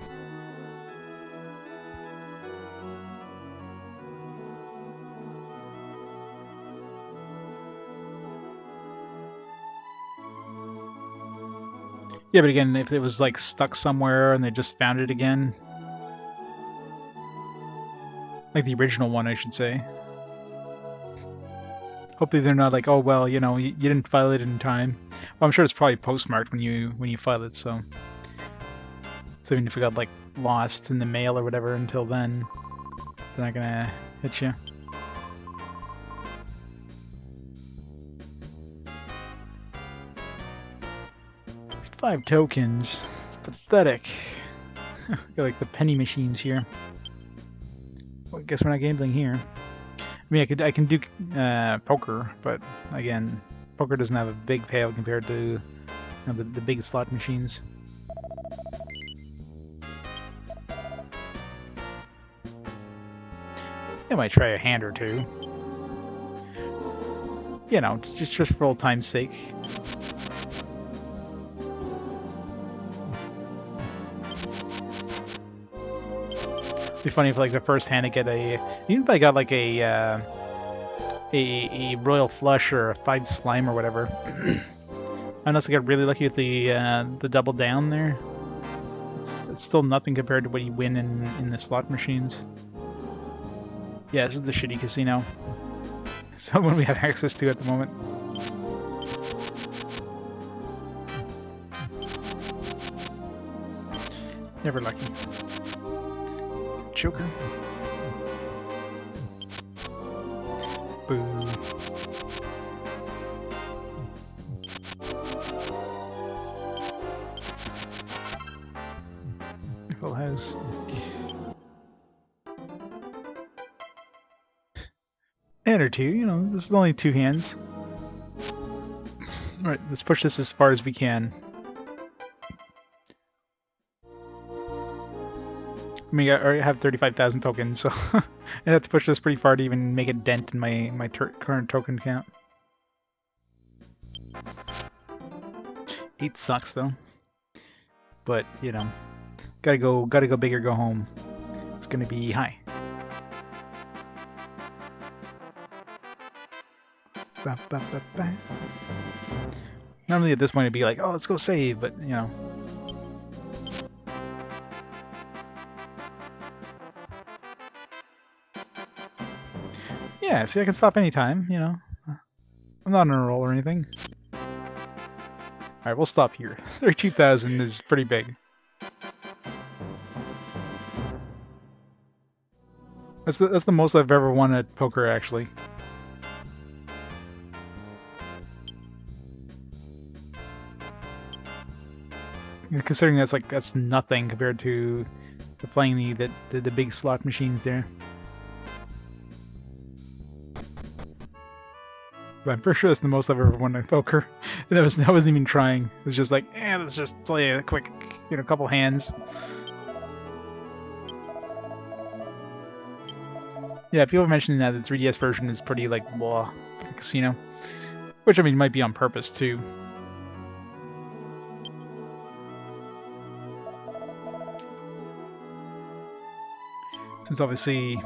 Yeah, but again, if it was like stuck somewhere and they just found it again, like the original one, I should say. Hopefully they're not like, oh well, you know, you didn't file it in time. Well, I'm sure it's probably postmarked when you file it, so even if it got like lost in the mail or whatever until then, they're not gonna hit you. Five tokens. It's pathetic. Got like the penny machines here. Well, I guess we're not gambling here. I mean, I can do poker, but again, poker doesn't have a big payout compared to, you know, the big slot machines. I might try a hand or two. You know, just for old time's sake. It'd be funny if like the first hand I get even if I got like a royal flush or a 5 slime or whatever. Unless I got really lucky with the double down there. It's still nothing compared to what you win in the slot machines. Yeah, this is the shitty casino. So when we have access to at the moment. Never lucky. Joker. Boo. full house. And or two, you know, this is only 2 hands. Alright, let's push this as far as we can. I mean, I already have 35,000 tokens, so I have to push this pretty far to even make a dent in my current token count. 8 sucks though, but you know, gotta go big or go home. It's gonna be high. Ba, ba, ba, ba. Normally at this point it'd be like, oh, let's go save, but you know. Yeah, see, I can stop anytime, you know. I'm not on a roll or anything. Alright, we'll stop here. 32,000 is pretty big. That's the most I've ever won at poker, actually. Considering that's nothing compared to playing the big slot machines there. But I'm pretty sure that's the most I've ever won at poker. I wasn't even trying. It was just like, let's just play a quick, you know, couple hands. Yeah, people mentioning that the 3DS version is pretty like blah for the casino, which I mean might be on purpose too. Since obviously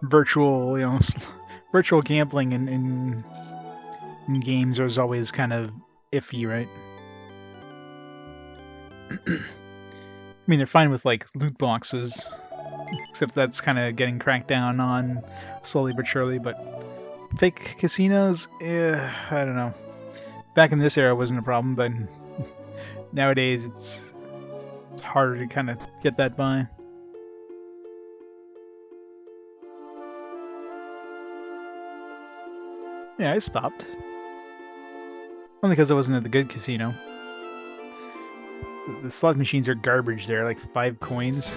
virtual, you know, virtual gambling in games is always kind of iffy, right? I mean, they're fine with like loot boxes, except that's kind of getting cracked down on slowly but surely. But fake casinos, I don't know. Back in this era, it wasn't a problem, but nowadays it's harder to kind of get that by. Yeah, I stopped. Only because I wasn't at the good casino. The slot machines are garbage there, like 5 coins.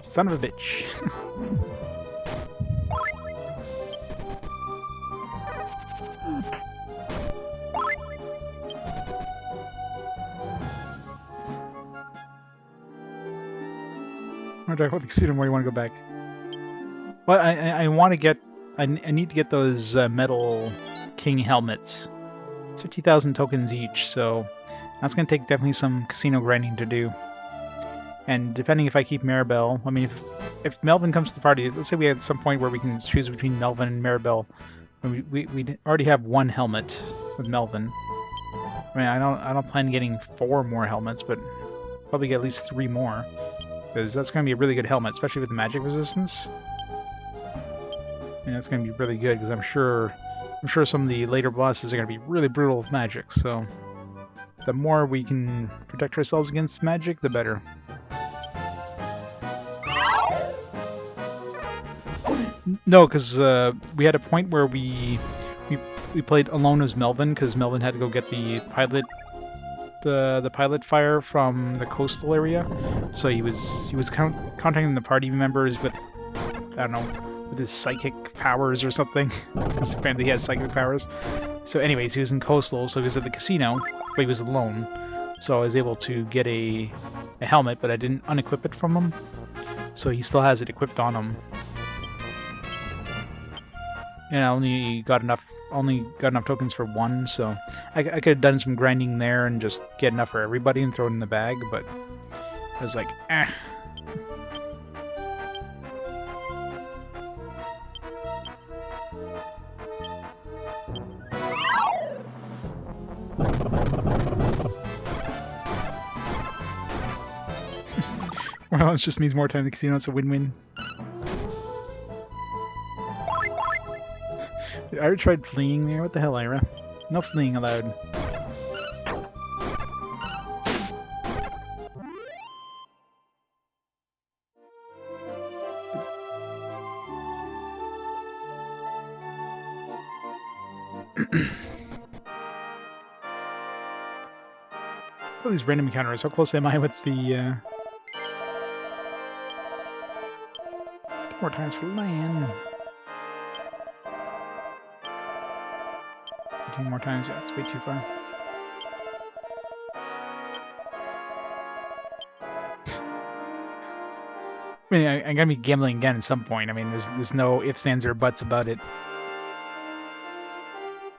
Son of a bitch. What casino where you want to go back? Well, I want to get... I need to get those metal king helmets. It's 50,000 tokens each, so that's going to take definitely some casino grinding to do. And depending if I keep Maribel, I mean, if Melvin comes to the party, let's say we at some point where we can choose between Melvin and Maribel, we already have 1 helmet with Melvin. I mean, I don't plan on getting 4 more helmets, but probably get at least 3 more, because that's going to be a really good helmet, especially with the magic resistance. And that's going to be really good, because I'm sure some of the later bosses are going to be really brutal with magic. So the more we can protect ourselves against magic, the better. No, because we had a point where we played alone as Melvin, because Melvin had to go get the pilot fire from the coastal area. So he was contacting the party members with, I don't know, with his psychic powers or something, because apparently he has psychic powers. So anyways, he was in coastal, so he was at the casino, but he was alone. So I was able to get a helmet, but I didn't unequip it from him. So he still has it equipped on him. And I only got enough tokens for 1, so I could have done some grinding there and just get enough for everybody and throw it in the bag, but I was like, eh. Well, it just means more time in the casino. It's a win-win. I already tried fleeing there. What the hell, Ira? No fleeing allowed. All these random encounters. How close am I with the... More times for land. 15 more times. Yeah, it's way too far. I mean, I'm gonna be gambling again at some point. I mean, there's no ifs, ands, or buts about it.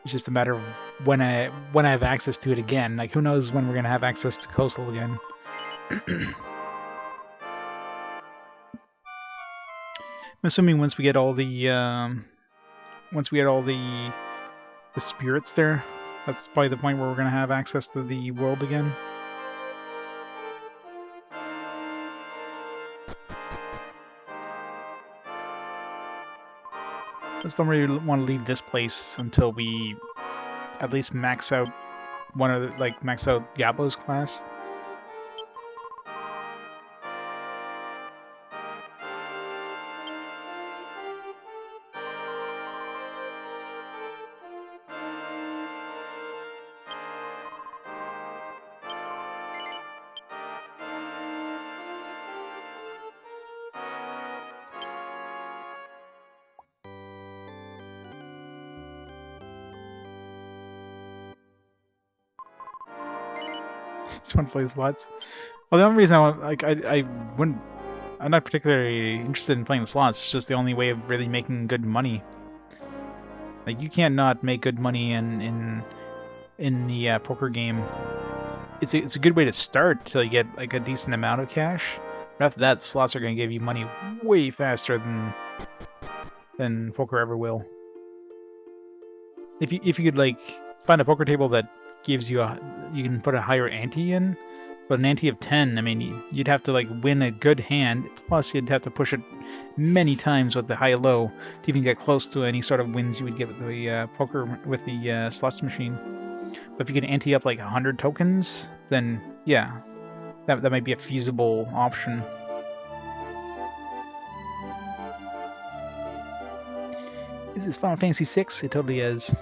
It's just a matter of when I have access to it again. Like, who knows when we're gonna have access to coastal again? I'm assuming once we get all the spirits there, that's probably the point where we're gonna have access to the world again. I just don't really want to leave this place until we at least max out max out Gabbo's class. Just want to play slots. Well, the only reason I'm not particularly interested in playing the slots. It's just the only way of really making good money. Like, you can't not make good money in the poker game. It's a good way to start till you get like a decent amount of cash. But after that, the slots are going to give you money way faster than poker ever will. If you could like find a poker table that gives you you can put a higher ante in, but an ante of 10, I mean, you'd have to like win a good hand, plus you'd have to push it many times with the high-low to even get close to any sort of wins you would get with the poker with the slots machine. But if you can ante up like 100 tokens, then yeah, that might be a feasible option. Is this Final Fantasy VI? It totally is.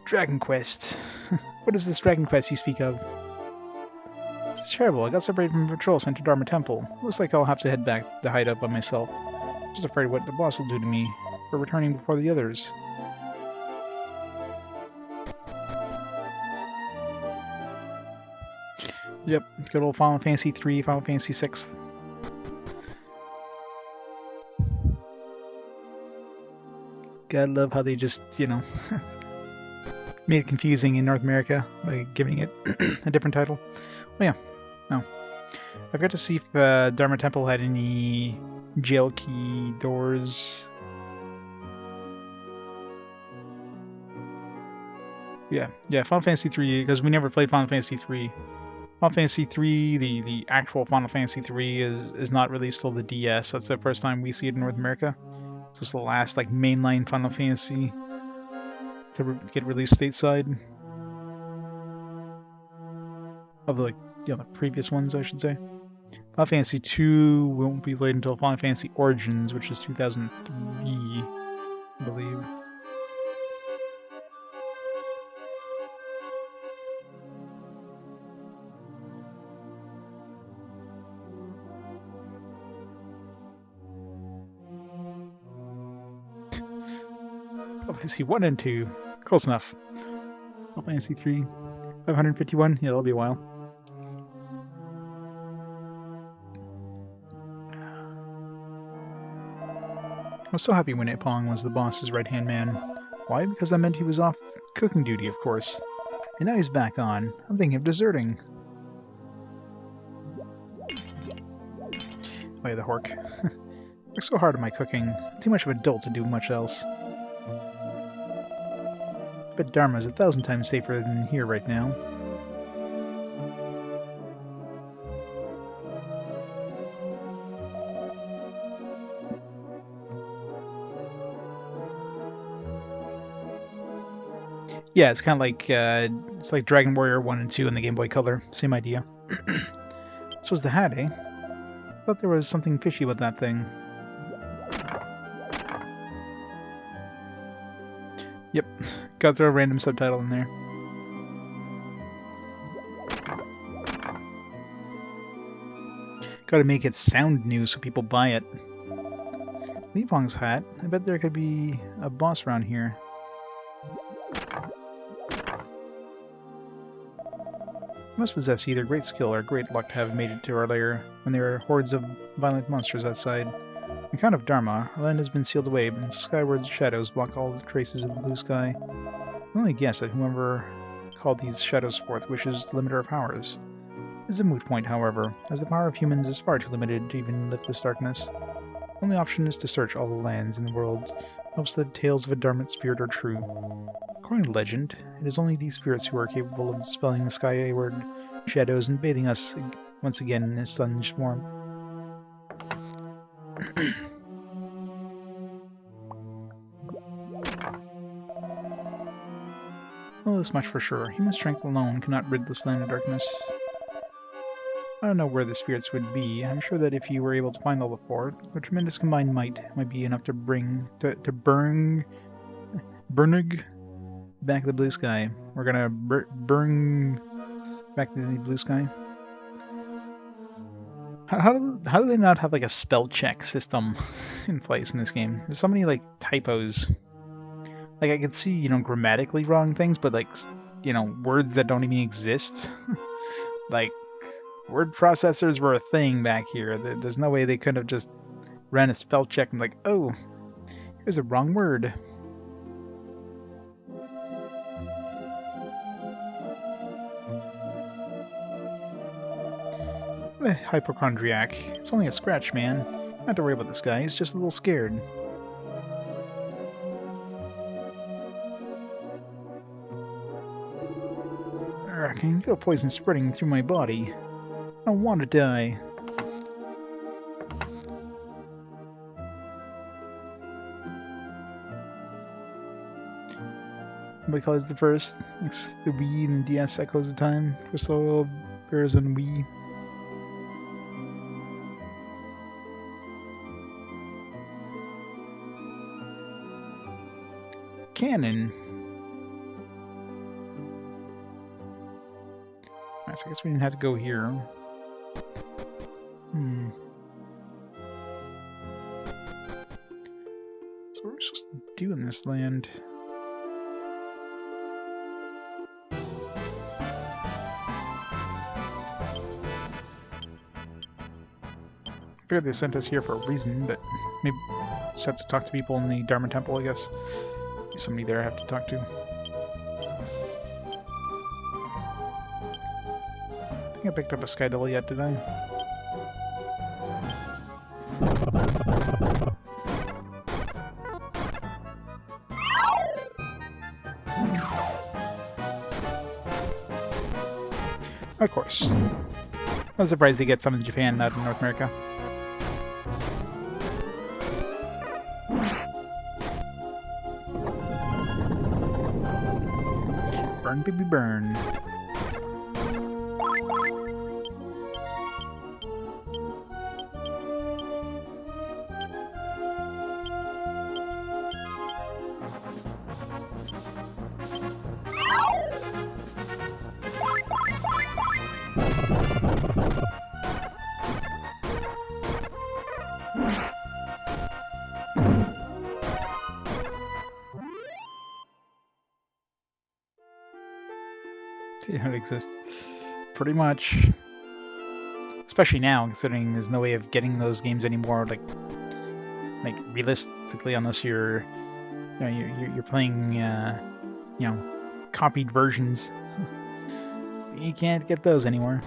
Dragon Quest. What is this Dragon Quest you speak of? This is terrible. I got separated from patrol sent to Dharma Temple. Looks like I'll have to head back to hide out by myself. I'm just afraid what the boss will do to me for returning before the others. Yep, good old Final Fantasy 3, Final Fantasy 6. Gotta love how they just, you know, made it confusing in North America by giving it a different title. Oh yeah, no. I've got to see if Dharma Temple had any jail key doors. Yeah, Final Fantasy 3, because we never played Final Fantasy 3. Final Fantasy 3, the actual Final Fantasy 3 is not released till the DS. That's the first time we see it in North America. So it's the last like mainline Final Fantasy to get released stateside. Of the, like, you know, the previous ones, I should say. Final Fantasy 2 won't be played until Final Fantasy Origins, which is 2003, I believe. Final Fantasy 1 and 2. Close enough. Final Fantasy 3. 551? Yeah, it'll be a while. I was so happy when Ipong was the boss's right-hand man. Why? Because that meant he was off cooking duty, of course. And now he's back on. I'm thinking of deserting. Oh yeah, the Hork. Work so hard at my cooking. Too much of a dolt to do much else. But Dharma's 1,000 times safer than here right now. Yeah, it's kind of like it's like Dragon Warrior 1 and 2 in the Game Boy Color. Same idea. This was the hat, eh? I thought there was something fishy with that thing. Gotta throw a random subtitle in there. Gotta make it sound new so people buy it. Li Peng's hat. I bet there could be a boss around here. Must possess either great skill or great luck to have made it to our lair when there are hordes of violent monsters outside. On account of Dharma, our land has been sealed away, and skyward shadows block all the traces of the blue sky. I only guess that whoever called these shadows forth wishes to limit our powers. This is a moot point, however, as the power of humans is far too limited to even lift this darkness. The only option is to search all the lands in the world, hopes that tales of a dormant spirit are true. According to legend, it is only these spirits who are capable of dispelling the skyward shadows and bathing us once again in the sun's warmth. Well, this much for sure. Human strength alone cannot rid this land of darkness. I don't know where the spirits would be. I'm sure that if you were able to find all the four, their tremendous combined might be enough to burn back the blue sky. We're gonna burn back the blue sky. How do they not have like a spell check system in place in this game? There's so many like typos. Like I could see, you know, grammatically wrong things, but like, you know, words that don't even exist. Like word processors were a thing back here. There's no way they could have just ran a spell check and like, oh, here's a wrong word. Hypochondriac. It's only a scratch, man. Not to worry about this guy. He's just a little scared. I can feel poison spreading through my body. I don't want to die. What colors the first? It's the Wii and DS echoes the time. Crystal bears on Wii. Cannon. Alright, so I guess we didn't have to go here. So what are we supposed to do in this land? I figured they sent us here for a reason, but maybe just have to talk to people in the Dharma Temple, I guess. There's somebody there I have to talk to. I think I picked up a Skydell yet, did I? Of course. I was surprised to get some in Japan, not in North America. Burn, baby, burn. They don't exist. Pretty much. Especially now, considering there's no way of getting those games anymore, like realistically, unless you're, you know, you're playing, you know, copied versions. You can't get those anymore.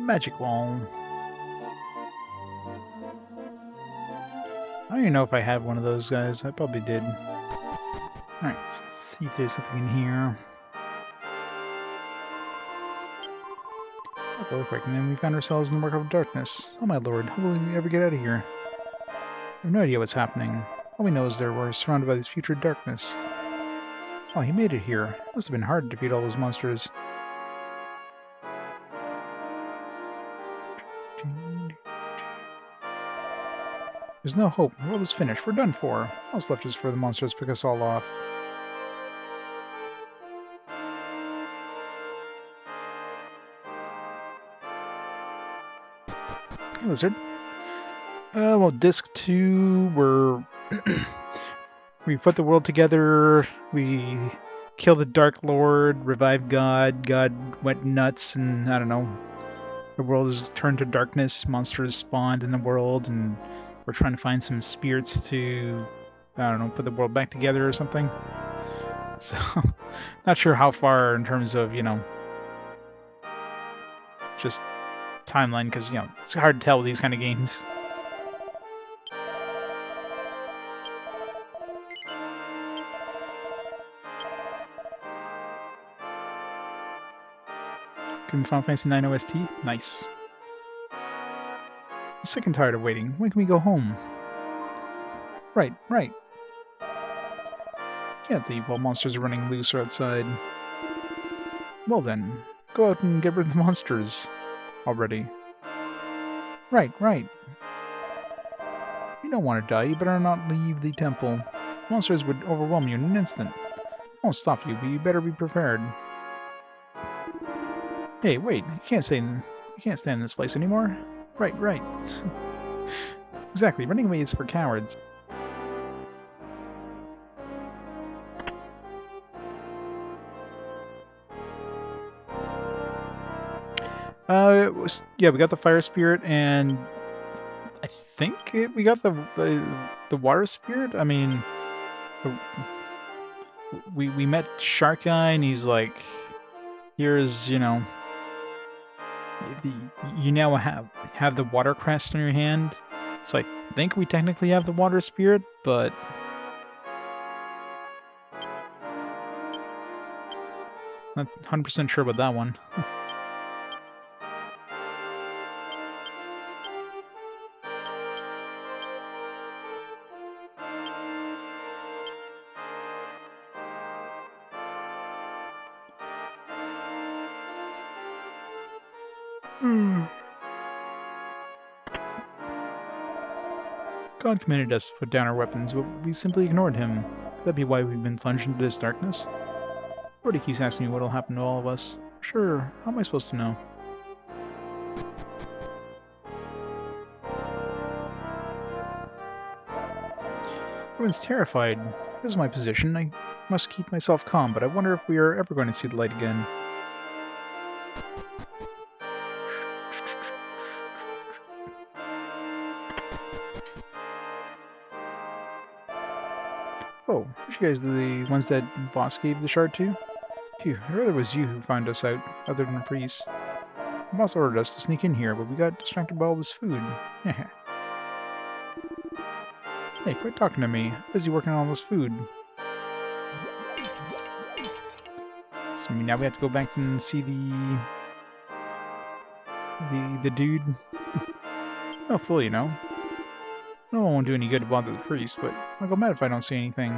Magic wall. I don't even know if I had one of those guys. I probably did. Alright, let's see if there's something in here. Really quick, and then we found ourselves in the work of darkness. Oh my lord, how will we ever get out of here? I have no idea what's happening. All we know is that we're surrounded by this future darkness. Oh, he made it here. Must have been hard to defeat all those monsters. There's no hope. The world is finished. We're done for. All that's left is for the monsters to pick us all off. Hey, lizard. Well, disc 2, we're... we put the world together, we kill the Dark Lord, revive God, God went nuts, and I don't know. The world is turned to darkness, monsters spawned in the world, and we're trying to find some spirits to, I don't know, put the world back together or something. So, not sure how far in terms of, you know, just timeline, because, you know, it's hard to tell with these kind of games. Can Final Fantasy IX OST? Nice. I'm sick and tired of waiting. When can we go home? Right. Can't leave while monsters are running loose outside. Well then, go out and get rid of the monsters already. Right. You don't want to die, you better not leave the temple. Monsters would overwhelm you in an instant. I won't stop you, but you better be prepared. Hey, wait, you can't stay in this place anymore. Right. Exactly, running away is for cowards. Yeah, we got the fire spirit, and I think we got the water spirit. I mean, we met Shark Guy, and he's like, here's, you know, you now have the water crest on your hand. So I think we technically have the water spirit, but not 100% sure about that one. God commanded us to put down our weapons, but we simply ignored him. Could that be why we've been plunged into this darkness? Everybody keeps asking me what'll happen to all of us. Sure, how am I supposed to know? Everyone's terrified. This is my position. I must keep myself calm, but I wonder if we are ever going to see the light again. Oh, aren't you guys the ones that boss gave the shard to? Phew, I'd rather it was you who found us out, other than the priest. The boss ordered us to sneak in here, but we got distracted by all this food. Hey, quit talking to me. I'm busy working on all this food. So now we have to go back and see the dude. Not fully, you know. No one won't do any good to bother the priest, but I'll go mad if I don't see anything.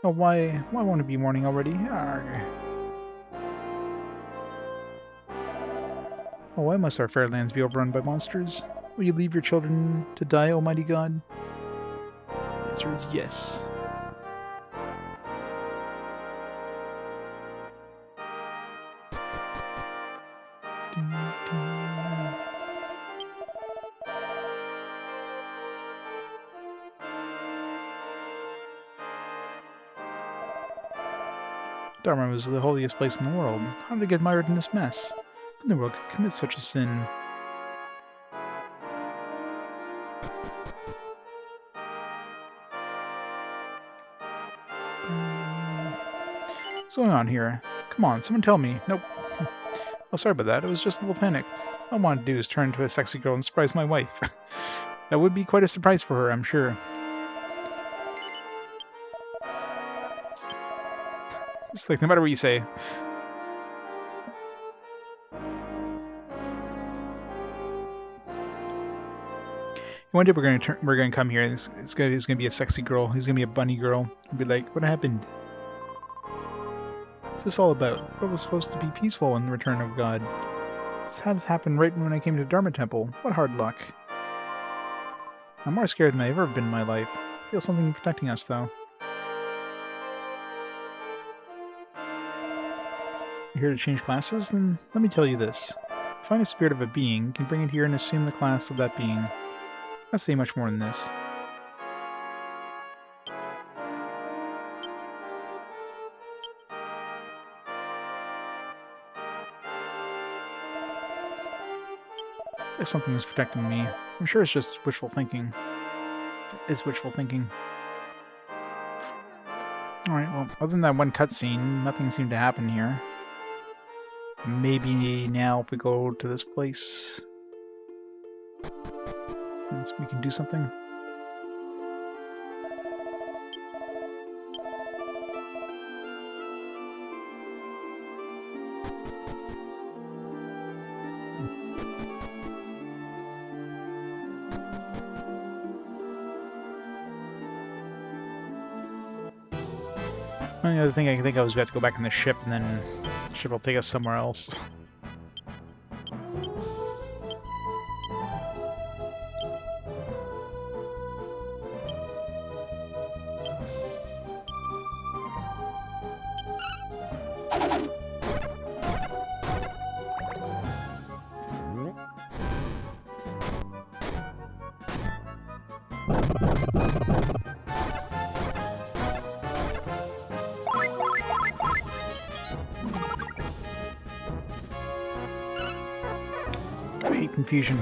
Oh, why won't it be morning already? Arrgh. Oh, why must our fair lands be overrun by monsters? Will you leave your children to die, Almighty God? The answer is yes. Dharma was the holiest place in the world. How did it get mired in this mess? Who in the world could commit such a sin? What's going on here? Come on, someone tell me. Nope. Oh, sorry about that. I was just a little panicked. All I wanted to do is turn into a sexy girl and surprise my wife. That would be quite a surprise for her, I'm sure. It's like, no matter what you say. One day we're gonna come here, and it's gonna be a sexy girl. He's gonna be a bunny girl. We'll be like, what happened? What's this all about? What was supposed to be peaceful in the return of God? This had happened right when I came to Dharma Temple. What hard luck. I'm more scared than I've ever been in my life. I feel something protecting us, though. You're here to change classes? Then let me tell you this. Find a spirit of a being, you can bring it here and assume the class of that being. I'll say much more than this. If something is protecting me, I'm sure it's just wishful thinking. It is wishful thinking. Alright, well, other than that one cutscene, nothing seemed to happen here. Maybe now if we go to this place, we can do something. The other thing I can think of is we have to go back in the ship, and then the ship will take us somewhere else. I hate confusion.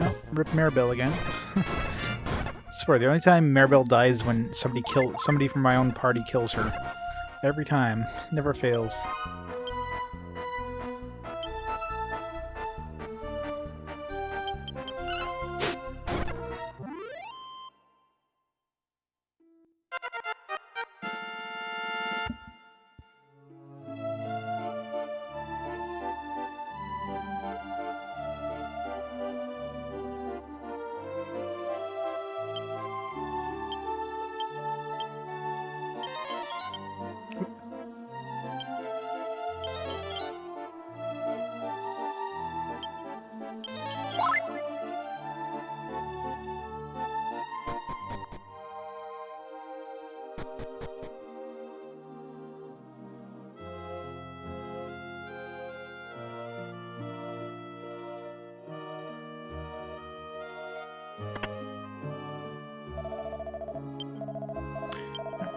Oh, rip Maribel again. I swear, the only time Maribel dies when somebody from my own party kills her. Every time. Never fails.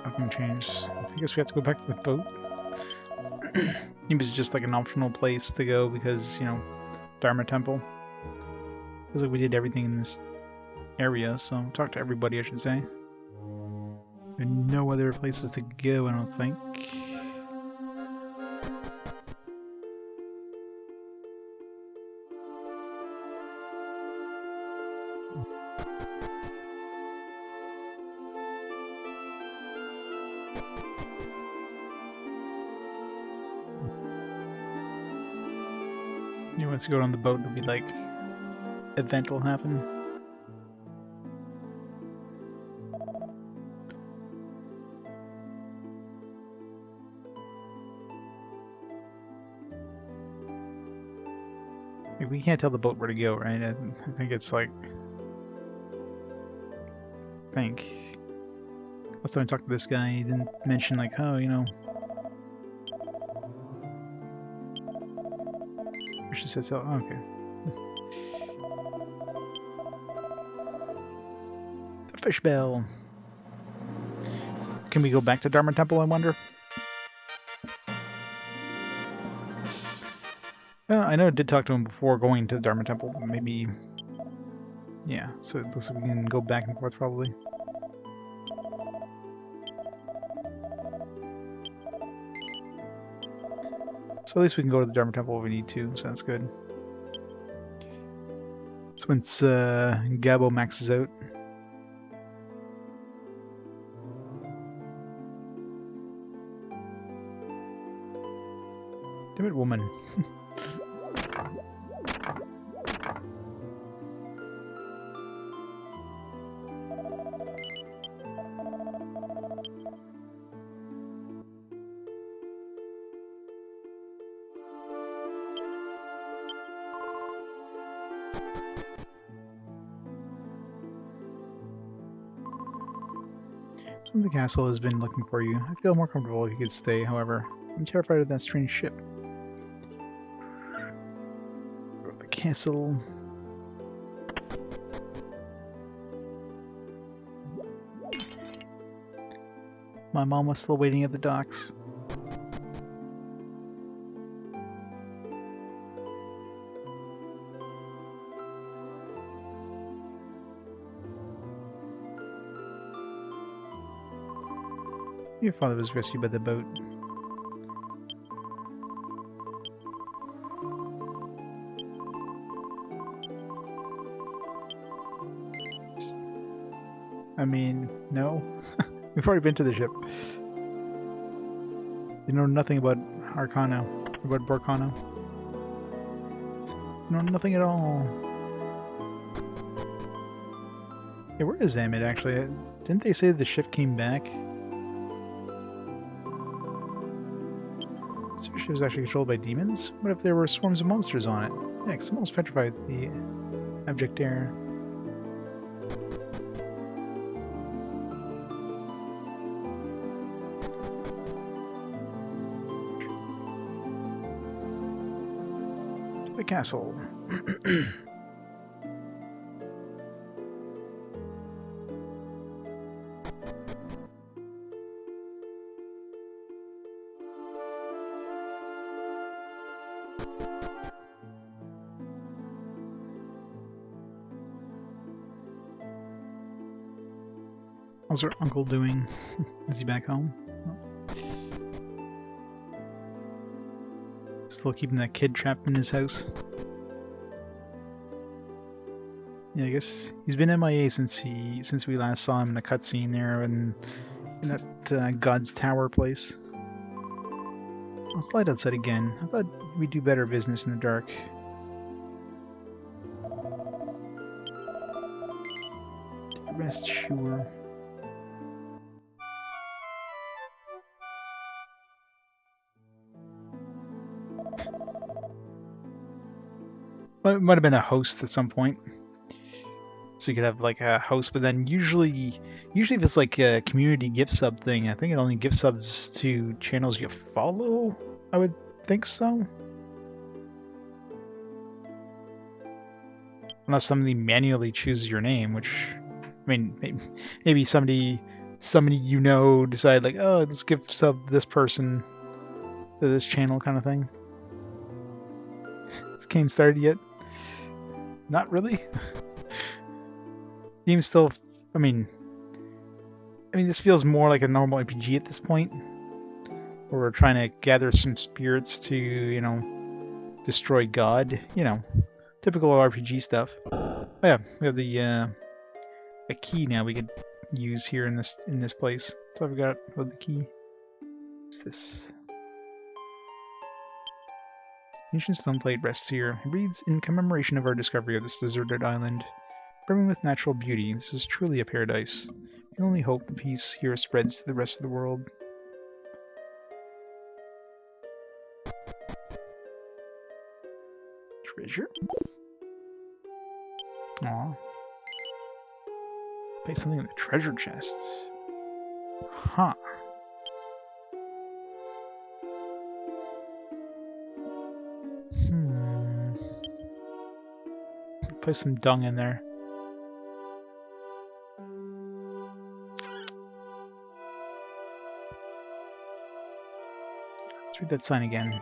Nothing changed. I guess we have to go back to the boat. Maybe it's just like an optional place to go because, you know, Dharma Temple. Feels like we did everything in this area, so talk to everybody, I should say. And no other places to go, I don't think. You want to go on the boat, it'll be like event will happen. Like, we can't tell the boat where to go, right? I think it's like... Last time I talked to this guy, he didn't mention like, oh, you know... She said so. Oh, okay. The Fishbel. can we go back to Dharma Temple, I wonder? I know I did talk to him before going to the Dharma Temple, but maybe... Yeah, so it looks like we can go back and forth, probably. So at least we can go to the Dharma Temple if we need to, so that's good. So once Gabo maxes out... Damn it, woman. The castle has been looking for you. I feel more comfortable if you could stay, however. I'm terrified of that strange ship. The castle... My mom was still waiting at the docks. Your father was rescued by the boat. I mean, no. We've already been to the ship. You know nothing about Arcano, about Borcano. You know nothing at all. Hey, where is Amit actually? Didn't they say the ship came back? So the ship was actually controlled by demons? What if there were swarms of monsters on it? Yeah, 'cause I'm almost petrified the abject terror. The castle. How's her uncle doing? Is he back home? Still keeping that kid trapped in his house? Yeah, I guess he's been MIA since we last saw him in the cutscene there in that God's Tower place. Let's light outside again. I thought we'd do better business in the dark. Rest sure. It might have been a host at some point. So you could have like a host, but then usually if it's like a community gift sub thing, I think it only gift subs to channels you follow. I would think so. Unless somebody manually chooses your name, which, I mean, maybe somebody you know decide like, oh, let's gift sub this person to this channel kind of thing. This game started yet? Not really. Game's still, I mean, this feels more like a normal RPG at this point, where we're trying to gather some spirits to, you know, destroy God. You know, typical RPG stuff. Oh yeah, we have the a key now we could use here in this place. So I've got with the key. What's this? Ancient stone plate rests here. It reads, in commemoration of our discovery of this deserted island, brimming with natural beauty, this is truly a paradise. We can only hope the peace here spreads to the rest of the world. Treasure? Aw. Place something in the treasure chests. Huh. Put some dung in there. Let's read that sign again.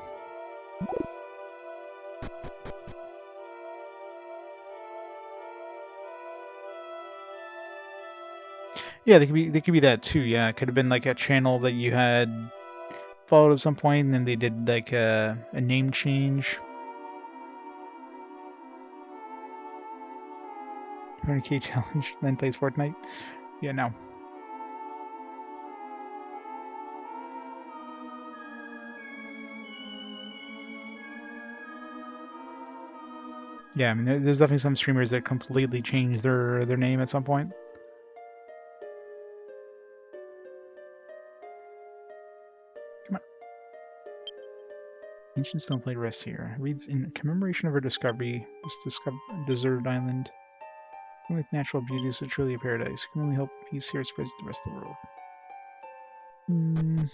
Yeah, they could be that too. Yeah, it could have been like a channel that you had followed at some point, and then they did like a name change. 100K challenge, then plays Fortnite. Yeah, no. Yeah, I mean, there's definitely some streamers that completely change their name at some point. Come on. Ancient Stoneplate rests here. Reads in commemoration of her discovery, this deserted island. With natural beauty is truly a paradise. Can only hope peace here spreads to the rest of the world. I'm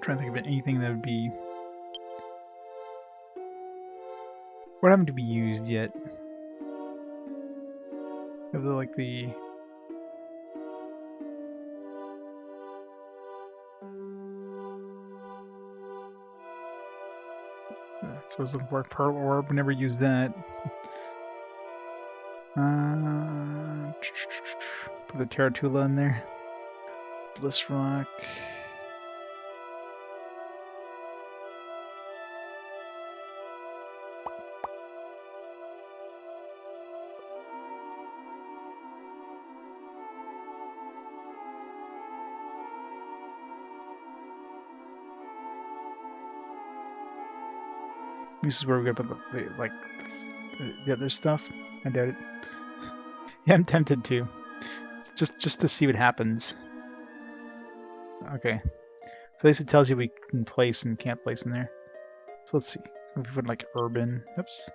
trying to think of anything that would be... What haven't to be used yet? Have the, like, the... So I was looking for a Pearl Orb, we never used that. Put the Terratula in there. Bliss Rock. This is where we gotta put the other stuff. I doubt it. Yeah, I'm tempted to. Just to see what happens. Okay. So at least it tells you we can place and can't place in there. So let's see. If we put like urban. Oops.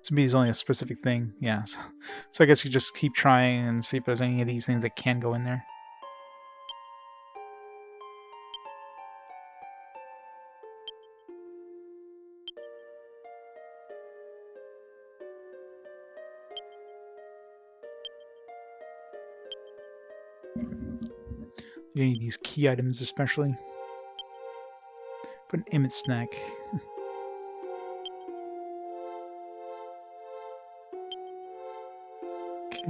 This is only a specific thing. Yeah. So I guess you just keep trying and see if there's any of these things that can go in there. You need these key items especially. Put an Emmett snack. Okay.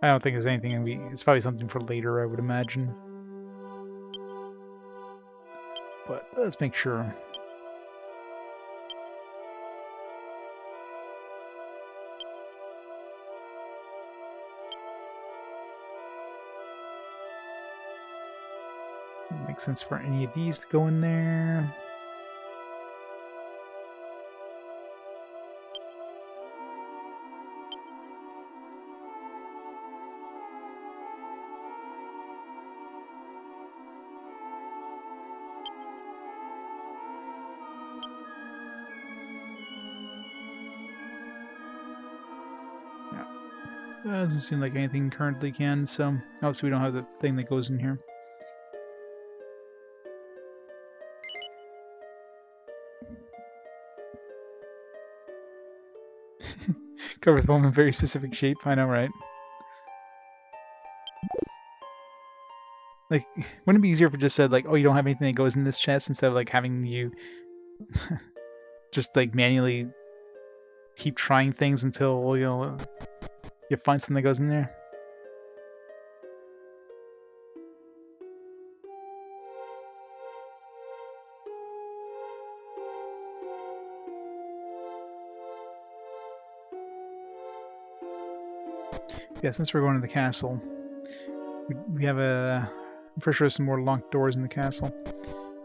I don't think there's anything it's probably something for later, I would imagine. But let's make sure. Makes sense for any of these to go in there. Yeah. Doesn't seem like anything currently can, so obviously we don't have the thing that goes in here. Cover the one in a very specific shape, I know, right? Like, wouldn't it be easier if it just said, like, oh, you don't have anything that goes in this chest, instead of, like, having you just, like, manually keep trying things until, you find something that goes in there? Yeah, since we're going to the castle, we have I'm pretty sure there's some more locked doors in the castle.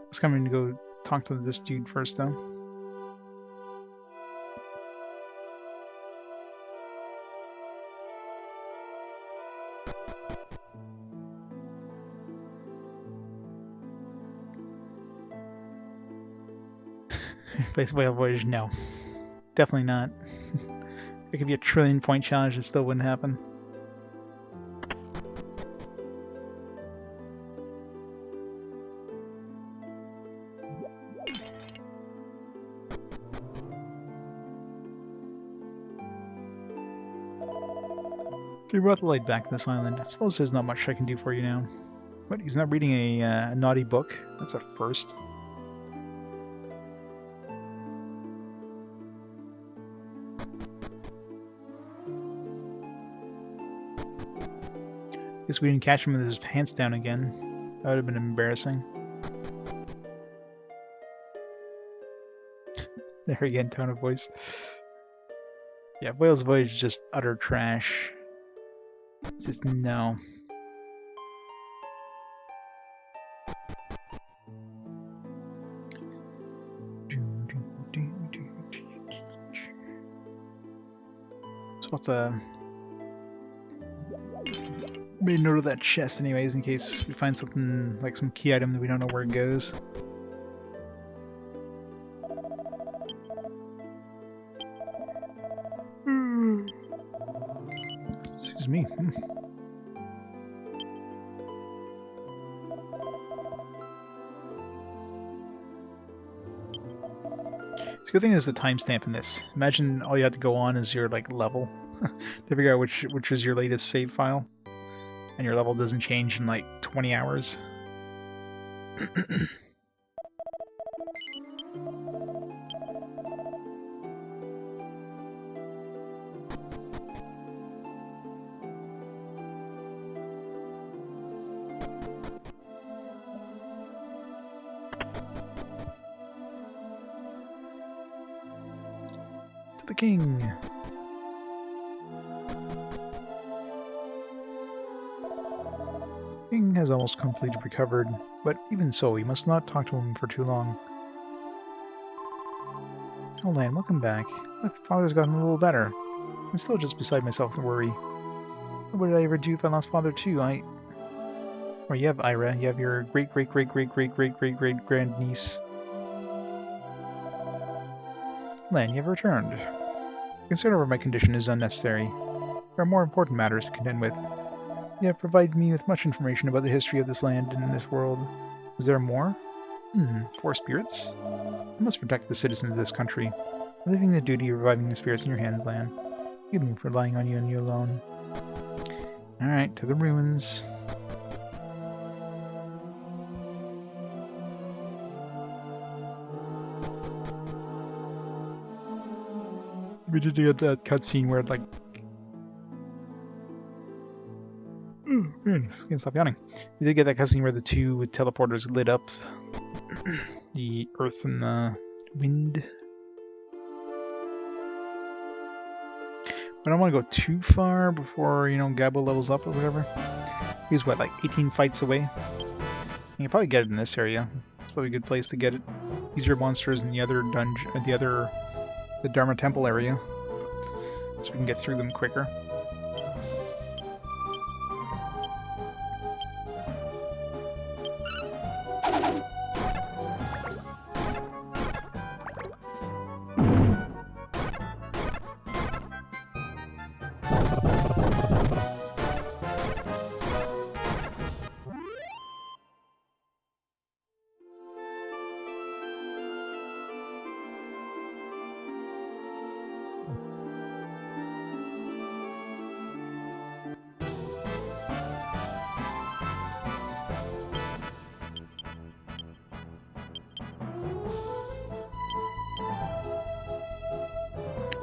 Let's come in to go talk to this dude first, though. Place Whale Voyage? No. Definitely not. It could be a 1,000,000,000,000 point challenge, it still wouldn't happen. You brought the light back to this island. I suppose there's not much I can do for you now. What, he's not reading a naughty book? That's a first. Guess we didn't catch him with his pants down again. That would have been embarrassing. There again, tone of voice. Yeah, Whale's Voyage is just utter trash. Just no. Supposed to made note of that chest anyways, in case we find something like some key item that we don't know where it goes. Excuse me. The good thing is the timestamp in this. Imagine all you have to go on is your like level to figure out which is your latest save file, and your level doesn't change in like 20 hours. To the king. King has almost completely recovered, but even so, we must not talk to him for too long. Oh, Lan, welcome back. My father's gotten a little better. I'm still just beside myself with worry. What would I ever do if I lost father too? Or you have Ira, you have your great-great-great-great-great-great-great-great-grandniece. Lan, you have returned. Concern over my condition is unnecessary. There are more important matters to contend with. You have provided me with much information about the history of this land and this world. Is there more? Four spirits? I must protect the citizens of this country. I'm leaving the duty of reviving the spirits in your hands, Lan. Forgive me for relying on you and you alone. Alright, to the ruins. We did get that cutscene where it like... Oh man, I can't stop yawning. We did get that cutscene where the two teleporters lit up the earth and the wind. I don't want to go too far before, you know, Gabo levels up or whatever. He's what, like 18 fights away? You can probably get it in this area. It's probably a good place to get it. Easier monsters in the other dungeon, the Dharma Temple area, so we can get through them quicker.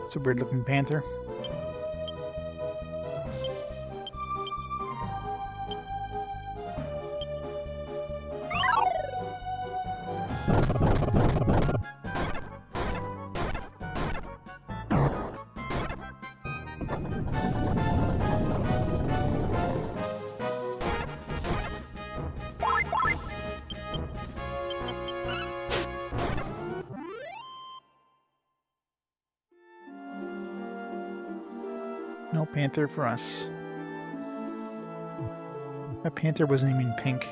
It's a weird looking panther. No panther for us. That panther wasn't even pink.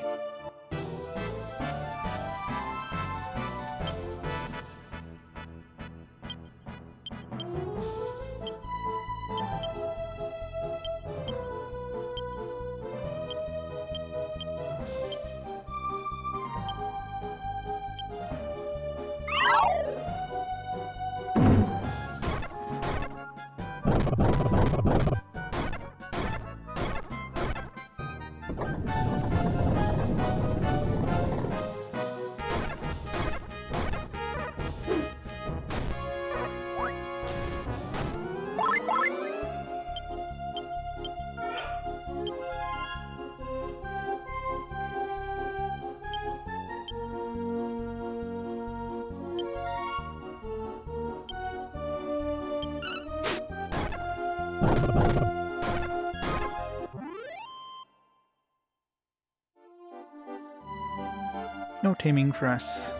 No taming for us.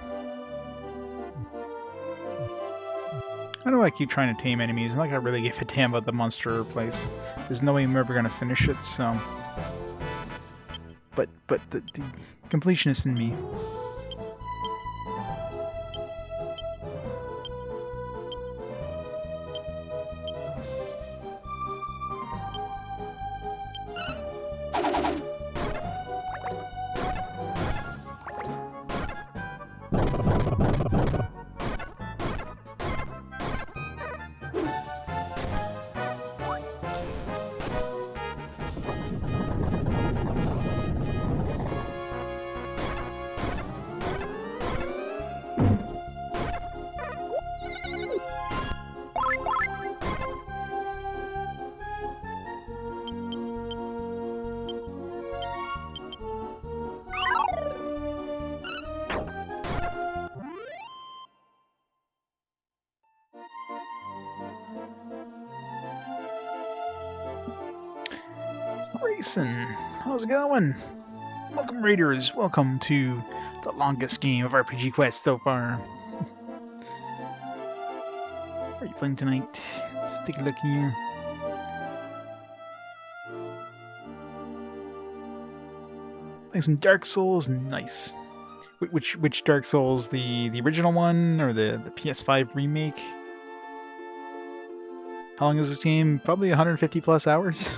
I know I keep trying to tame enemies, and like I really give a damn about the monster place. There's no way I'm ever gonna finish it, so... But the completionist in me. Grayson, how's it going? Welcome, Raiders. Welcome to the longest game of RPG Quest so far. What are you playing tonight? Let's take a look here. Playing some Dark Souls. Nice. Which Dark Souls? The original one or the PS5 remake? How long is this game? Probably 150 plus hours.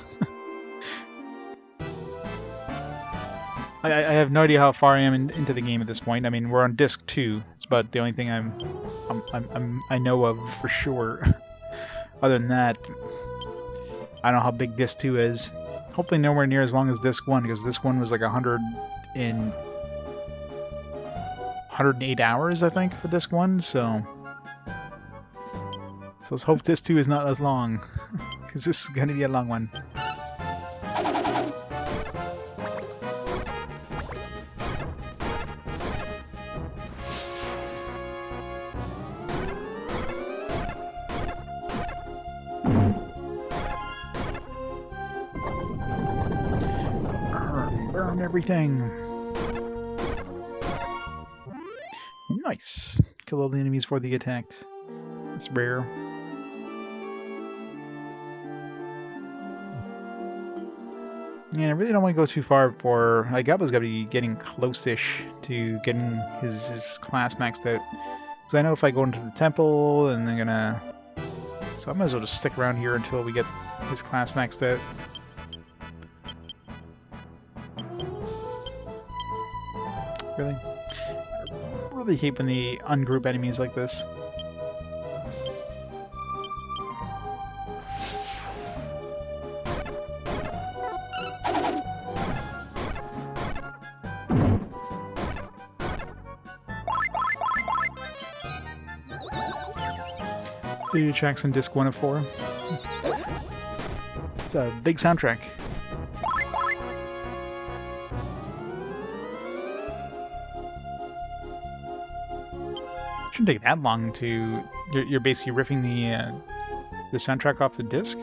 I have no idea how far I am into the game at this point. I mean, we're on disc 2. It's about the only thing I know of for sure. Other than that, I don't know how big disc 2 is. Hopefully nowhere near as long as disc 1, because disc 1 was like 108 hours, I think, for disc 1. So let's hope disc 2 is not as long, because this is going to be a long one. Burn everything. Nice. Kill all the enemies before they get attacked. That's rare. Yeah, I really don't want to go too far before... Like, Gabba's got to be getting close-ish to getting his class maxed out. Because I know if I go into the temple, and they're gonna... So I might as well just stick around here until we get his class maxed out. Really? I really hate when they ungroup enemies like this. The tracks on disc 1 of 4. It's a big soundtrack. Shouldn't take that long to... You're basically ripping the soundtrack off the disc?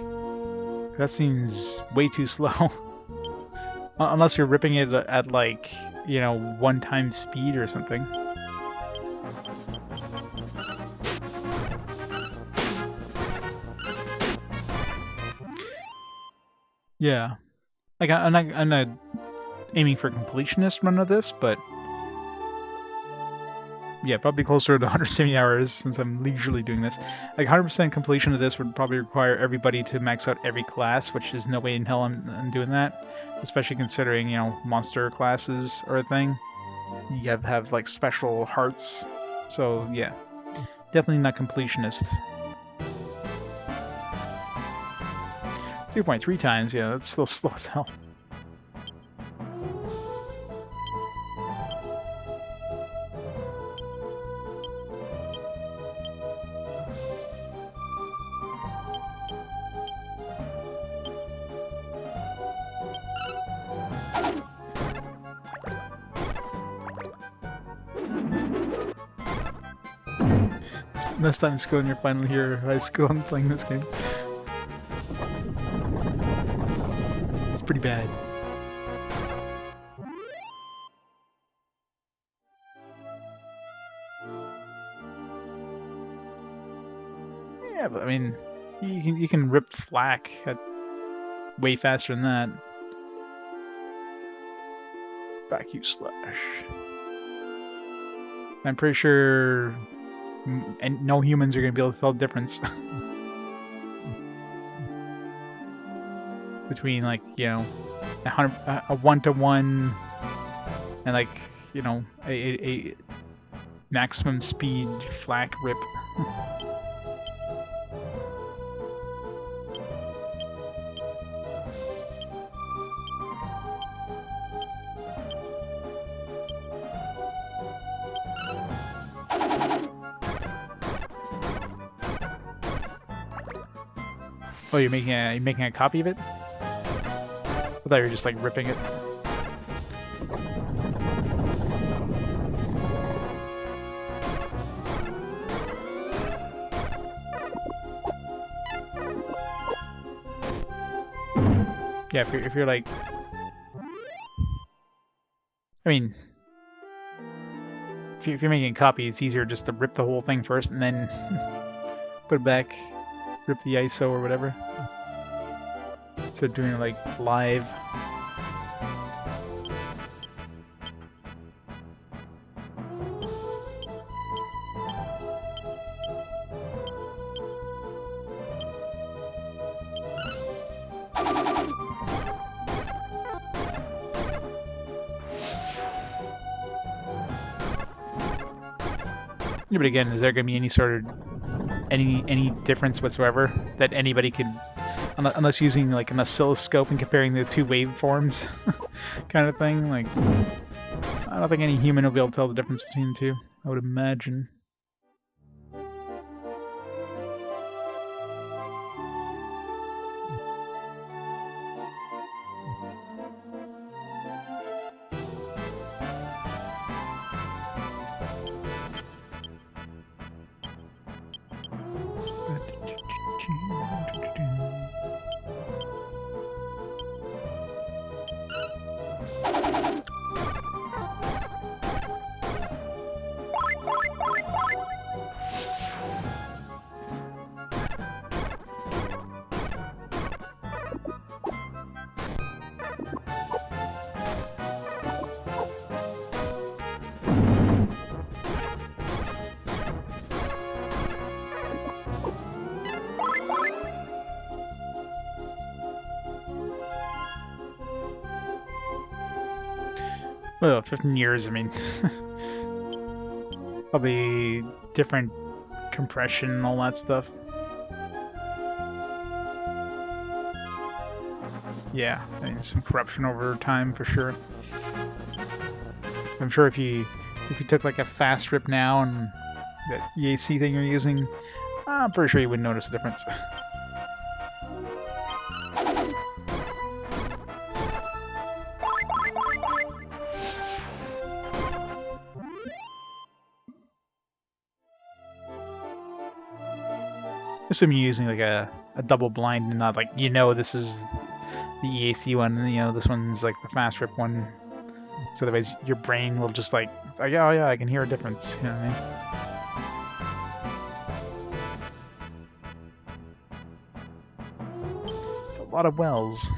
That seems way too slow. Unless you're ripping it at like, you know, 1x speed or something. Yeah. Like, I'm not aiming for a completionist run of this, but... Yeah, probably closer to 170 hours since I'm leisurely doing this. Like, 100% completion of this would probably require everybody to max out every class, which is no way in hell I'm doing that. Especially considering, you know, monster classes are a thing. You have like, special hearts. So, yeah. Definitely not completionist. 2.3 times, yeah, that's still slow as hell. Next time it's going, you're finally here at high school and playing this game. pretty bad. Yeah, but I mean, you can rip flak at way faster than that. Back you slash. I'm pretty sure and no humans are going to be able to tell the difference between, like, you know, a 1-to-1 and, like, you know, a maximum speed flak rip. Oh, you're making a copy of it? I thought you were just like ripping it. Yeah, if you're like, I mean, if you're making a copy, it's easier just to rip the whole thing first and then put it back, rip the ISO or whatever. Instead of doing it like live. Yeah, but again, is there going to be any sort of any difference whatsoever that anybody could, unless using like an oscilloscope and comparing the two waveforms, kind of thing? Like, I don't think any human will be able to tell the difference between the two, I would imagine. Well, 15 years, I mean, probably different compression and all that stuff. Yeah, I mean, some corruption over time for sure. I'm sure if you took like a fast rip now and that EAC thing you're using, I'm pretty sure you wouldn't notice the difference. Assuming you're using like a double blind and not like, you know, this is the EAC one and, you know, this one's like the fast rip one. So otherwise your brain will just like, it's like, oh yeah, I can hear a difference, you know what I mean? It's a lot of wells.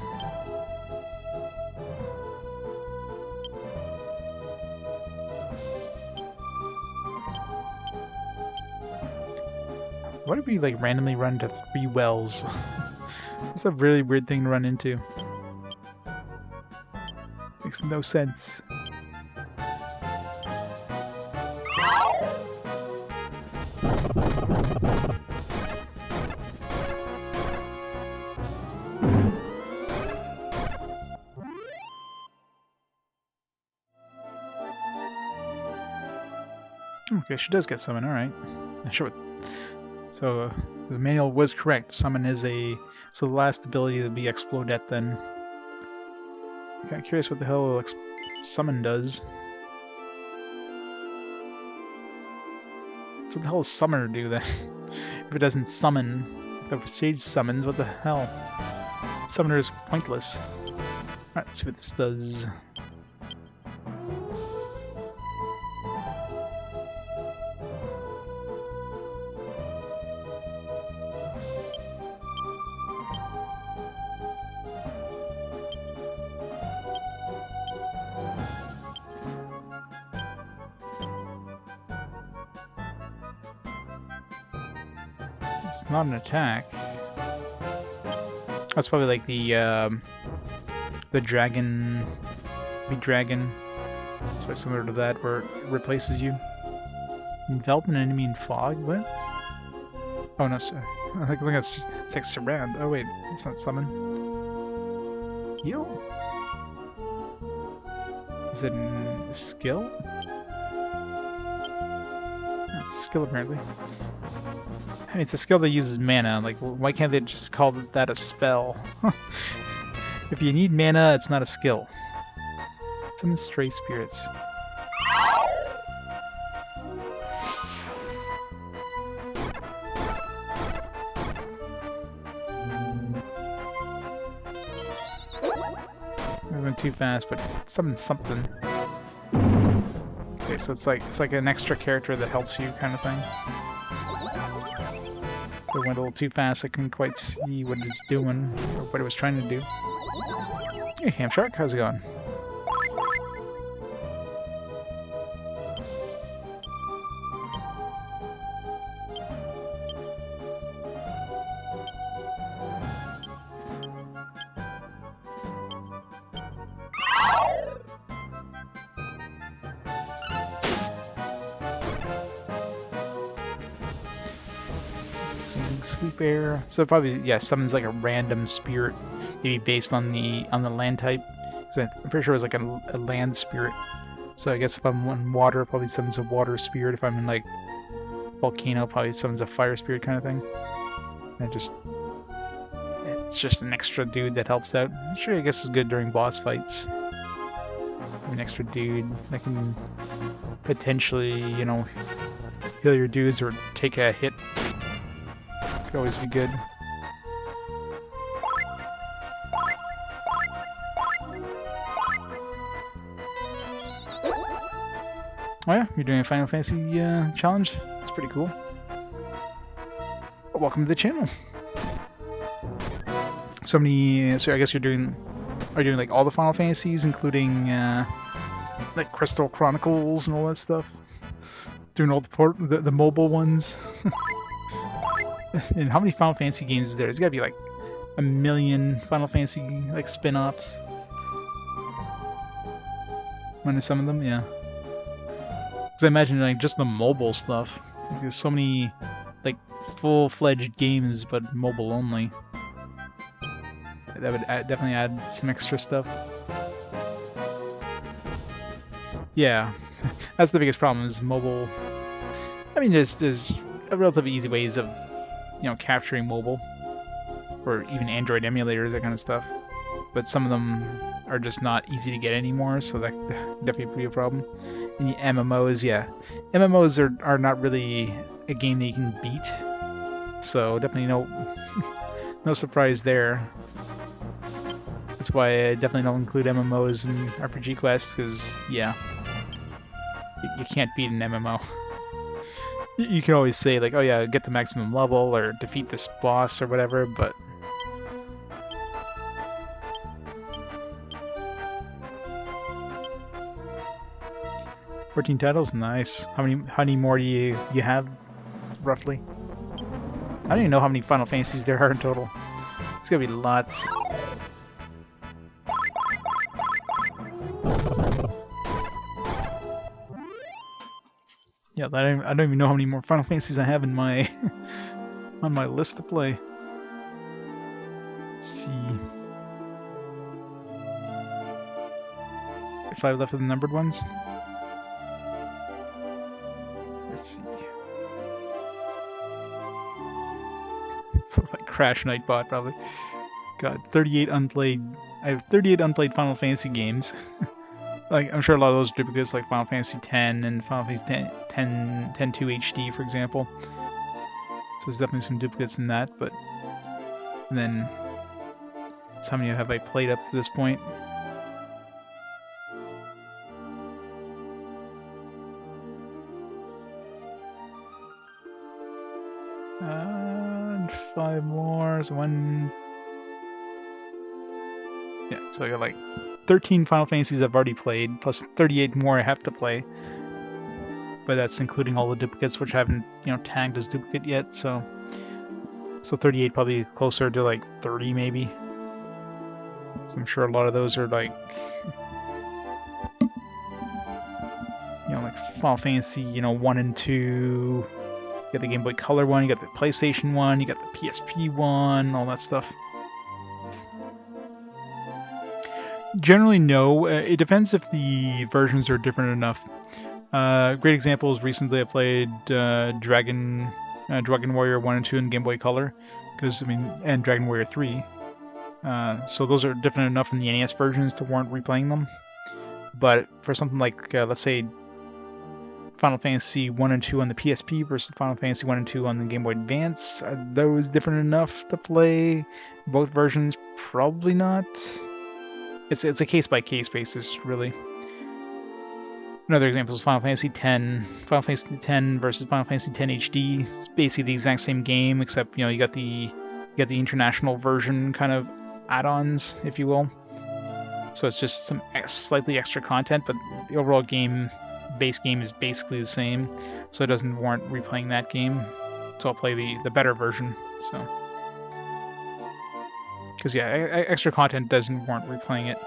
What if we like randomly run to 3 wells? That's a really weird thing to run into. Makes no sense. Okay, she does get summoned, alright. Sure. So the manual was correct. Summon is a... So the last ability to be Explodette then. I'm kind of curious what the hell summon does. So what the hell does summoner do then? If it doesn't summon, if the stage summons, what the hell? Summoner is pointless. Alright, let's see what this does. It's not an attack. That's probably like the dragon, big dragon. It's very similar to that, where it replaces you. Envelop an enemy in fog. What? Oh no, sorry. I think it's like surround. Oh wait, it's not summon. Heal? Is it a skill? It's a skill apparently. I mean, it's a skill that uses mana. Like, why can't they just call that a spell? If you need mana, it's not a skill. Summon stray spirits. I went too fast, but summon something. Okay, so it's like an extra character that helps you, kind of thing. It went a little too fast. I couldn't quite see what it's doing or what it was trying to do. Hey, Ham Shark, how's it going? Using sleep air, so probably yeah, summons like a random spirit, maybe based on the land type. So I'm pretty sure it was like a land spirit. So I guess if I'm in water, probably summons a water spirit. If I'm in like volcano, probably summons a fire spirit kind of thing. And it's just an extra dude that helps out. I'm sure I guess is good during boss fights. An extra dude that can potentially, you know, heal your dudes or take a hit. Could always be good. Oh yeah, you're doing a Final Fantasy challenge? That's pretty cool. Welcome to the channel. So I guess are you doing like all the Final Fantasies, including like Crystal Chronicles and all that stuff? Doing all the mobile ones? And how many Final Fantasy games is there? There's gotta be like a million Final Fantasy like spin-offs. Minus some of them, yeah. Because I imagine like just the mobile stuff. Like, there's so many like full-fledged games, but mobile only. That would definitely add some extra stuff. Yeah, that's the biggest problem is mobile. I mean, there's relatively easy ways of, you know, capturing mobile, or even Android emulators, that kind of stuff. But some of them are just not easy to get anymore, so that definitely be a problem. And the MMOs, yeah, MMOs are not really a game that you can beat, so definitely no surprise there. That's why I definitely don't include MMOs in RPG Quest, because yeah, you can't beat an MMO. You can always say, like, oh yeah, get to maximum level, or defeat this boss, or whatever, but... $14 titles? Nice. How many more do you have, roughly? I don't even know how many Final Fantasies there are in total. It's gonna be lots. Yeah, I don't even know how many more Final Fantasies I have in my on my list to play. Let's see. 5 left of the numbered ones. Let's see. So like Crash Nightbot probably. God, 38 unplayed. I have 38 unplayed Final Fantasy games. Like, I'm sure a lot of those duplicates, like Final Fantasy X and Final Fantasy X 2 HD, for example. So there's definitely some duplicates in that, but... And then... So how many have I played up to this point? more, so one... Yeah, so I got like 13 Final Fantasies I've already played, plus 38 more I have to play. But that's including all the duplicates, which I haven't, tagged as duplicate yet, so 38 probably closer to like 30 maybe. So I'm sure a lot of those are like, like Final Fantasy, 1 and 2. You got the Game Boy Color one, you got the PlayStation one, you got the PSP one, all that stuff. Generally, no. It depends if the versions are different enough. Great examples. Recently, I played Dragon Warrior 1 and 2 in Game Boy Color, and Dragon Warrior 3. So those are different enough in the NES versions to warrant replaying them. But for something like, let's say, Final Fantasy 1 and 2 on the PSP versus Final Fantasy 1 and 2 on the Game Boy Advance, are those different enough to play both versions? Probably not. It's a case-by-case basis, really. Another example is Final Fantasy X. Final Fantasy X versus Final Fantasy X HD. It's basically the exact same game, except you got the international version kind of add-ons, if you will. So it's just some slightly extra content, but the overall base game is basically the same. So it doesn't warrant replaying that game. So I'll play the better version. So. Because, extra content doesn't warrant replaying it.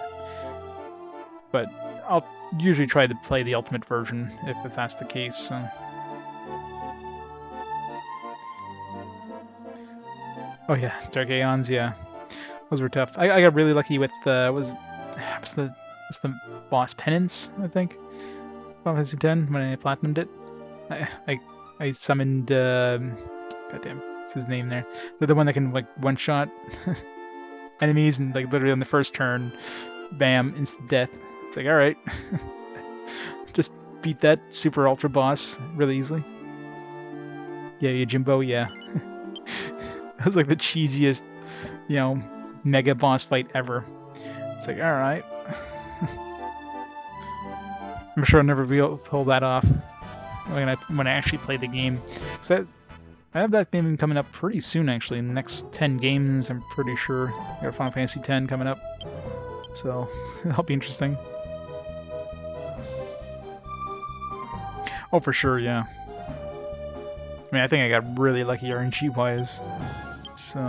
But I'll usually try to play the ultimate version if that's the case. So. Oh yeah, Dark Aeons, yeah. Those were tough. I got really lucky with what's the boss Penance, I think? Final Fantasy X, when I platinumed it. I summoned goddamn, what's his name there? They're the one that can like one-shot enemies and like literally on the first turn, bam, instant death. It's like, alright. Just beat that super ultra boss really easily. Yeah, Yojimbo, yeah. That was like the cheesiest, mega boss fight ever. It's like, alright. I'm sure I'll never be able to pull that off when I actually play the game. So I have that game coming up pretty soon, actually. In the next 10 games, I'm pretty sure. I got Final Fantasy X coming up. So, that'll be interesting. Oh, for sure, yeah. I think I got really lucky RNG-wise. So...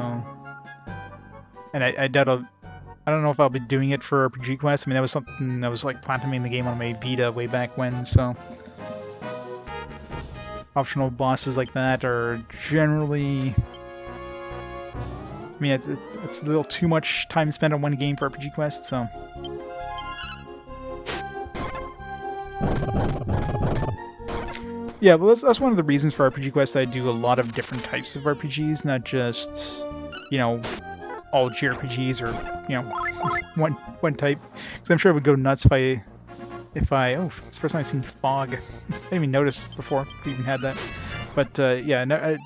And I doubt I don't know if I'll be doing it for RPG Quest. That was something that was like platinuming the game on my Vita way back when, so... Optional bosses like that are generally... it's a little too much time spent on one game for RPG Quest, so... Yeah, well, that's one of the reasons for RPG Quest that I do a lot of different types of RPGs, not just, all JRPGs or, one type. Because I'm sure it would go nuts if I... Oh, it's the first time I've seen fog. I didn't even notice before we even had that. But, no,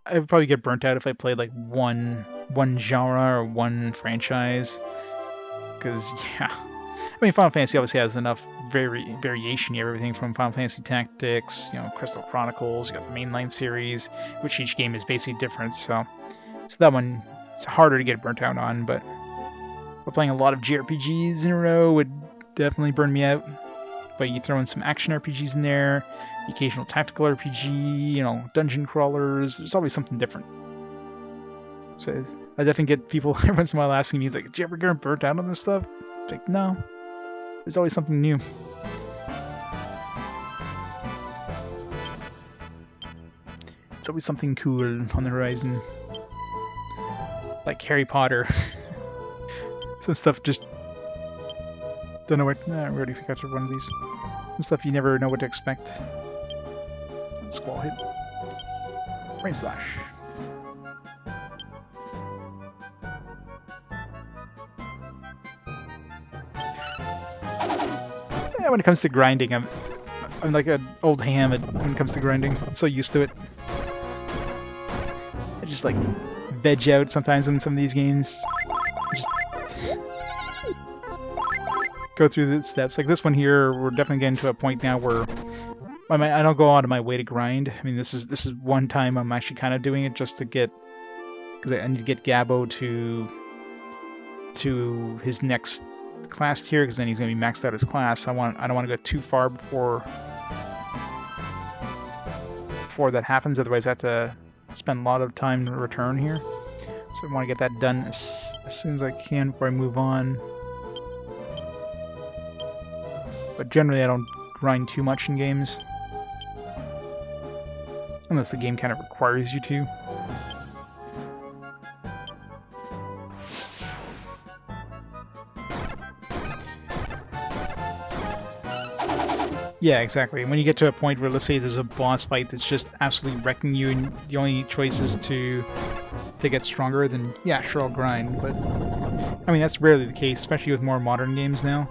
I would probably get burnt out if I played, like, one genre or one franchise. Because, yeah... Final Fantasy obviously has enough variation. You have everything from Final Fantasy Tactics, Crystal Chronicles, you got the mainline series, which each game is basically different, so that one, it's harder to get burnt out on, but playing a lot of JRPGs in a row would definitely burn me out. But you throw in some action RPGs in there, the occasional tactical RPG, dungeon crawlers, there's always something different. So I definitely get people every once in a while asking me, "Did you ever get burnt out on this stuff?" It's like, no. There's always something new. It's always something cool on the horizon. Like Harry Potter. Some stuff just... Don't know what... I already forgot one of these. Some stuff you never know what to expect. Squall hit. Rain slash. Yeah, when it comes to grinding, I'm like an old ham when it comes to grinding. I'm so used to it. I just like veg out sometimes in some of these games. Just go through the steps. Like this one here, we're definitely getting to a point now where I don't go out of my way to grind. This is one time I'm actually kind of doing it just to get because I need to get Gabo to his next class tier, because then he's going to be maxed out his class. I don't want to go too far before that happens. Otherwise, I have to spend a lot of time to return here. So I want to get that done as soon as I can before I move on. But generally, I don't grind too much in games, unless the game kind of requires you to. Yeah, exactly. When you get to a point where, let's say, there's a boss fight that's just absolutely wrecking you, and the only choice is to get stronger, then yeah, sure, I'll grind. But I mean, that's rarely the case, especially with more modern games now.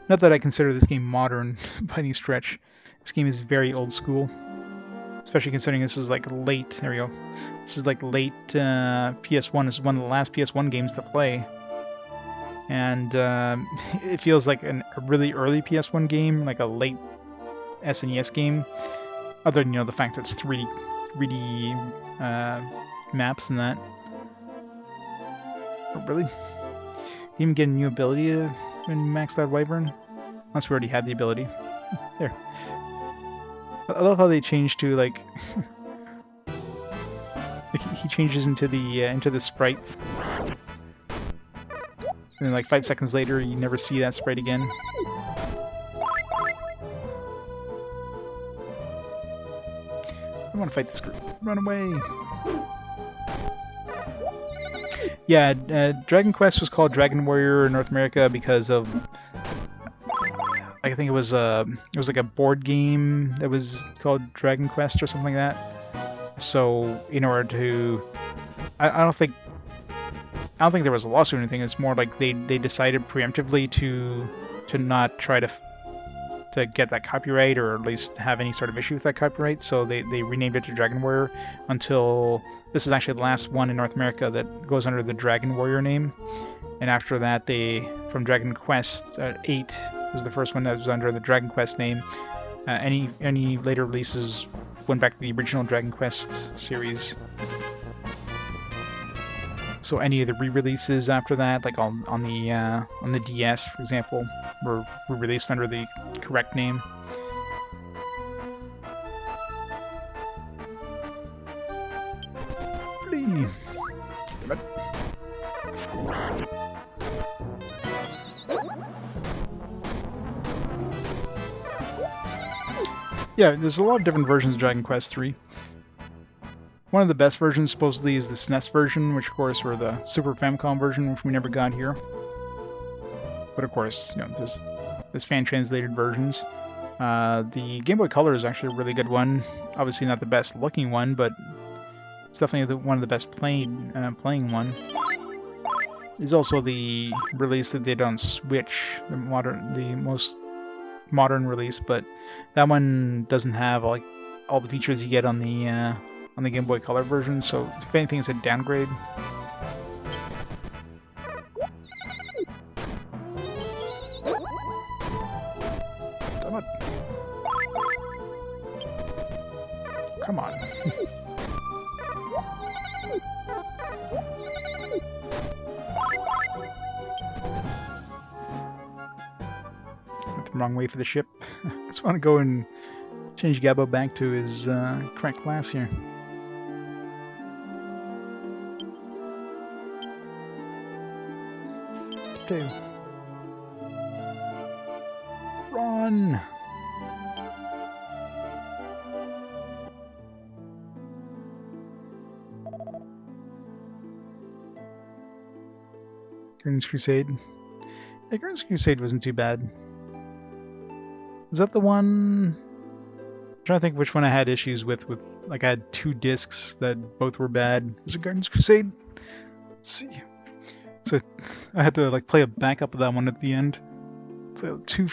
Not that I consider this game modern by any stretch. This game is very old school, especially considering this is like late. There we go. This is like late PS1. This is one of the last PS1 games to play. And it feels like a really early PS1 game, like a late SNES game. Other than, the fact that it's 3D maps and that. But really? You even get a new ability when maxed out Wyvern? Unless we already had the ability. There. I love how they changed to, like... he changes into the sprite. And then, like, 5 seconds later, you never see that sprite again. I want to fight this group. Run away! Yeah, Dragon Quest was called Dragon Warrior in North America because of... I think it was like a board game that was called Dragon Quest or something like that. So, in order to... I don't think there was a lawsuit or anything. It's more like they decided preemptively to not try to get that copyright, or at least have any sort of issue with that copyright. So they renamed it to Dragon Warrior until this is actually the last one in North America that goes under the Dragon Warrior name. And after that, from Dragon Quest 8 was the first one that was under the Dragon Quest name. Any later releases went back to the original Dragon Quest series. So any of the re-releases after that, like on the DS, for example, were released under the correct name. Flee. Yeah, there's a lot of different versions of Dragon Quest 3. One of the best versions supposedly is the SNES version, which of course were the Super Famicom version, which we never got here. But of course, there's fan-translated versions. The Game Boy Color is actually a really good one. Obviously not the best looking one, but it's definitely one of the best playing one. There's also the release that they did on Switch, the most modern release, but that one doesn't have like all the features you get on the Game Boy Color version, so if anything, it's a downgrade. Damn it. Come on. Went the wrong way for the ship. I just want to go and change Gabo back to his correct class here. Okay. Run! Grin's Crusade. Yeah, Grin's Crusade wasn't too bad. Was that the one? I'm trying to think which one I had issues with like I had 2 discs that both were bad. Was it Gardens Crusade? Let's see. So I had to like play a backup of that one at the end. So 2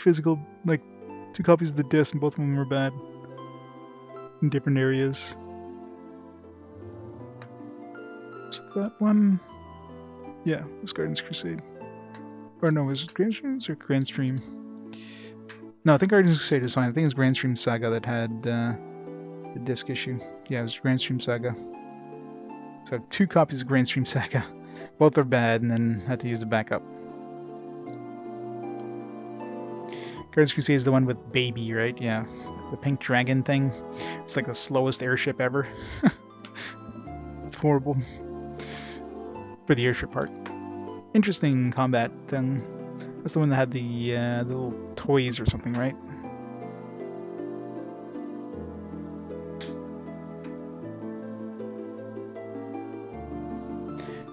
copies of the disc, and both of them were bad in different areas. Was it that one? Yeah, it was Gardens Crusade. Or no, was it Grand Streams or Grand Stream? No, I think Gardens Crusade is fine. I think it was Grand Stream Saga that had the disc issue. Yeah, it was Grand Stream Saga. So 2 copies of Grand Stream Saga. Both are bad, and then had to use a backup. Guardians Crusade is the one with Baby, right? Yeah. The pink dragon thing. It's like the slowest airship ever. It's horrible. For the airship part. Interesting combat thing. That's the one that had the little toys or something, right?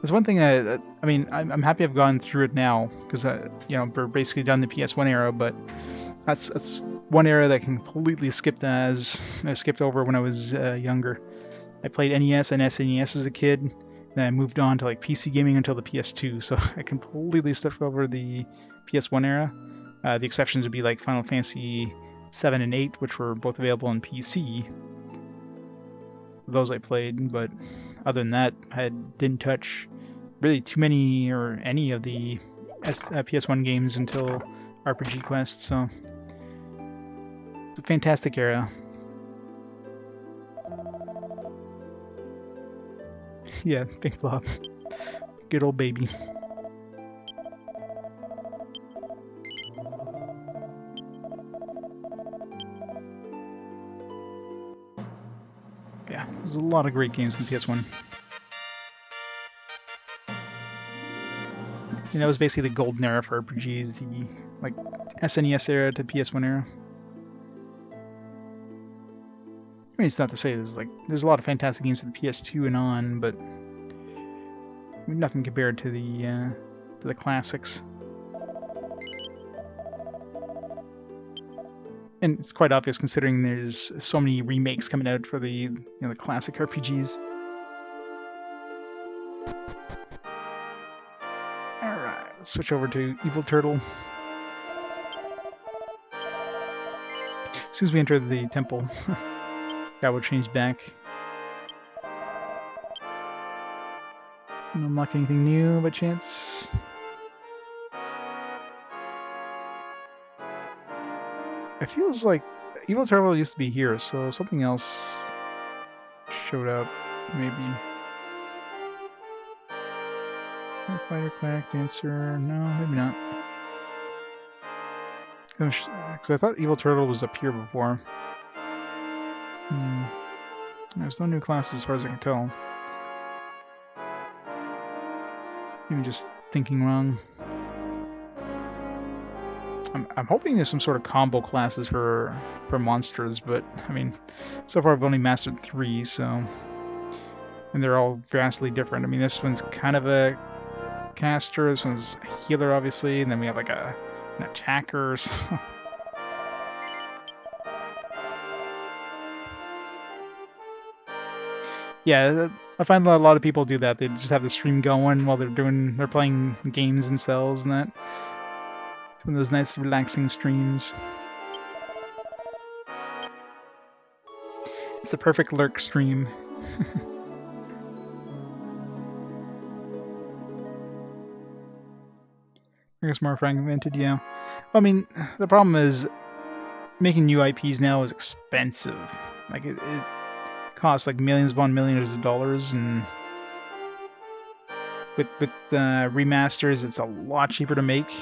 That's one thing. I mean, I'm happy I've gone through it now because you know, we're basically done the PS1 era, but that's one era that I completely skipped I skipped over when I was younger. I played NES and SNES as a kid. Then I moved on to like PC gaming until the PS2, so I completely stepped over the PS1 era. The exceptions would be like Final Fantasy 7 and 8, which were both available on PC. Those I played, but other than that, I didn't touch really too many or any of the PS1 games until RPG Quest, so it's a fantastic era. Yeah, big flop. Good old Baby. Yeah, there's a lot of great games in the PS1. And that was basically the golden era for RPGs, the like SNES era to PS1 era. I mean, it's not to say there's a lot of fantastic games for the PS2 and on, but I mean, nothing compared to the classics. And it's quite obvious considering there's so many remakes coming out for the the classic RPGs. Alright, let's switch over to Evil Turtle. As soon as we enter the temple, that will change back. Unlock anything new by chance? It feels like Evil Turtle used to be here, so something else showed up, maybe. Fighter, Quack, Dancer, no, maybe not. Because I thought Evil Turtle was up here before. There's no new classes as far as I can tell. Maybe just thinking wrong. I'm hoping there's some sort of combo classes for monsters, but I mean, so far I've only mastered 3, so, and they're all vastly different. I mean, this one's kind of a caster, this one's a healer, obviously, and then we have like an attacker. So. Yeah, I find a lot of people do that. They just have the stream going while they're playing games themselves and that. It's one of those nice, relaxing streams. It's the perfect lurk stream. I guess more fragmented, yeah. I mean, the problem is making new IPs now is expensive. Like it costs like millions upon millions of dollars, and with remasters, it's a lot cheaper to make.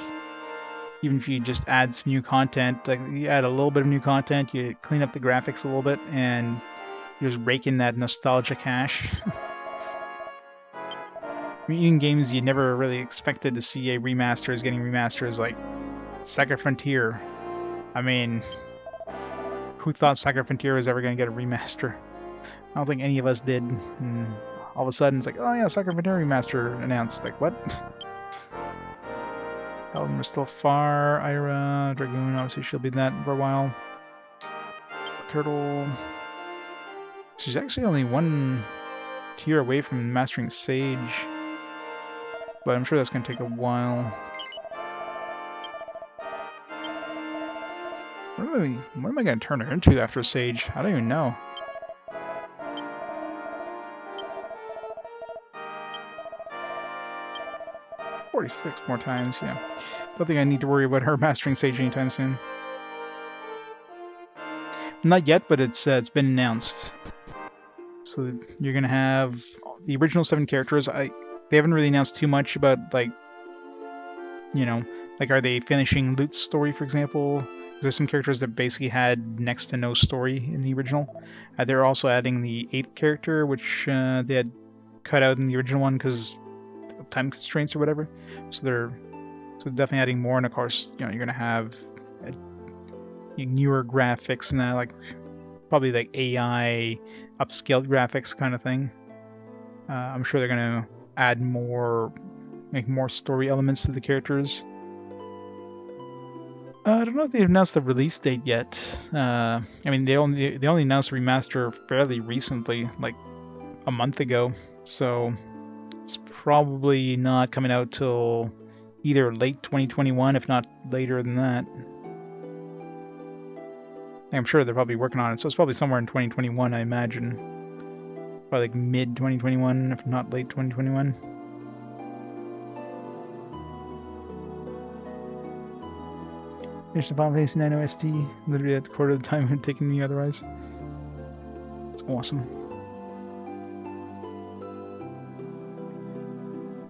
Even if you just add some new content, like you add a little bit of new content, you clean up the graphics a little bit, and you just rake in that nostalgia cash. I mean, even games you never really expected to see a remaster is getting remasters, like Saga Frontier. I mean, who thought Saga Frontier was ever going to get a remaster? I don't think any of us did. And all of a sudden, it's like, oh yeah, Saga Frontier remaster announced. Like, what? We're still far. Ira, Dragoon, obviously she'll be that for a while. Turtle. She's actually only 1 tier away from mastering Sage. But I'm sure that's going to take a while. What am I going to turn her into after Sage? I don't even know. 46 more times, yeah. Don't think I need to worry about her mastering Sage anytime soon. Not yet, but it's been announced. So you're gonna have the original 7 characters, they haven't really announced too much about, like, you know, like, are they finishing Lute's story, for example? There's some characters that basically had next to no story in the original. They're also adding the 8th character, which they had cut out in the original one because of time constraints or whatever. So they're definitely adding more, and of course, you know, you're gonna have newer graphics and that, like probably like AI upscaled graphics kind of thing. I'm sure they're gonna add more, make more story elements to the characters. I don't know if they've announced the release date yet. I mean, they only announced remaster fairly recently, like a month ago. So it's probably not coming out till either late 2021, if not later than that. I'm sure they're probably working on it, so it's probably somewhere in 2021, I imagine. Probably like mid 2021, if not late 2021. Finished the Final Fantasy 9 OST, literally at a quarter of the time it would taken me otherwise. It's awesome.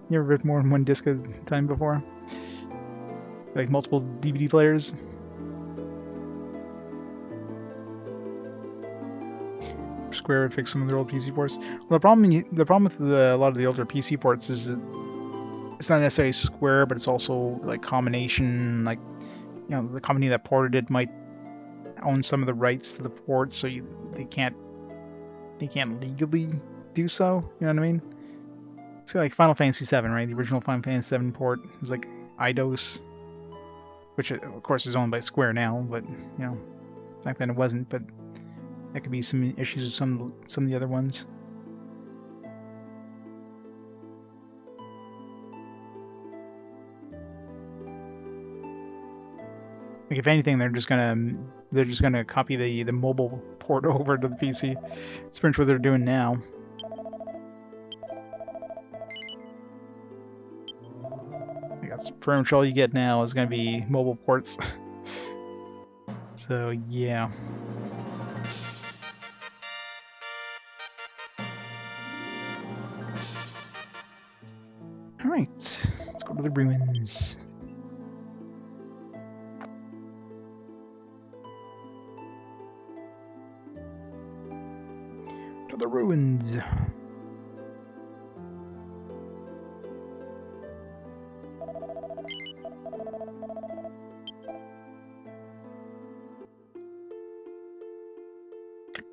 You ever ripped more than one disc at a time before? Like multiple DVD players? Square would fix some of their old PC ports. Well, the problem with a lot of the older PC ports is that it's not necessarily Square, but it's also like combination, like, you know, the company that ported it might own some of the rights to the port, so they can't legally do so. You know what I mean? It's like Final Fantasy VII, right? The original Final Fantasy VII port was like Eidos, which of course is owned by Square now, but you know, back then it wasn't. But that could be some issues with some of the other ones. Like, if anything, they're just gonna copy the mobile port over to the PC. It's pretty much what they're doing now. That's pretty much all you get now is gonna be mobile ports. So yeah. All right, let's go to the ruins. The ruins.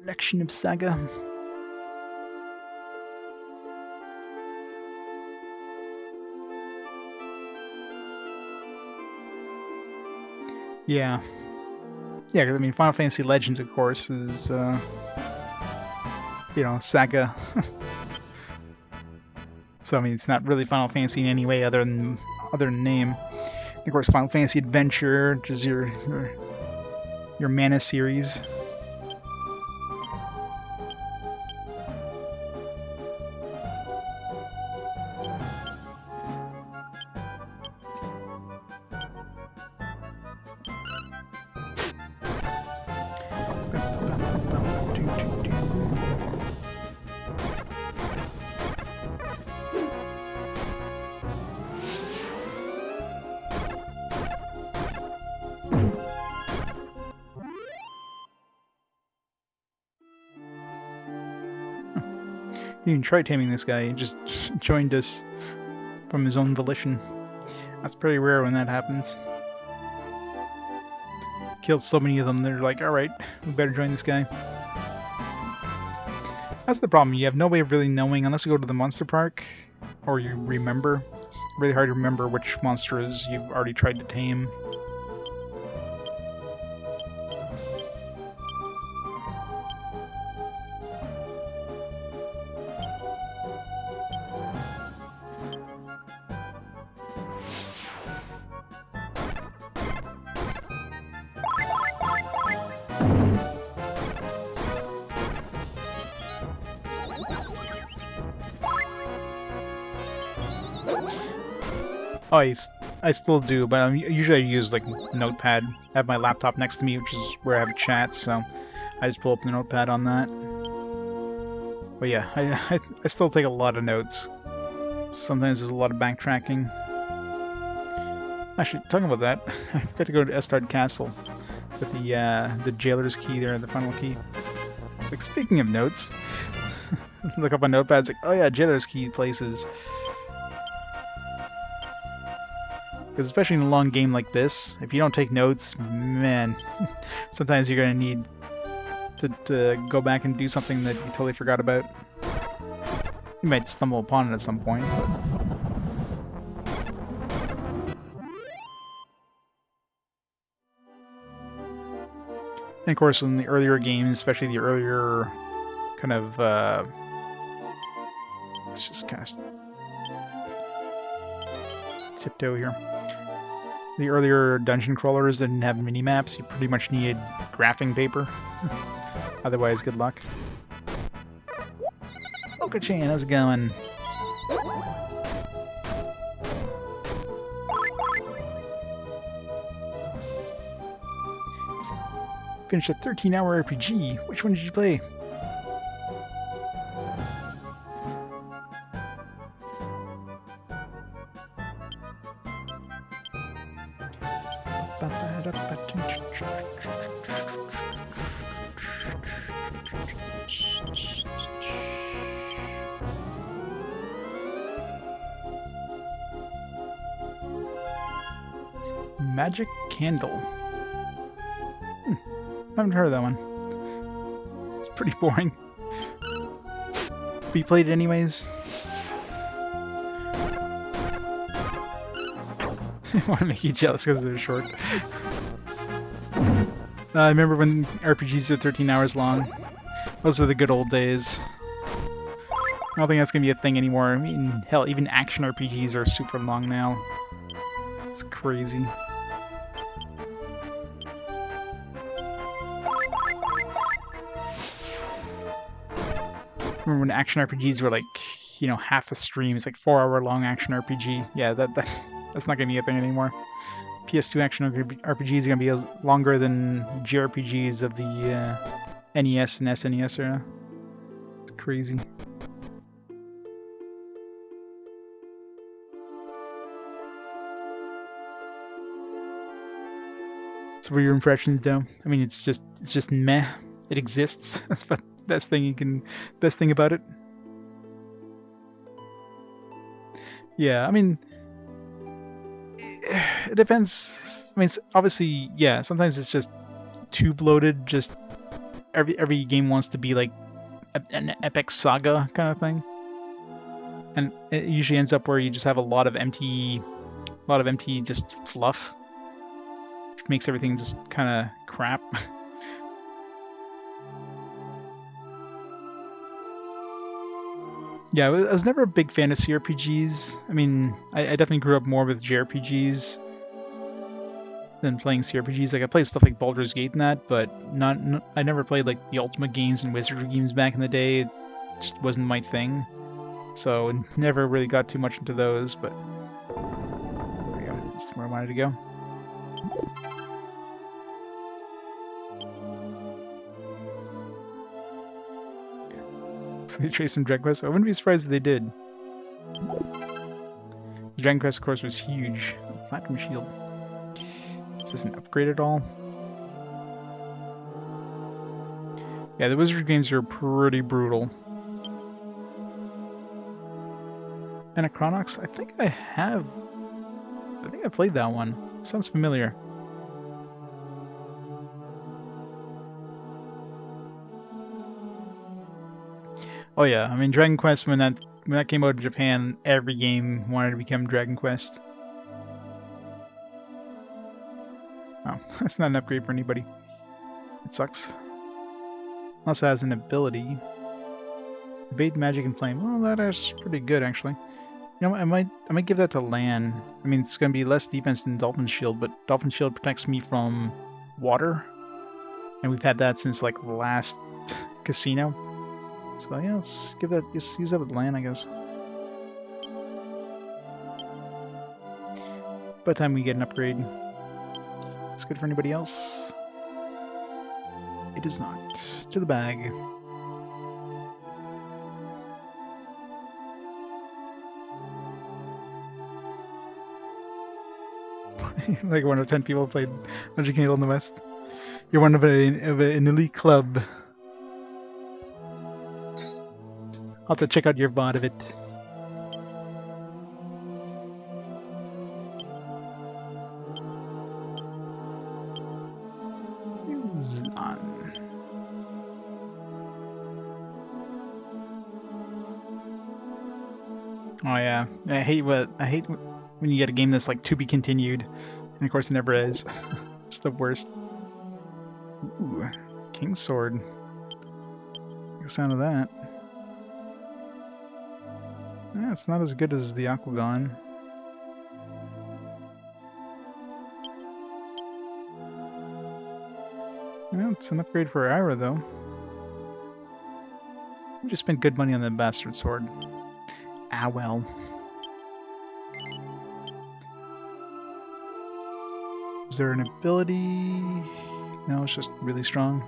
Collection of saga. Yeah. Yeah, because I mean, Final Fantasy Legends, of course, is you know, saga. So I mean, it's not really Final Fantasy in any way other than name. And of course, Final Fantasy Adventure, which is your Mana series. He even tried taming this guy. He just joined us from his own volition. That's pretty rare when that happens. Killed so many of them, they're like, alright, we better join this guy. That's the problem. You have no way of really knowing, unless you go to the monster park, or you remember. It's really hard to remember which monsters you've already tried to tame. Oh, I still do, but usually I use like Notepad. I have my laptop next to me, which is where I have a chat, so I just pull up the Notepad on that. But yeah, I still take a lot of notes. Sometimes there's a lot of backtracking. Actually, talking about that, I forgot to go to Estard Castle with the jailer's key there, the final key. Like, speaking of notes, look up on notepads, like, oh yeah, jailer's key places. Because especially in a long game like this, if you don't take notes, man, sometimes you're gonna need to go back and do something that you totally forgot about. You might stumble upon it at some point, but... And of course, in the earlier games, especially the earlier kind of, let's just kind of tiptoe here. The earlier dungeon crawlers didn't have mini-maps, you pretty much needed graphing paper. Otherwise, good luck. Oka-chan, how's it going? Finished a 13-hour RPG. Which one did you play? Magic Candle. I haven't heard of that one. It's pretty boring. But you played it anyways? I want to make you jealous because they're short. I remember when RPGs are 13 hours long. Those are the good old days. I don't think that's going to be a thing anymore. I mean, hell, even action RPGs are super long now. It's crazy. Remember when action RPGs were like, you know, half a stream? It's like 4-hour long action RPG. Yeah, that's not gonna be a thing anymore. PS2 action RPGs are gonna be longer than JRPGs of the NES and SNES era. It's crazy. So, what are your impressions, though? I mean, it's just meh. It exists. That's the best thing about it. Yeah, I mean, it depends. I mean, obviously, yeah. Sometimes it's just too bloated. Just every game wants to be like an epic saga kind of thing, and it usually ends up where you just have a lot of empty just fluff, which makes everything just kind of crap. Yeah, I was never a big fan of CRPGs. I mean, I definitely grew up more with JRPGs than playing CRPGs. Like, I played stuff like Baldur's Gate and that, but I never played like the Ultimate games and Wizardry games back in the day. It just wasn't my thing. So, never really got too much into those, but there we go. That's where I wanted to go. So they traced some Dragon Quest. I wouldn't be surprised if they did. Dragon Quest, of course, was huge. Platinum Shield. Is this an upgrade at all? Yeah, the Wizard games are pretty brutal. Anachronox? I think I played that one. Sounds familiar. Oh yeah, I mean Dragon Quest when that came out in Japan, every game wanted to become Dragon Quest. Oh, that's not an upgrade for anybody. It sucks. Also has an ability. Evade Magic and Flame. Well, that is pretty good actually. You know, I might give that to Lan. I mean, it's gonna be less defense than Dolphin Shield, but Dolphin Shield protects me from water, and we've had that since like the last casino. So yeah, let's use that with Lan, I guess. By the time we get an upgrade. It's good for anybody else. It is not. To the bag. Like 1 of 10 people played Magic Candle in the West. You're one of an elite club. I'll have to check out your VOD of it. On. Oh yeah, I hate when you get a game that's like to be continued, and of course it never is. It's the worst. Ooh, King's Sword. Like the sound of that. Yeah, it's not as good as the Aquagon. Yeah, it's an upgrade for Ira though. We just spent good money on the Bastard Sword. Ah well. Is there an ability? No, it's just really strong.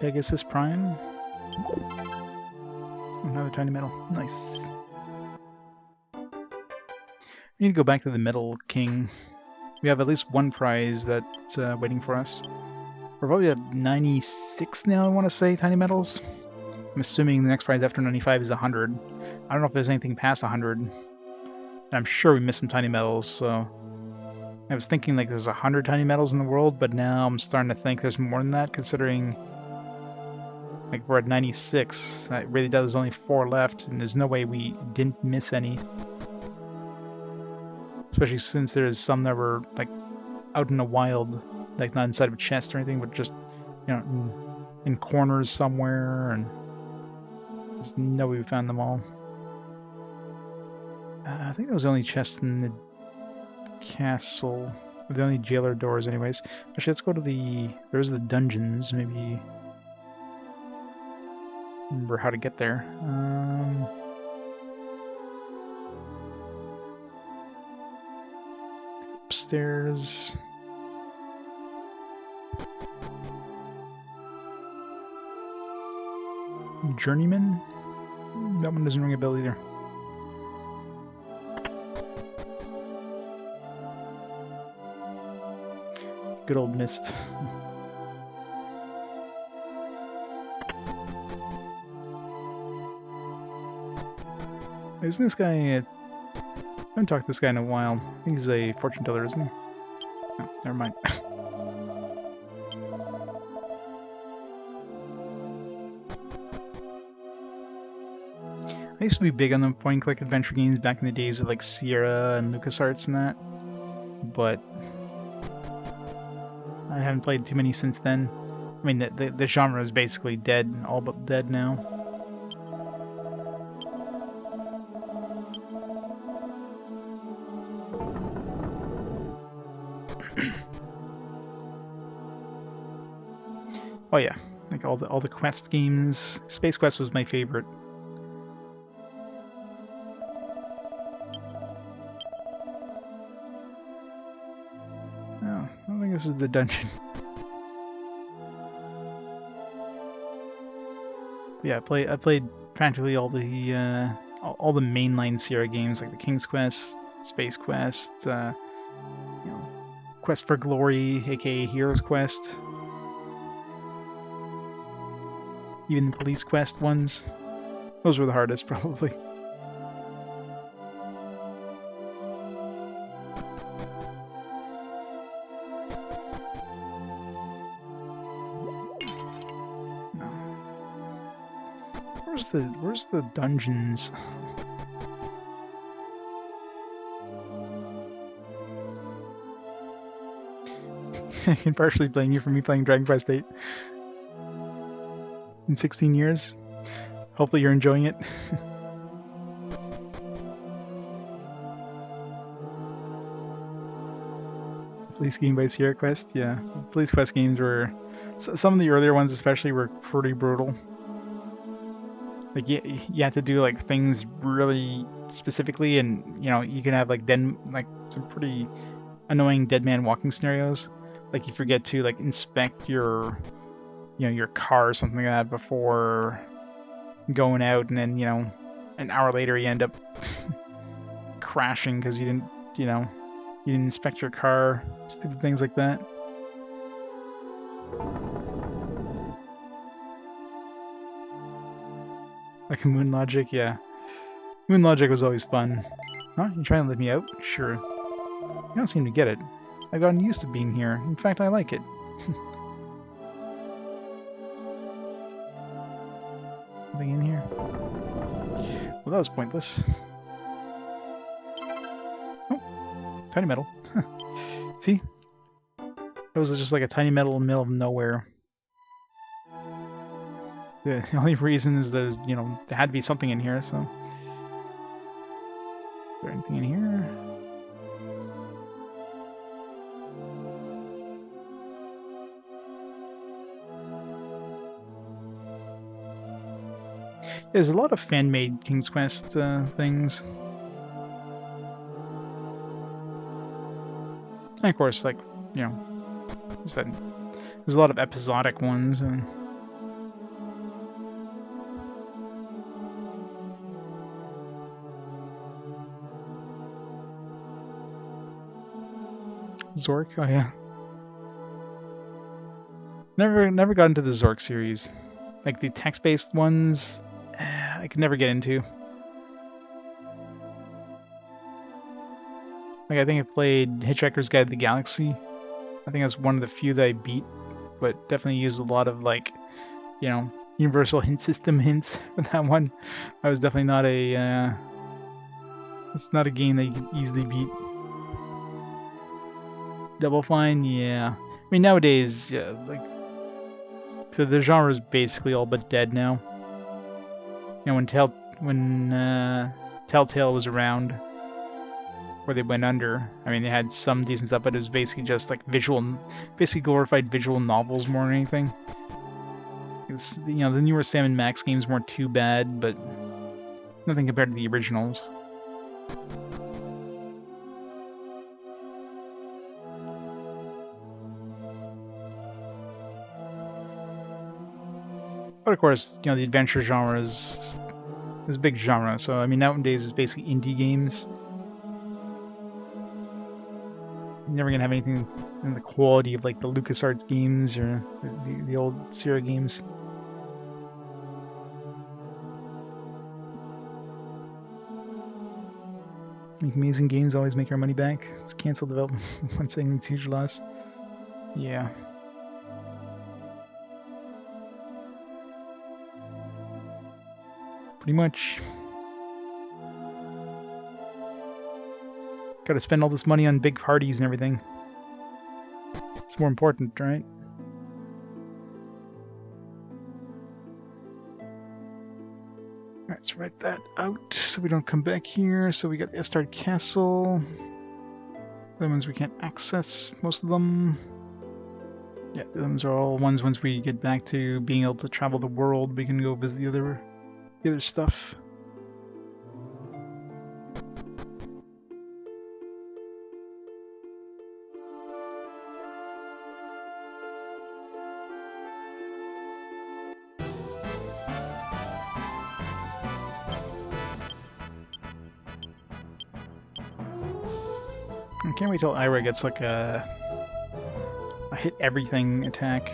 Pegasus Prime. Another tiny metal. Nice. We need to go back to the Metal King. We have at least one prize that's waiting for us. We're probably at 96 now, I want to say, tiny metals. I'm assuming the next prize after 95 is 100. I don't know if there's anything past 100. I'm sure we missed some tiny metals, so... I was thinking like there's 100 tiny metals in the world, but now I'm starting to think there's more than that, considering... Like, we're at 96. That really does, there's only 4 left, and there's no way we didn't miss any. Especially since there's some that were, like, out in the wild, like not inside of a chest or anything, but just, you know, in corners somewhere, and there's no way we found them all. I think that was the only chest in the castle, the only jailer doors anyways. Actually, let's go to there's the dungeons, maybe remember how to get there. Upstairs. Journeyman? That one doesn't ring a bell either. Good old mist. Isn't this guy... I haven't talked to this guy in a while. I think he's a fortune teller, isn't he? Oh, never mind. I used to be big on the point-and-click adventure games back in the days of like Sierra and LucasArts and that, but I haven't played too many since then. I mean, the genre is basically dead, all but dead now. Oh yeah, like all the quest games. Space Quest was my favorite. Oh, I don't think this is the dungeon. Yeah, I played practically all the mainline Sierra games, like the King's Quest, Space Quest, you know, Quest for Glory, aka Hero's Quest. Even the Police Quest ones. Those were the hardest, probably. No. Where's the dungeons? I can partially blame you for me playing Dragon Quest VIII. In 16 years. Hopefully you're enjoying it. Police game by Sierra Quest, yeah. Police Quest games were... Some of the earlier ones especially were pretty brutal. Like, you had to do, like, things really specifically, and, you know, you can have, like, some pretty annoying dead man walking scenarios. Like, you forget to, like, inspect your your car or something like that before going out, and then an hour later you end up crashing because you didn't inspect your car. Stupid things like that. Like Moon Logic, yeah. Moon Logic was always fun. Huh? You trying to let me out? Sure. You don't seem to get it. I've gotten used to being here. In fact, I like it. Nothing in here? Well, that was pointless. Oh, tiny metal. See? It was just like a tiny metal in the middle of nowhere. The only reason is there had to be something in here, so... Is there anything in here? There's a lot of fan-made King's Quest things. And of course, like, there's a lot of episodic ones. Zork, oh yeah. Never got into the Zork series. Like the text-based ones, I could never get into. Like I think I played Hitchhiker's Guide to the Galaxy. I think that's one of the few that I beat, but definitely used a lot of like, Universal Hint System hints for that one. I was definitely not a. It's not a game that you can easily beat. Double Fine, yeah. I mean nowadays, like, so the genre is basically all but dead now. When Telltale was around, where they went under, I mean they had some decent stuff, but it was basically just like basically glorified visual novels more than anything. It's the newer Sam & Max games weren't too bad, but nothing compared to the originals. But of course, the adventure genre is a big genre. So I mean, nowadays it's basically indie games. You're never gonna have anything in the quality of like the LucasArts games or the old Sierra games. Make amazing games always make our money back. It's canceled development once saying it's huge loss. Yeah. Pretty much. Gotta spend all this money on big parties and everything. It's more important, right? Alright, let's write that out so we don't come back here. So we got Estard Castle. The ones we can't access, most of them. Yeah, those are all ones once we get back to being able to travel the world, we can go visit the other stuff. I can't wait till Ira gets like a hit everything attack.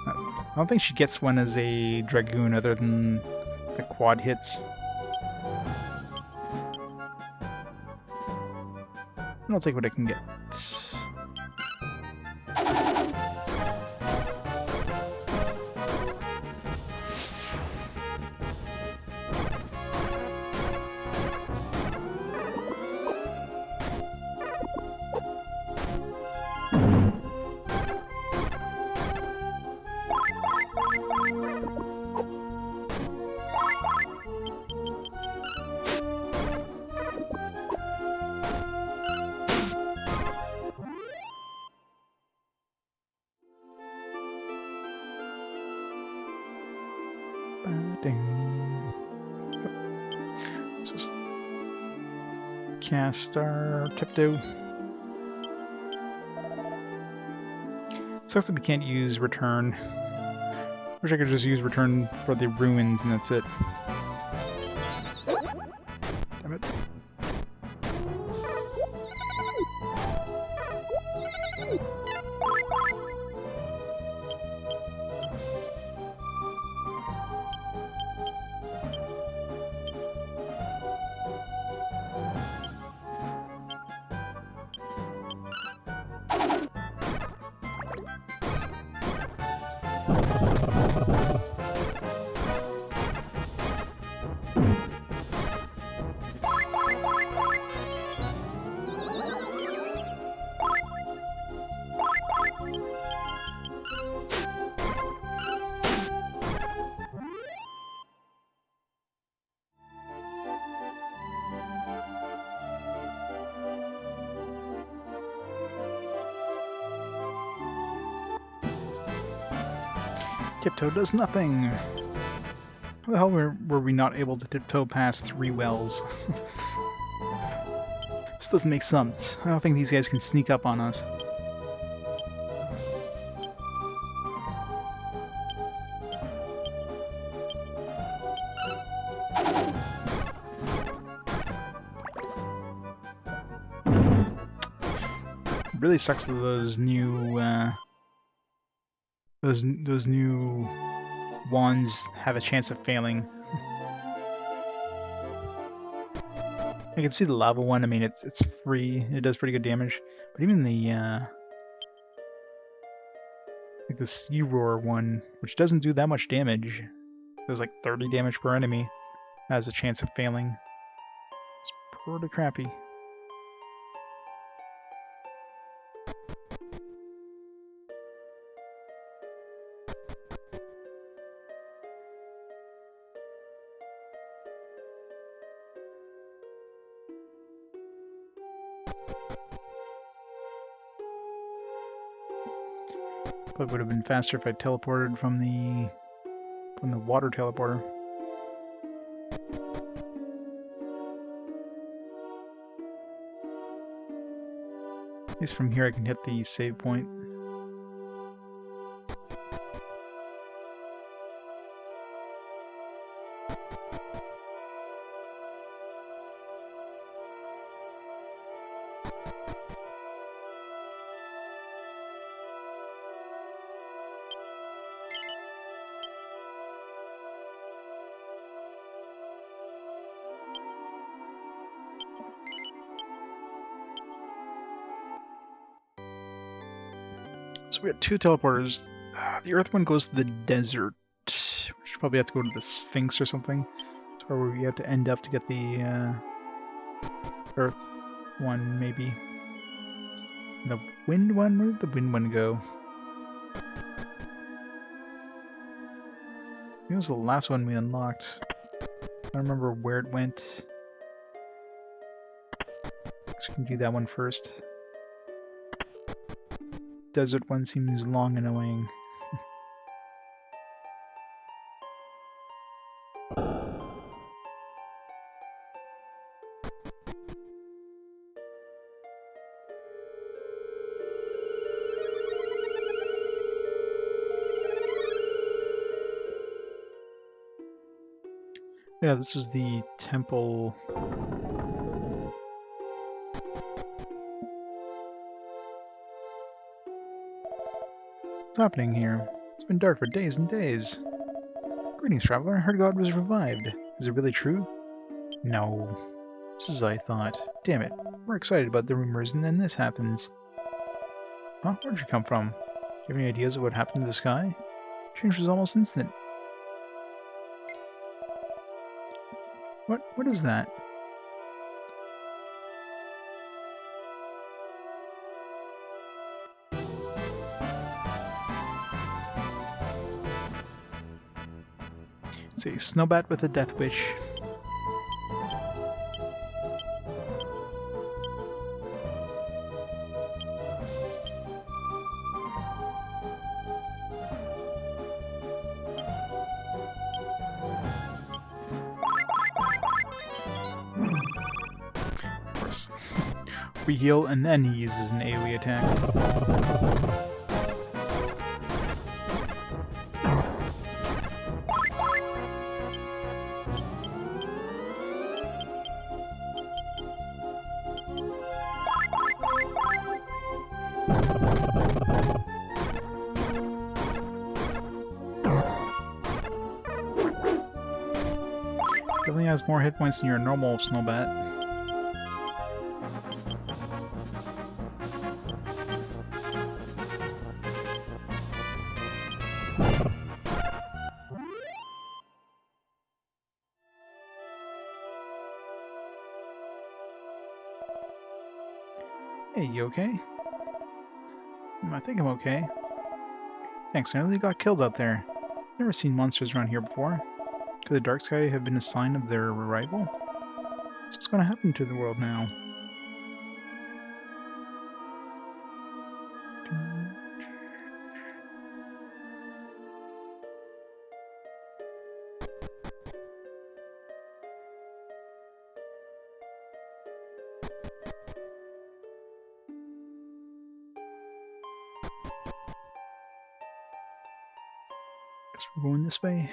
I don't think she gets one as a Dragoon other than the quad hits. I'll take what I can get. Just cast our Tiptoe. Sucks that we can't use return. Wish I could just use return for the ruins and that's it. Damn it. Tiptoe does nothing. How the hell were we not able to tiptoe past 3 wells? This doesn't make sense. I don't think these guys can sneak up on us. It really sucks that those new those new wands have a chance of failing. I can see the lava one. I mean, it's free. It does pretty good damage, but even the like the sea roar one, which doesn't do that much damage, does like 30 damage per enemy, has a chance of failing. It's pretty crappy. But it would have been faster if I teleported from the water teleporter. At least from here I can hit the save point. So we got 2 teleporters. The earth one goes to the desert. We should probably have to go to the Sphinx or something. That's where we have to end up to get the earth one, maybe. And the wind one? Where did the wind one go? I think it was the last one we unlocked. I don't remember where it went. So we can do that one first. Desert one seems long and annoying. Yeah, this was the temple. What's happening here? It's been dark for days and days. Greetings, traveler. I heard God was revived. Is it really true? No. Just as I thought. Damn it. We're excited about the rumors and then this happens. Huh? Where'd you come from? Do you have any ideas of what happened to the sky? Change was almost instant. What is that? It's a snowbat with a death wish. Of course. We heal and then he uses an AoE attack. definitely has more hit points than your normal snowbat. Hey, you okay? I think I'm okay. Thanks, I nearly got killed out there. Never seen monsters around here before. Could the dark sky have been a sign of their arrival? What's going to happen to the world now? Guess we're going this way.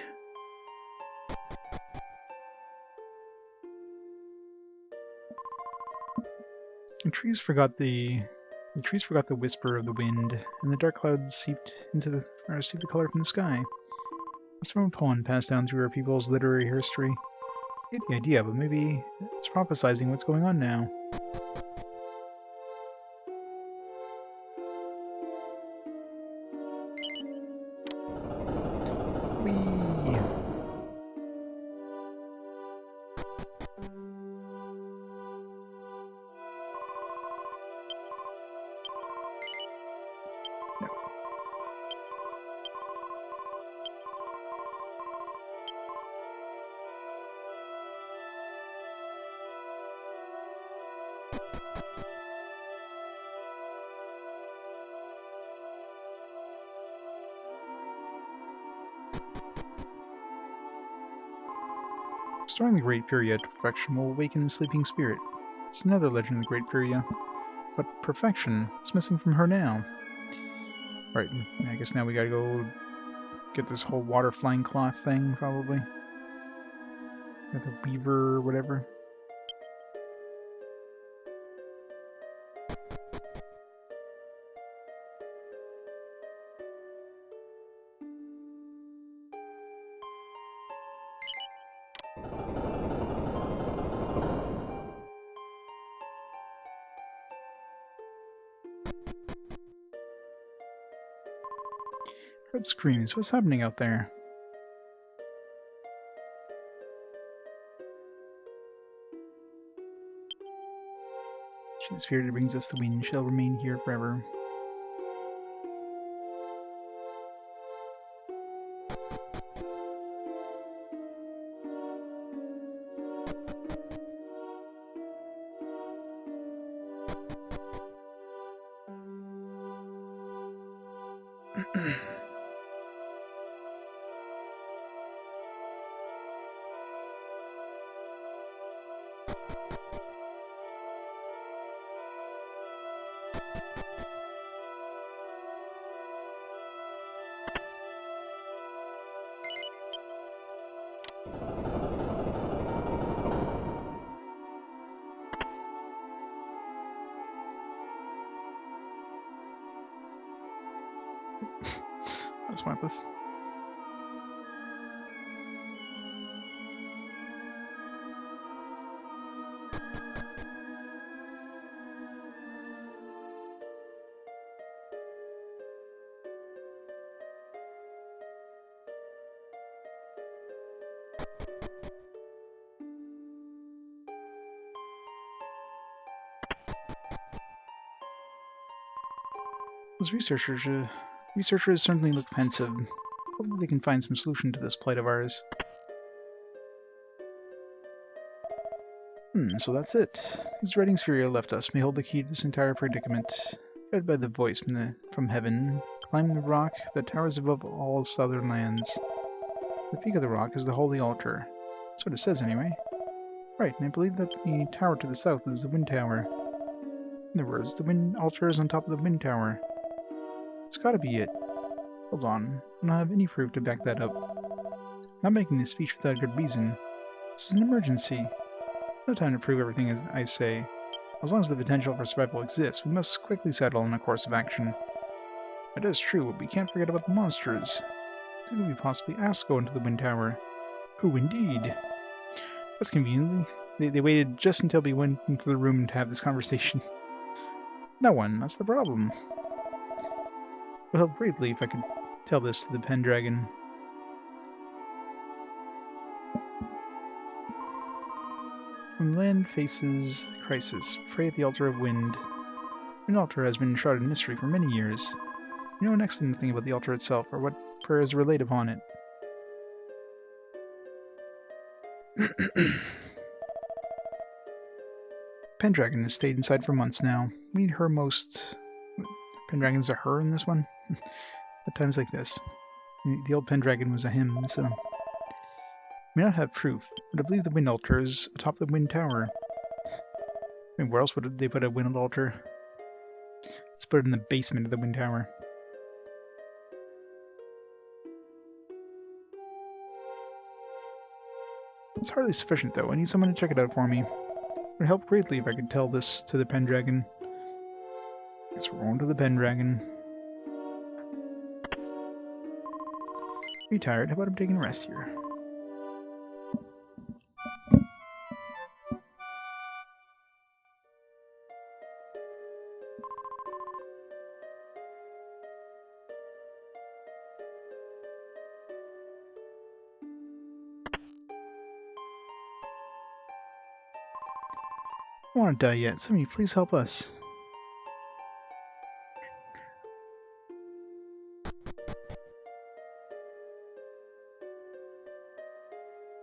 The trees forgot the whisper of the wind, and the dark clouds seeped the color from the sky. It's from a poem passed down through our people's literary history. I get the idea, but maybe it's prophesizing what's going on now. Whee! Restoring the Great Furia to perfection will awaken the sleeping spirit. It's another legend of the Great Furia. But perfection is missing from her now. Right, I guess now we gotta go get this whole water flying cloth thing, probably. Or the beaver or whatever. Red screams, what's happening out there? The spirit that brings us the wind shall remain here forever. That's pointless. Those researchers certainly look pensive. Hopefully they can find some solution to this plight of ours. So that's it. His writings Furia left us may hold the key to this entire predicament. Read by the voice from heaven, climb the rock that towers above all southern lands. The peak of the rock is the holy altar. That's what it says anyway. Right, and I believe that the tower to the south is the wind tower. In other words, the wind altar is on top of the wind tower. It's gotta be it. Hold on, I don't have any proof to back that up. I'm not making this speech without good reason. This is an emergency. No time to prove everything as I say. As long as the potential for survival exists, we must quickly settle on a course of action. It is true, but we can't forget about the monsters. Who could we possibly ask to go into the wind tower? Who indeed? That's conveniently. They waited just until we went into the room to have this conversation. No one, that's the problem. It would help greatly if I could tell this to the Pendragon. When the land faces crisis, pray at the altar of wind. An altar has been shrouded in mystery for many years. We know next to nothing about the altar itself or what prayers are laid upon it. Pendragon has stayed inside for months now. We need her most... Pendragon's a her in this one? At times like this. The old Pendragon was a him, so... We may not have proof, but I believe the wind altar is atop the wind tower. I mean, where else would they put a wind altar? Let's put it in the basement of the wind tower. It's hardly sufficient, though. I need someone to check it out for me. It would help greatly if I could tell this to the Pendragon. Guess we're going to the Pendragon. Are you tired? How about I'm taking a rest here? I don't want to die yet. Somebody please help us.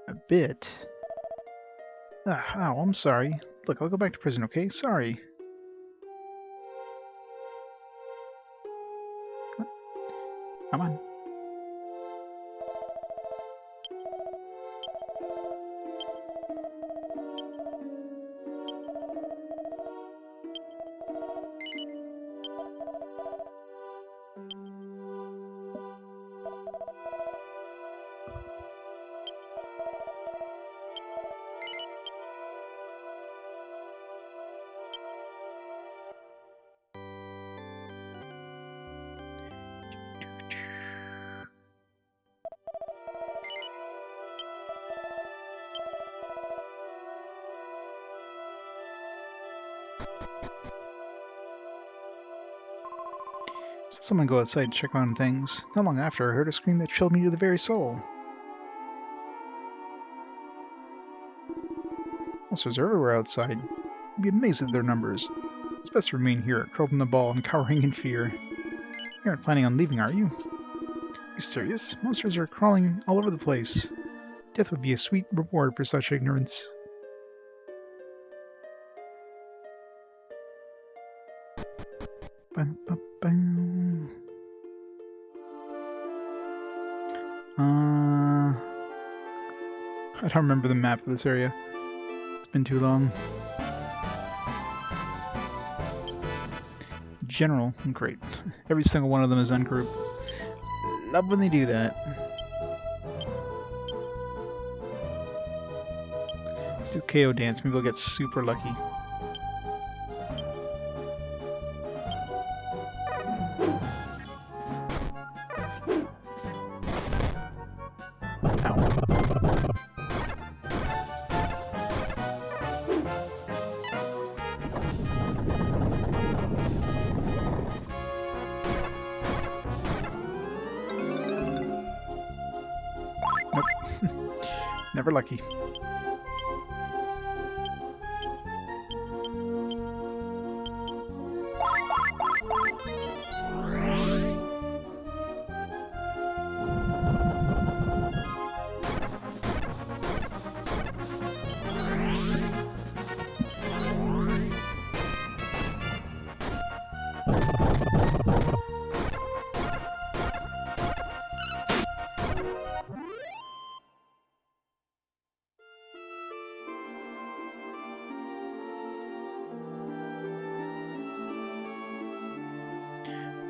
A bit? Ow, I'm sorry. Look, I'll go back to prison, okay? Sorry. Come on. So someone go outside to check on things. Not long after, I heard a scream that chilled me to the very soul. Monsters are everywhere outside. You'd be amazed at their numbers. It's best to remain here, curled in the ball and cowering in fear. You aren't planning on leaving, are you? Are you serious? Monsters are crawling all over the place. Death would be a sweet reward for such ignorance. Bum, bum, bum. I don't remember the map of this area. It's been too long. General, great. Every single one of them is ungroup. Love when they do that. Do KO dance, maybe we'll get super lucky. Never lucky.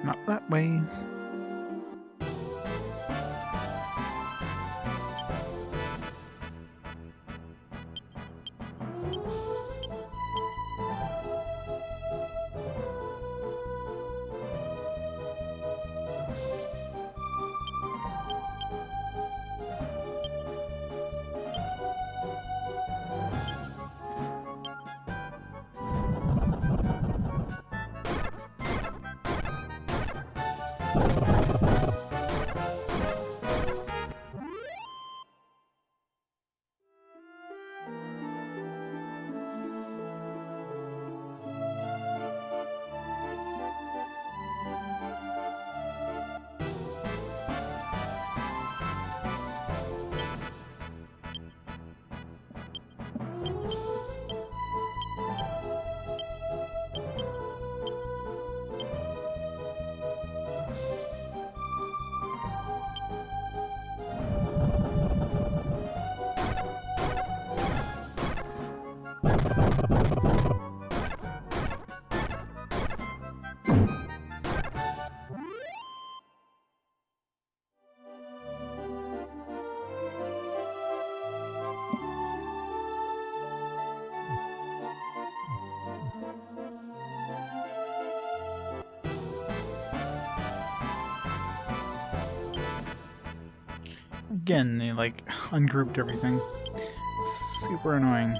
Not that way. Again, they like ungrouped everything. Super annoying.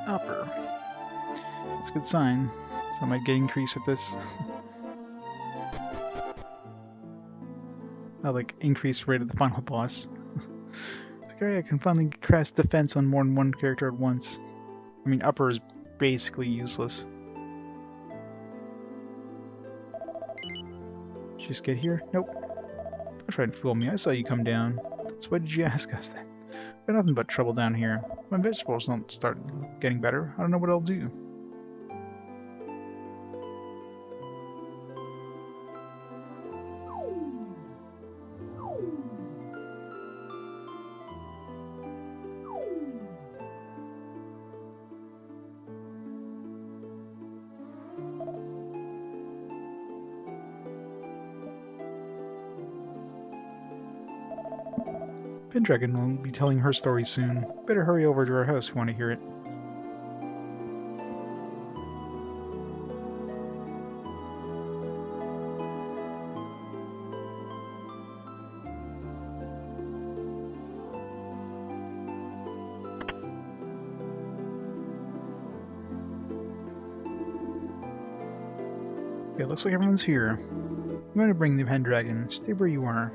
Upper. That's a good sign. So I might get increase with this. I'll like increase rate of the final boss. It's like, alright, I can finally cast defense on more than one character at once. I mean, upper is basically useless. Just get here? Nope. Don't try and fool me. I saw you come down. So why did you ask us that? Got nothing but trouble down here. My vegetables don't start getting better. I don't know what I'll do. Pendragon will be telling her story soon. Better hurry over to her house if you want to hear it. Okay, looks like everyone's here. I'm going to bring the Pendragon. Stay where you are.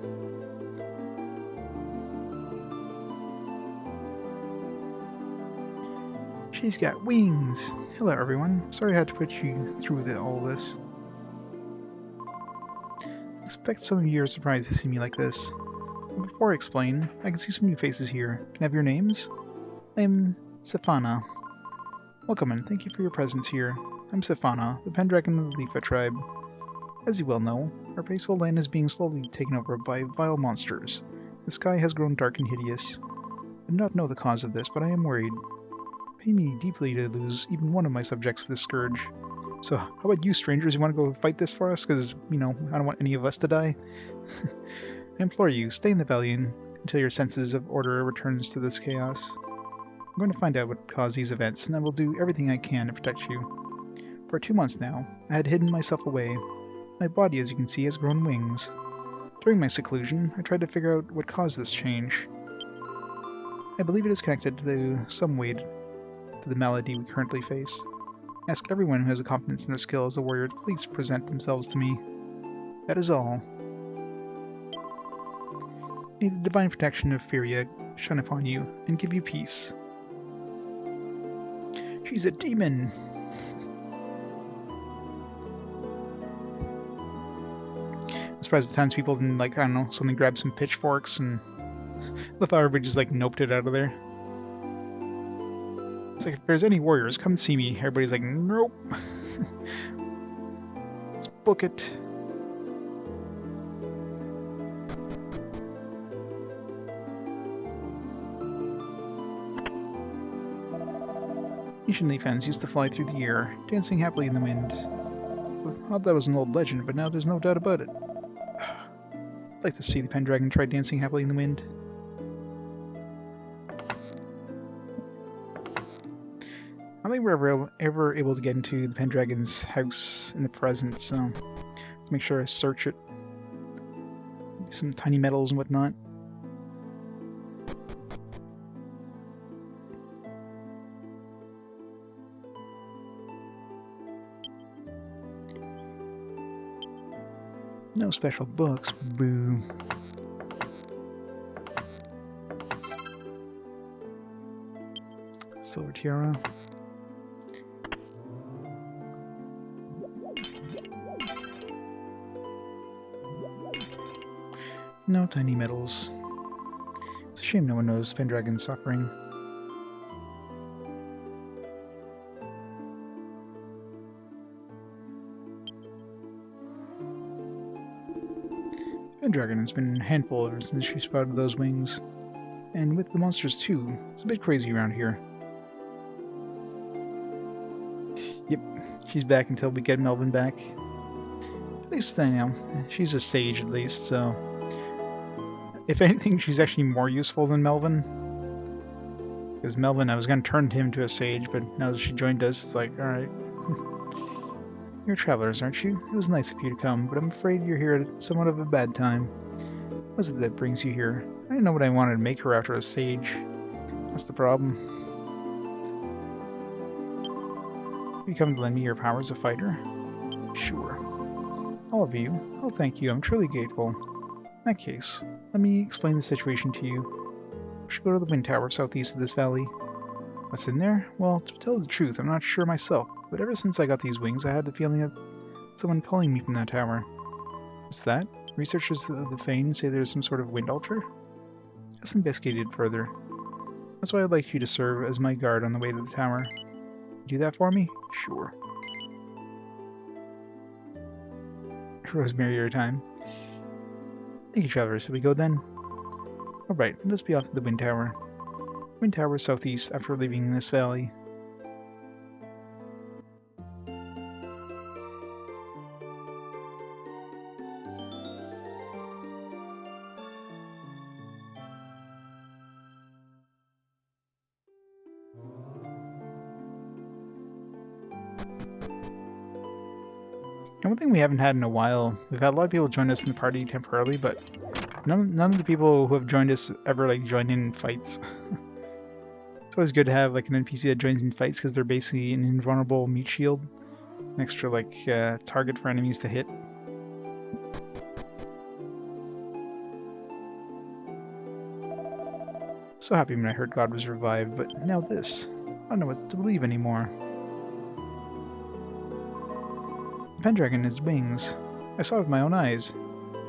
She's got wings! Hello everyone. Sorry I had to put you through all this. I expect some of you are surprised to see me like this. But before I explain, I can see some new faces here. Can I have your names? I'm Sefana. Welcome and thank you for your presence here. I'm Sefana, the Pendragon of the Leafa tribe. As you well know, our peaceful land is being slowly taken over by vile monsters. The sky has grown dark and hideous. I do not know the cause of this, but I am worried. Pain me deeply to lose even one of my subjects to this scourge. So, how about you strangers? You want to go fight this for us? Because, you know, I don't want any of us to die. I implore you, stay in the valley until your senses of order returns to this chaos. I'm going to find out what caused these events, and I will do everything I can to protect you. For 2 months now, I had hidden myself away. My body, as you can see, has grown wings. During my seclusion, I tried to figure out what caused this change. I believe it is connected to some way to the malady we currently face. Ask everyone who has a confidence in their skill as a warrior to please present themselves to me. That is all. May the divine protection of Furia shine upon you and give you peace. She's a demon! I'm surprised the townspeople didn't, like, I don't know, suddenly grab some pitchforks and love how everybody just, like, noped it out of there. It's like, if there's any warriors, come see me. Everybody's like, nope. Let's book it. Ancient leaf hens used to fly through the air, dancing happily in the wind. I thought that was an old legend, but now there's no doubt about it. I'd like to see the Pendragon try dancing happily in the wind. I don't think we're ever able to get into the Pendragon's house in the present, so let's make sure I search it. Some tiny metals and whatnot. No special books. Boo. Silver tiara. No tiny medals. It's a shame no one knows Pendragon's suffering. Pendragon has been a handful ever since she sprouted those wings. And with the monsters too, it's a bit crazy around here. Yep, she's back until we get Melvin back. At least I know, she's a sage at least, so... If anything, she's actually more useful than Melvin. Because Melvin, I was going to turn him to a sage, but now that she joined us, it's like, alright. You're travelers, aren't you? It was nice of you to come, but I'm afraid you're here at somewhat of a bad time. What is it that brings you here? I didn't know what I wanted to make her after a sage. That's the problem. You come to lend me your powers as a fighter? Sure. All of you? Oh, thank you. I'm truly grateful. In that case, let me explain the situation to you. We should go to the wind tower southeast of this valley. What's in there? Well, to tell the truth, I'm not sure myself, but ever since I got these wings, I had the feeling of someone calling me from that tower. What's that? Researchers of the VII say there's some sort of wind altar? Let's investigate it further. That's why I'd like you to serve as my guard on the way to the tower. Do that for me? Sure. Rosemary your time. Thank you, travelers. Shall we go then? Alright, let's be off to the wind tower. Wind tower southeast after leaving this valley. And one thing we haven't had in a while, we've had a lot of people join us in the party temporarily, but none of the people who have joined us ever like joined in fights. It's always good to have like an NPC that joins in fights because they're basically an invulnerable meat shield, an extra like target for enemies to hit. So happy when I heard God was revived, but now this. I don't know what to believe anymore. Pendragon has wings. I saw it with my own eyes.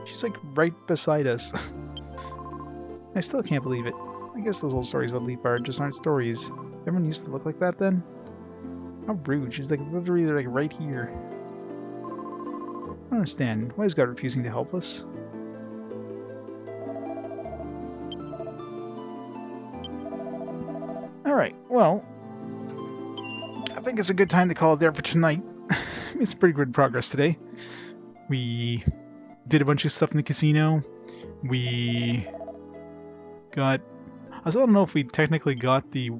She's like right beside us. I still can't believe it. I guess those old stories about Leapard just aren't stories. Everyone used to look like that then? How rude. She's like literally like right here. I don't understand. Why is God refusing to help us? Alright, well, I think it's a good time to call it there for tonight. It's pretty good progress today. We did a bunch of stuff in the casino. We got... I still don't know if we technically got the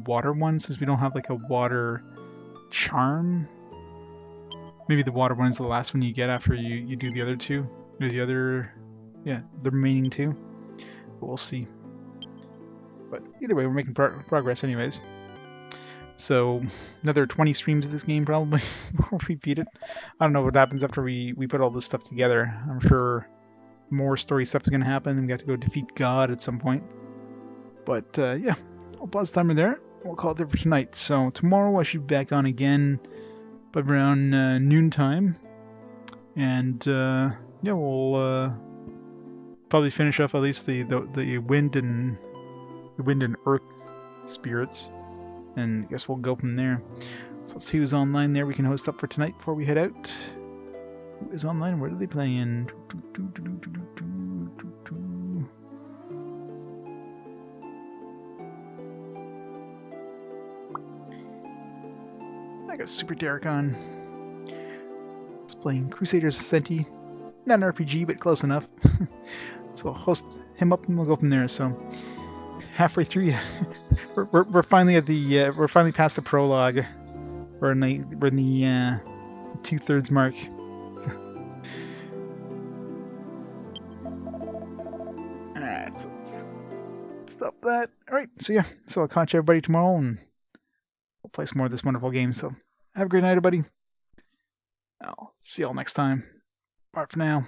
water one, since we don't have like a water charm. Maybe the water one is the last one you get after you do the other two. Or the other... yeah, the remaining two. But we'll see. But either way, we're making progress anyways. So, another 20 streams of this game probably before we beat it. I don't know what happens after we put all this stuff together. I'm sure more story stuff is going to happen and we have to go defeat God at some point. But, yeah, I'll pause the timer there. We'll call it there for tonight. So, tomorrow I should be back on again by around noontime. And, yeah, we'll probably finish off at least the wind and earth spirits. And I guess we'll go from there. So let's see who's online there we can host up for tonight before we head out. Who is online? Where are they playing? I got Super Derek on. It's playing Crusaders Ascenti. Not an RPG, but close enough. So I'll host him up and we'll go from there. So halfway through, yeah. We're finally at the we're finally past the prologue. We're in the 2/3 mark. So. Alright, so let's stop that. Alright, so yeah, so I'll catch everybody tomorrow and we'll play some more of this wonderful game. So have a great night, everybody. I'll see y'all next time. Bye for now.